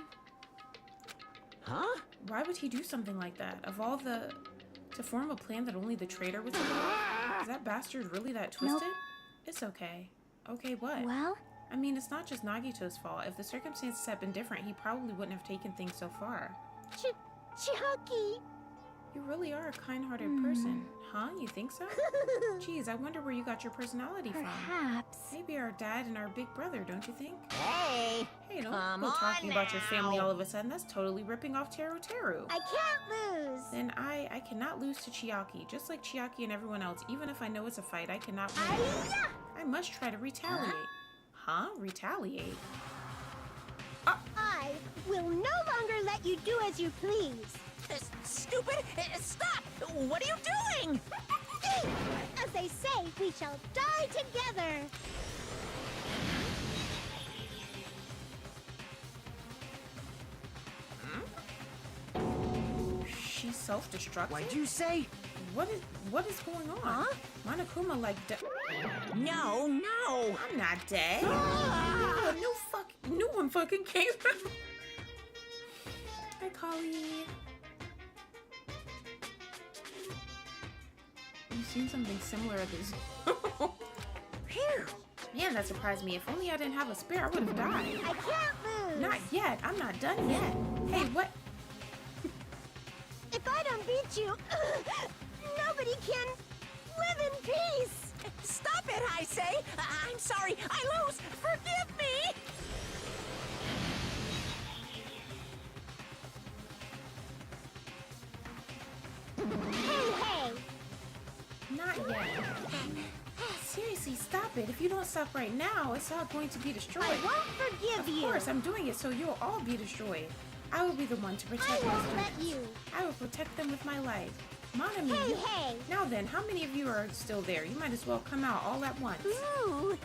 Huh? Why would he do something like that? Of all the... To form a plan that only the traitor would survive? Is that bastard really that twisted? Nope. It's okay. Okay, what? Well? I mean, it's not just Nagito's fault. If the circumstances had been different, he probably wouldn't have taken things so far. Chiaki! You really are a kind-hearted person. Huh? You think so? Geez, I wonder where you got your personality from. Perhaps. Maybe our dad and our big brother, don't you think? Hey! Hey, don't Come go talking on about your family now. all of a sudden. That's totally ripping off Teru Teru. I can't lose! Then I cannot lose to Chiaki. Just like Chiaki and everyone else, even if I know it's a fight, I cannot win. Ay-ya! I must try to retaliate. Huh? Retaliate? I We'll no longer let you do as you please. Stupid! Stop! What are you doing? As they say, we shall die together. She's self-destructing? What'd you say? What is going on? Huh? Monokuma like No, no! I'm not dead. Ah! A new one fucking came. Hi, Kali. You've seen something similar at this. Phew! Man, that surprised me. If only I didn't have a spare, I would have died. I can't lose. Not yet. I'm not done yet. Hey, what? If I don't beat you, nobody can live in peace. Stop it, I say! I'm sorry, I lose! Forgive me! Hey, Not yet. Seriously, stop it. If you don't stop right now, it's all going to be destroyed. I won't forgive you. Of course, I'm doing it so you'll all be destroyed. I will be the one to I protect my won't let students. you. I will protect them with my life. Monami, Hey, hey. Now then, how many of you are still there? You might as well come out all at once. Ooh,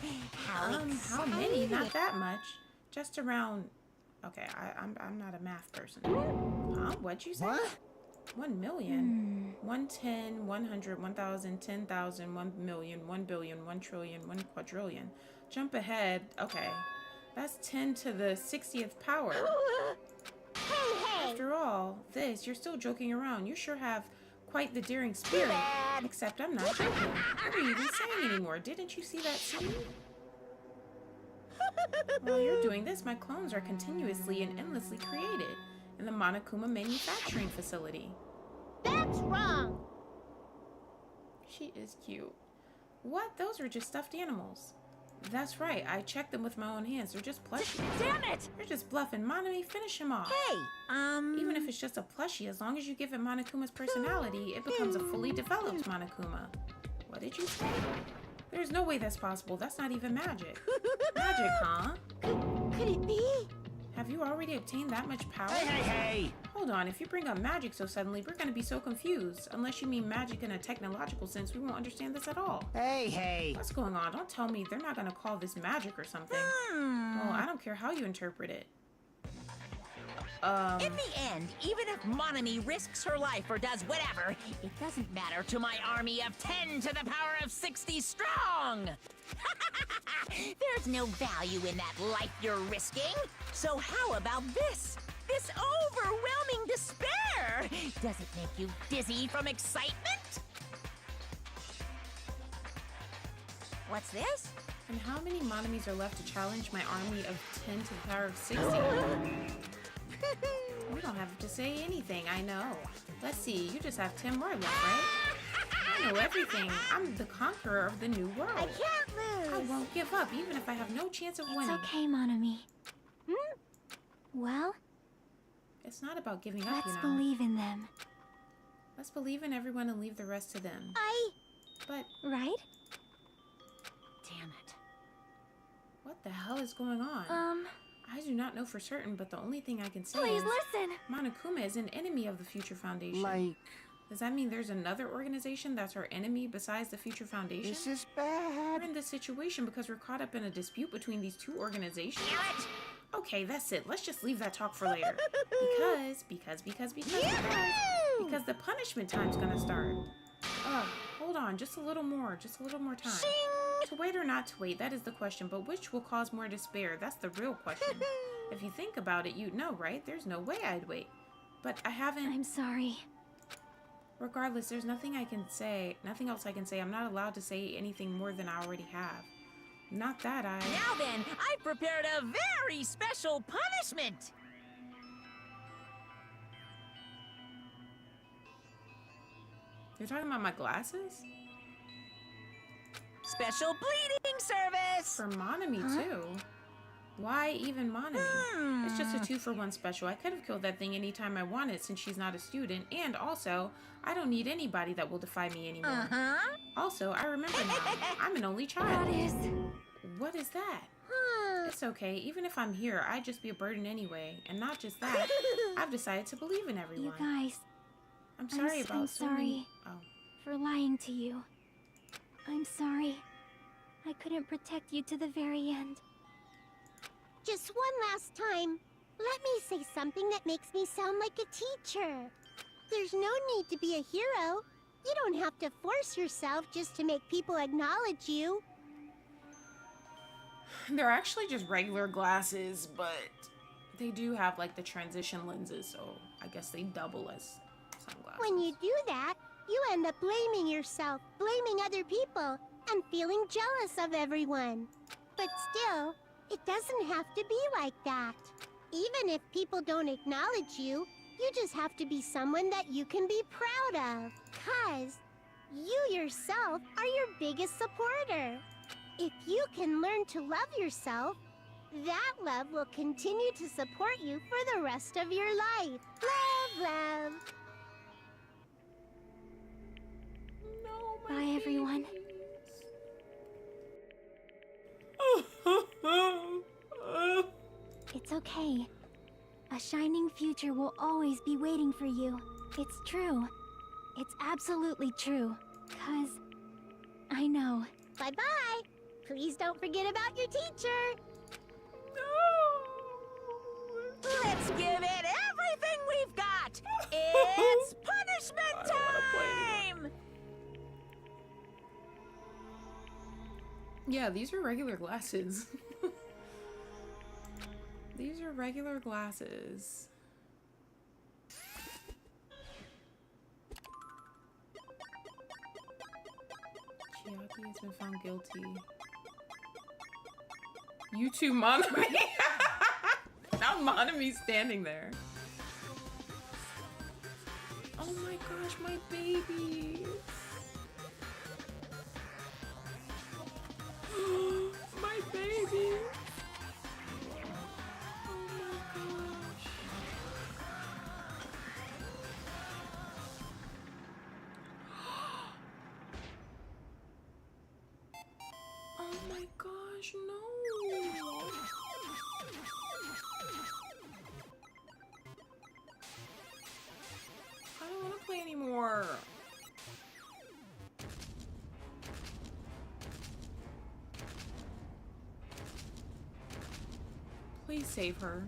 how How many? Not that much. Just around. Okay, I'm not a math person. Huh? What'd you say? What? 1 million. 110, 100, 1,000, 10,000, 1 million, 1 billion, 1 trillion, 1 quadrillion. Jump ahead. Okay. That's 10 to the 60th power. Hey, After all this, you're still joking around. You sure have quite the daring spirit. Except I'm not joking. What are you even saying anymore? Didn't you see that scene? While you're doing this, my clones are continuously and endlessly created in the Monokuma manufacturing facility. That's wrong. She is cute. What? Those are just stuffed animals. That's right. I checked them with my own hands. They're just plushies. Damn it! You're just bluffing. Monami, finish him off. Hey, Even if it's just a plushie, as long as you give it Monokuma's personality, it becomes a fully developed Monokuma. What did you say? There's no way that's possible. That's not even magic. Magic, huh? Could it be? Have you already obtained that much power? Hey! Hold on, if you bring up magic so suddenly, we're gonna be so confused. Unless you mean magic in a technological sense, we won't understand this at all. Hey! What's going on? Don't tell me they're not gonna call this magic or something. Well, I don't care how you interpret it. in the end, even if Monami risks her life or does whatever, it doesn't matter to my army of 10 to the power of 60 strong! There's no value in that life you're risking. So how about this? This overwhelming despair! Does it make you dizzy from excitement? What's this? And how many Monamis are left to challenge my army of 10 to the power of 60? We don't have to say anything, I know. Let's see, you just have 10 more left, right? I know everything. I'm the conqueror of the new world. I can't I lose. won't give up, even if I have no chance of It's winning. okay, Monami. Well, It's not about giving up, let's you know. believe in them, Let's believe in everyone and leave the rest to them. But right? Damn it. what the hell is going on? I do not know for certain, but the only thing I can say Please is listen. Monokuma is an enemy of the Future Foundation. Like, Does that mean there's another organization that's our enemy besides the Future Foundation? this is We're bad. in this situation because we're caught up in a dispute between these two organizations. Okay, that's it. Let's just leave that talk for later. Because the punishment time's gonna start. Hold on, just a little more time. To wait or not to wait, that is the question, but which will cause more despair? That's the real question. If you think about it, you'd know, right? There's no way I'd wait. But I haven't... I'm sorry. Regardless, there's nothing I can say, nothing else I can say. I'm not allowed to say anything more than I already have. Not that I... Now then, I've prepared a very special punishment! You're talking about my glasses? Special bleeding service! For Monami, too. Why even Monami? It's just a 2-for-1 special. I could have killed that thing anytime I wanted since she's not a student. And also, I don't need anybody that will defy me anymore. Also, I remember now. I'm an only child. That is... What is that? it's okay. Even if I'm here, I'd just be a burden anyway. And not just that, I've decided to believe in everyone. You guys, I'm sorry about I'm so many... sorry Oh. for lying to you. I'm sorry. I couldn't protect you to the very end. Just one last time, let me say something that makes me sound like a teacher. There's no need to be a hero. You don't have to force yourself just to make people acknowledge you. They're actually just regular glasses, but they do have like the transition lenses, so I guess they double as sunglasses. When you do that, you end up blaming yourself, blaming other people, and feeling jealous of everyone. But still, it doesn't have to be like that. Even if people don't acknowledge you, you just have to be someone that you can be proud of. 'Cause you yourself are your biggest supporter. If you can learn to love yourself, that love will continue to support you for the rest of your life. Love, love. No, Bye, everyone. It's okay. A shining future will always be waiting for you. It's true. It's absolutely true. 'Cause I know. Bye-bye. Please don't forget about your teacher. Let's give it everything we've got! It's punishment time! Yeah, these are regular glasses. These are regular glasses. Chiaki has been found guilty. You too, Monami. Now Monami's standing there. Oh my gosh, my baby. My baby. Oh my gosh. Oh my gosh, no. I don't want to play anymore. Please save her.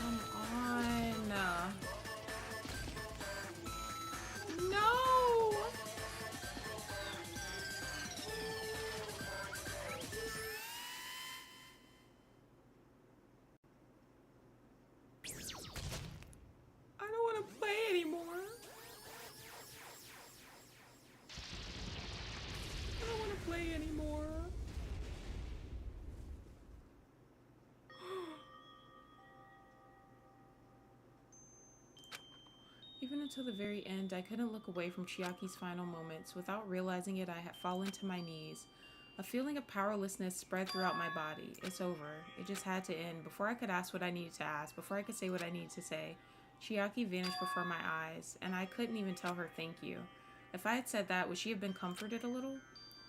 Come on. No. I don't want to play anymore. I don't want to play anymore. Even until the very end, I couldn't look away from Chiaki's final moments. Without realizing it, I had fallen to my knees. A feeling of powerlessness spread throughout my body. It's over. It just had to end. Before I could ask what I needed to ask, before I could say what I needed to say, Chiaki vanished before my eyes, and I couldn't even tell her thank you. If I had said that, would she have been comforted a little?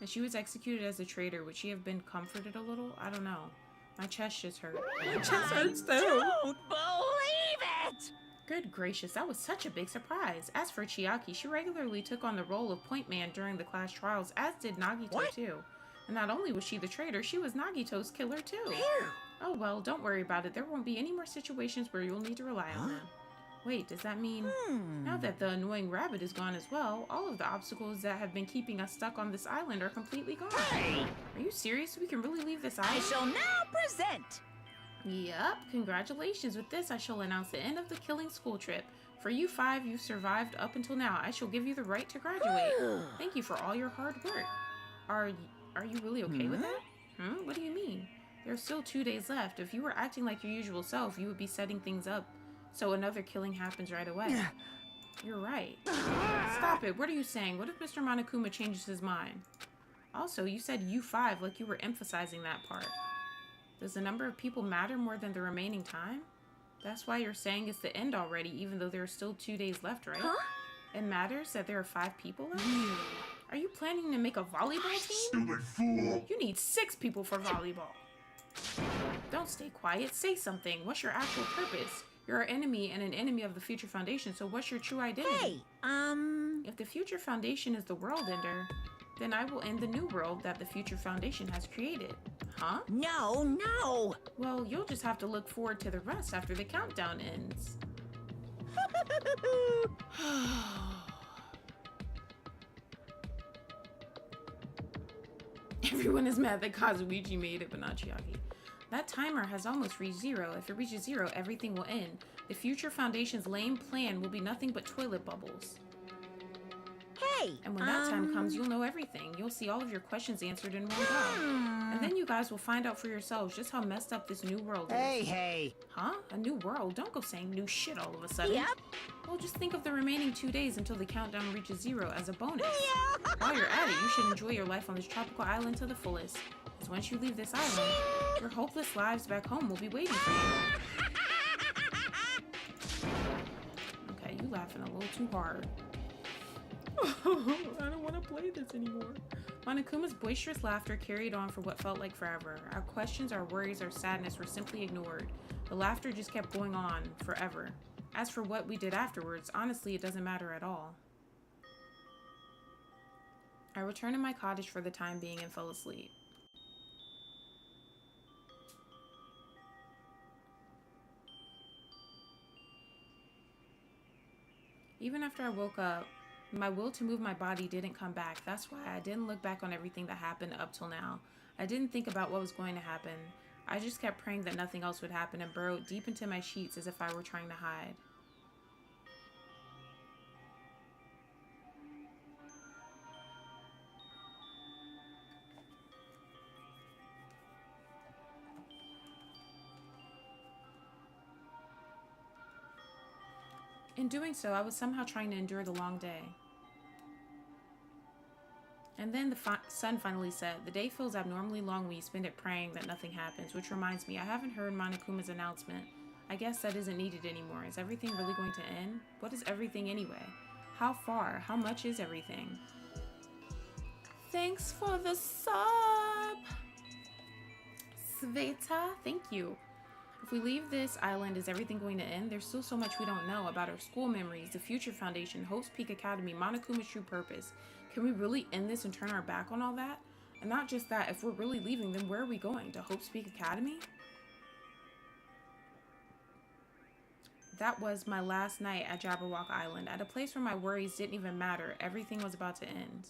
If she was executed as a traitor, would she have been comforted a little? I don't know. My chest just hurt. My chest hurts too. Don't believe it! Good gracious, that was such a big surprise. As for Chiaki, she regularly took on the role of point man during the class trials, as did Nagito too. And not only was she the traitor, she was Nagito's killer too. Phew. Oh well, don't worry about it. There won't be any more situations where you'll need to rely on them. Wait, does that mean... Now that the annoying rabbit is gone as well, all of the obstacles that have been keeping us stuck on this island are completely gone. Hey! Are you serious? We can really leave this I island? shall now present. Yep, congratulations. With this, I shall announce the end of the killing school trip. For you five, you've survived up until now. I shall give you the right to graduate. Thank you for all your hard work. Are you really okay with that? What do you mean? There's still 2 days left. If you were acting like your usual self, you would be setting things up so another killing happens right away. You're right. Stop it. What are you saying? What if Mr. Monokuma changes his mind? Also, you said you five like you were emphasizing that part. Does the number of people matter more than the remaining time? That's why you're saying it's the end already, even though there are still 2 days left, right? Huh? It matters that there are 5 people left? Are you planning to make a volleyball team? Silly fool! You need 6 people for volleyball. Don't stay quiet. Say something. What's your actual purpose? You're our enemy and an enemy of the Future Foundation, so what's your true identity? Hey, If the Future Foundation is the world ender, then I will end the new world that the Future Foundation has created. Huh? No! Well, you'll just have to look forward to the rest after the countdown ends. Everyone is mad that Kazuichi made it, but not Chiaki. That timer has almost reached 0. If it reaches 0, everything will end. The Future Foundation's lame plan will be nothing but toilet bubbles. Hey, And when that time comes, you'll know everything. You'll see all of your questions answered in one go. And then you guys will find out for yourselves just how messed up this new world is. Hey! Huh? A new world? Don't go saying new shit all of a sudden. Yep. Well, just think of the remaining 2 days until the countdown reaches 0 as a bonus. While you're at it, you should enjoy your life on this tropical island to the fullest. Because once you leave this island, your hopeless lives back home will be waiting for you. Okay, you laughing a little too hard. I don't want to play this anymore. Monokuma's boisterous laughter carried on for what felt like forever. Our questions, our worries, our sadness were simply ignored. The laughter just kept going on forever. As for what we did afterwards, honestly, it doesn't matter at all. I returned to my cottage for the time being and fell asleep. Even after I woke up, my will to move my body didn't come back. That's why I didn't look back on everything that happened up till now. I didn't think about what was going to happen. I just kept praying that nothing else would happen and burrowed deep into my sheets as if I were trying to hide. In doing so, I was somehow trying to endure the long day. And then the sun finally set. The day feels abnormally long when you spend it praying that nothing happens, which reminds me, I haven't heard Monokuma's announcement. I guess that isn't needed anymore. Is everything really going to end? What is everything anyway? How far? How much is everything? Thanks for the sub! Sveta, thank you. If we leave this island, is everything going to end? There's still so much we don't know about our school memories, the Future Foundation, Hope's Peak Academy, Monokuma's true purpose. Can we really end this and turn our back on all that? And not just that, if we're really leaving, then where are we going? To Hope's Peak Academy? That was my last night at Jabberwock Island, at a place where my worries didn't even matter. Everything was about to end.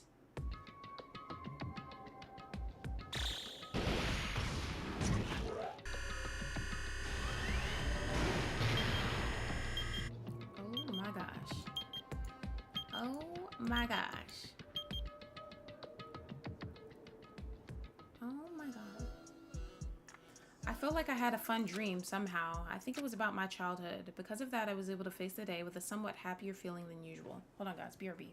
Oh my gosh. Oh my gosh. Oh my god. I felt like I had a fun dream somehow. I think it was about my childhood. Because of that, I was able to face the day with a somewhat happier feeling than usual. Hold on guys, BRB.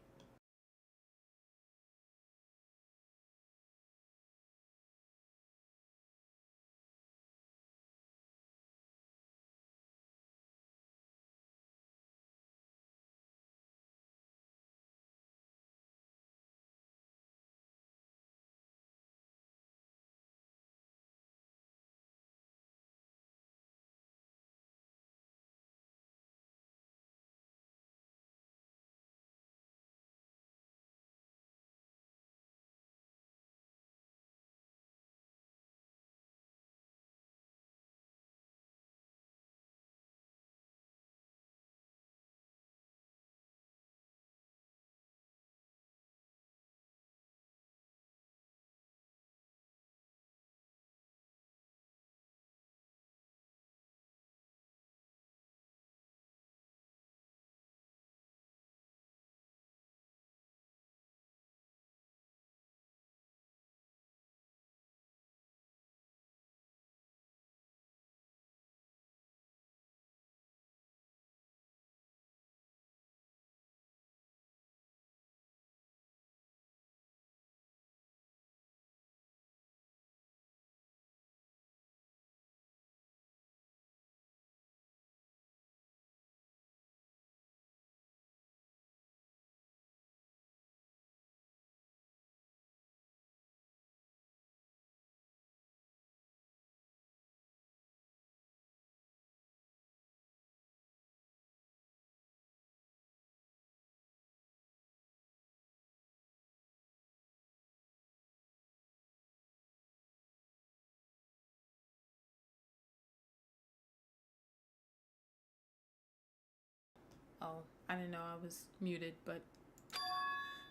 Uh-oh. I didn't know I was muted, but...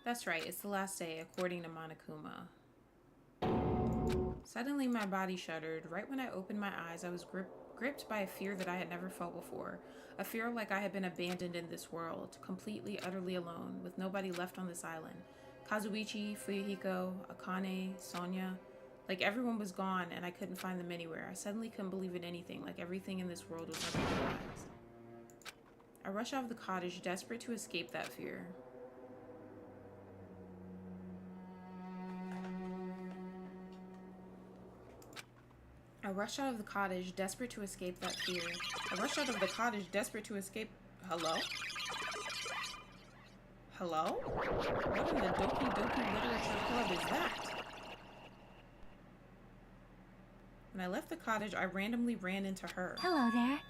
That's right, it's the last day, according to Monokuma. Suddenly, my body shuddered. Right when I opened my eyes, I was gripped by a fear that I had never felt before. A fear like I had been abandoned in this world, completely, utterly alone, with nobody left on this island. Kazuichi, Fuyuhiko, Akane, Sonia... Like everyone was gone and I couldn't find them anywhere. I suddenly couldn't believe in anything, like everything in this world was under my eyes. I rushed out of the cottage, desperate to escape that fear. I rushed out of the cottage, desperate to escape that fear. I rushed out of the cottage, desperate to escape... Hello? Hello? What in the Doki Doki Literature Club is that? When I left the cottage, I randomly ran into her. Hello there.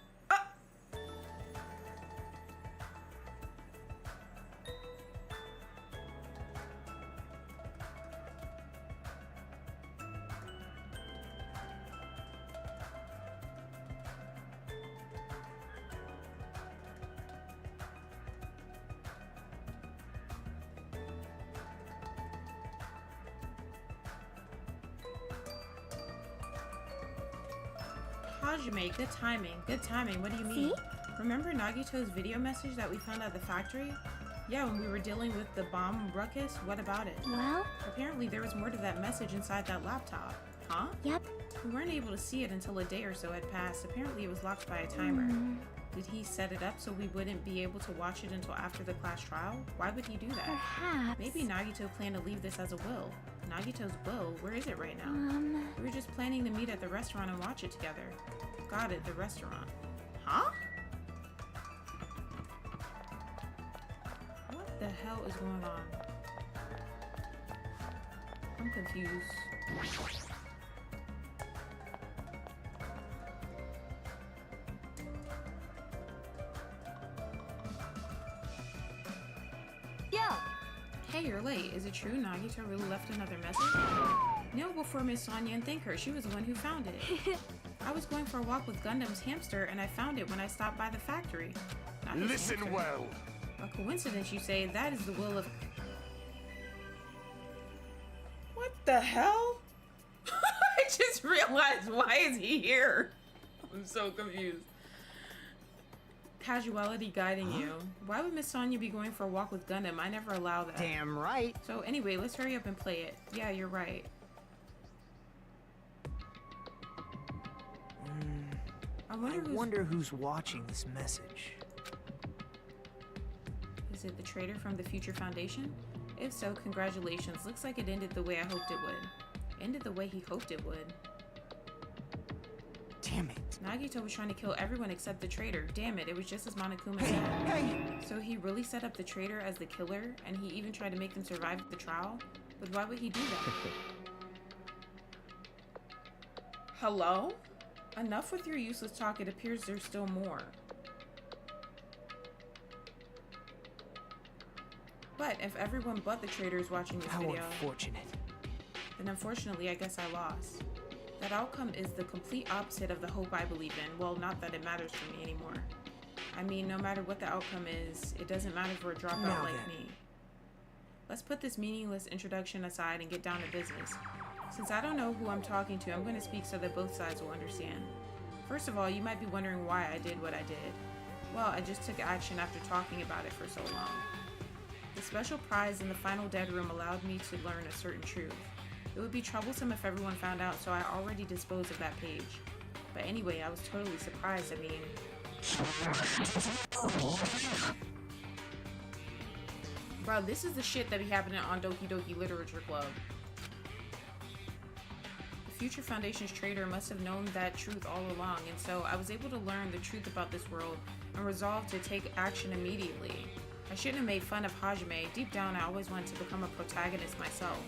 Hajime, good timing. Good timing. What do you mean? See? Remember Nagito's video message that we found at the factory? Yeah, when we were dealing with the bomb ruckus, what about it? Well? Apparently there was more to that message inside that laptop. Huh? Yep. We weren't able to see it until a day or so had passed. Apparently it was locked by a timer. Did he set it up so we wouldn't be able to watch it until after the class trial? Why would he do that? Perhaps. Maybe Nagito planned to leave this as a will. Nagito's will? Where is it right now? We were just planning to meet at the restaurant and watch it together. Got it, the restaurant. Huh? What the hell is going on? I'm confused. Yo! Hey, you're late. Is it true Nagito really left another message? Kneel before Miss Sonia and thank her. She was the one who found it. I was going for a walk with Gundam's hamster and I found it when I stopped by the factory. Listen hamster. well. A coincidence, you say? That is the will of... What the hell? I just realized, why is he here? I'm so confused. Casuality guiding you. Why would Miss Sonia be going for a walk with Gundam? I never allow that. Damn right. So anyway, let's hurry up and play it. Yeah, you're right. I wonder who's watching this message. Is it the traitor from the Future Foundation? If so, congratulations. Looks like it ended the way I hoped it would. Ended the way he hoped it would. Damn it. Nagito was trying to kill everyone except the traitor. Damn it, it was just as Monokuma said. Hey! So he really set up the traitor as the killer, and he even tried to make them survive the trial? But why would he do that? Hello? Enough with your useless talk, it appears there's still more. But if everyone but the traitor is watching this video, unfortunate. then unfortunately I guess I lost. That outcome is the complete opposite of the hope I believe in. Well, not that it matters for me anymore. I mean, no matter what the outcome is, it doesn't matter for a dropout like me. Let's put this meaningless introduction aside and get down to business. Since I don't know who I'm talking to, I'm going to speak so that both sides will understand. First of all, you might be wondering why I did what I did. Well, I just took action after talking about it for so long. The special prize in the final dead room allowed me to learn a certain truth. It would be troublesome if everyone found out, so I already disposed of that page. But anyway, I was totally surprised. I mean... Bro, this is the shit that be happening on Doki Doki Literature Club. The Future Foundation's traitor must have known that truth all along, and so I was able to learn the truth about this world and resolved to take action immediately. I shouldn't have made fun of Hajime. Deep down, I always wanted to become a protagonist myself.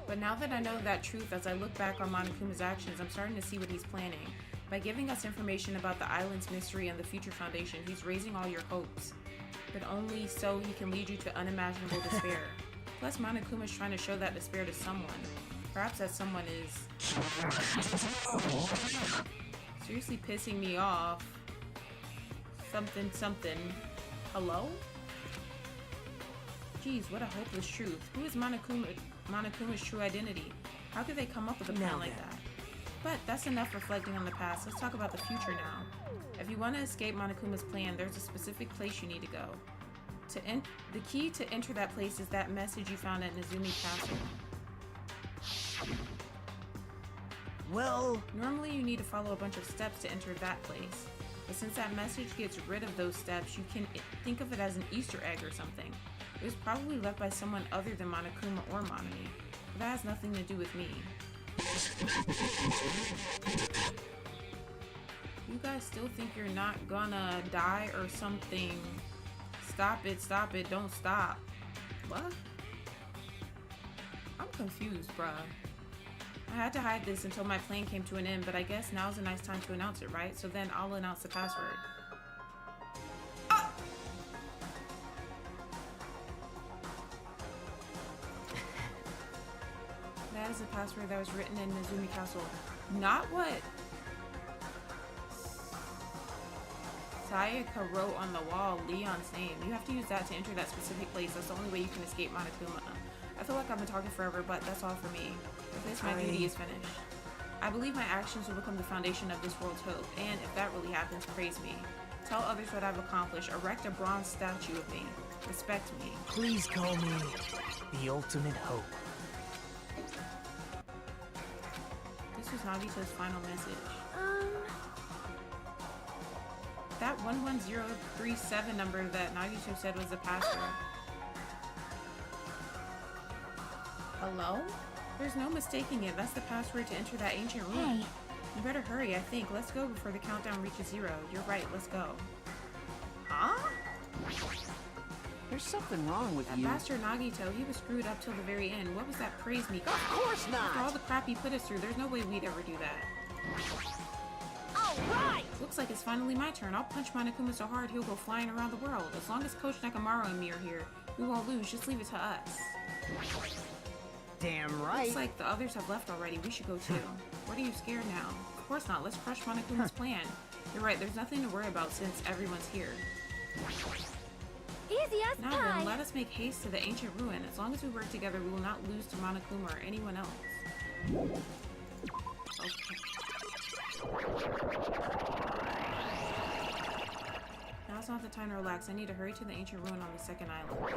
But now that I know that truth, as I look back on Monokuma's actions, I'm starting to see what he's planning. By giving us information about the island's mystery and the Future Foundation, he's raising all your hopes. But only so he can lead you to unimaginable despair. Plus, Monokuma's trying to show that despair to someone. Perhaps that someone is seriously pissing me off. Something, something. Hello? Jeez, what a hopeless truth. Who is Monokuma's true identity? How could they come up with a plan like that? But that's enough reflecting on the past. Let's talk about the future now. If you want to escape Monokuma's plan, there's a specific place you need to go. The key to enter that place is that message you found at Nezumi Castle. Well... Normally you need to follow a bunch of steps to enter that place. But since that message gets rid of those steps, you can think of it as an Easter egg or something. It was probably left by someone other than Monokuma or Monomi. But that has nothing to do with me. You guys still think you're not gonna die or something? Stop it, don't stop. What? I'm confused, bruh. I had to hide this until my plan came to an end, but I guess now's a nice time to announce it, right? So then I'll announce the password. Ah! That is the password that was written in Nezumi Castle. Not what Sayaka wrote on the wall, Leon's name. You have to use that to enter that specific place. That's the only way you can escape Monokuma. I feel like I've been talking forever, but that's all for me. With this, my duty is finished. I believe my actions will become the foundation of this world's hope, and if that really happens, praise me. Tell others what I've accomplished. Erect a bronze statue of me. Respect me. Please call me the ultimate hope. This was Nagito's final message. That 11037 number that Nagito said was the password. Hello? There's no mistaking it. That's the password to enter that ancient room. Hey. You better hurry, I think. Let's go before the countdown reaches 0. You're right, let's go. Huh? There's something wrong with That you. bastard Nagito, he was screwed up till the very end. What was that praise me? Of course not! After all the crap he put us through, there's no way we'd ever do that. Alright! Looks like it's finally my turn. I'll punch Monokuma so hard he'll go flying around the world. As long as Coach Nekomaru and me are here, we won't lose. Just leave it to us. Damn right. Looks like the others have left already. We should go too. What are you scared now? Of course not. Let's crush Monokuma's plan. You're right. There's nothing to worry about since everyone's here. Easy as Now pie. then, let us make haste to the ancient ruin. As long as we work together, we will not lose to Monokuma or anyone else. Okay. Now's not the time to relax. I need to hurry to the ancient ruin on the second island. What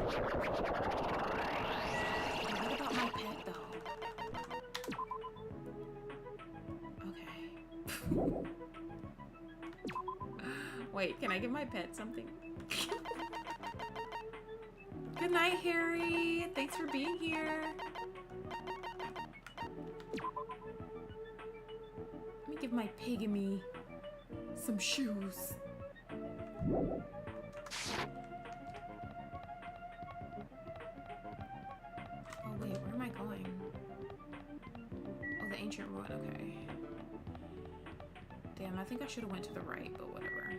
about my pet, though? Okay. Wait, can I give my pet something? Good night, Harry. Thanks for being here. Let me give my pygmy some shoes. Oh wait, where am I going? Oh, the ancient ruin, okay. Damn, I think I should have went to the right, but whatever.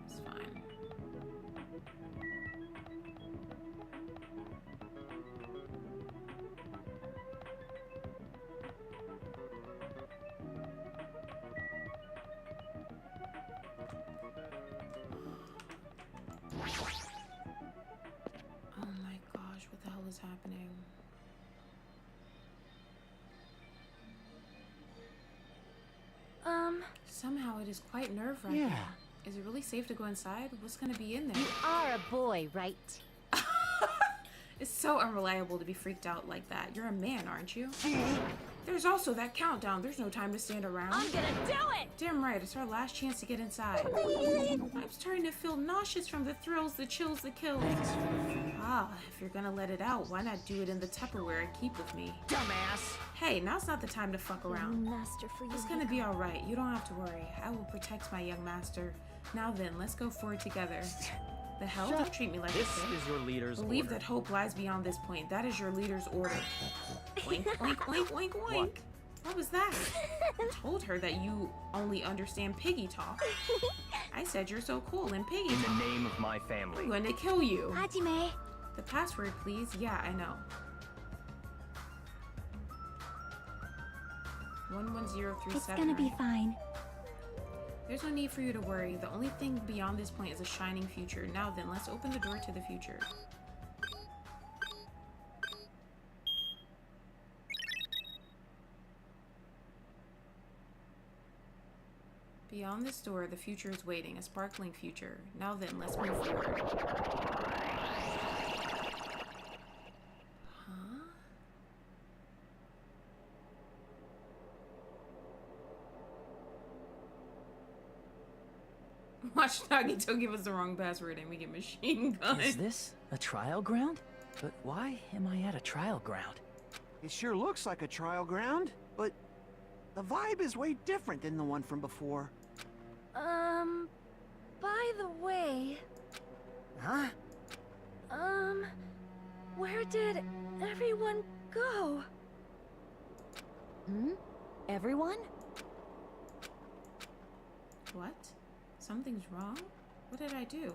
It's fine. Oh my gosh, what the hell is happening? Somehow it is quite nerve-wracking. Yeah. Is it really safe to go inside? What's gonna be in there? You are a boy, right? It's so unreliable to be freaked out like that. You're a man, aren't you? There's also that countdown. There's no time to stand around. I'm gonna do it! Damn right, it's our last chance to get inside. I'm starting to feel nauseous from the thrills, the chills, the kills. Ah, if you're gonna let it out, why not do it in the Tupperware I keep with me? Dumbass! Hey, now's not the time to fuck around. Master for you. It's gonna be alright. You don't have to worry. I will protect my young master. Now then, let's go forward together. The hell? Don't treat me like This this. is your leader's Believe order. that hope lies beyond this point. That is your leader's order. Oink, oink, oink, oink, oink. What was that? I told her that you only understand piggy talk. I said you're so cool in piggy In the talk. name of my family. I'm going to kill you. Hajime. The password, please. Yeah, I know. 11037. It's gonna be fine. There's no need for you to worry. The only thing beyond this point is a shining future. Now then, let's open the door to the future. Beyond this door, the future is waiting, a sparkling future. Now then, let's move forward. Huh? Watch Nagito give us the wrong password and we get machine gun. Is this a trial ground? But why am I at a trial ground? It sure looks like a trial ground, but the vibe is way different than the one from before. By the way, Huh? where did everyone go? Everyone? What? Something's wrong? What did I do?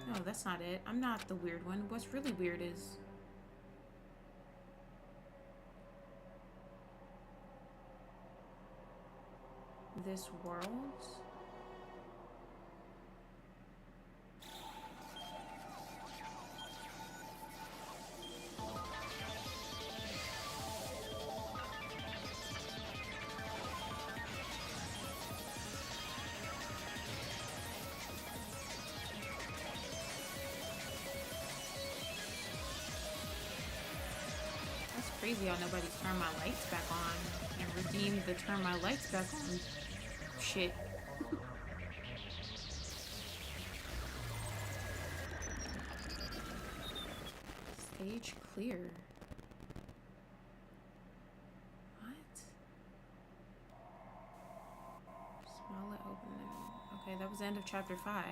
No, that's not it. I'm not the weird one. What's really weird is... this world? That's crazy how nobody's turned my lights back on and redeemed the turn my lights back on shit. Stage clear. What? Small it open it. Okay, that was the end of chapter 5.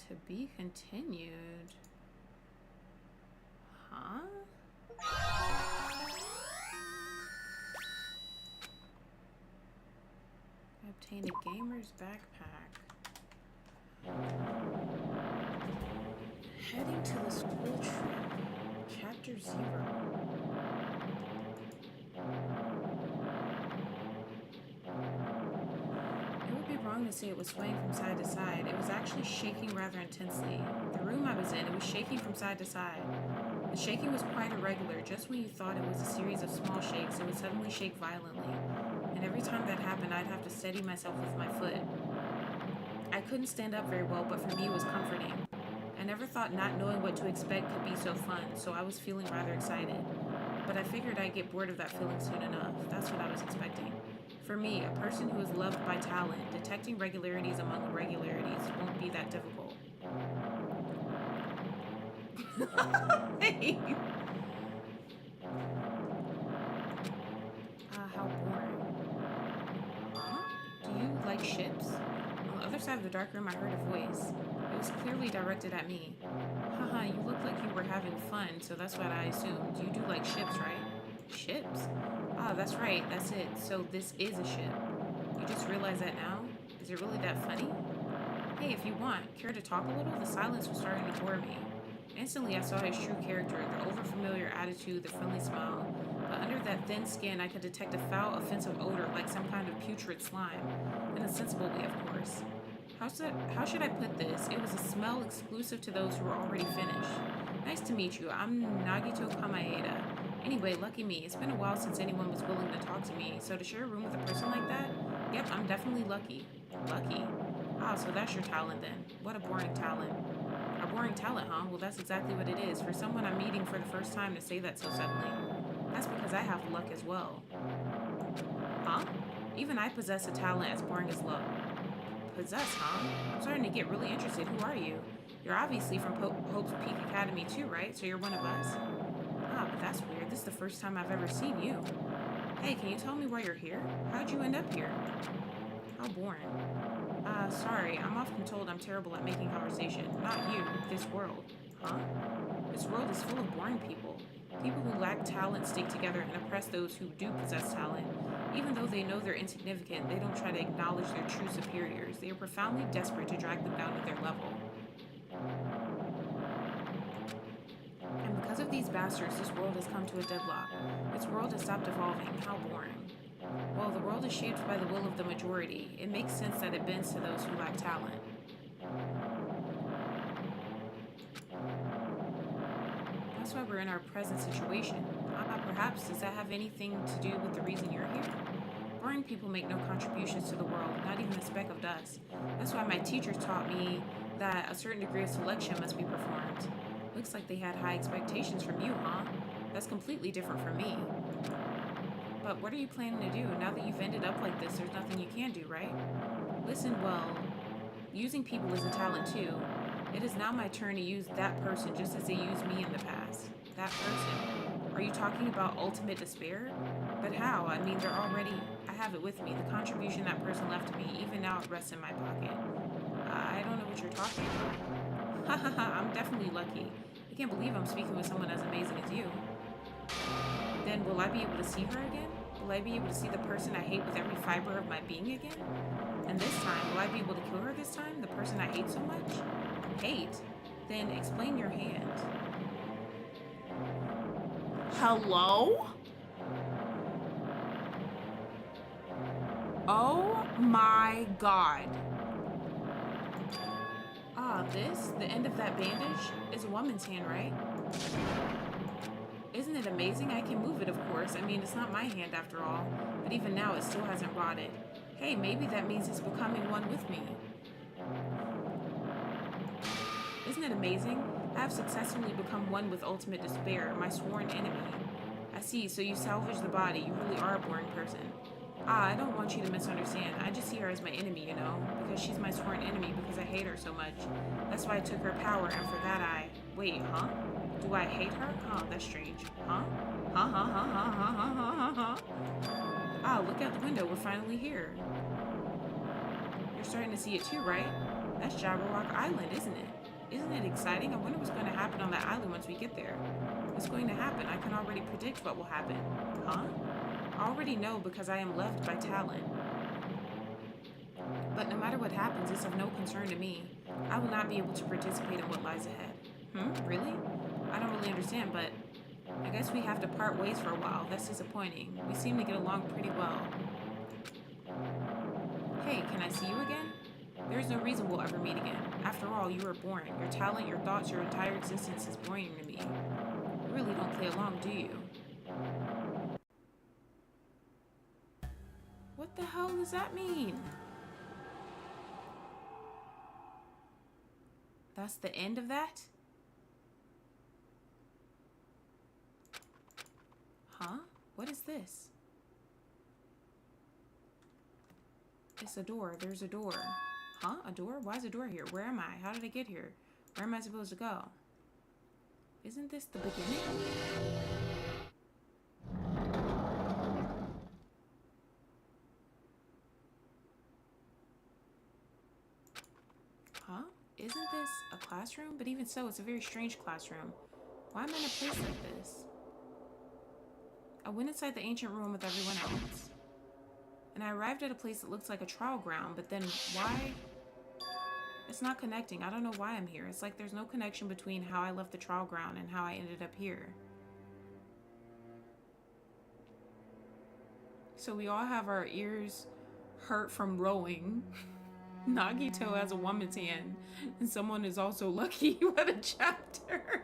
To be continued. Huh? I obtained a gamer's backpack. Heading to the school trip. Chapter 0. It would be wrong to say it was swaying from side to side. It was actually shaking rather intensely. The room I was in, it was shaking from side to side. The shaking was quite irregular. Just when you thought it was a series of small shakes, it would suddenly shake violently. And every time that happened, I'd have to steady myself with my foot. I couldn't stand up very well, but for me it was comforting. I never thought not knowing what to expect could be so fun, so I was feeling rather excited. But I figured I'd get bored of that feeling soon enough. That's what I was expecting. For me, a person who is loved by talent, detecting regularities among irregularities won't be that difficult. Hey. How boring. Huh? Do you like ships? On the other side of the dark room, I heard a voice. It was clearly directed at me. Haha, you look like you were having fun, so that's what I assumed. You do like ships, right? Ships? Ah, that's right, that's it. So this is a ship. You just realize that now? Is it really that funny? Hey, if you want, care to talk a little? The silence was starting to bore me. Instantly, I saw his true character, the overfamiliar attitude, the friendly smile. But under that thin skin, I could detect a foul, offensive odor like some kind of putrid slime. In a sensible way, of course. How should I put this? It was a smell exclusive to those who were already finished. Nice to meet you. I'm Nagito Kamaeda. Anyway, lucky me. It's been a while since anyone was willing to talk to me, so to share a room with a person like that? Yep, I'm definitely lucky. Lucky? Ah, so that's your talent then. What a boring talent. A boring talent, huh? Well, that's exactly what it is. For someone I'm meeting for the first time to say that so suddenly. That's because I have luck as well. Huh? Even I possess a talent as boring as luck. Possess, huh? I'm starting to get really interested. Who are you? You're obviously from Hope's Peak Academy too, right? So you're one of us? Ah, but that's weird. This is the first time I've ever seen you. Hey, can you tell me why you're here? How'd you end up here? How boring. Sorry. I'm often told I'm terrible at making conversation. Not you. This world. Huh? This world is full of boring people. People who lack talent stick together and oppress those who do possess talent. Even though they know they're insignificant, they don't try to acknowledge their true superiors. They are profoundly desperate to drag them down to their level. And because of these bastards, this world has come to a deadlock. This world has stopped evolving. How boring. Well, the world is shaped by the will of the majority. It makes sense that it bends to those who lack talent. That's why we're in our present situation. Perhaps does that have anything to do with the reason you're here? Boring people make no contributions to the world, not even a speck of dust. That's why my teachers taught me that a certain degree of selection must be performed. Looks like they had high expectations from you, huh? That's completely different from me. But what are you planning to do? Now that you've ended up like this, there's nothing you can do, right? Listen, well, using people is a talent too. It is now my turn to use that person just as they used me in the past. That person. Are you talking about ultimate despair? But how? I mean, I have it with me. The contribution that person left to me, even now it rests in my pocket. I don't know what you're talking about. Ha ha ha, I'm definitely lucky. I can't believe I'm speaking with someone as amazing as you. Then will I be able to see her again? Will I be able to see the person I hate with every fiber of my being again? And this time, will I be able to kill her this time? The person I hate so much? Hate? Then explain your hand. Hello? Oh my god. This, the end of that bandage, is a woman's hand, right? Isn't it amazing? I can move it, of course. I mean, it's not my hand after all. But even now, it still hasn't rotted. Hey, maybe that means it's becoming one with me. Isn't it amazing? I have successfully become one with ultimate despair, my sworn enemy. I see, so you salvage the body. You really are a boring person. I don't want you to misunderstand. I just see her as my enemy, you know? Because she's my sworn enemy because I hate her so much. That's why I took her power, and for that I... Wait, huh? Do I hate her? Huh, that's strange. Huh? Huh, huh, huh, huh, huh, huh, huh, huh, huh. Look out the window. We're finally here. You're starting to see it too, right? That's Jabberwock Island, isn't it? Isn't it exciting? I wonder what's going to happen on that island once we get there. What's going to happen? I can already predict what will happen. Huh? I already know because I am loved by talent. But no matter what happens, it's of no concern to me. I will not be able to participate in what lies ahead. Really? I don't really understand, but I guess we have to part ways for a while. That's disappointing. We seem to get along pretty well. Hey, can I see you again? There is no reason we'll ever meet again. After all, you are boring. Your talent, your thoughts, your entire existence is boring to me. You really don't play along, do you? What the hell does that mean? That's the end of that? Huh? What is this? It's a door. There's a door. Huh? A door? Why is a door here? Where am I? How did I get here? Where am I supposed to go? Isn't this the beginning? Huh? Isn't this a classroom? But even so, it's a very strange classroom. Why am I in a place like this? I went inside the ancient room with everyone else. And I arrived at a place that looks like a trial ground, but then why? It's not connecting. I don't know why I'm here. It's like there's no connection between how I left the trial ground and how I ended up here. So we all have our ears hurt from rowing. Nagito has a woman's hand, and someone is also lucky. What a chapter.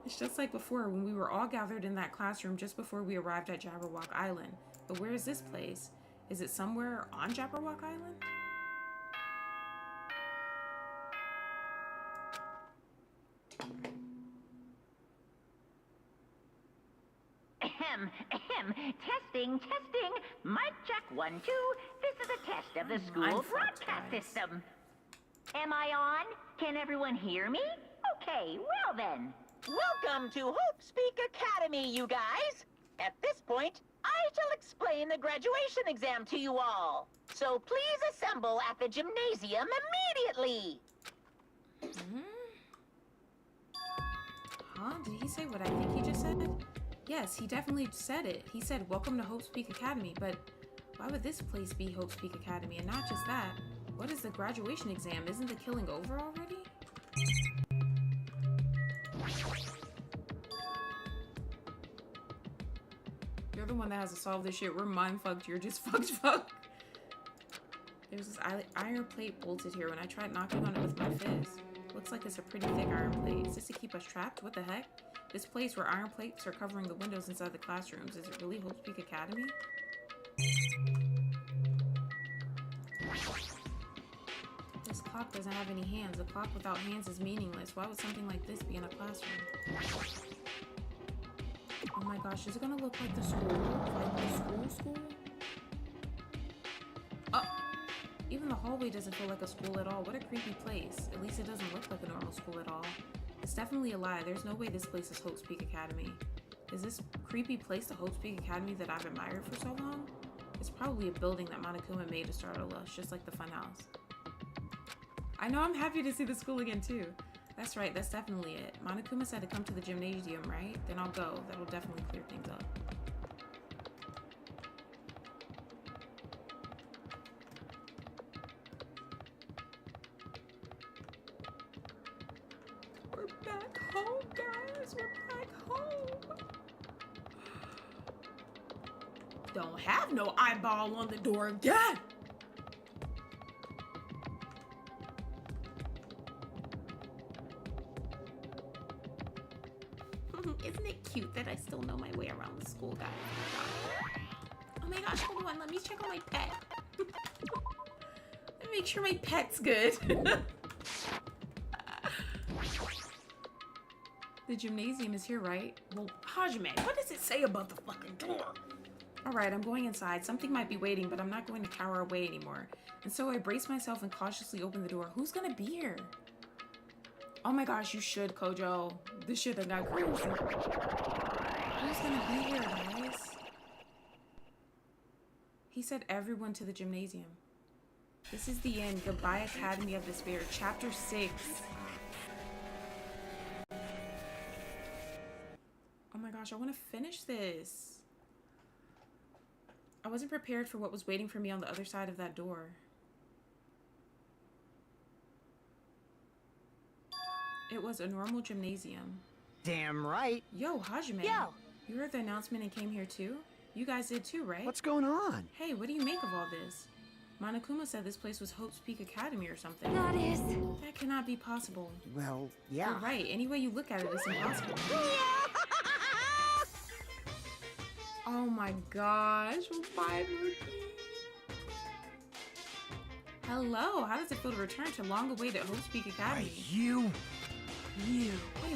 It's just like before when we were all gathered in that classroom just before we arrived at Jabberwock Island. But where is this place? Is it somewhere on Jabberwock Island? Ahem, ahem. Testing, testing. Mic check 1, 2. This is a test of the school broadcast system. Am I on? Can everyone hear me? Okay, well then. Welcome to Hope Speak Academy, you guys. At this point, I shall explain the graduation exam to you all. So please assemble at the gymnasium immediately. Huh? Huh? Did he say what I think he just said? Yes, he definitely said it. He said, "Welcome to Hope's Peak Academy," but why would this place be Hope's Peak Academy? And not just that, what is the graduation exam? Isn't the killing over already? You're the one that has to solve this shit. We're mind fucked. You're just fucked. There's this iron plate bolted here. When I tried knocking on it with my fist, looks like it's a pretty thick iron plate. Is this to keep us trapped? What the heck? This place where iron plates are covering the windows inside the classrooms. Is it really Hope's Peak Academy? This clock doesn't have any hands. A clock without hands is meaningless. Why would something like this be in a classroom? Oh my gosh, is it gonna look like the school? Like the school? Oh! Even the hallway doesn't feel like a school at all. What a creepy place. At least it doesn't look like a normal school at all. It's definitely a lie. There's no way this place is Hope's Peak Academy. Is this creepy place the Hope's Peak Academy that I've admired for so long? It's probably a building that Monokuma made to startle us, just like the funhouse. I know, I'm happy to see the school again too. That's right, that's definitely it. Monokuma said to come to the gymnasium, right? Then I'll go. That'll definitely clear things up. We're back home, guys. We're back home. Don't have no eyeball on the door again. Isn't it cute that I still know my way around the school, guys? Oh my gosh, hold on. Let me check on my pet. Let me make sure my pet's good. The gymnasium is here, right? Well, Hajime, what does it say about the fucking door? Alright, I'm going inside. Something might be waiting, but I'm not going to cower away anymore. And so I brace myself and cautiously open the door. Who's gonna be here? Oh my gosh, you should, Kojo. This shit that got crazy. Who's gonna be here, guys? He said everyone to the gymnasium. This is the end. Goodbye, Academy of Despair. Chapter 6. Oh my gosh, I want to finish this. I wasn't prepared for what was waiting for me on the other side of that door. It was a normal gymnasium. Damn right. Yo, Hajime. Yo! You heard the announcement and came here too? You guys did too, right? What's going on? Hey, what do you make of all this? Monokuma said this place was Hope's Peak Academy or something. That is... That cannot be possible. Well, yeah. You're right. Any way you look at it, it's impossible. Oh my gosh. We'll buy it. Hello. How does it feel to return to long-awaited Hope's Peak Academy? You. Wait,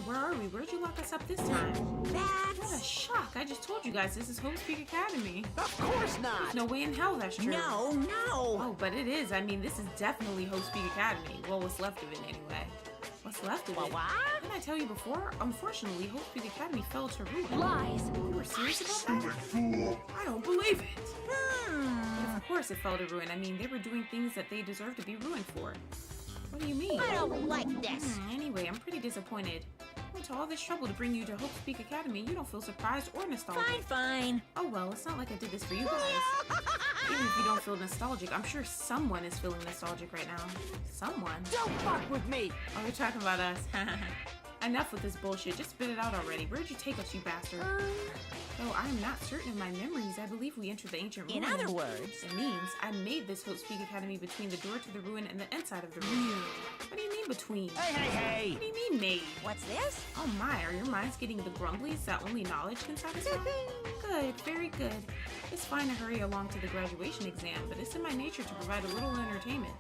where are we? Where'd you lock us up this time? What a shock. I just told you guys this is Hope's Peak Academy. Of course not. There's no way in hell that's true. No. Oh, but it is. I mean, this is definitely Hope's Peak Academy. Well, what's left of it anyway. What's left of it? What? Didn't I tell you before? Unfortunately, Hope's Peak Academy fell to ruin. Lies. You were serious about that? I don't believe it. But of course it fell to ruin. I mean, they were doing things that they deserve to be ruined for. What do you mean? I don't like this. Anyway, I'm pretty disappointed. Went to all this trouble to bring you to Hope's Peak Academy. You don't feel surprised or nostalgic. Fine. Oh well, it's not like I did this for you guys. Even if you don't feel nostalgic, I'm sure someone is feeling nostalgic right now. Someone. Don't fuck with me! Oh, you're talking about us. Enough with this bullshit. Just spit it out already. Where'd you take us, you bastard? Though I am not certain of my memories, I believe we entered the ancient ruin. In other words, It means I made this Hope's Peak Academy between the door to the ruin and the inside of the ruin. What do you mean between? Hey! What do you mean made? what's this? Oh my, are your minds getting the grumblies that only knowledge can satisfy? Good, very good. It's fine to hurry along to the graduation exam, but it's in my nature to provide a little entertainment.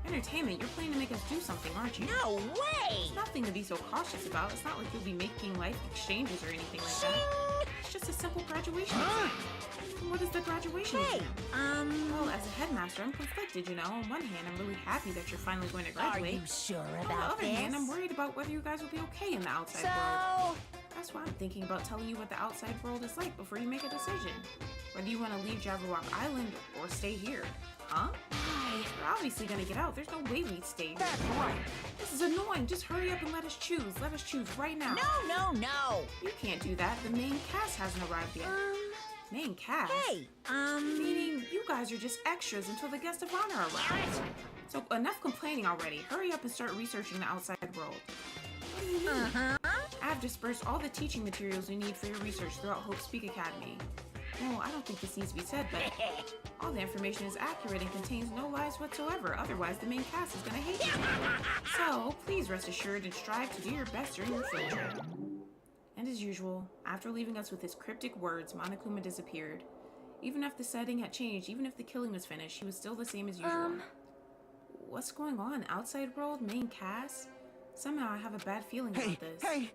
Entertainment? You're planning to make us do something, aren't you? No way! It's nothing to be so cautious about. It's not like you'll be making life exchanges or anything like that. It's just a simple graduation exam. And what is the graduation Hey, exam? Well, as a headmaster, I'm conflicted, you know. On one hand, I'm really happy that you're finally going to Are graduate. you sure On the about other this? hand, I'm worried about whether you guys will be okay in the outside world. So, That's why I'm thinking about telling you what the outside world is like before you make a decision. Whether you want to leave Jabberwock Island or stay here. Huh? Hi. You're obviously gonna get out. There's no way we'd stay here. That's right. This is annoying. Just hurry up and let us choose. Let us choose right now. No. You can't do that. The main cast hasn't arrived yet. Main cast? Hey, Meaning you guys are just extras until the guest of honor arrives. So enough complaining already. Hurry up and start researching the outside world. What do you mean? I've dispersed all the teaching materials you need for your research throughout Hope's Peak Academy. No, I don't think this needs to be said, but all the information is accurate and contains no lies whatsoever. Otherwise, the main cast is gonna hate you. So, please rest assured and strive to do your best during your field trip. And as usual, after leaving us with his cryptic words, Monokuma disappeared. Even if the setting had changed, even if the killing was finished, he was still the same as usual. What's going on? Outside world? Main cast? Somehow I have a bad feeling about this. Hey!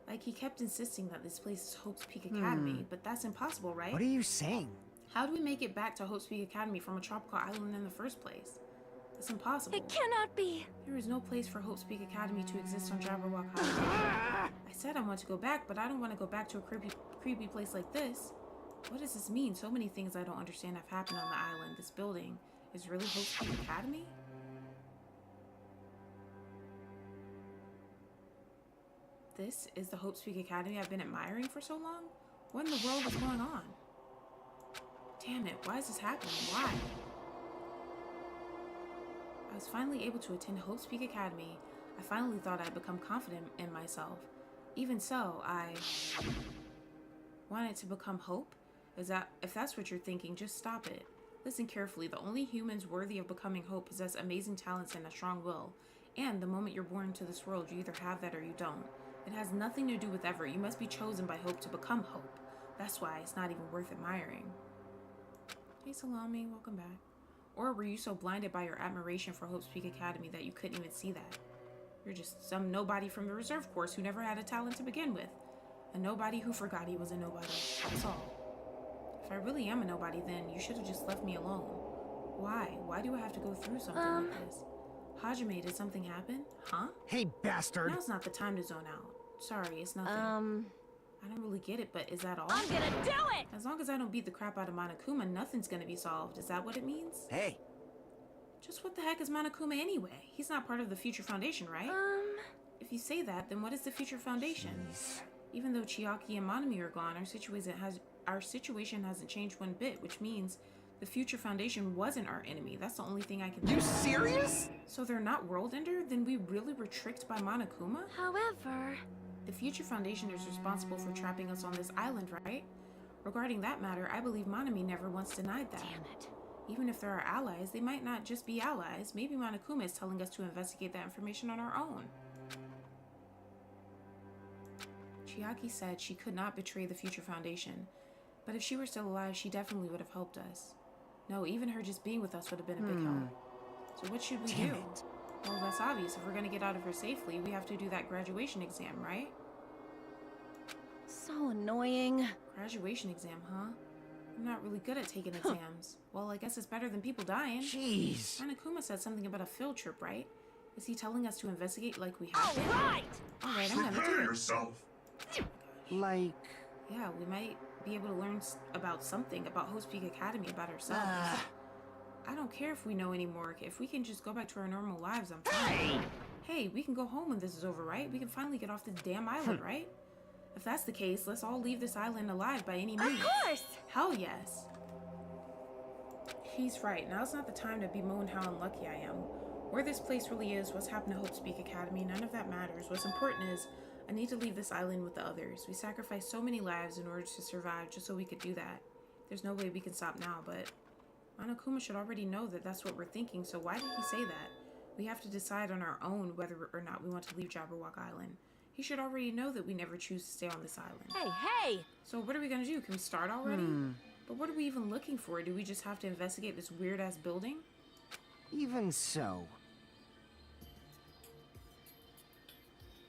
Like, he kept insisting that this place is Hope's Peak Academy, but that's impossible, right? What are you saying? How do we make it back to Hope's Peak Academy from a tropical island in the first place? It's impossible. It cannot be. There is no place for Hope's Peak Academy to exist on Jabberwock Island. I said I want to go back, but I don't want to go back to a creepy place like this. What does this mean? So many things I don't understand have happened on the island. This building is really Hope's Peak Academy? This is the Hope's Peak Academy I've been admiring for so long? What in the world is going on? Damn it, why is this happening? Why? I was finally able to attend Hope's Peak Academy. I finally thought I'd become confident in myself. Even so, I wanted to become Hope? If that's what you're thinking, just stop it. Listen carefully. The only humans worthy of becoming Hope possess amazing talents and a strong will. And the moment you're born into this world, you either have that or you don't. It has nothing to do with ever. You must be chosen by Hope to become Hope. That's why it's not even worth admiring. Hey Salami, welcome back. Or were you so blinded by your admiration for Hope's Peak Academy that you couldn't even see that? You're just some nobody from the reserve course who never had a talent to begin with. A nobody who forgot he was a nobody. That's all. If I really am a nobody, then you should have just left me alone. Why? Why do I have to go through something like this? Hajime, did something happen? Huh? Hey, bastard! Now's not the time to zone out. Sorry, it's nothing. I don't really get it, but is that all? I'm gonna do it! As long as I don't beat the crap out of Monokuma, nothing's gonna be solved. Is that what it means? Hey! Just what the heck is Monokuma anyway? He's not part of the Future Foundation, right? If you say that, then what is the Future Foundation? Jeez. Even though Chiaki and Monami are gone, our situation hasn't changed one bit, which means the Future Foundation wasn't our enemy. That's the only thing I can think You serious? So they're not World Ender? Then we really were tricked by Monokuma? However, The Future Foundation is responsible for trapping us on this island, right? Regarding that matter, I believe Monami never once denied that. damn it. Even if there are allies, they might not just be allies. Maybe Monokuma is telling us to investigate that information on our own. Chiaki said she could not betray the Future Foundation, but if she were still alive, she definitely would have helped us. No, even her just being with us would have been a big help. So what should we do? Well, that's obvious. If we're going to get out of here safely, we have to do that graduation exam, right? So annoying. Graduation exam, huh? I'm not really good at taking exams. Well, I guess it's better than people dying. Jeez. Monokuma said something about a field trip, right? Is he telling us to investigate like we have been? Alright! Alright, I'm gonna do Prepare it. yourself. Like... Yeah, we might be able to learn about something about Hope's Peak Academy about ourselves. I don't care if we know any more. If we can just go back to our normal lives, I'm fine. Hey, we can go home when this is over, right? We can finally get off this damn island, right? If that's the case, let's all leave this island alive by any means. Of course! Hell yes. He's right. Now's not the time to bemoan how unlucky I am. Where this place really is, what's happened to Hope's Peak Academy, none of that matters. What's important is, I need to leave this island with the others. We sacrificed so many lives in order to survive just so we could do that. There's no way we can stop now, but Monokuma should already know that that's what we're thinking, so why did he say that? We have to decide on our own whether or not we want to leave Jabberwock Island. He should already know that we never choose to stay on this island. Hey! So what are we gonna do? Can we start already? But what are we even looking for? Do we just have to investigate this weird-ass building? Even so.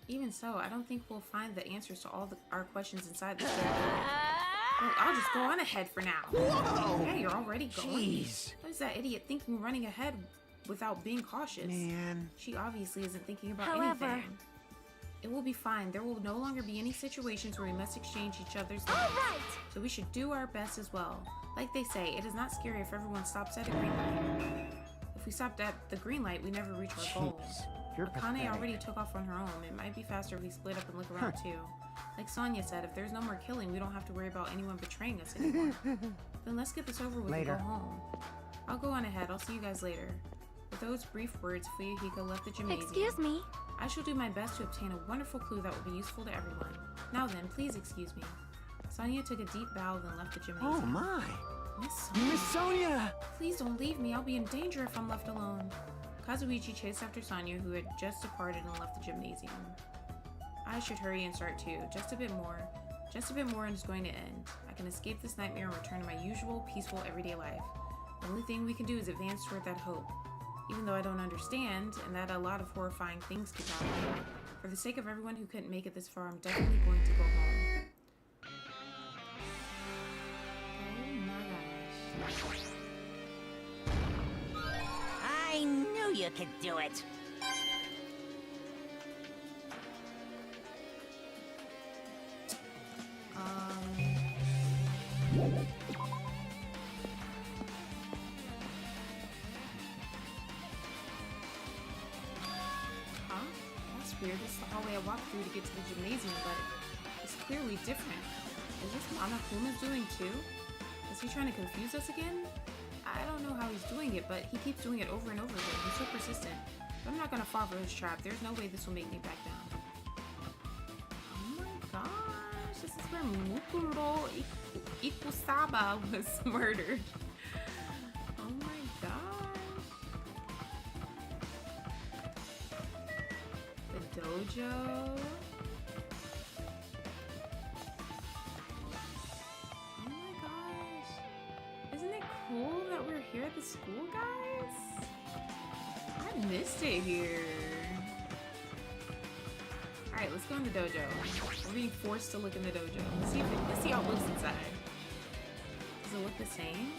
Even so, I don't think we'll find the answers to all our questions inside this building. Well, I'll just go on ahead for now. Whoa! Yeah, you're already going. Jeez. What is that idiot thinking running ahead without being cautious? Man. She obviously isn't thinking about However, anything. It will be fine. There will no longer be any situations where we must exchange each other's lives. Alright! So we should do our best as well. Like they say, it is not scary if everyone stops at a green light. If we stopped at the green light, we never reach our goal. Jeez, you're Akane pathetic. already took off on her own. It might be faster if we split up and look around too. Like Sonya said, if there's no more killing, we don't have to worry about anyone betraying us anymore. Then let's get this over with Later. and go home. I'll go on ahead. I'll see you guys later. With those brief words, Fuyuhiko left the gymnasium. Excuse me. I shall do my best to obtain a wonderful clue that will be useful to everyone. Now then, please excuse me. Sonya took a deep bow, then left the gymnasium. Oh my! Miss Sonya. Miss Sonia! Please don't leave me. I'll be in danger if I'm left alone. Kazuichi chased after Sonya, who had just departed and left the gymnasium. I should hurry and start too. Just a bit more. Just a bit more and it's going to end. I can escape this nightmare and return to my usual, peaceful, everyday life. The only thing we can do is advance toward that hope. Even though I don't understand, and that a lot of horrifying things keep happening. For the sake of everyone who couldn't make it this far, I'm definitely going to go home. Oh my gosh. I knew you could do it. Huh? That's weird. This is the hallway I walked through to get to the gymnasium, but it's clearly different. Is this Monokuma doing too? Is he trying to confuse us again? I don't know how he's doing it, but he keeps doing it over and over again. He's so persistent. But I'm not gonna fall for his trap. There's no way this will make me back down. Oh my gosh, this is where Mukuro Ikusaba was murdered. Oh my gosh. The dojo. Oh my gosh. Isn't it cool that we're here at the school, guys? I missed it here. Alright, let's go in the dojo. We're being forced to look in the dojo. Let's see how it looks inside. Does it look the same?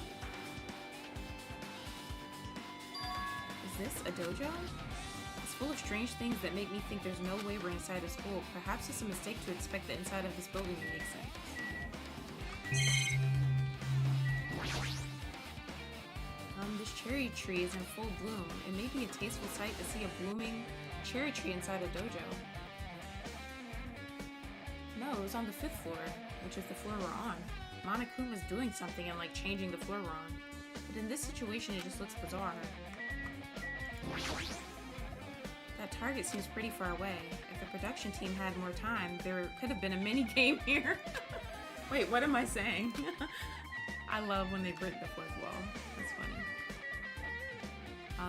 Is this a dojo? It's full of strange things that make me think there's no way we're inside a school. Perhaps it's a mistake to expect the inside of this building to make sense. This cherry tree is in full bloom. It may be a tasteful sight to see a blooming cherry tree inside a dojo. No, it was on the 5th floor, which is the floor we're on. Monokuma's doing something and like changing the floor we're on. But in this situation, it just looks bizarre. That target seems pretty far away. If the production team had more time, there could have been a mini game here. Wait, what am I saying? I love when they break the 4th wall. That's funny.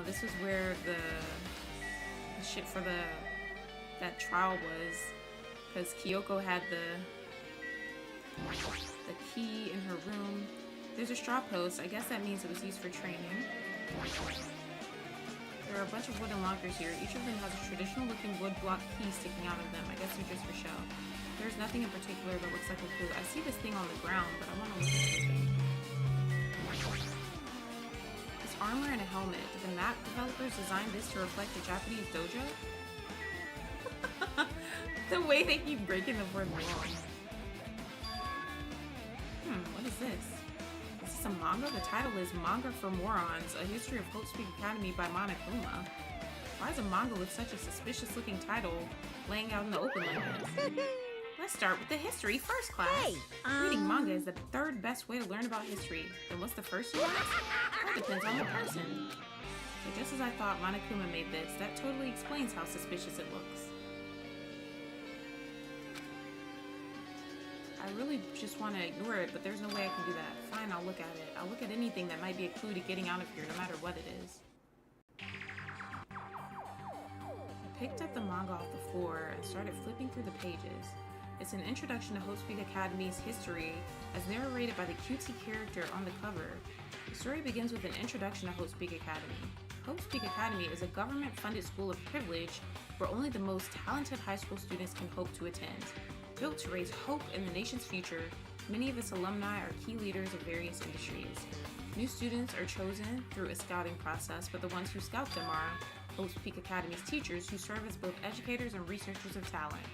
This was where the shit for that trial was, because Kyoko had the key in her room. There's a straw post. I guess that means it was used for training. There are a bunch of wooden lockers here. Each of them has a traditional looking wood block key sticking out of them. I guess they're just for show. There's nothing in particular that looks like a clue. I see this thing on the ground, but I want to look at it. This armor and a helmet. Did the map developers design this to reflect the Japanese dojo? The way they keep breaking the 4th wall. What is this? Is this a manga? The title is Manga for Morons, A History of Hope Speak Academy by Monokuma. Why is a manga with such a suspicious looking title laying out in the open like this? Let's start with the history first class. Hey, Reading manga is the 3rd best way to learn about history. Then what's the first one? That depends on the person. So just as I thought Monokuma made this, that totally explains how suspicious it looks. I really just want to ignore it, but there's no way I can do that. Fine, I'll look at it. I'll look at anything that might be a clue to getting out of here, no matter what it is. I picked up the manga off the floor and started flipping through the pages. It's an introduction to Hope Speak Academy's history, as narrated by the cutesy character on the cover. The story begins with an introduction to Hope Speak Academy. Hope Speak Academy is a government-funded school of privilege where only the most talented high school students can hope to attend. Built to raise hope in the nation's future, many of its alumni are key leaders of various industries. New students are chosen through a scouting process, but the ones who scout them are Hope Speak Academy's teachers, who serve as both educators and researchers of talent.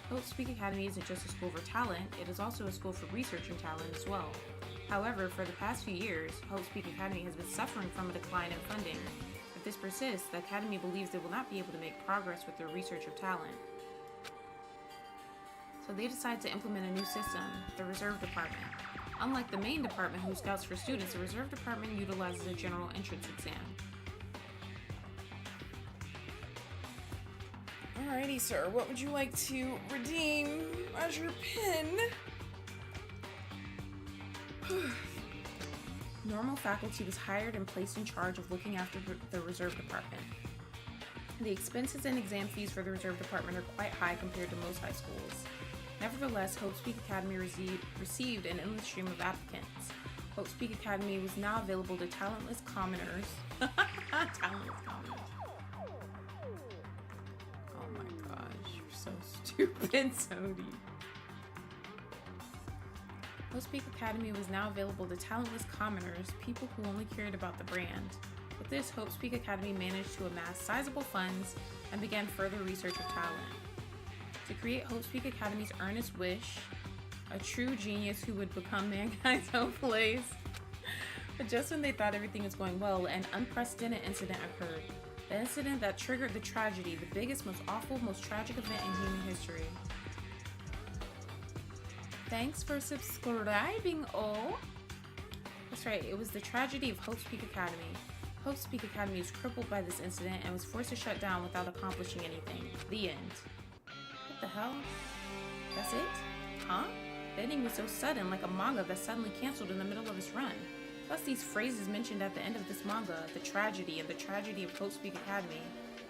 Hope Speak Academy isn't just a school for talent, it is also a school for researching talent as well. However, for the past few years, Hope Speak Academy has been suffering from a decline in funding. this persists, the Academy believes they will not be able to make progress with their research of talent. So they decide to implement a new system, the Reserve Department. Unlike the main department who scouts for students, the Reserve Department utilizes a general entrance exam. Alrighty, sir, what would you like to redeem as your pin? Normal faculty was hired and placed in charge of looking after the Reserve Department. The expenses and exam fees for the Reserve Department are quite high compared to most high schools. Nevertheless, Hope's Peak Academy received an endless stream of applicants. Hope's Peak Academy was now available to talentless commoners. Talentless commoners. Oh my gosh, you're so stupid, Sodi. Hope's Peak Academy was now available to talentless commoners, people who only cared about the brand. With this, Hope's Peak Academy managed to amass sizable funds and began further research of talent. To create Hope's Peak Academy's earnest wish, a true genius who would become mankind's own place. But just when they thought everything was going well, an unprecedented incident occurred. The incident that triggered the tragedy, the biggest, most awful, most tragic event in human history. Thanks for subscribing, oh! That's right, it was the tragedy of Hope's Peak Academy. Hope's Peak Academy was crippled by this incident and was forced to shut down without accomplishing anything. The end. What the hell? That's it? Huh? The ending was so sudden, like a manga that suddenly canceled in the middle of its run. Plus these phrases mentioned at the end of this manga, the tragedy and the tragedy of Hope's Peak Academy.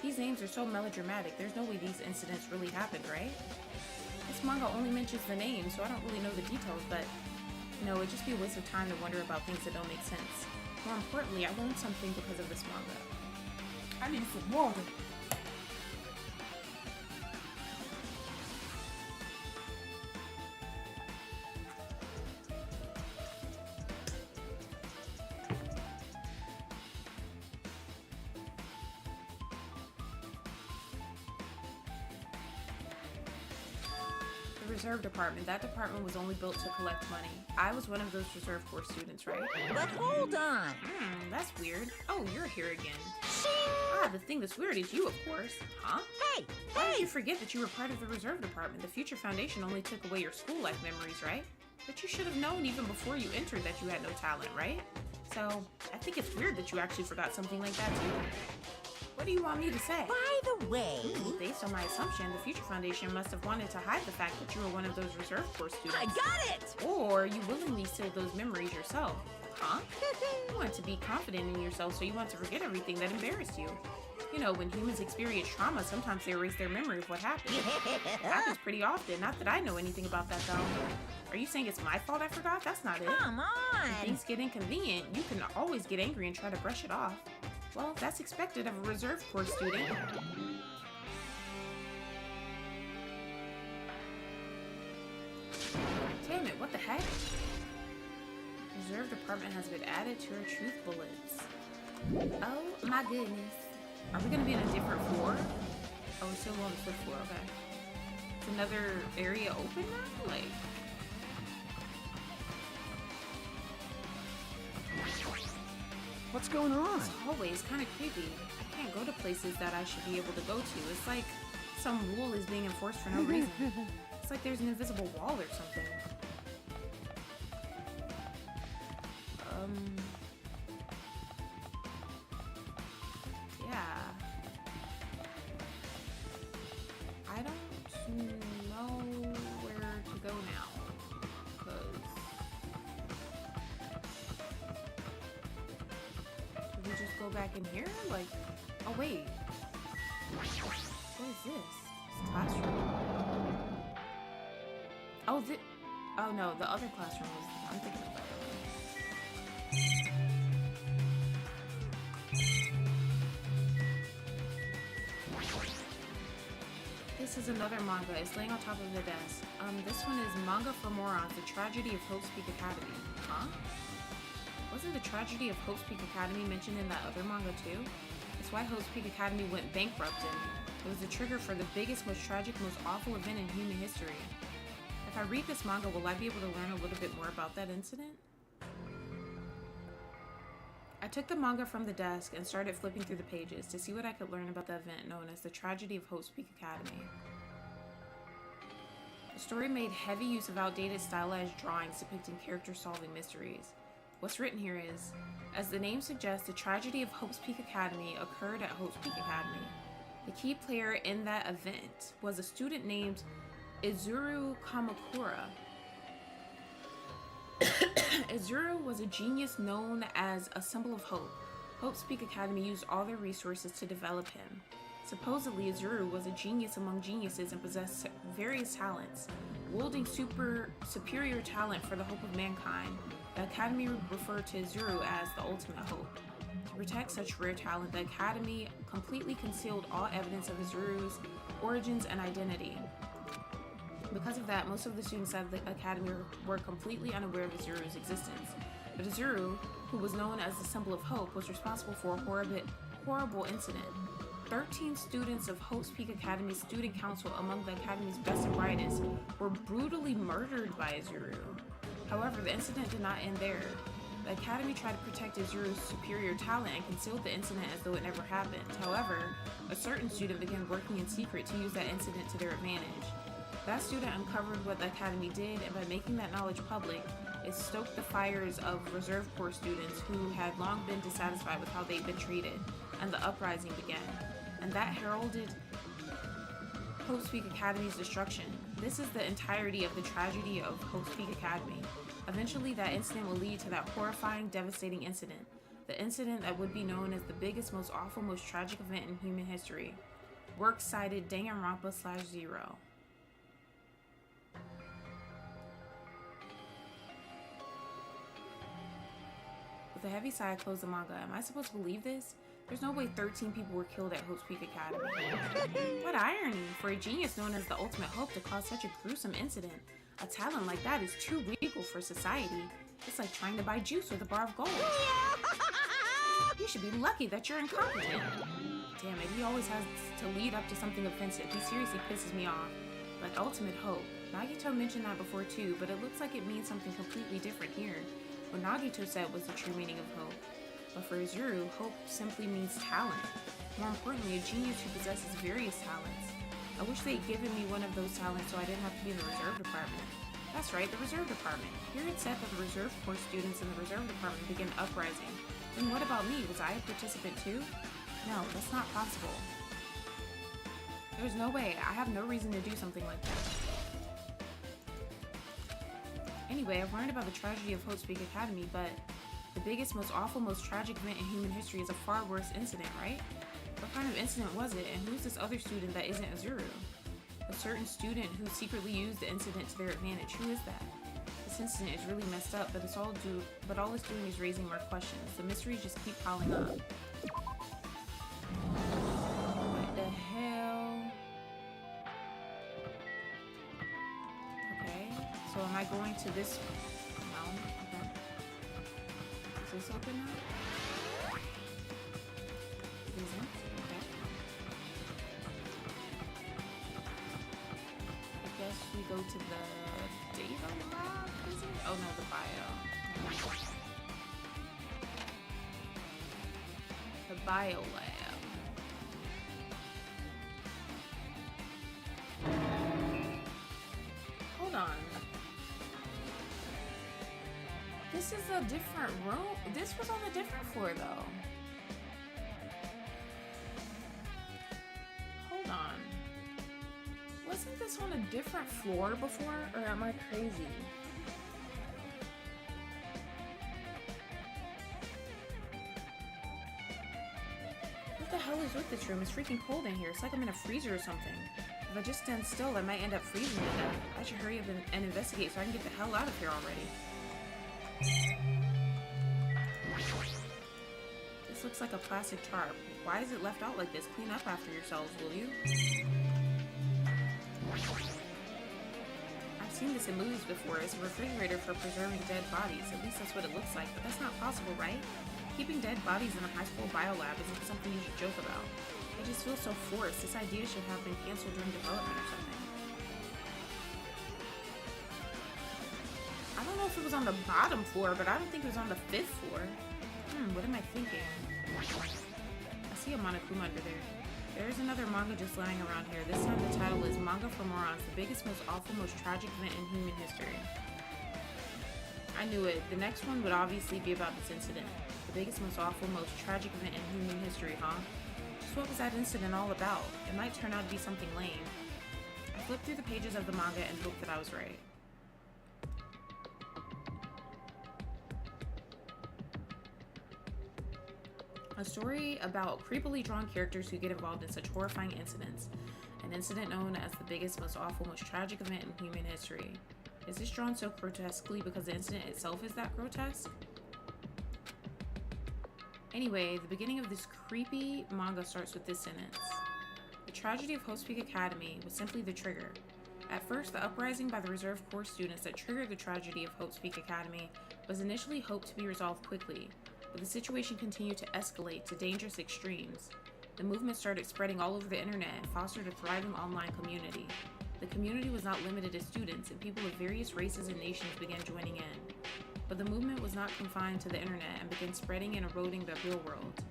These names are so melodramatic, there's no way these incidents really happened, right? This manga only mentions the name, so I don't really know the details, but no, it'd just be a waste of time to wonder about things that don't make sense. More importantly, I learned something because of this manga. I need some water. Reserve Department. That department was only built to collect money. I was one of those Reserve Corps students, right? But hold on. That's weird. Oh, you're here again. Shing! Ah, the thing that's weird is you, of course. Huh? Hey! Why did you forget that you were part of the Reserve Department? The Future Foundation only took away your school life memories, right? But you should have known even before you entered that you had no talent, right? So, I think it's weird that you actually forgot something like that, too. What do you want me to say? By the way... Based on my assumption, the Future Foundation must have wanted to hide the fact that you were one of those Reserve Corps students. I got it! Or you willingly sealed those memories yourself. Huh? You want to be confident in yourself, so you want to forget everything that embarrassed you. You know, when humans experience trauma, sometimes they erase their memory of what happened. It happens pretty often. Not that I know anything about that, though. Are you saying it's my fault I forgot? That's not it. Come on! When things get inconvenient, you can always get angry and try to brush it off. Well, that's expected of a Reserve Corps student. Damn it, what the heck? Reserve Department has been added to our truth bullets. Oh my goodness. Are we gonna be in a different floor? Oh, we're still on the 5th floor, okay. Is another area open now? Like... What's going on? This hallway is kind of creepy. I can't go to places that I should be able to go to. It's like some rule is being enforced for no reason. It's like there's an invisible wall or something. Yeah. I don't know where to go now. Did we just go back in here? Like, oh wait. What is this? This classroom. Oh, oh no, the other classroom was, I'm thinking of that one. This is another manga. It's laying on top of the desk. This one is Manga for Morons, The Tragedy of Hope's Peak Academy. Huh? Wasn't the tragedy of Hope's Peak Academy mentioned in that other manga too? That's why Hope's Peak Academy went bankrupt, and it was the trigger for the biggest, most tragic, most awful event in human history. If I read this manga, will I be able to learn a little bit more about that incident? I took the manga from the desk and started flipping through the pages to see what I could learn about the event known as the Tragedy of Hope's Peak Academy. The story made heavy use of outdated stylized drawings depicting characters solving mysteries. What's written here is, as the name suggests, the tragedy of Hope's Peak Academy occurred at Hope's Peak Academy. The key player in that event was a student named Izuru Kamakura. Izuru was a genius known as a symbol of hope. Hope's Peak Academy used all their resources to develop him. Supposedly, Izuru was a genius among geniuses and possessed various talents. Wielding superior talent for the hope of mankind, the Academy referred to Izuru as the ultimate hope. To protect such rare talent, the Academy completely concealed all evidence of Izuru's origins and identity. Because of that, most of the students at the Academy were completely unaware of Izuru's existence. But Izuru, who was known as the symbol of hope, was responsible for a horrible incident. 13 students of Hope's Peak Academy's student council, among the Academy's best and brightest, were brutally murdered by Izuru. However, the incident did not end there. The Academy tried to protect Izuru's superior talent and concealed the incident as though it never happened. However, a certain student began working in secret to use that incident to their advantage. That student uncovered what the Academy did, and by making that knowledge public, it stoked the fires of Reserve Corps students who had long been dissatisfied with how they'd been treated, and the uprising began. And that heralded Hope's Peak Academy's destruction. This is the entirety of the tragedy of Hope's Peak Academy. Eventually, that incident will lead to that horrifying, devastating incident. The incident that would be known as the biggest, most awful, most tragic event in human history. Works cited Danganronpa/0. With a heavy sigh, I closed the manga. Am I supposed to believe this? There's no way 13 people were killed at Hope's Peak Academy. What irony for a genius known as the ultimate hope to cause such a gruesome incident. A talent like that is too regal for society. It's like trying to buy juice with a bar of gold. You should be lucky that you're incompetent. Damn it, he always has to lead up to something offensive. He seriously pisses me off. Like ultimate hope. Nagito mentioned that before too, but it looks like it means something completely different here. What Nagito said was the true meaning of hope. But for Izuru, hope simply means talent. More importantly, a genius who possesses various talents. I wish they'd given me one of those talents so I didn't have to be in the reserve department. That's right, the reserve department. Here it said that the reserve corps students in the reserve department began uprising. Then what about me? Was I a participant too? No, that's not possible. There's no way. I have no reason to do something like that. Anyway, I've learned about the tragedy of Hope's Peak Academy, but the biggest, most awful, most tragic event in human history is a far worse incident, right? What kind of incident was it, and who's this other student that isn't Izuru? A certain student who secretly used the incident to their advantage. Who is that? This incident is really messed up, but all it's doing is raising more questions. The mysteries just keep piling up. What the hell? Okay, so am I going to this? No. Okay. Is this open now? It isn't. Okay. I guess we go to the data lab, is it? Oh no, the bio. The bio lab. Hold on. This is a different room. This was on a different floor though. Hold on. Wasn't this on a different floor before, or am I crazy? What the hell is with this room? It's freaking cold in here. It's like I'm in a freezer or something. If I just stand still, I might end up freezing to death. I should hurry up and investigate so I can get the hell out of here already. This looks like a plastic tarp. Why is it left out like this? Clean up after yourselves, will you? I've seen this in movies before. It's a refrigerator for preserving dead bodies. At least that's what it looks like, but that's not possible, right? Keeping dead bodies in a high school biolab isn't something you should joke about. It just feels so forced. This idea should have been canceled during development or something. I don't know if it was on the bottom floor, but I don't think it was on the 5th floor. What am I thinking? I see a Monokuma under there. There's another manga just lying around here. This time the title is Manga for Morons, the biggest, most awful, most tragic event in human history. I knew it. The next one would obviously be about this incident. The biggest, most awful, most tragic event in human history, huh? Just what was that incident all about? It might turn out to be something lame. I flipped through the pages of the manga and hoped that I was right. A story about creepily drawn characters who get involved in such horrifying incidents. An incident known as the biggest, most awful, most tragic event in human history. Is this drawn so grotesquely because the incident itself is that grotesque? Anyway, the beginning of this creepy manga starts with this sentence. The tragedy of Hope's Peak Academy was simply the trigger. At first, the uprising by the reserve corps students that triggered the tragedy of Hope's Peak Academy was initially hoped to be resolved quickly. But the situation continued to escalate to dangerous extremes. The movement started spreading all over the internet and fostered a thriving online community. The community was not limited to students, and people of various races and nations began joining in. But the movement was not confined to the internet and began spreading and eroding the real world.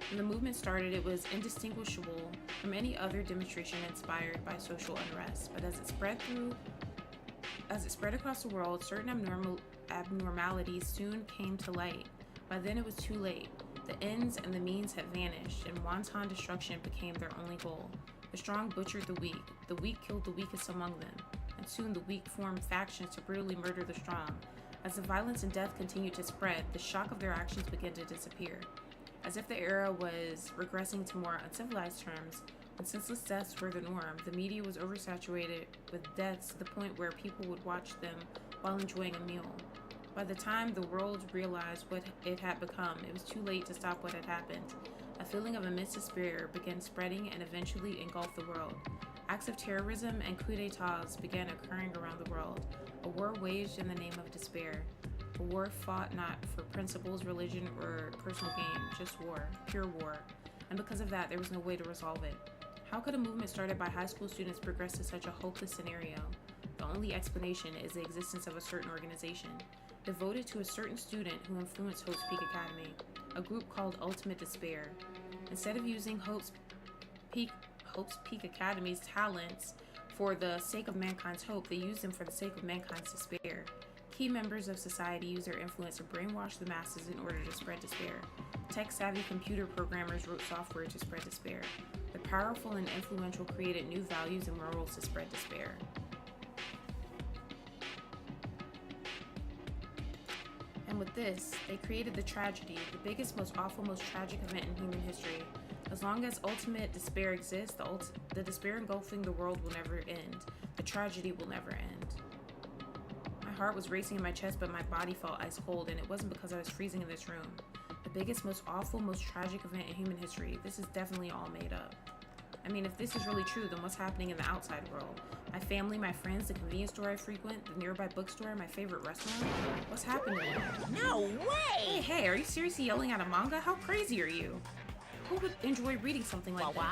When the movement started, it was indistinguishable from any other demonstration inspired by social unrest. But as it spread across the world, certain abnormalities soon came to light. By then it was too late. The ends and the means had vanished, and wanton destruction became their only goal. The strong butchered the weak killed the weakest among them, and soon the weak formed factions to brutally murder the strong. As the violence and death continued to spread, the shock of their actions began to disappear. As if the era was regressing to more uncivilized terms, when senseless deaths were the norm, the media was oversaturated with deaths to the point where people would watch them while enjoying a meal. By the time the world realized what it had become, it was too late to stop what had happened. A feeling of immense despair began spreading and eventually engulfed the world. Acts of terrorism and coups d'etats began occurring around the world. A war waged in the name of despair. A war fought not for principles, religion, or personal gain, just war, pure war. And because of that, there was no way to resolve it. How could a movement started by high school students progress to such a hopeless scenario? The only explanation is the existence of a certain organization, devoted to a certain student who influenced Hope's Peak Academy, a group called Ultimate Despair. Instead of using Hope's Peak Academy's talents for the sake of mankind's hope, they used them for the sake of mankind's despair. Key members of society use their influence to brainwash the masses in order to spread despair. Tech-savvy computer programmers wrote software to spread despair. The powerful and influential created new values and morals to spread despair. And with this, they created the tragedy, the biggest, most awful, most tragic event in human history. As long as ultimate despair exists, the despair engulfing the world will never end. The tragedy will never end. My heart was racing in my chest, but my body felt ice cold, and it wasn't because I was freezing in this room. The biggest, most awful, most tragic event in human history. This is definitely all made up. I mean, if this is really true, then what's happening in the outside world? My family, my friends, the convenience store I frequent, the nearby bookstore, my favorite restaurant? What's happening? No way! Hey, are you seriously yelling at a manga? How crazy are you? Who would enjoy reading something like this?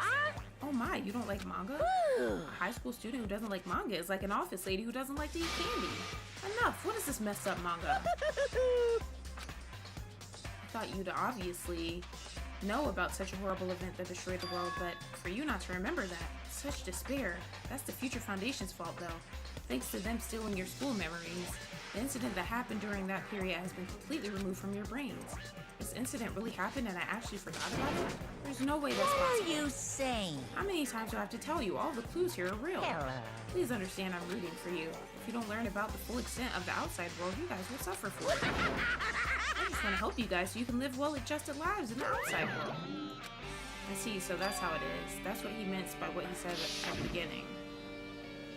Oh my, you don't like manga? A high school student who doesn't like manga is like an office lady who doesn't like to eat candy. Enough, what is this messed up manga? I thought you'd obviously know about such a horrible event that destroyed the world, but for you not to remember that, such despair, that's the Future Foundation's fault though. Thanks to them stealing your school memories, the incident that happened during that period has been completely removed from your brains. This incident really happened and I actually forgot about it? There's no way that's possible. What are you saying? How many times do I have to tell you? All the clues here are real. Please understand I'm rooting for you. If you don't learn about the full extent of the outside world, you guys will suffer for it. I just want to help you guys so you can live well-adjusted lives in the outside world. I see, so that's how it is. That's what he meant by what he said at the beginning.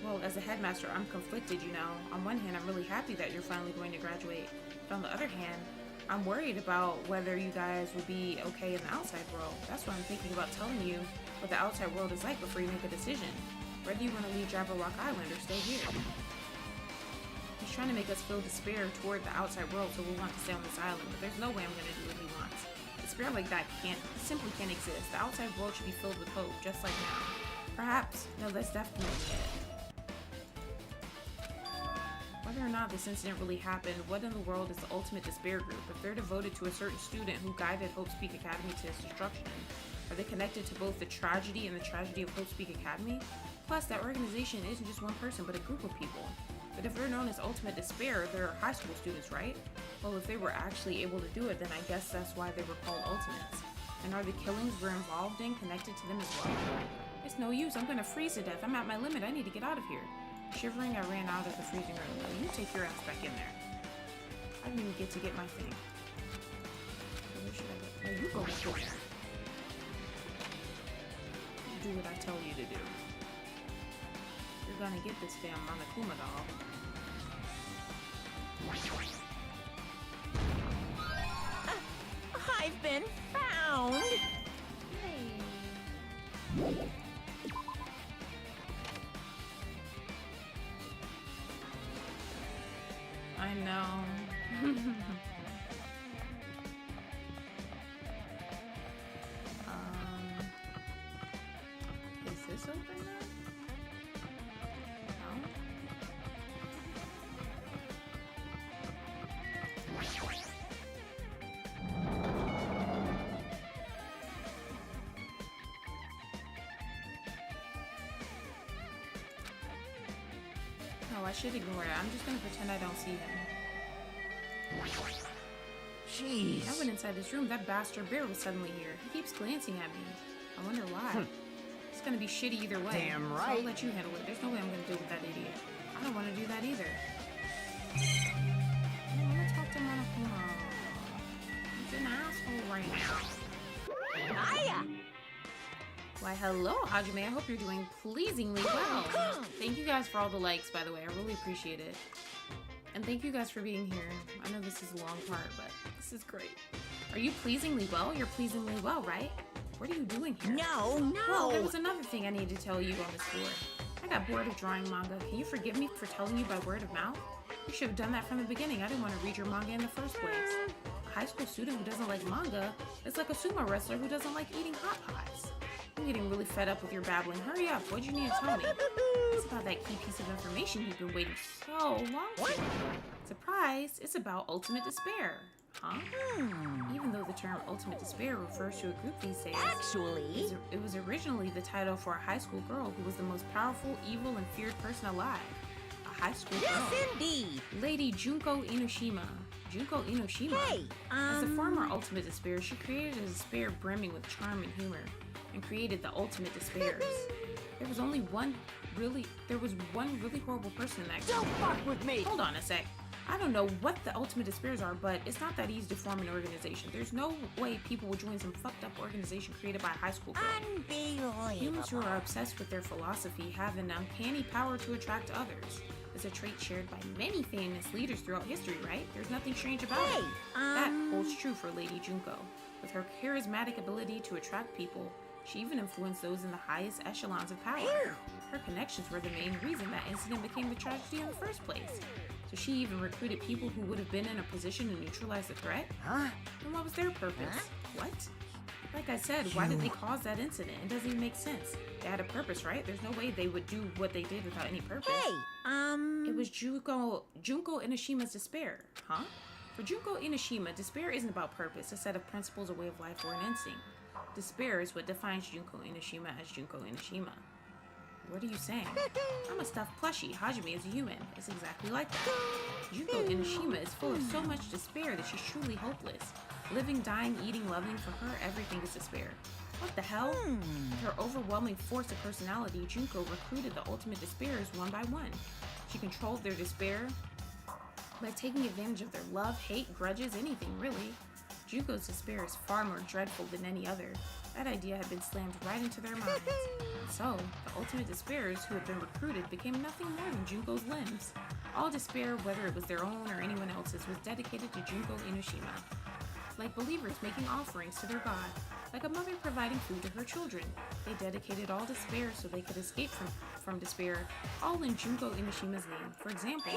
Well, as a headmaster, I'm conflicted, you know. On one hand, I'm really happy that you're finally going to graduate. But on the other hand, I'm worried about whether you guys will be okay in the outside world. That's why I'm thinking about telling you what the outside world is like before you make a decision. Whether you want to leave Jabberwock Island or stay here. He's trying to make us feel despair toward the outside world so we'll want to stay on this island, but there's no way I'm going to do what he wants. Despair like that simply can't exist. The outside world should be filled with hope, just like now. Perhaps. No, that's definitely it. Whether or not this incident really happened, what in the world is the Ultimate Despair Group? If they're devoted to a certain student who guided Hope's Peak Academy to its destruction, are they connected to both the tragedy and the tragedy of Hope's Peak Academy? Plus, that organization isn't just one person, but a group of people. But if they're known as Ultimate Despair, they're high school students, right? Well, if they were actually able to do it, then I guess that's why they were called Ultimates. And are the killings we're involved in connected to them as well? It's no use, I'm gonna freeze to death. I'm at my limit, I need to get out of here. Shivering, I ran out of the freezing room. Now you take your ass back in there. I didn't even get to get my thing. Where should I go? No, you go back in there. Do what I tell you to do. You're gonna get this damn Monokuma doll. I've been found! I know. Is this open now? No? Oh, I should ignore it. I'm just gonna pretend I don't see him. Jeez. I went inside this room. That bastard bear was suddenly here. He keeps glancing at me. I wonder why. It's gonna be shitty either way. Damn So right. I'll let you handle it. There's no way I'm gonna deal with that idiot. I don't want to do that either. I don't want to talk to Monokuma. He's an asshole right now. Hiya! Why, hello, Hajime. I hope you're doing pleasingly well. Thank you guys for all the likes, by the way. I really appreciate it. And thank you guys for being here. I know this is a long part, but this is great. Are you pleasingly well? You're pleasingly well, right? What are you doing here? No. Well, there was another thing I need to tell you on this floor. I got bored of drawing manga. Can you forgive me for telling you by word of mouth? You should have done that from the beginning. I didn't want to read your manga in the first place. A high school student who doesn't like manga is like a sumo wrestler who doesn't like eating hot pies. I'm getting really fed up with your babbling. Hurry up. What'd you need to tell me? It's about that key piece of information you've been waiting so long for. Surprise! It's about Ultimate Despair. Huh? Even though the term Ultimate Despair refers to a group these days, Actually, it was originally the title for a high school girl who was the most powerful, evil, and feared person alive. A high school girl. yes indeed. Lady Junko Inoshima. Junko Inoshima. Hey, As the former Ultimate Despair, she created a despair brimming with charm and humor, and created the Ultimate Despairs. There was one really horrible person in that group. Don't fuck with me! Hold on a sec. I don't know what the Ultimate Despairs are, but it's not that easy to form an organization. There's no way people would join some fucked up organization created by a high school girl. Unbelievable. Humans who are obsessed with their philosophy have an uncanny power to attract others. It's a trait shared by many famous leaders throughout history, right? There's nothing strange about it. That holds true for Lady Junko. With her charismatic ability to attract people, she even influenced those in the highest echelons of power. Her connections were the main reason that incident became a tragedy in the first place. So she even recruited people who would have been in a position to neutralize the threat? Huh? And what was their purpose? What? Like I said, why did they cause that incident? It doesn't even make sense. They had a purpose, right? There's no way they would do what they did without any purpose. Hey, It was Junko Inoshima's despair, huh? For Junko Inoshima, despair isn't about purpose, a set of principles, a way of life, or an instinct. Despair is what defines Junko Inoshima as Junko Inoshima. What are you saying? I'm a stuffed plushie. Hajime is a human. It's exactly like that. Junko Inoshima is full of so much despair that she's truly hopeless. Living, dying, eating, loving, for her, everything is despair. What the hell? With her overwhelming force of personality, Junko recruited the Ultimate Despairs one by one. She controlled their despair by taking advantage of their love, hate, grudges, anything really. Junko's despair is far more dreadful than any other. That idea had been slammed right into their minds. So, the Ultimate Despairs who had been recruited became nothing more than Junko's limbs. All despair, whether it was their own or anyone else's, was dedicated to Junko Inoshima. Like believers making offerings to their god, like a mother providing food to her children. They dedicated all despair so they could escape from despair, all in Junko Inoshima's name. For example,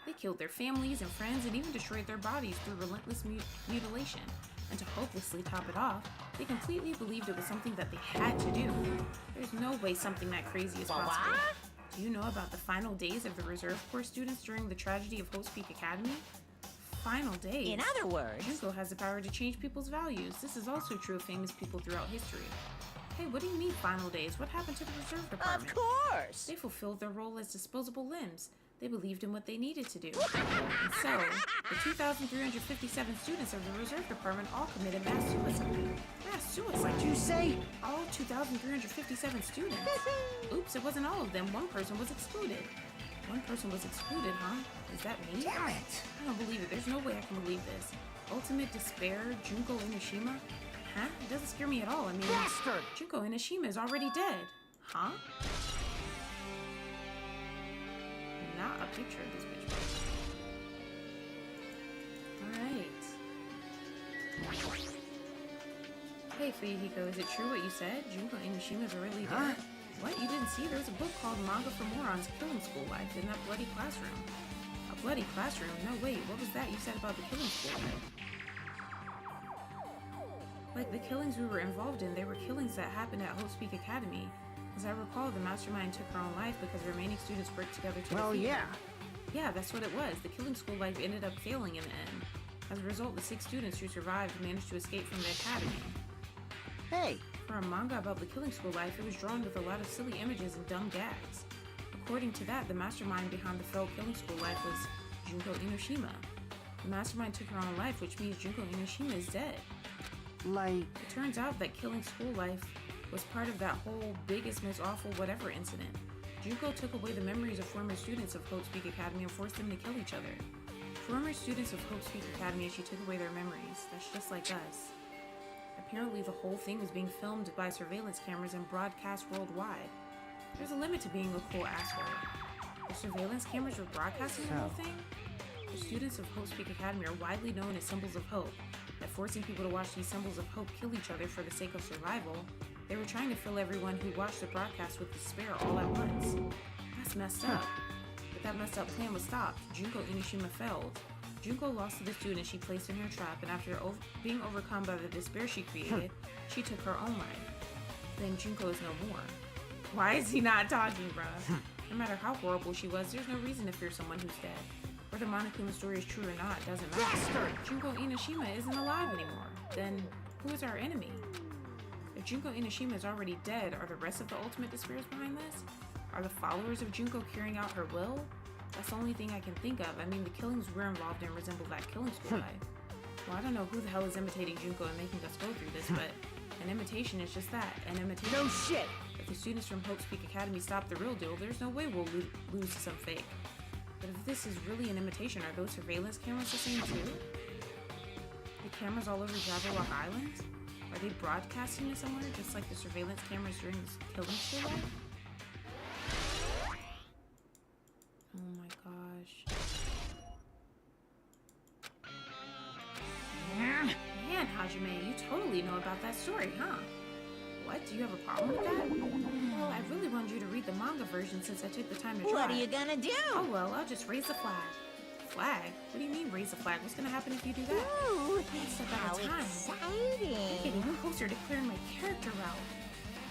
they killed their families and friends and even destroyed their bodies through relentless mutilation. And to hopelessly top it off, they completely believed it was something that they had to do. There's no way something that crazy is possible. To Do you know about the final days of the Reserve Corps students during the tragedy of Hope's Peak Academy? Final days? In other words... Junko has the power to change people's values. This is also true of famous people throughout history. Hey, what do you mean final days? What happened to the Reserve Department? Of course! They fulfilled their role as disposable limbs. They believed in what they needed to do. And so, the 2,357 students of the Reserve Department all committed mass suicide. Mass suicide? What'd you say? All 2,357 students. Oops, it wasn't all of them. One person was excluded. One person was excluded, huh? Is that me? Damn it! I don't believe it. There's no way I can believe this. Ultimate Despair, Junko Inoshima? Huh? It doesn't scare me at all. I mean, Bastard! Junko Inoshima is already dead. Huh? Not a picture of this bitch. Alright. Hey, Fuyuhiko, is it true what you said? Junko Inoshima is already dead? Huh? What? You didn't see? There's a book called Manga for Morons, Killing School Life in that bloody classroom. A bloody classroom? No, wait, what was that you said about the killing school life? Like, the killings we were involved in, they were killings that happened at Hope's Peak Academy. As I recall, the mastermind took her own life because the remaining students worked together to Well, defeat yeah. her. Yeah, that's what it was. The killing school life ended up failing in the end. As a result, the 6 students who survived managed to escape from the academy. Hey, For a manga about the killing school life, it was drawn with a lot of silly images and dumb gags. According to that, the mastermind behind the failed killing school life was Junko Inoshima. The mastermind took her own life, which means Junko Inoshima is dead. like... It turns out that killing school life was part of that whole biggest, most awful whatever incident. Junko took away the memories of former students of Hope's Peak Academy and forced them to kill each other. Former students of Hope's Peak Academy, she took away their memories. That's just like us. Apparently the whole thing was being filmed by surveillance cameras and broadcast worldwide. There's a limit to being a cool asshole. The surveillance cameras were broadcasting the whole thing? The students of Hope's Peak Academy are widely known as symbols of hope. By forcing people to watch these symbols of hope kill each other for the sake of survival, they were trying to fill everyone who watched the broadcast with despair all at once. That's messed up. But that messed up plan was stopped. Junko Inoshima failed. Junko lost to the student she placed in her trap, and after being overcome by the despair she created, she took her own life. Then Junko is no more. Why is he not talking, bruh? No matter how horrible she was, there's no reason to fear someone who's dead. Whether Monokuma story is true or not doesn't matter. Junko Inoshima isn't alive anymore. Then who is our enemy? If Junko Inoshima is already dead, are the rest of the ultimate despairs behind this? Are the followers of Junko carrying out her will? That's the only thing I can think of. I mean, the killings we're involved in resemble that killing school life. Well, I don't know who the hell is imitating Junko and making us go through this, but an imitation is just that, an imitation. No shit! If the students from Hope's Peak Academy stop the real deal, there's no way we'll lose to some fake. But if this is really an imitation, are those surveillance cameras the same too? The cameras all over Java Rock Island? Are they broadcasting to somewhere just like the surveillance cameras during this killing school life? Oh my gosh. Man, Hajime, you totally know about that story, huh? What? Do you have a problem with that? Well, I really wanted you to read the manga version since I took the time to try. What are you gonna do? Oh well, I'll just raise the flag. Flag? What do you mean raise the flag? What's gonna happen if you do that? Ooh, One step how at a time. exciting! I'm getting closer to clearing my character route.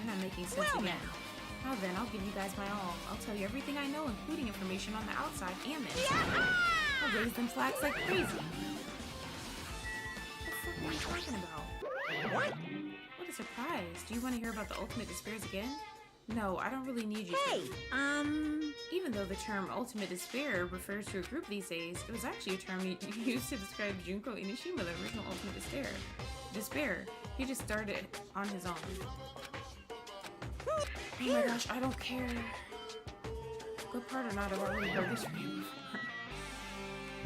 You're not making sense Well, again. now. Well then, I'll give you guys my all. I'll tell you everything I know, including information on the outside and the inside. Yeah! I'll raise them flags like crazy. What the fuck are you talking about? What? What a surprise. Do you want to hear about the ultimate despairs again? No, I don't really need you Hey, to. Even though the term ultimate despair refers to a group these days, it was actually a term used to describe Junko Inoshima, the original ultimate despair. He just started on his own. Oh my gosh, I don't care. Good part or not, I've already heard this from you before.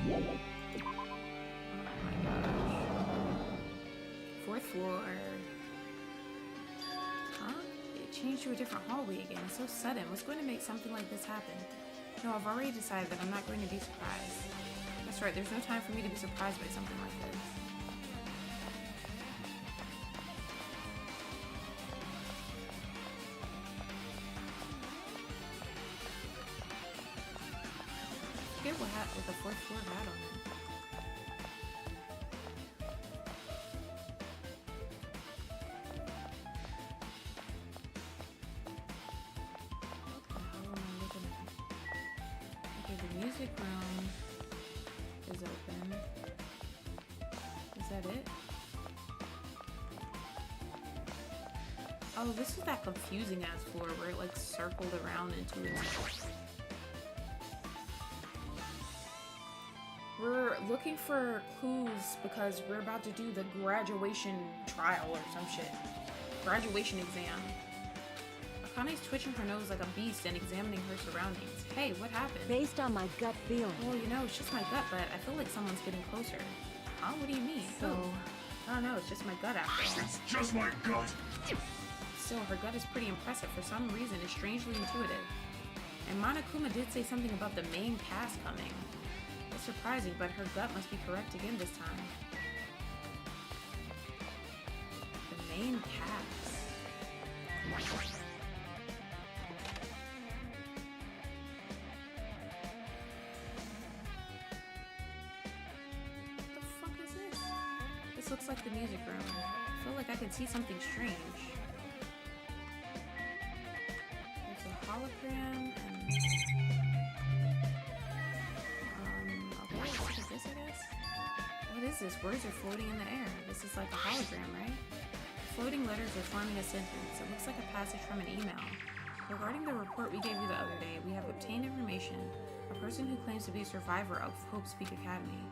Oh my gosh. 4th floor. Huh? It changed to a different hallway again. It's so sudden. What's going to make something like this happen? No, I've already decided that I'm not going to be surprised. That's right, there's no time for me to be surprised by something like this. I forget what hat with the 4th floor hat on it. What the hell am I looking at? music room is open. Is that it? Oh, this is that confusing ass floor where it like circled around into it. We're looking for clues because we're about to do the graduation trial or some shit. Graduation exam. Akane's twitching her nose like a beast and examining her surroundings. Hey, what happened? Based on my gut feeling. Well, you know, it's just my gut, but I feel like someone's getting closer. Huh? What do you mean? So... I don't know, it's just my gut after all. It's just my gut. Still, her gut is pretty impressive. For some reason, it's strangely intuitive. And Monokuma did say something about the main cast coming. It's surprising, but her gut must be correct again this time. The main cast. What the fuck is this? This looks like the music room. I feel like I can see something strange. There's a hologram and... okay, let's look at this, I guess. What is this? Words are floating in the air. This is like a hologram, right? Floating letters are forming a sentence. It looks like a passage from an email. Regarding the report we gave you the other day, we have obtained information. A person who claims to be a survivor of Hope Speak Academy.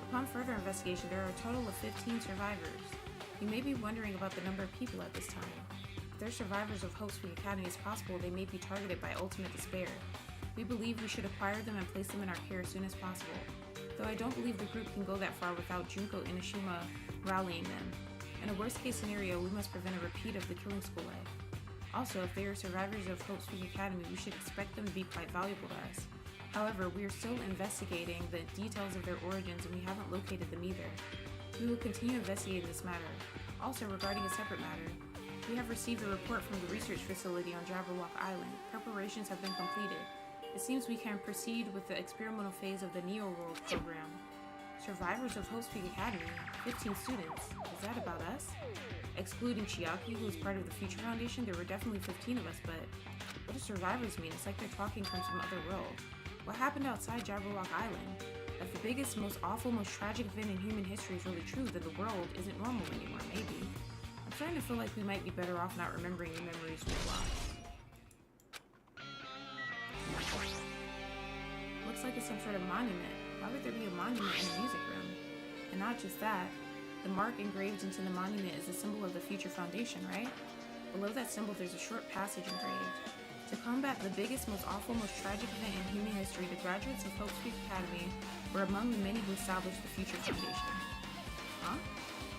Upon further investigation, there are a total of 15 survivors. You may be wondering about the number of people at this time. If they're survivors of Hope Speak Academy, it's possible they may be targeted by ultimate despair. We believe we should acquire them and place them in our care as soon as possible. Though I don't believe the group can go that far without Junko Inoshima rallying them. In a worst-case scenario, we must prevent a repeat of the killing school life. Also, if they are survivors of Hope Speak Academy, we should expect them to be quite valuable to us. However, we are still investigating the details of their origins and we haven't located them either. We will continue investigating this matter. Also, regarding a separate matter, we have received a report from the research facility on Jabberwock Island. Preparations have been completed. It seems we can proceed with the experimental phase of the Neo World program. Survivors of Hope Speak Academy, 15 students. Is that about us? Excluding Chiaki, who is part of the Future Foundation, there were definitely 15 of us, but what do survivors mean? It's like they're talking from some other world. What happened outside Jabberwock Island? If the biggest, most awful, most tragic event in human history is really true, then the world isn't normal anymore, maybe. I'm starting to feel like we might be better off not remembering the memories we've lost. Looks like it's some sort of monument. Why would there be a monument in a music room? And not just that, the mark engraved into the monument is a symbol of the Future Foundation, right? Below that symbol, there's a short passage engraved. To combat the biggest, most awful, most tragic event in human history, the graduates of Hope Speak Academy were among the many who established the Future Foundation. Huh?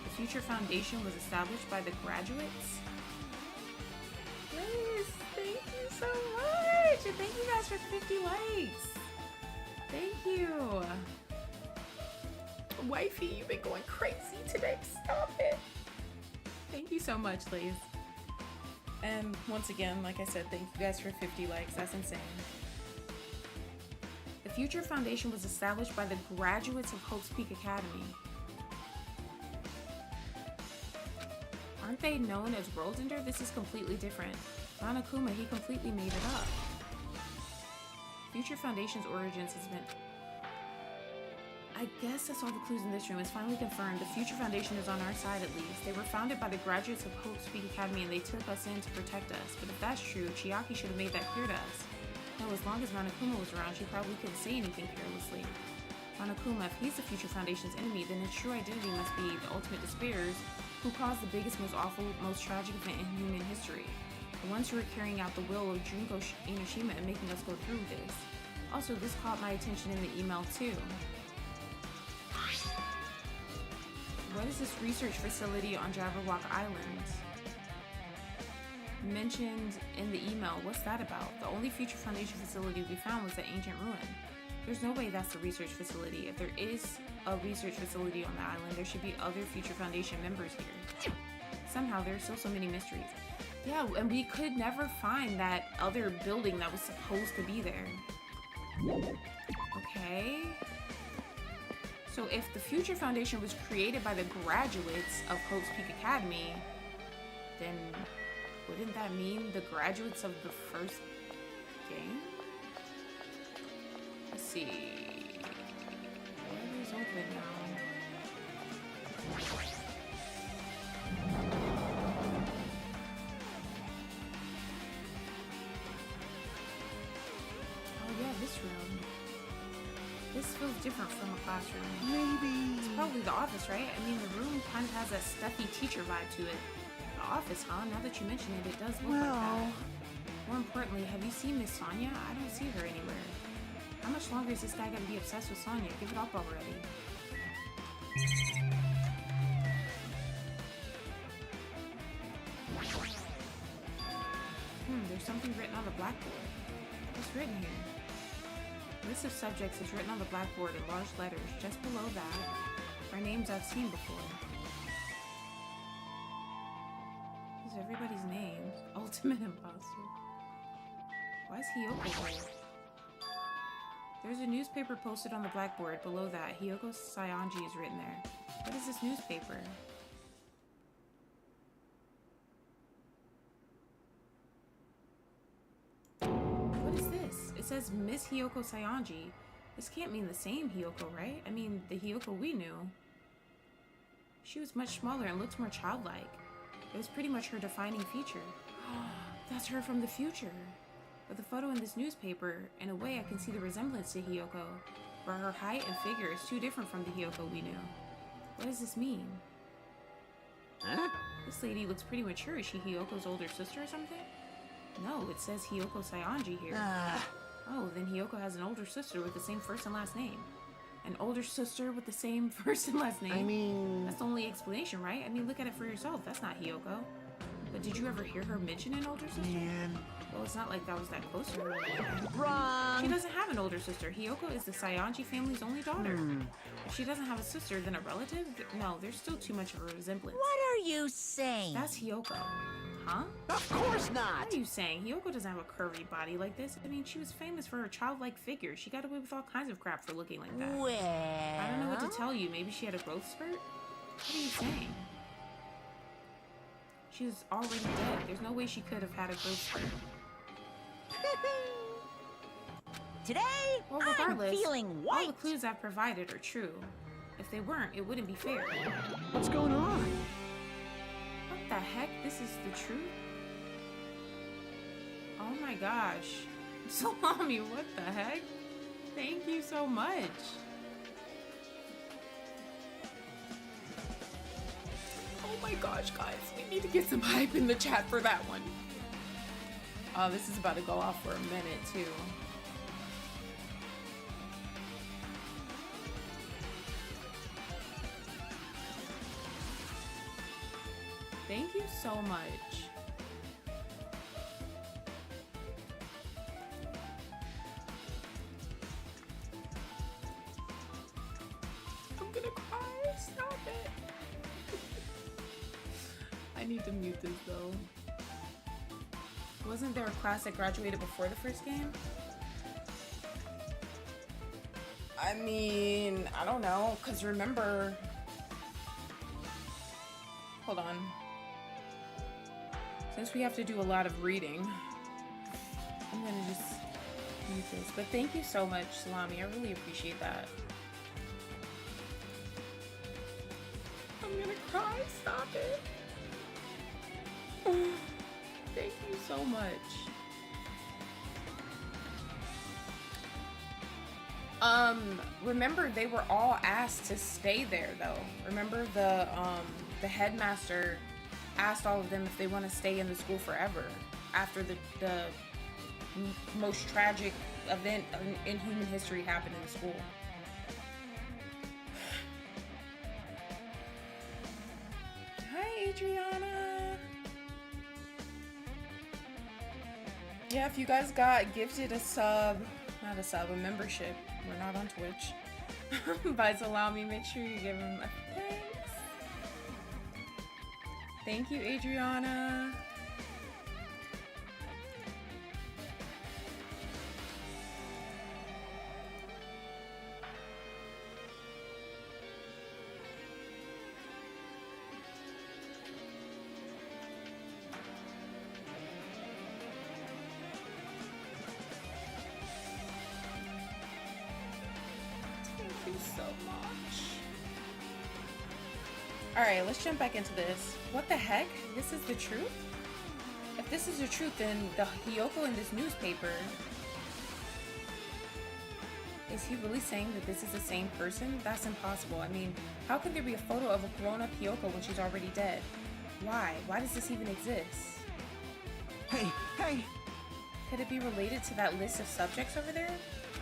The Future Foundation was established by the graduates? Yes, thank you so much! And thank you guys for 50 likes! Thank you! Wifey, you've been going crazy today. Stop it! Thank you so much, Liz. And once again, like I said, thank you guys for 50 likes. That's insane. The Future Foundation was established by the graduates of Hope Speak Academy. Aren't they known as World Ender? This is completely different. Monokuma, he completely made it up. Future Foundation's origins has been... I guess that's all the clues in this room. It's finally confirmed. The Future Foundation is on our side, at least. They were founded by the graduates of Hope Speak Academy, and they took us in to protect us. But if that's true, Chiaki should have made that clear to us. No, as long as Monokuma was around, she probably couldn't say anything carelessly. Monokuma, if he's the Future Foundation's enemy, then its true identity must be the ultimate despairs, who caused the biggest, most awful, most tragic event in human history. The ones who are carrying out the will of Junko Inoshima and making us go through this. Also, this caught my attention in the email, too. What is this research facility on Jabberwock Island? Mentioned in the email, what's that about? The only Future Foundation facility we found was the ancient ruin. There's no way that's the research facility. If there is a research facility on the island, there should be other Future Foundation members here. Somehow, there are still so many mysteries. Yeah, and we could never find that other building that was supposed to be there. Okay. So if the Future Foundation was created by the graduates of Hope Speak Academy, then wouldn't that mean the graduates of the first game? I Let's see. What is open now? Oh yeah, this room. This feels different from a classroom. Maybe... It's probably the office, right? I mean, the room kind of has a stuffy teacher vibe to it. The office, huh? Now that you mention it, it does look like that. More importantly, have you seen Miss Sonia? I don't see her anywhere. How much longer is this guy gonna be obsessed with Sonia? Give it up already. There's something written on the blackboard. What's written here? List of subjects is written on the blackboard in large letters. Just below that are names I've seen before. These are everybody's names. Ultimate imposter. Why is Hiyoko here? There's a newspaper posted on the blackboard. Below that, Hiyoko Saionji is written there. What is this newspaper? What is this? It says Miss Hiyoko Saionji. This can't mean the same Hiyoko, right? I mean, the Hiyoko we knew. She was much smaller and looked more childlike. It was pretty much her defining feature. That's her from the future. But the photo in this newspaper, in a way I can see the resemblance to Hiyoko, but her height and figure is too different from the Hiyoko we knew. What does this mean? Huh? This lady looks pretty mature. Is she Hiyoko's older sister or something? No, it says Hiyoko Saionji here. Oh, then Hiyoko has an older sister with the same first and last name. An older sister with the same first and last name? I mean... That's the only explanation, right? I mean, look at it for yourself. That's not Hiyoko. But did you ever hear her mention an older sister? Man... Well, it's not like that was that close to her. Wrong! She doesn't have an older sister. Hiyoko is the Saionji family's only daughter. If she doesn't have a sister, then a relative? No, there's still too much of a resemblance. What are you saying? That's Hiyoko. Huh? Of course not! What are you saying? Hiyoko doesn't have a curvy body like this. I mean, she was famous for her childlike figure. She got away with all kinds of crap for looking like that. Well... I don't know what to tell you. Maybe she had a growth spurt? What are you saying? She was already dead. There's no way she could have had a growth spurt. Today, Well, regardless, I'm feeling all white. the clues I've provided are true. If they weren't, it wouldn't be fair. What's going on? What the heck? This is the truth? Oh my gosh. Salami, what the heck? Thank you so much. Oh my gosh, guys. We need to get some hype in the chat for that one. Oh, this is about to go off for a minute, too. Thank you so much. I'm gonna cry. Stop it. I need to mute this though. Wasn't there a class that graduated before the first game? I mean, I don't know, because remember... Hold on. Since we have to do a lot of reading, I'm gonna just mute this. But thank you so much, Salami. I really appreciate that. I'm gonna cry. Stop it. Thank you so much. Remember they were all asked to stay there though. Remember the headmaster asked all of them if they want to stay in the school forever after the most tragic event in human history happened in the school. Hi, Adriana. Yeah, if you guys got gifted a sub, not a sub, a membership, we're not on Twitch, by Salami, make sure you give him a thanks. Thank you, Adriana. so much. Alright, let's jump back into this. What the heck? This is the truth? If this is the truth, then the Hiyoko in this newspaper... Is he really saying that this is the same person? That's impossible. I mean, how could there be a photo of a grown-up Hiyoko when she's already dead? Why? Why does this even exist? Hey, hey! Could it be related to that list of subjects over there?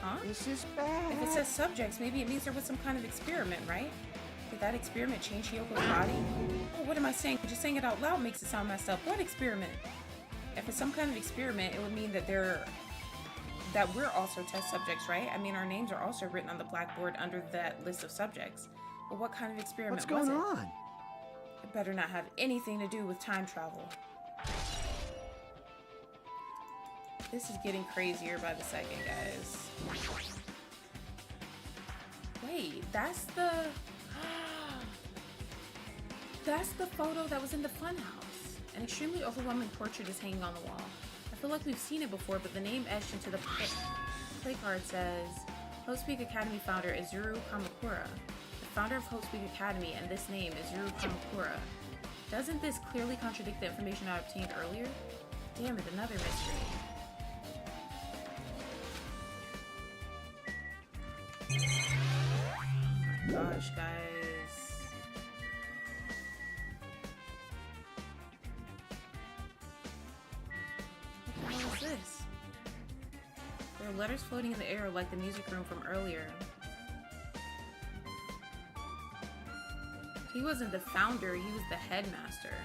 Huh? This is bad. If it says subjects, maybe it means there was some kind of experiment, right? Did that experiment change Hiyoko's body? Oh, what am I saying? Just saying it out loud makes it sound messed up. What experiment? If it's some kind of experiment, it would mean that we're also test subjects, right? I mean, our names are also written on the blackboard under that list of subjects. But what kind of experiment What's going on? It better not have anything to do with time travel. This is getting crazier by the second, guys. Wait, that's the... That's the photo that was in the funhouse. An extremely overwhelming portrait is hanging on the wall. I feel like we've seen it before, but the name etched into the play card says, Hope Speak Academy founder is Zuru Kamakura. The founder of Hope Speak Academy, and this name is Zuru Kamakura. Doesn't this clearly contradict the information I obtained earlier? Damn it, another mystery. Oh my gosh, guys. What the hell is this? There are letters floating in the air like the music room from earlier. He wasn't the founder, he was the headmaster.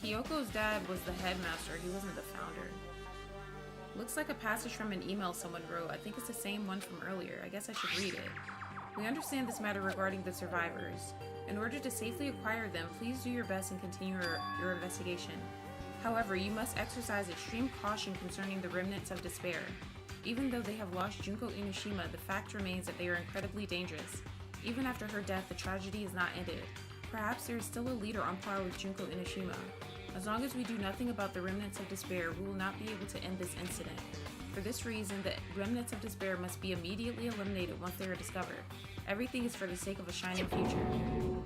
Hiyoko's dad was the headmaster, he wasn't the founder. Looks like a passage from an email someone wrote. I think it's the same one from earlier. I guess I should read it. We understand this matter regarding the survivors. In order to safely acquire them, please do your best and continue your investigation. However, you must exercise extreme caution concerning the remnants of despair. Even though they have lost Junko Inoshima, the fact remains that they are incredibly dangerous. Even after her death, the tragedy is not ended. Perhaps there is still a leader on par with Junko Inoshima. As long as we do nothing about the remnants of despair, we will not be able to end this incident. For this reason, the remnants of despair must be immediately eliminated once they are discovered. Everything is for the sake of a shining future.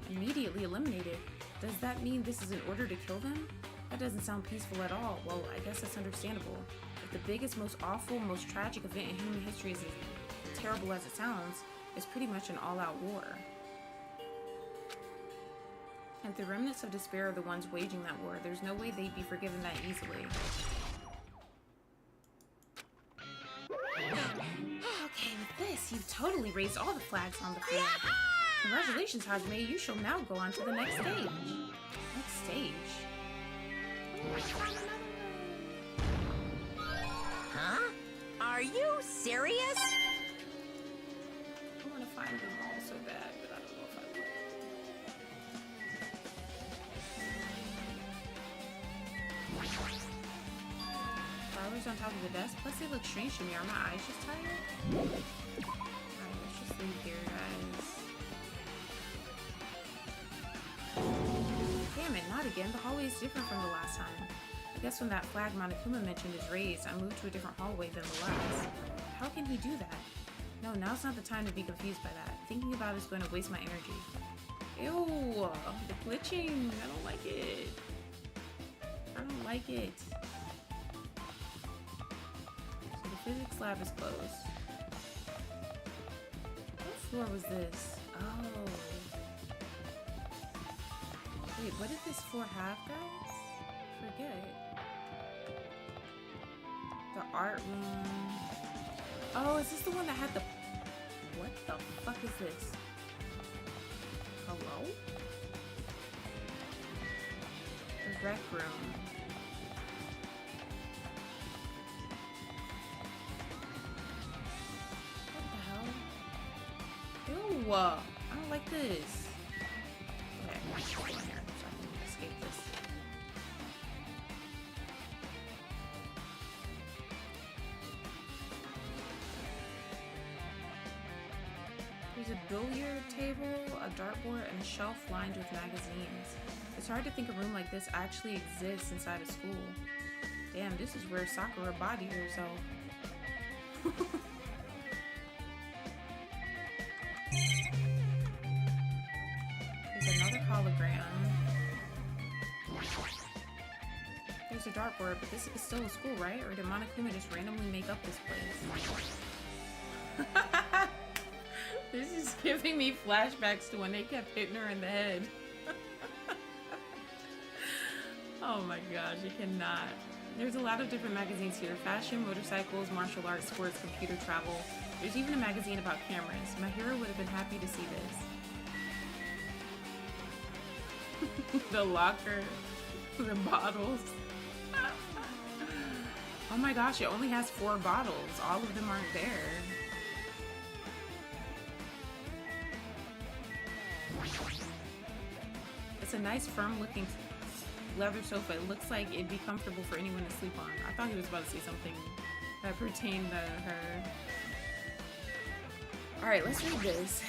Immediately eliminated? Does that mean this is an order to kill them? That doesn't sound peaceful at all. Well, I guess that's understandable. If the biggest, most awful, most tragic event in human history is as terrible as it sounds, it's pretty much an all-out war. If the remnants of despair are the ones waging that war, there's no way they'd be forgiven that easily. Okay, with this, you've totally raised all the flags on the field. Congratulations, Hajime. You shall now go on to the next stage. Next stage? Huh? Are you serious? I want to find them all so bad, but I don't know if I will. Flowers on top of the desk? Plus they look strange to me. Are my eyes just tired? Alright, let's just leave here, guys. Damn it, not again. The hallway is different from the last time. I guess when that flag Monokuma mentioned is raised, I moved to a different hallway than the last. How can he do that? No, now's not the time to be confused by that. Thinking about it is going to waste my energy. Ew, the glitching. I don't like it. I don't like it. So the physics lab is closed. What floor was this? Oh. Wait, what did this floor have, guys? Forget it. The art room. Oh, is this the one that had the... What the fuck is this? Hello? The rec room. What the hell? Ew! I don't like this. Okay, I'm gonna go in here so I can escape this. There's a billiard table, a dartboard, and a shelf lined with magazines. It's hard to think a room like this actually exists inside a school. Damn, this is where Sakura bodied herself. There's another hologram. There's a dartboard, but this is still a school, right? Or did Monokuma just randomly make up this place? This is giving me flashbacks to when they kept hitting her in the head. Oh my gosh, you cannot. There's a lot of different magazines here. Fashion, motorcycles, martial arts, sports, computer, travel. There's even a magazine about cameras. My hero would have been happy to see this. The locker, the bottles. Oh my gosh, it only has 4 bottles. All of them aren't there. It's a nice firm looking leather sofa. It looks like it'd be comfortable for anyone to sleep on. I thought he was about to say something that pertained to her. Alright, let's read this.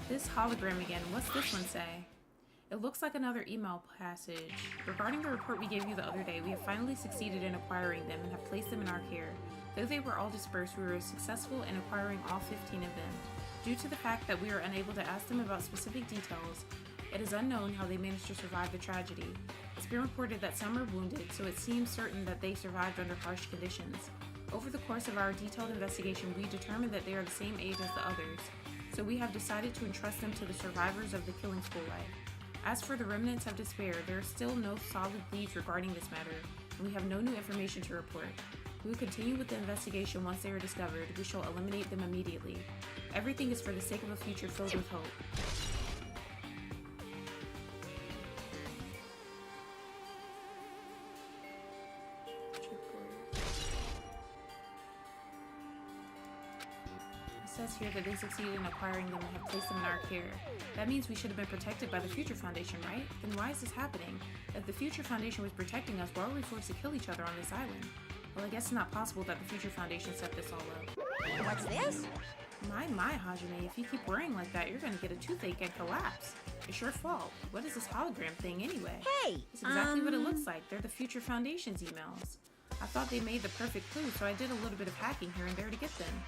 This hologram again. What's this one say? It looks like another email passage. Regarding the report we gave you the other day, we have finally succeeded in acquiring them and have placed them in our care. Though they were all dispersed, we were successful in acquiring all 15 of them. Due to the fact that we are unable to ask them about specific details, it is unknown how they managed to survive the tragedy. It's been reported that some are wounded, so it seems certain that they survived under harsh conditions. Over the course of our detailed investigation, we determined that they are the same age as the others, so we have decided to entrust them to the survivors of the killing school life. As for the remnants of despair, there are still no solid leads regarding this matter, and we have no new information to report. We will continue with the investigation once they are discovered. We shall eliminate them immediately. Everything is for the sake of a future filled with hope. Says here that they succeeded in acquiring them and have placed them in our care. That means we should have been protected by the Future Foundation, right? Then why is this happening? If the Future Foundation was protecting us, why were we forced to kill each other on this island? Well, I guess it's not possible that the Future Foundation set this all up. What's this? My, Hajime, if you keep worrying like that, you're gonna get a toothache and collapse. It's your fault. What is this hologram thing anyway? Hey! It's exactly what it looks like. They're the Future Foundation's emails. I thought they made the perfect clue, so I did a little bit of hacking here and there to get them.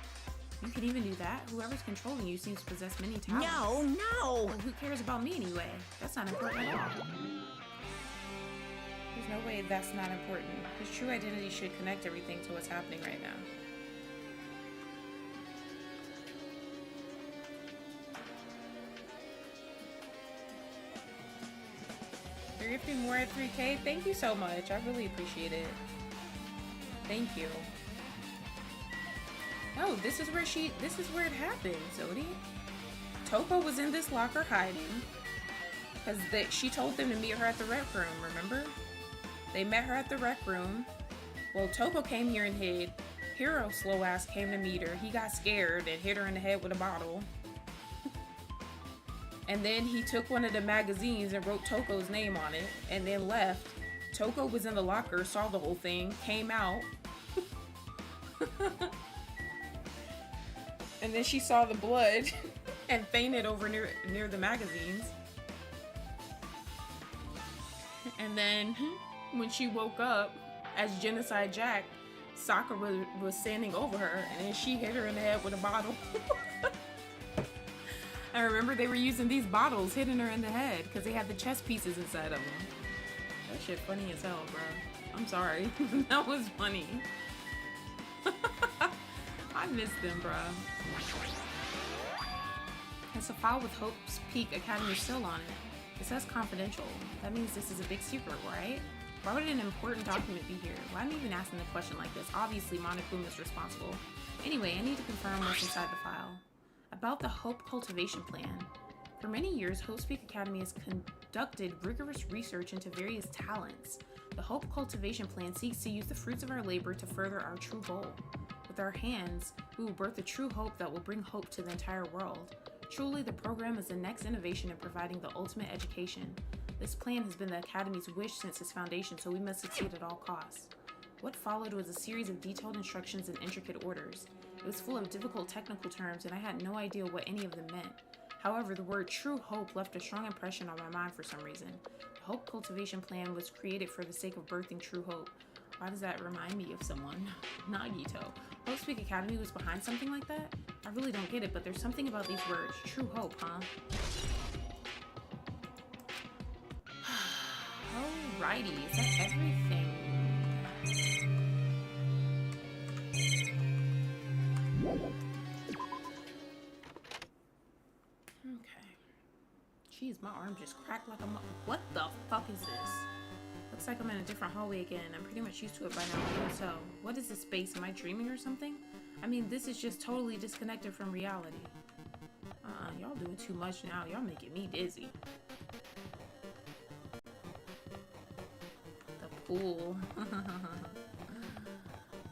You can even do that. Whoever's controlling you seems to possess many talents. No, no! Well, who cares about me anyway? That's not important at all. There's no way that's not important. His true identity should connect everything to what's happening right now. You're gifting more at 3K? Thank you so much. I really appreciate it. Thank you. Oh, this is where it happened, Zodi. Toko was in this locker hiding because she told them to meet her at the rec room, remember? They met her at the rec room. Well, Toko came here and hid. Hero slow ass came to meet her. He got scared and hit her in the head with a bottle. And then he took one of the magazines and wrote Toko's name on it and then left. Toko was in the locker, saw the whole thing, came out. And then she saw the blood and fainted over near the magazines. And then when she woke up as Genocide Jack, Sakura was standing over her and then she hit her in the head with a bottle. I remember they were using these bottles hitting her in the head because they had the chess pieces inside of them. That shit funny as hell, bro. I'm sorry. That was funny. I miss them, bro. It's a file with Hope's Peak Academy still on it. It says confidential. That means this is a big secret, right? Why would an important document be here? Why am I even asking a question like this? Obviously, Monokuma is responsible. Anyway, I need to confirm what's inside the file. About the Hope Cultivation Plan. For many years, Hope's Peak Academy has conducted rigorous research into various talents. The Hope Cultivation Plan seeks to use the fruits of our labor to further our true goal. With our hands, we will birth a true hope that will bring hope to the entire world. Truly, the program is the next innovation in providing the ultimate education. This plan has been the Academy's wish since its foundation, so we must succeed at all costs. What followed was a series of detailed instructions and intricate orders. It was full of difficult technical terms, and I had no idea what any of them meant. However, the word true hope left a strong impression on my mind for some reason. The Hope Cultivation Plan was created for the sake of birthing true hope. Why does that remind me of someone? Nagito. Hope Speak Academy was behind something like that? I really don't get it, but there's something about these words. True hope, huh? Alrighty, is that everything? Okay. Jeez, my arm just cracked like a what the fuck is this? Looks like I'm in a different hallway again. I'm pretty much used to it by now. So, what is this space? Am I dreaming or something? I mean, this is just totally disconnected from reality. Y'all doing too much now. Y'all making me dizzy. The pool.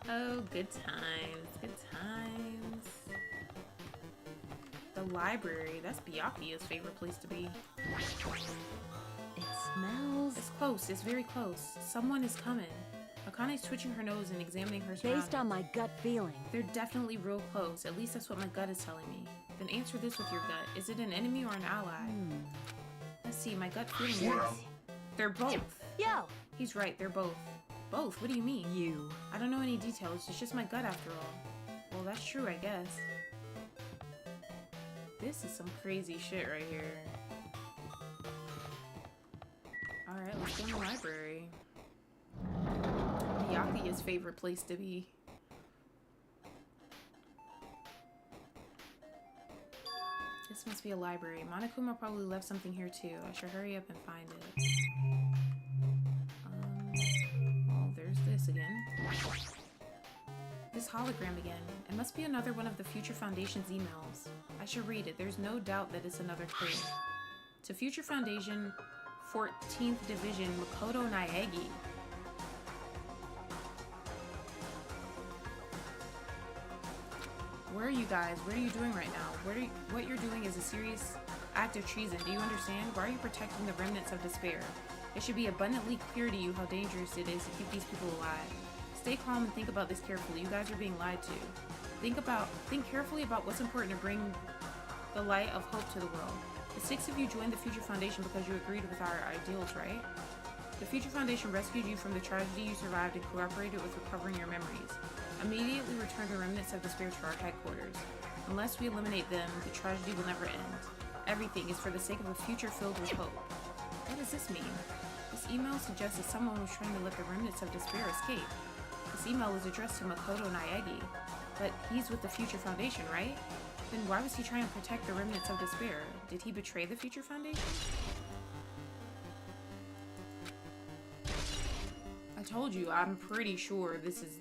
Oh, good times. Good times. The library. That's Byakuya's favorite place to be. It smells... It's close. It's very close. Someone is coming. Akane's twitching her nose and examining her surroundings. Based on my gut feeling. They're definitely real close. At least that's what my gut is telling me. Then answer this with your gut. Is it an enemy or an ally? Let's see. My gut feeling is... They're both. Yo! He's right. They're both. Both? What do you mean? You. I don't know any details. It's just my gut after all. Well, that's true, I guess. This is some crazy shit right here. Alright, let's go in the library. Byakuya's favorite place to be. This must be a library. Monokuma probably left something here too. I should hurry up and find it. Well, there's this again. This hologram again. It must be another one of the Future Foundation's emails. I should read it. There's no doubt that it's another clue. To Future Foundation, 14th Division, Makoto Naegi. Where are you guys? What are you doing right now? What you're doing is a serious act of treason. Do you understand? Why are you protecting the remnants of despair? It should be abundantly clear to you how dangerous it is to keep these people alive. Stay calm and think about this carefully. You guys are being lied to. Think carefully about what's important to bring the light of hope to the world. The 6 of you joined the Future Foundation because you agreed with our ideals, right? The Future Foundation rescued you from the tragedy you survived and cooperated with recovering your memories. Immediately return the remnants of despair to our headquarters. Unless we eliminate them, the tragedy will never end. Everything is for the sake of a future filled with hope. What does this mean? This email suggests that someone was trying to let the remnants of despair escape. This email is addressed to Makoto Naegi, but he's with the Future Foundation, right? Then why was he trying to protect the remnants of despair? Did he betray the Future Foundation? I told you, I'm pretty sure this is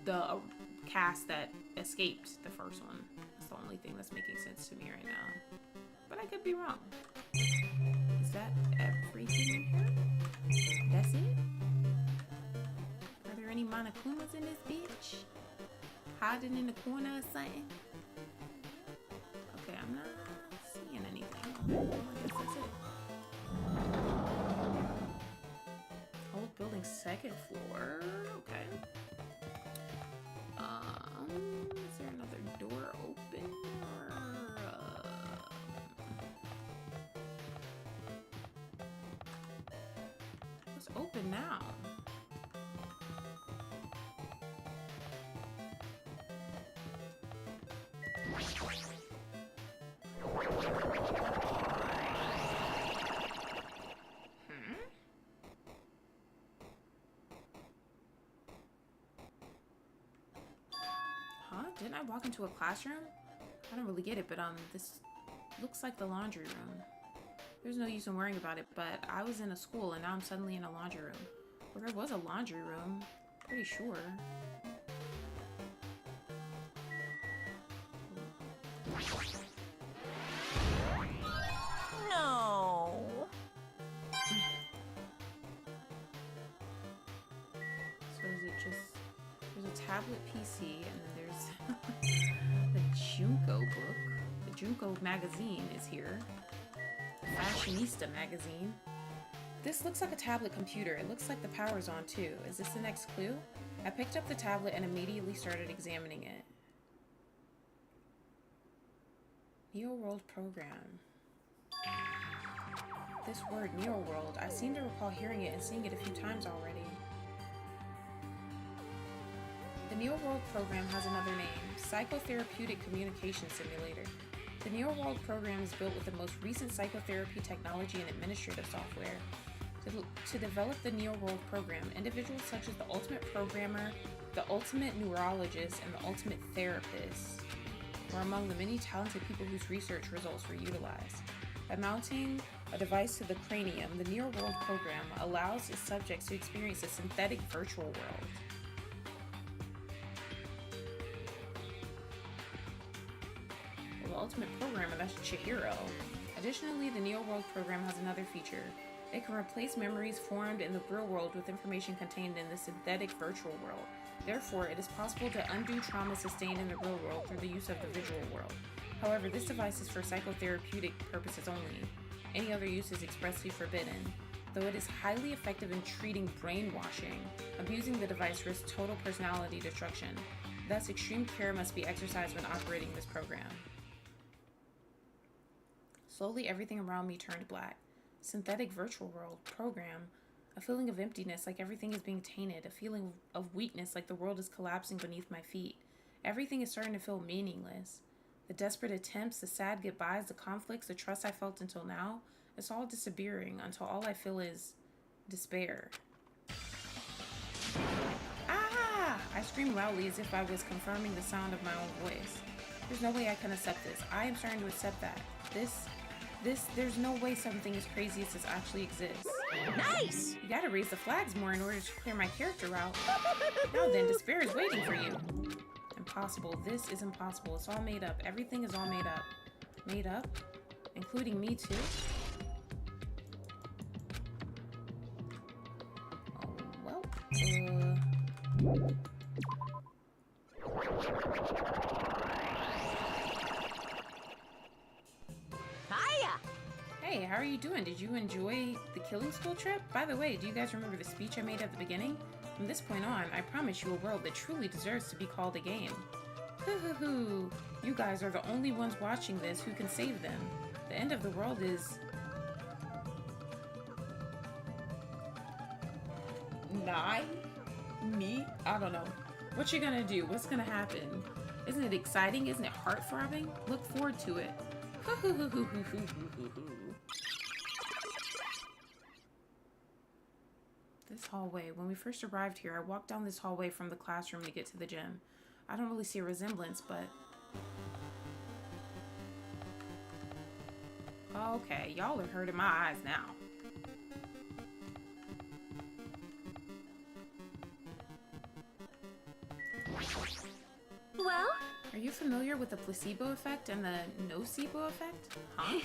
the cast that escaped the first one. That's the only thing that's making sense to me right now. But I could be wrong. Is that everything in here? That's it? Are there any Monokumas in this bitch? Hiding in the corner or something? Okay, I'm not seeing anything. I guess that's it. Old building, 2nd floor. Okay. Is there another door open? Or, what's open now? Didn't I walk into a classroom? I don't really get it, but this looks like the laundry room. There's no use in worrying about it, but I was in a school and now I'm suddenly in a laundry room. Well, there was a laundry room. Pretty sure. No. So is it just... There's a tablet PC and then there's the Junko book. The Junko magazine is here. The Fashionista magazine. This looks like a tablet computer. It looks like the power's on too. Is this the next clue? I picked up the tablet and immediately started examining it. Neo World program. This word, Neo World, I seem to recall hearing it and seeing it a few times already. The Neo World program has another name, Psychotherapeutic Communication Simulator. The Neo World program is built with the most recent psychotherapy technology and administrative software. To develop the Neo World program, individuals such as the Ultimate Programmer, the Ultimate Neurologist, and the Ultimate Therapist were among the many talented people whose research results were utilized. By mounting a device to the cranium, the Neo World program allows its subjects to experience a synthetic virtual world. Well, the Ultimate Programmer, that's Chihiro. Additionally, the Neo World program has another feature. It can replace memories formed in the real world with information contained in the synthetic virtual world. Therefore, it is possible to undo trauma sustained in the real world through the use of the visual world. However, this device is for psychotherapeutic purposes only. Any other use is expressly forbidden. Though it is highly effective in treating brainwashing, abusing the device risks total personality destruction. Thus, extreme care must be exercised when operating this program. Slowly, everything around me turned black. Synthetic virtual world program, a feeling of emptiness like everything is being tainted, a feeling of weakness like the world is collapsing beneath my feet. Everything is starting to feel meaningless. The desperate attempts, the sad goodbyes, the conflicts, the trust I felt until now, it's all disappearing until all I feel is despair. Ah! I screamed loudly as if I was confirming the sound of my own voice. There's no way I can accept this. I am starting to accept that. There's no way something as crazy as this actually exists. Nice! You gotta raise the flags more in order to clear my character out. Now then, despair is waiting for you. Impossible. This is impossible. It's all made up. Everything is all made up. Made up? Including me too? Oh, well. Hiya! Hey, how are you doing? Did you enjoy the killing school trip? By the way, do you guys remember the speech I made at the beginning? From this point on, I promise you a world that truly deserves to be called a game. Hoo. You guys are the only ones watching this who can save them. The end of the world is... Me? I don't know. What you gonna do? What's gonna happen? Isn't it exciting? Isn't it heart-throbbing? Look forward to it. This hallway. When we first arrived here, I walked down this hallway from the classroom to get to the gym. I don't really see a resemblance, but... Okay, y'all are hurting my eyes now. Well? Are you familiar with the placebo effect and the nocebo effect? Huh?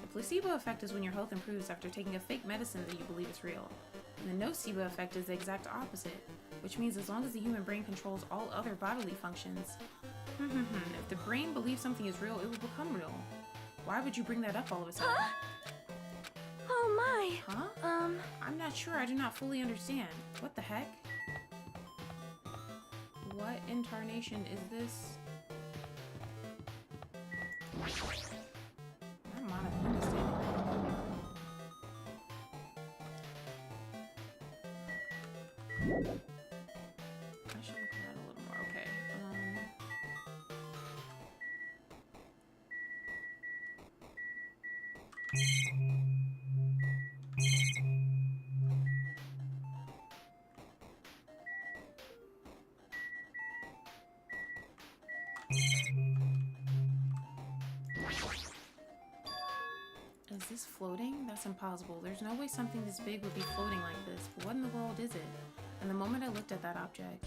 The placebo effect is when your health improves after taking a fake medicine that you believe is real. And the nocebo effect is the exact opposite, which means as long as the human brain controls all other bodily functions. If the brain believes something is real, it will become real. Why would you bring that up all of a sudden? Huh? Oh my. Huh? I'm not sure. I do not fully understand. What the heck? What incarnation is this? I'm not understanding. I should look around a little more. Okay. Is this floating? That's impossible. There's no way something this big would be floating like this. But what in the world is it? And the moment I looked at that object...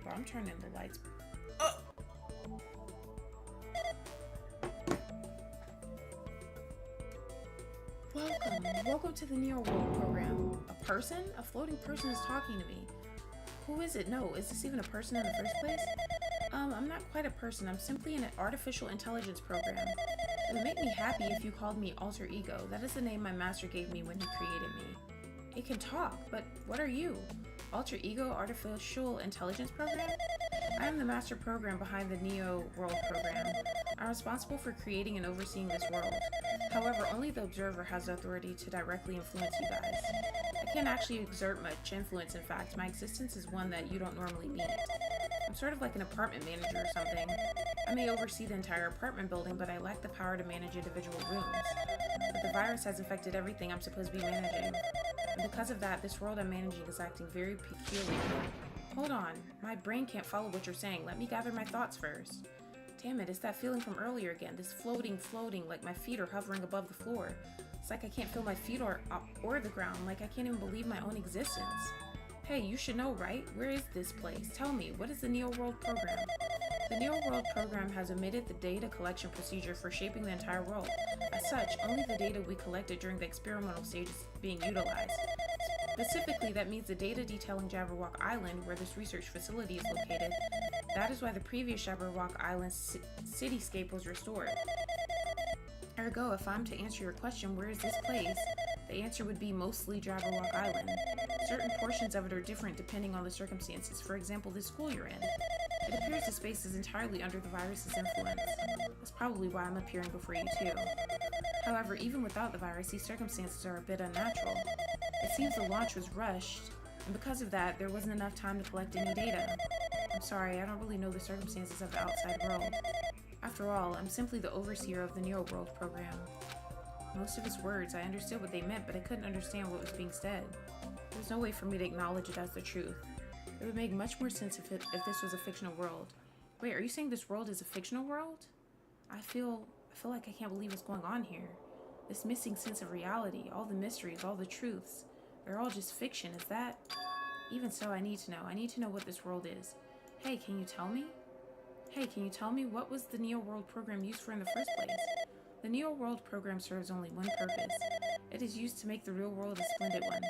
Bro, I'm turning the lights... Welcome to the Neo World program. A person? A floating person is talking to me. Who is it? No, is this even a person in the first place? I'm not quite a person. I'm simply an artificial intelligence program. It would make me happy if you called me Alter Ego. That is the name my master gave me when he created me. It can talk, but what are you? Alter Ego Artificial Intelligence Program? I am the master program behind the Neo World program. I'm responsible for creating and overseeing this world. However, only the observer has the authority to directly influence you guys. I can't actually exert much influence, in fact. My existence is one that you don't normally meet. I'm sort of like an apartment manager or something. I may oversee the entire apartment building, but I lack the power to manage individual rooms. But the virus has infected everything I'm supposed to be managing. And because of that, this world I'm managing is acting very peculiar. Hold on, my brain can't follow what you're saying. Let me gather my thoughts first. Damn it, it's that feeling from earlier again. This floating, like my feet are hovering above the floor. It's like I can't feel my feet or the ground, like I can't even believe my own existence. Hey, you should know, right? Where is this place? Tell me, what is the Neo World program? The Neo World program has omitted the data collection procedure for shaping the entire world. As such, only the data we collected during the experimental stage is being utilized. Specifically, that means the data detailing Jabberwock Island, where this research facility is located. That is why the previous Jabberwock Island cityscape was restored. Ergo, if I'm to answer your question, where is this place? The answer would be mostly Jabberwock Island. Certain portions of it are different depending on the circumstances. For example, this school you're in. It appears the space is entirely under the virus's influence. That's probably why I'm appearing before you too. However, even without the virus, these circumstances are a bit unnatural. It seems the launch was rushed, and because of that, there wasn't enough time to collect any data. I'm sorry, I don't really know the circumstances of the outside world. After all, I'm simply the overseer of the Neo World program. Most of his words, I understood what they meant, but I couldn't understand what was being said. There's no way for me to acknowledge it as the truth. It would make much more sense if this was a fictional world. Wait, are you saying this world is a fictional world? I feel like I can't believe what's going on here. This missing sense of reality, all the mysteries, all the truths, they're all just fiction, is that? Even so, I need to know. I need to know what this world is. Hey, can you tell me? Hey, can you tell me what was the Neo World program used for in the first place? The Neo World program serves only one purpose. It is used to make the real world a splendid one.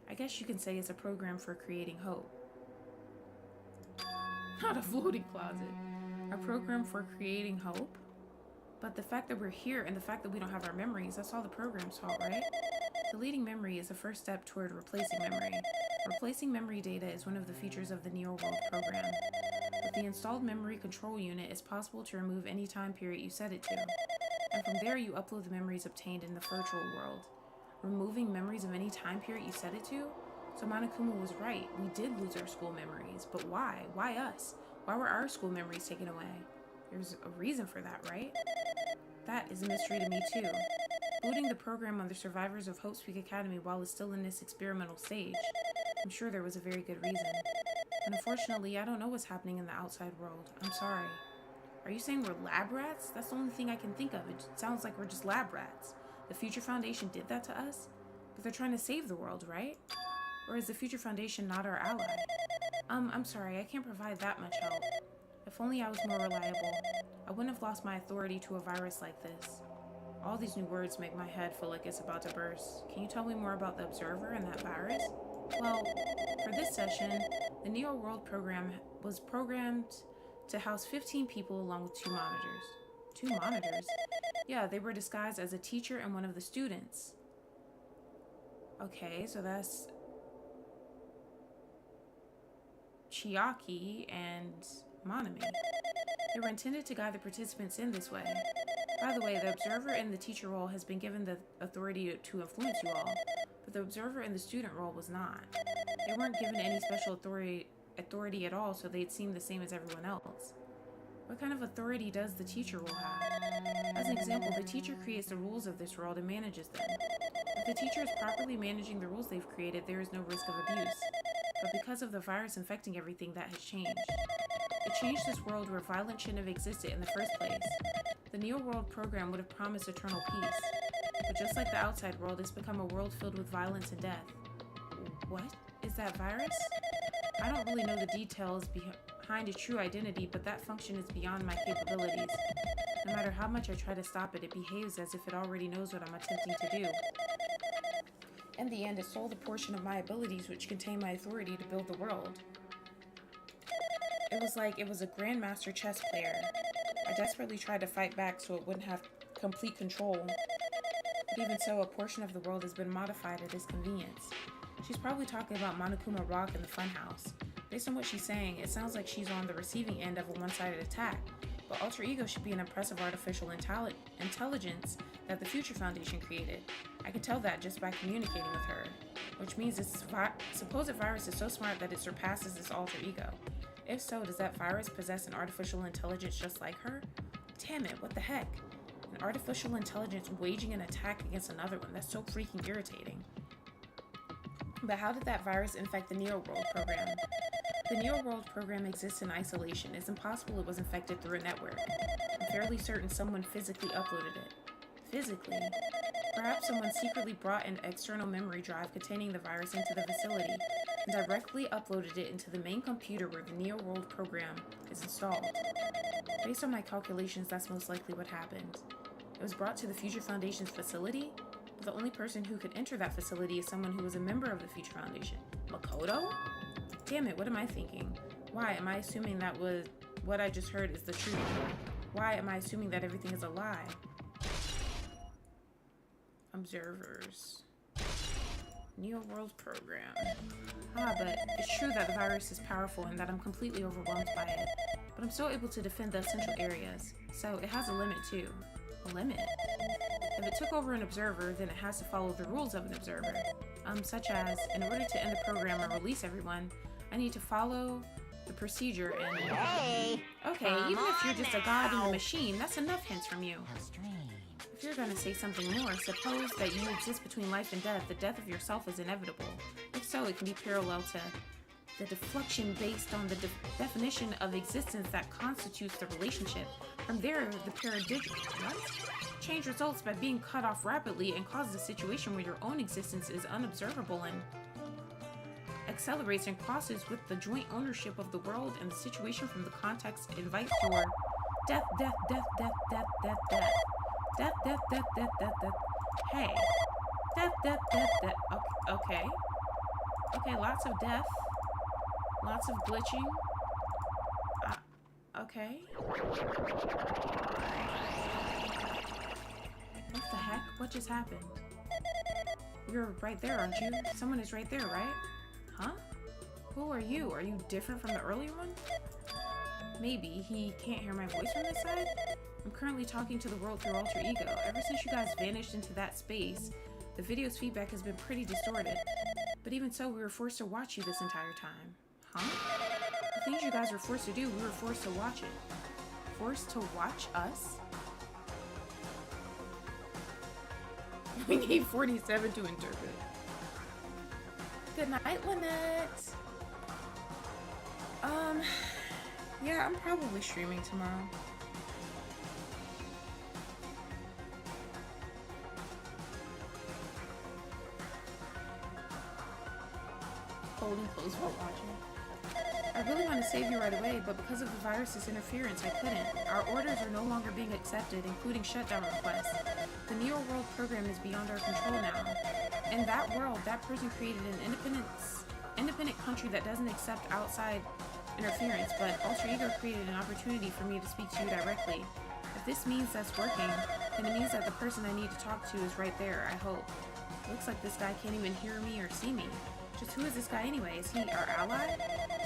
I guess you can say it's a program for creating hope. Not a floating closet. A program for creating hope? But the fact that we're here and the fact that we don't have our memories, that's all the program's fault, right? Deleting memory is the first step toward replacing memory. Replacing memory data is one of the features of the Neo World program. With the installed memory control unit, it's possible to remove any time period you set it to. And from there, you upload the memories obtained in the virtual world. Removing memories of any time period you set it to? So Monokuma was right. We did lose our school memories. But why? Why us? Why were our school memories taken away? There's a reason for that, right? That is a mystery to me too. Booting the program on the survivors of Hope Peak Academy while it's still in this experimental stage. I'm sure there was a very good reason. And unfortunately, I don't know what's happening in the outside world. I'm sorry. Are you saying we're lab rats? That's the only thing I can think of. It sounds like we're just lab rats. The Future Foundation did that to us? But they're trying to save the world, right? Or is the Future Foundation not our ally? I'm sorry, I can't provide that much help. If only I was more reliable. I wouldn't have lost my authority to a virus like this. All these new words make my head feel like it's about to burst. Can you tell me more about the Observer and that virus? Well, for this session, the Neo World program was programmed to house 15 people along with 2 monitors. 2 monitors? Yeah, they were disguised as a teacher and one of the students. Okay, so that's Chiaki and Monami. They were intended to guide the participants in this way. By the way, the observer in the teacher role has been given the authority to influence you all, but the observer in the student role was not. They weren't given any special authority at all, so they'd seem the same as everyone else. What kind of authority does the teacher role have? As an example, the teacher creates the rules of this world and manages them. If the teacher is properly managing the rules they've created, there is no risk of abuse. But because of the virus infecting everything, that has changed. It changed this world where violence shouldn't have existed in the first place. The Neo World program would have promised eternal peace. But just like the outside world, it's become a world filled with violence and death. What is that virus? I don't really know the details behind its true identity, but that function is beyond my capabilities. No matter how much I try to stop it, it behaves as if it already knows what I'm attempting to do. In the end, it stole the portion of my abilities which contain my authority to build the world. It was like it was a grandmaster chess player. I desperately tried to fight back so it wouldn't have complete control. But even so, a portion of the world has been modified at its convenience. She's probably talking about Monokuma Rock and the Funhouse. Based on what she's saying, it sounds like she's on the receiving end of a one-sided attack. but Alter Ego should be an impressive artificial intelligence that the Future Foundation created. I could tell that just by communicating with her, which means this supposed virus is so smart that it surpasses this Alter Ego. If so, does that virus possess an artificial intelligence just like her? Damn it, what the heck? An artificial intelligence waging an attack against another one. That's so freaking irritating. But how did that virus infect the Neo World program? The Neo World program exists in isolation. It's impossible it was infected through a network. I'm fairly certain someone physically uploaded it. Physically? Perhaps someone secretly brought an external memory drive containing the virus into the facility and directly uploaded it into the main computer where the Neo World program is installed. Based on my calculations, that's most likely what happened. It was brought to the Future Foundation's facility, but the only person who could enter that facility is someone who was a member of the Future Foundation. Makoto? Damn it, what am I thinking? Why am I assuming that what I just heard is the truth? Why am I assuming that everything is a lie? Observers. Neo World program. But it's true that the virus is powerful and that I'm completely overwhelmed by it. But I'm still able to defend the essential areas. So it has a limit too. A limit? If it took over an observer, then it has to follow the rules of an observer. Such as, in order to end the program or release everyone, I need to follow the procedure and... Hey! Okay, even if you're just a god in the machine, that's enough hints from you. How strange. If you're gonna say something more, suppose that you exist between life and death. The death of yourself is inevitable. If so, it can be parallel to the deflection based on the definition of existence that constitutes the relationship. From there, the change results by being cut off rapidly and causes a situation where your own existence is unobservable and accelerates and crosses with the joint ownership of the world, and the situation from the context invites your death, death, death, death, death, death, death. Death, death, death, death, death, death. Hey. Death, death, death, death. Okay. Okay, lots of death. Lots of glitching. Okay. What the heck? What just happened? You're right there, aren't you? Someone is right there, right? Huh? Who are you? Are you different from the earlier one? Maybe he can't hear my voice from this side? I'm currently talking to the world through Alter Ego. Ever since you guys vanished into that space, the video's feedback has been pretty distorted. But even so, we were forced to watch you this entire time. Huh? The things you guys were forced to do, we were forced to watch it. Forced to watch us? We need 47 to interpret. Good night, Lynette. Yeah, I'm probably streaming tomorrow. Holding clothes while watching. I really want to save you right away, but because of the virus's interference, I couldn't. Our orders are no longer being accepted, including shutdown requests. The Neo World program is beyond our control now. In that world, that person created an independent country that doesn't accept outside interference, but Alter Ego created an opportunity for me to speak to you directly. If this means that's working, then it means that the person I need to talk to is right there, I hope. Looks like this guy can't even hear me or see me. Just who is this guy anyway? Is he our ally?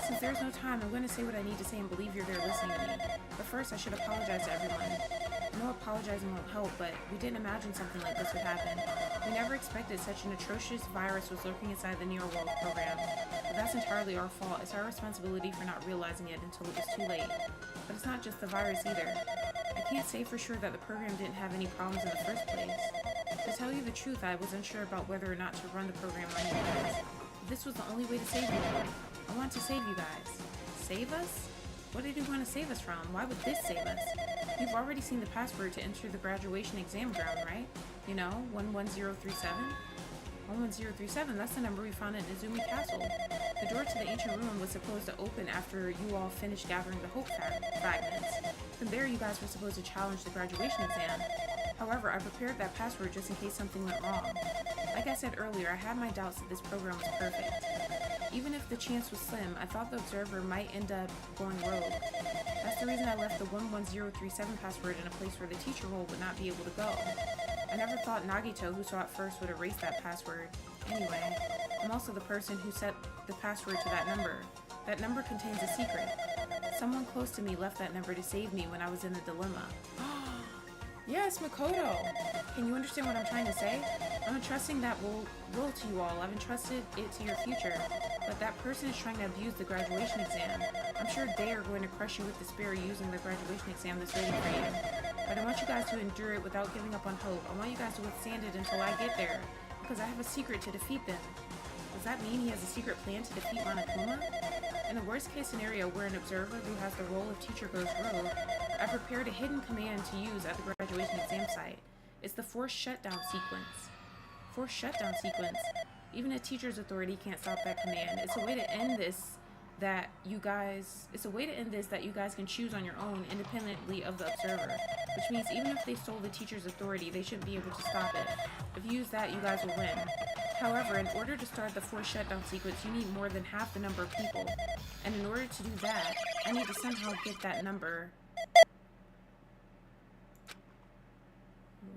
Since there's no time, I'm going to say what I need to say and believe you're there listening to me. But first, I should apologize to everyone. I know apologizing won't help, but we didn't imagine something like this would happen. We never expected such an atrocious virus was lurking inside the Neo World program. But that's entirely our fault. It's our responsibility for not realizing it until it was too late. But it's not just the virus either. I can't say for sure that the program didn't have any problems in the first place. To tell you the truth, I was unsure about whether or not to run the program on you guys. This was the only way to save you. I want to save you guys. Save us? What did you want to save us from? Why would this save us? You've already seen the password to enter the graduation exam ground, right? You know, 11037? 11037, that's the number we found in Izumi Castle. The door to the ancient ruin was supposed to open after you all finished gathering the hope fragments. From there, you guys were supposed to challenge the graduation exam. However, I prepared that password just in case something went wrong. Like I said earlier, I had my doubts that this program was perfect. Even if the chance was slim, I thought the observer might end up going rogue. That's the reason I left the 11037 password in a place where the teacher role would not be able to go. I never thought Nagito, who saw it first, would erase that password. Anyway, I'm also the person who set the password to that number. That number contains a secret. Someone close to me left that number to save me when I was in a dilemma. Yes, Makoto! Can you understand what I'm trying to say? I'm entrusting that will to you all. I've entrusted it to your future. But that person is trying to abuse the graduation exam. I'm sure they are going to crush you with despair using the graduation exam that's waiting for you. But I want you guys to endure it without giving up on hope. I want you guys to withstand it until I get there. Because I have a secret to defeat them. Does that mean he has a secret plan to defeat Monokuma? In the worst case scenario where an observer who has the role of teacher goes rogue, I prepared a hidden command to use at the graduation exam site. It's the forced shutdown sequence. Forced shutdown sequence. Even a teacher's authority can't stop that command. It's a way to end this that you guys can choose on your own independently of the observer. Which means even if they stole the teacher's authority, they shouldn't be able to stop it. If you use that, you guys will win. However, in order to start the forced shutdown sequence, you need more than half the number of people. And in order to do that, I need to somehow get that number.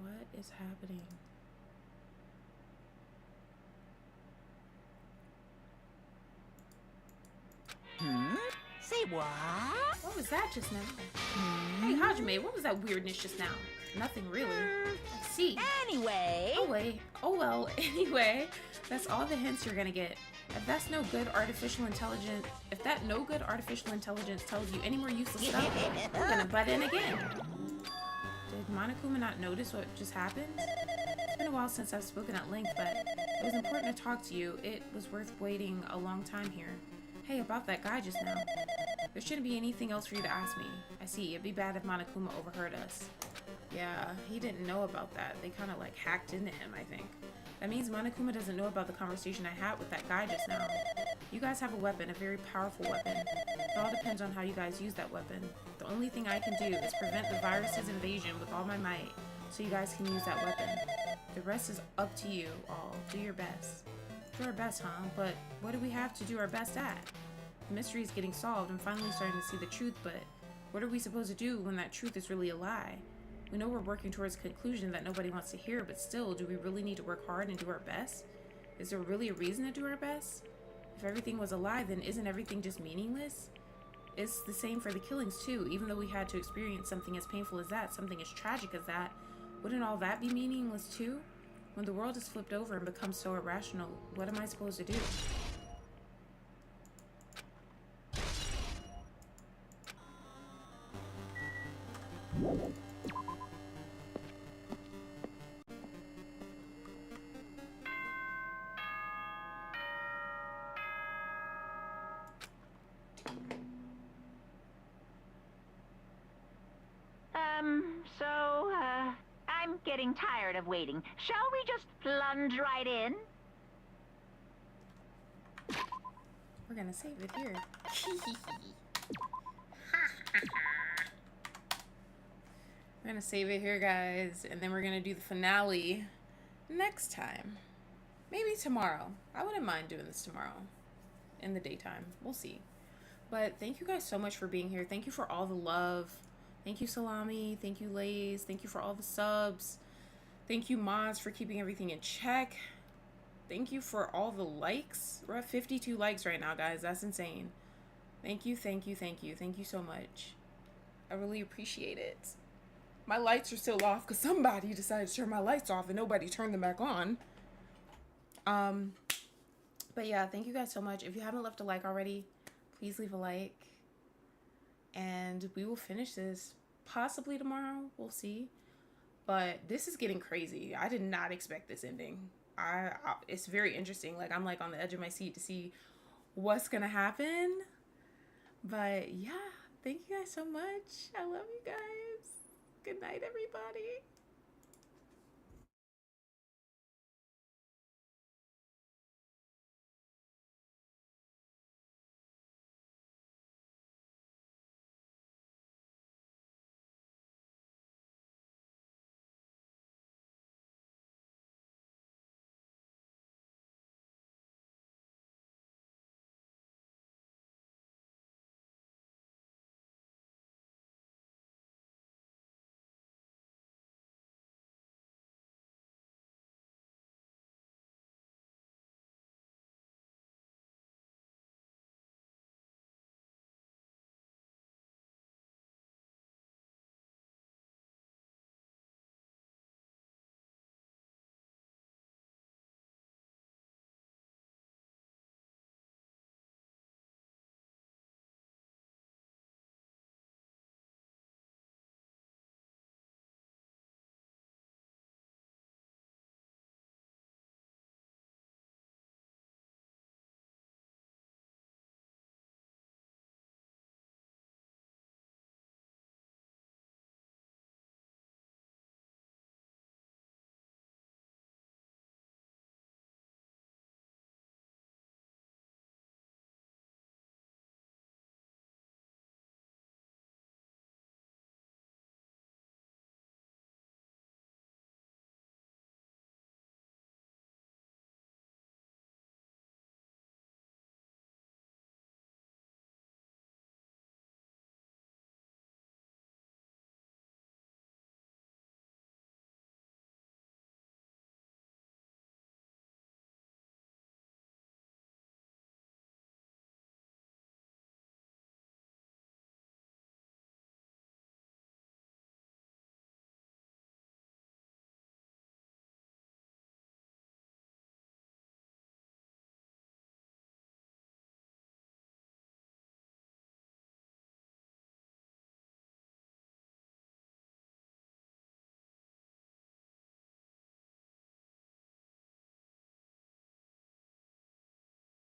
What is happening? Say what? What was that just now? Hey, Hajime, what was that weirdness just now? Nothing really. I see. Anyway. Oh well, anyway. That's all the hints you're gonna get. If that no good artificial intelligence tells you any more useless stuff, we're gonna butt in again. Did Monokuma not notice what just happened? It's been a while since I've spoken at length, but it was important to talk to you. It was worth waiting a long time here. Hey, about that guy just now. There shouldn't be anything else for you to ask me. I see. It'd be bad if Monokuma overheard us. Yeah, he didn't know about that. They kind of like hacked into him, I think. That means Monokuma doesn't know about the conversation I had with that guy just now. You guys have a weapon, a very powerful weapon. It all depends on how you guys use that weapon. The only thing I can do is prevent the virus's invasion with all my might, so you guys can use that weapon. The rest is up to you all. Do your best. Do our best, huh? But what do we have to do our best at? The mystery is getting solved. I'm finally starting to see the truth, but what are we supposed to do when that truth is really a lie? We know we're working towards a conclusion that nobody wants to hear, but still, do we really need to work hard and do our best? Is there really a reason to do our best? If everything was a lie, then isn't everything just meaningless? It's the same for the killings too. Even though we had to experience something as painful as that, something as tragic as that, wouldn't all that be meaningless too? When the world is flipped over and becomes so irrational, what am I supposed to do? I'm getting tired of waiting. Shall we just plunge right in? We're gonna save it here. We're gonna save it here, guys, and then we're gonna do the finale next time. Maybe tomorrow. I wouldn't mind doing this tomorrow in the daytime. We'll see. But thank you guys so much for being here. Thank you for all the love. Thank you, Salami. Thank you, Lays. Thank you for all the subs. Thank you, mods, for keeping everything in check. Thank you for all the likes. We're at 52 likes right now, guys. That's insane. Thank you, thank you, thank you. Thank you so much. I really appreciate it. My lights are still off because somebody decided to turn my lights off and nobody turned them back on. But yeah, thank you guys so much. If you haven't left a like already, please leave a like. And we will finish this possibly tomorrow. We'll see. But this is getting crazy. I did not expect this ending. It's very interesting. Like, I'm like on the edge of my seat to see what's gonna happen. But yeah, thank you guys so much. I love you guys. Good night, everybody.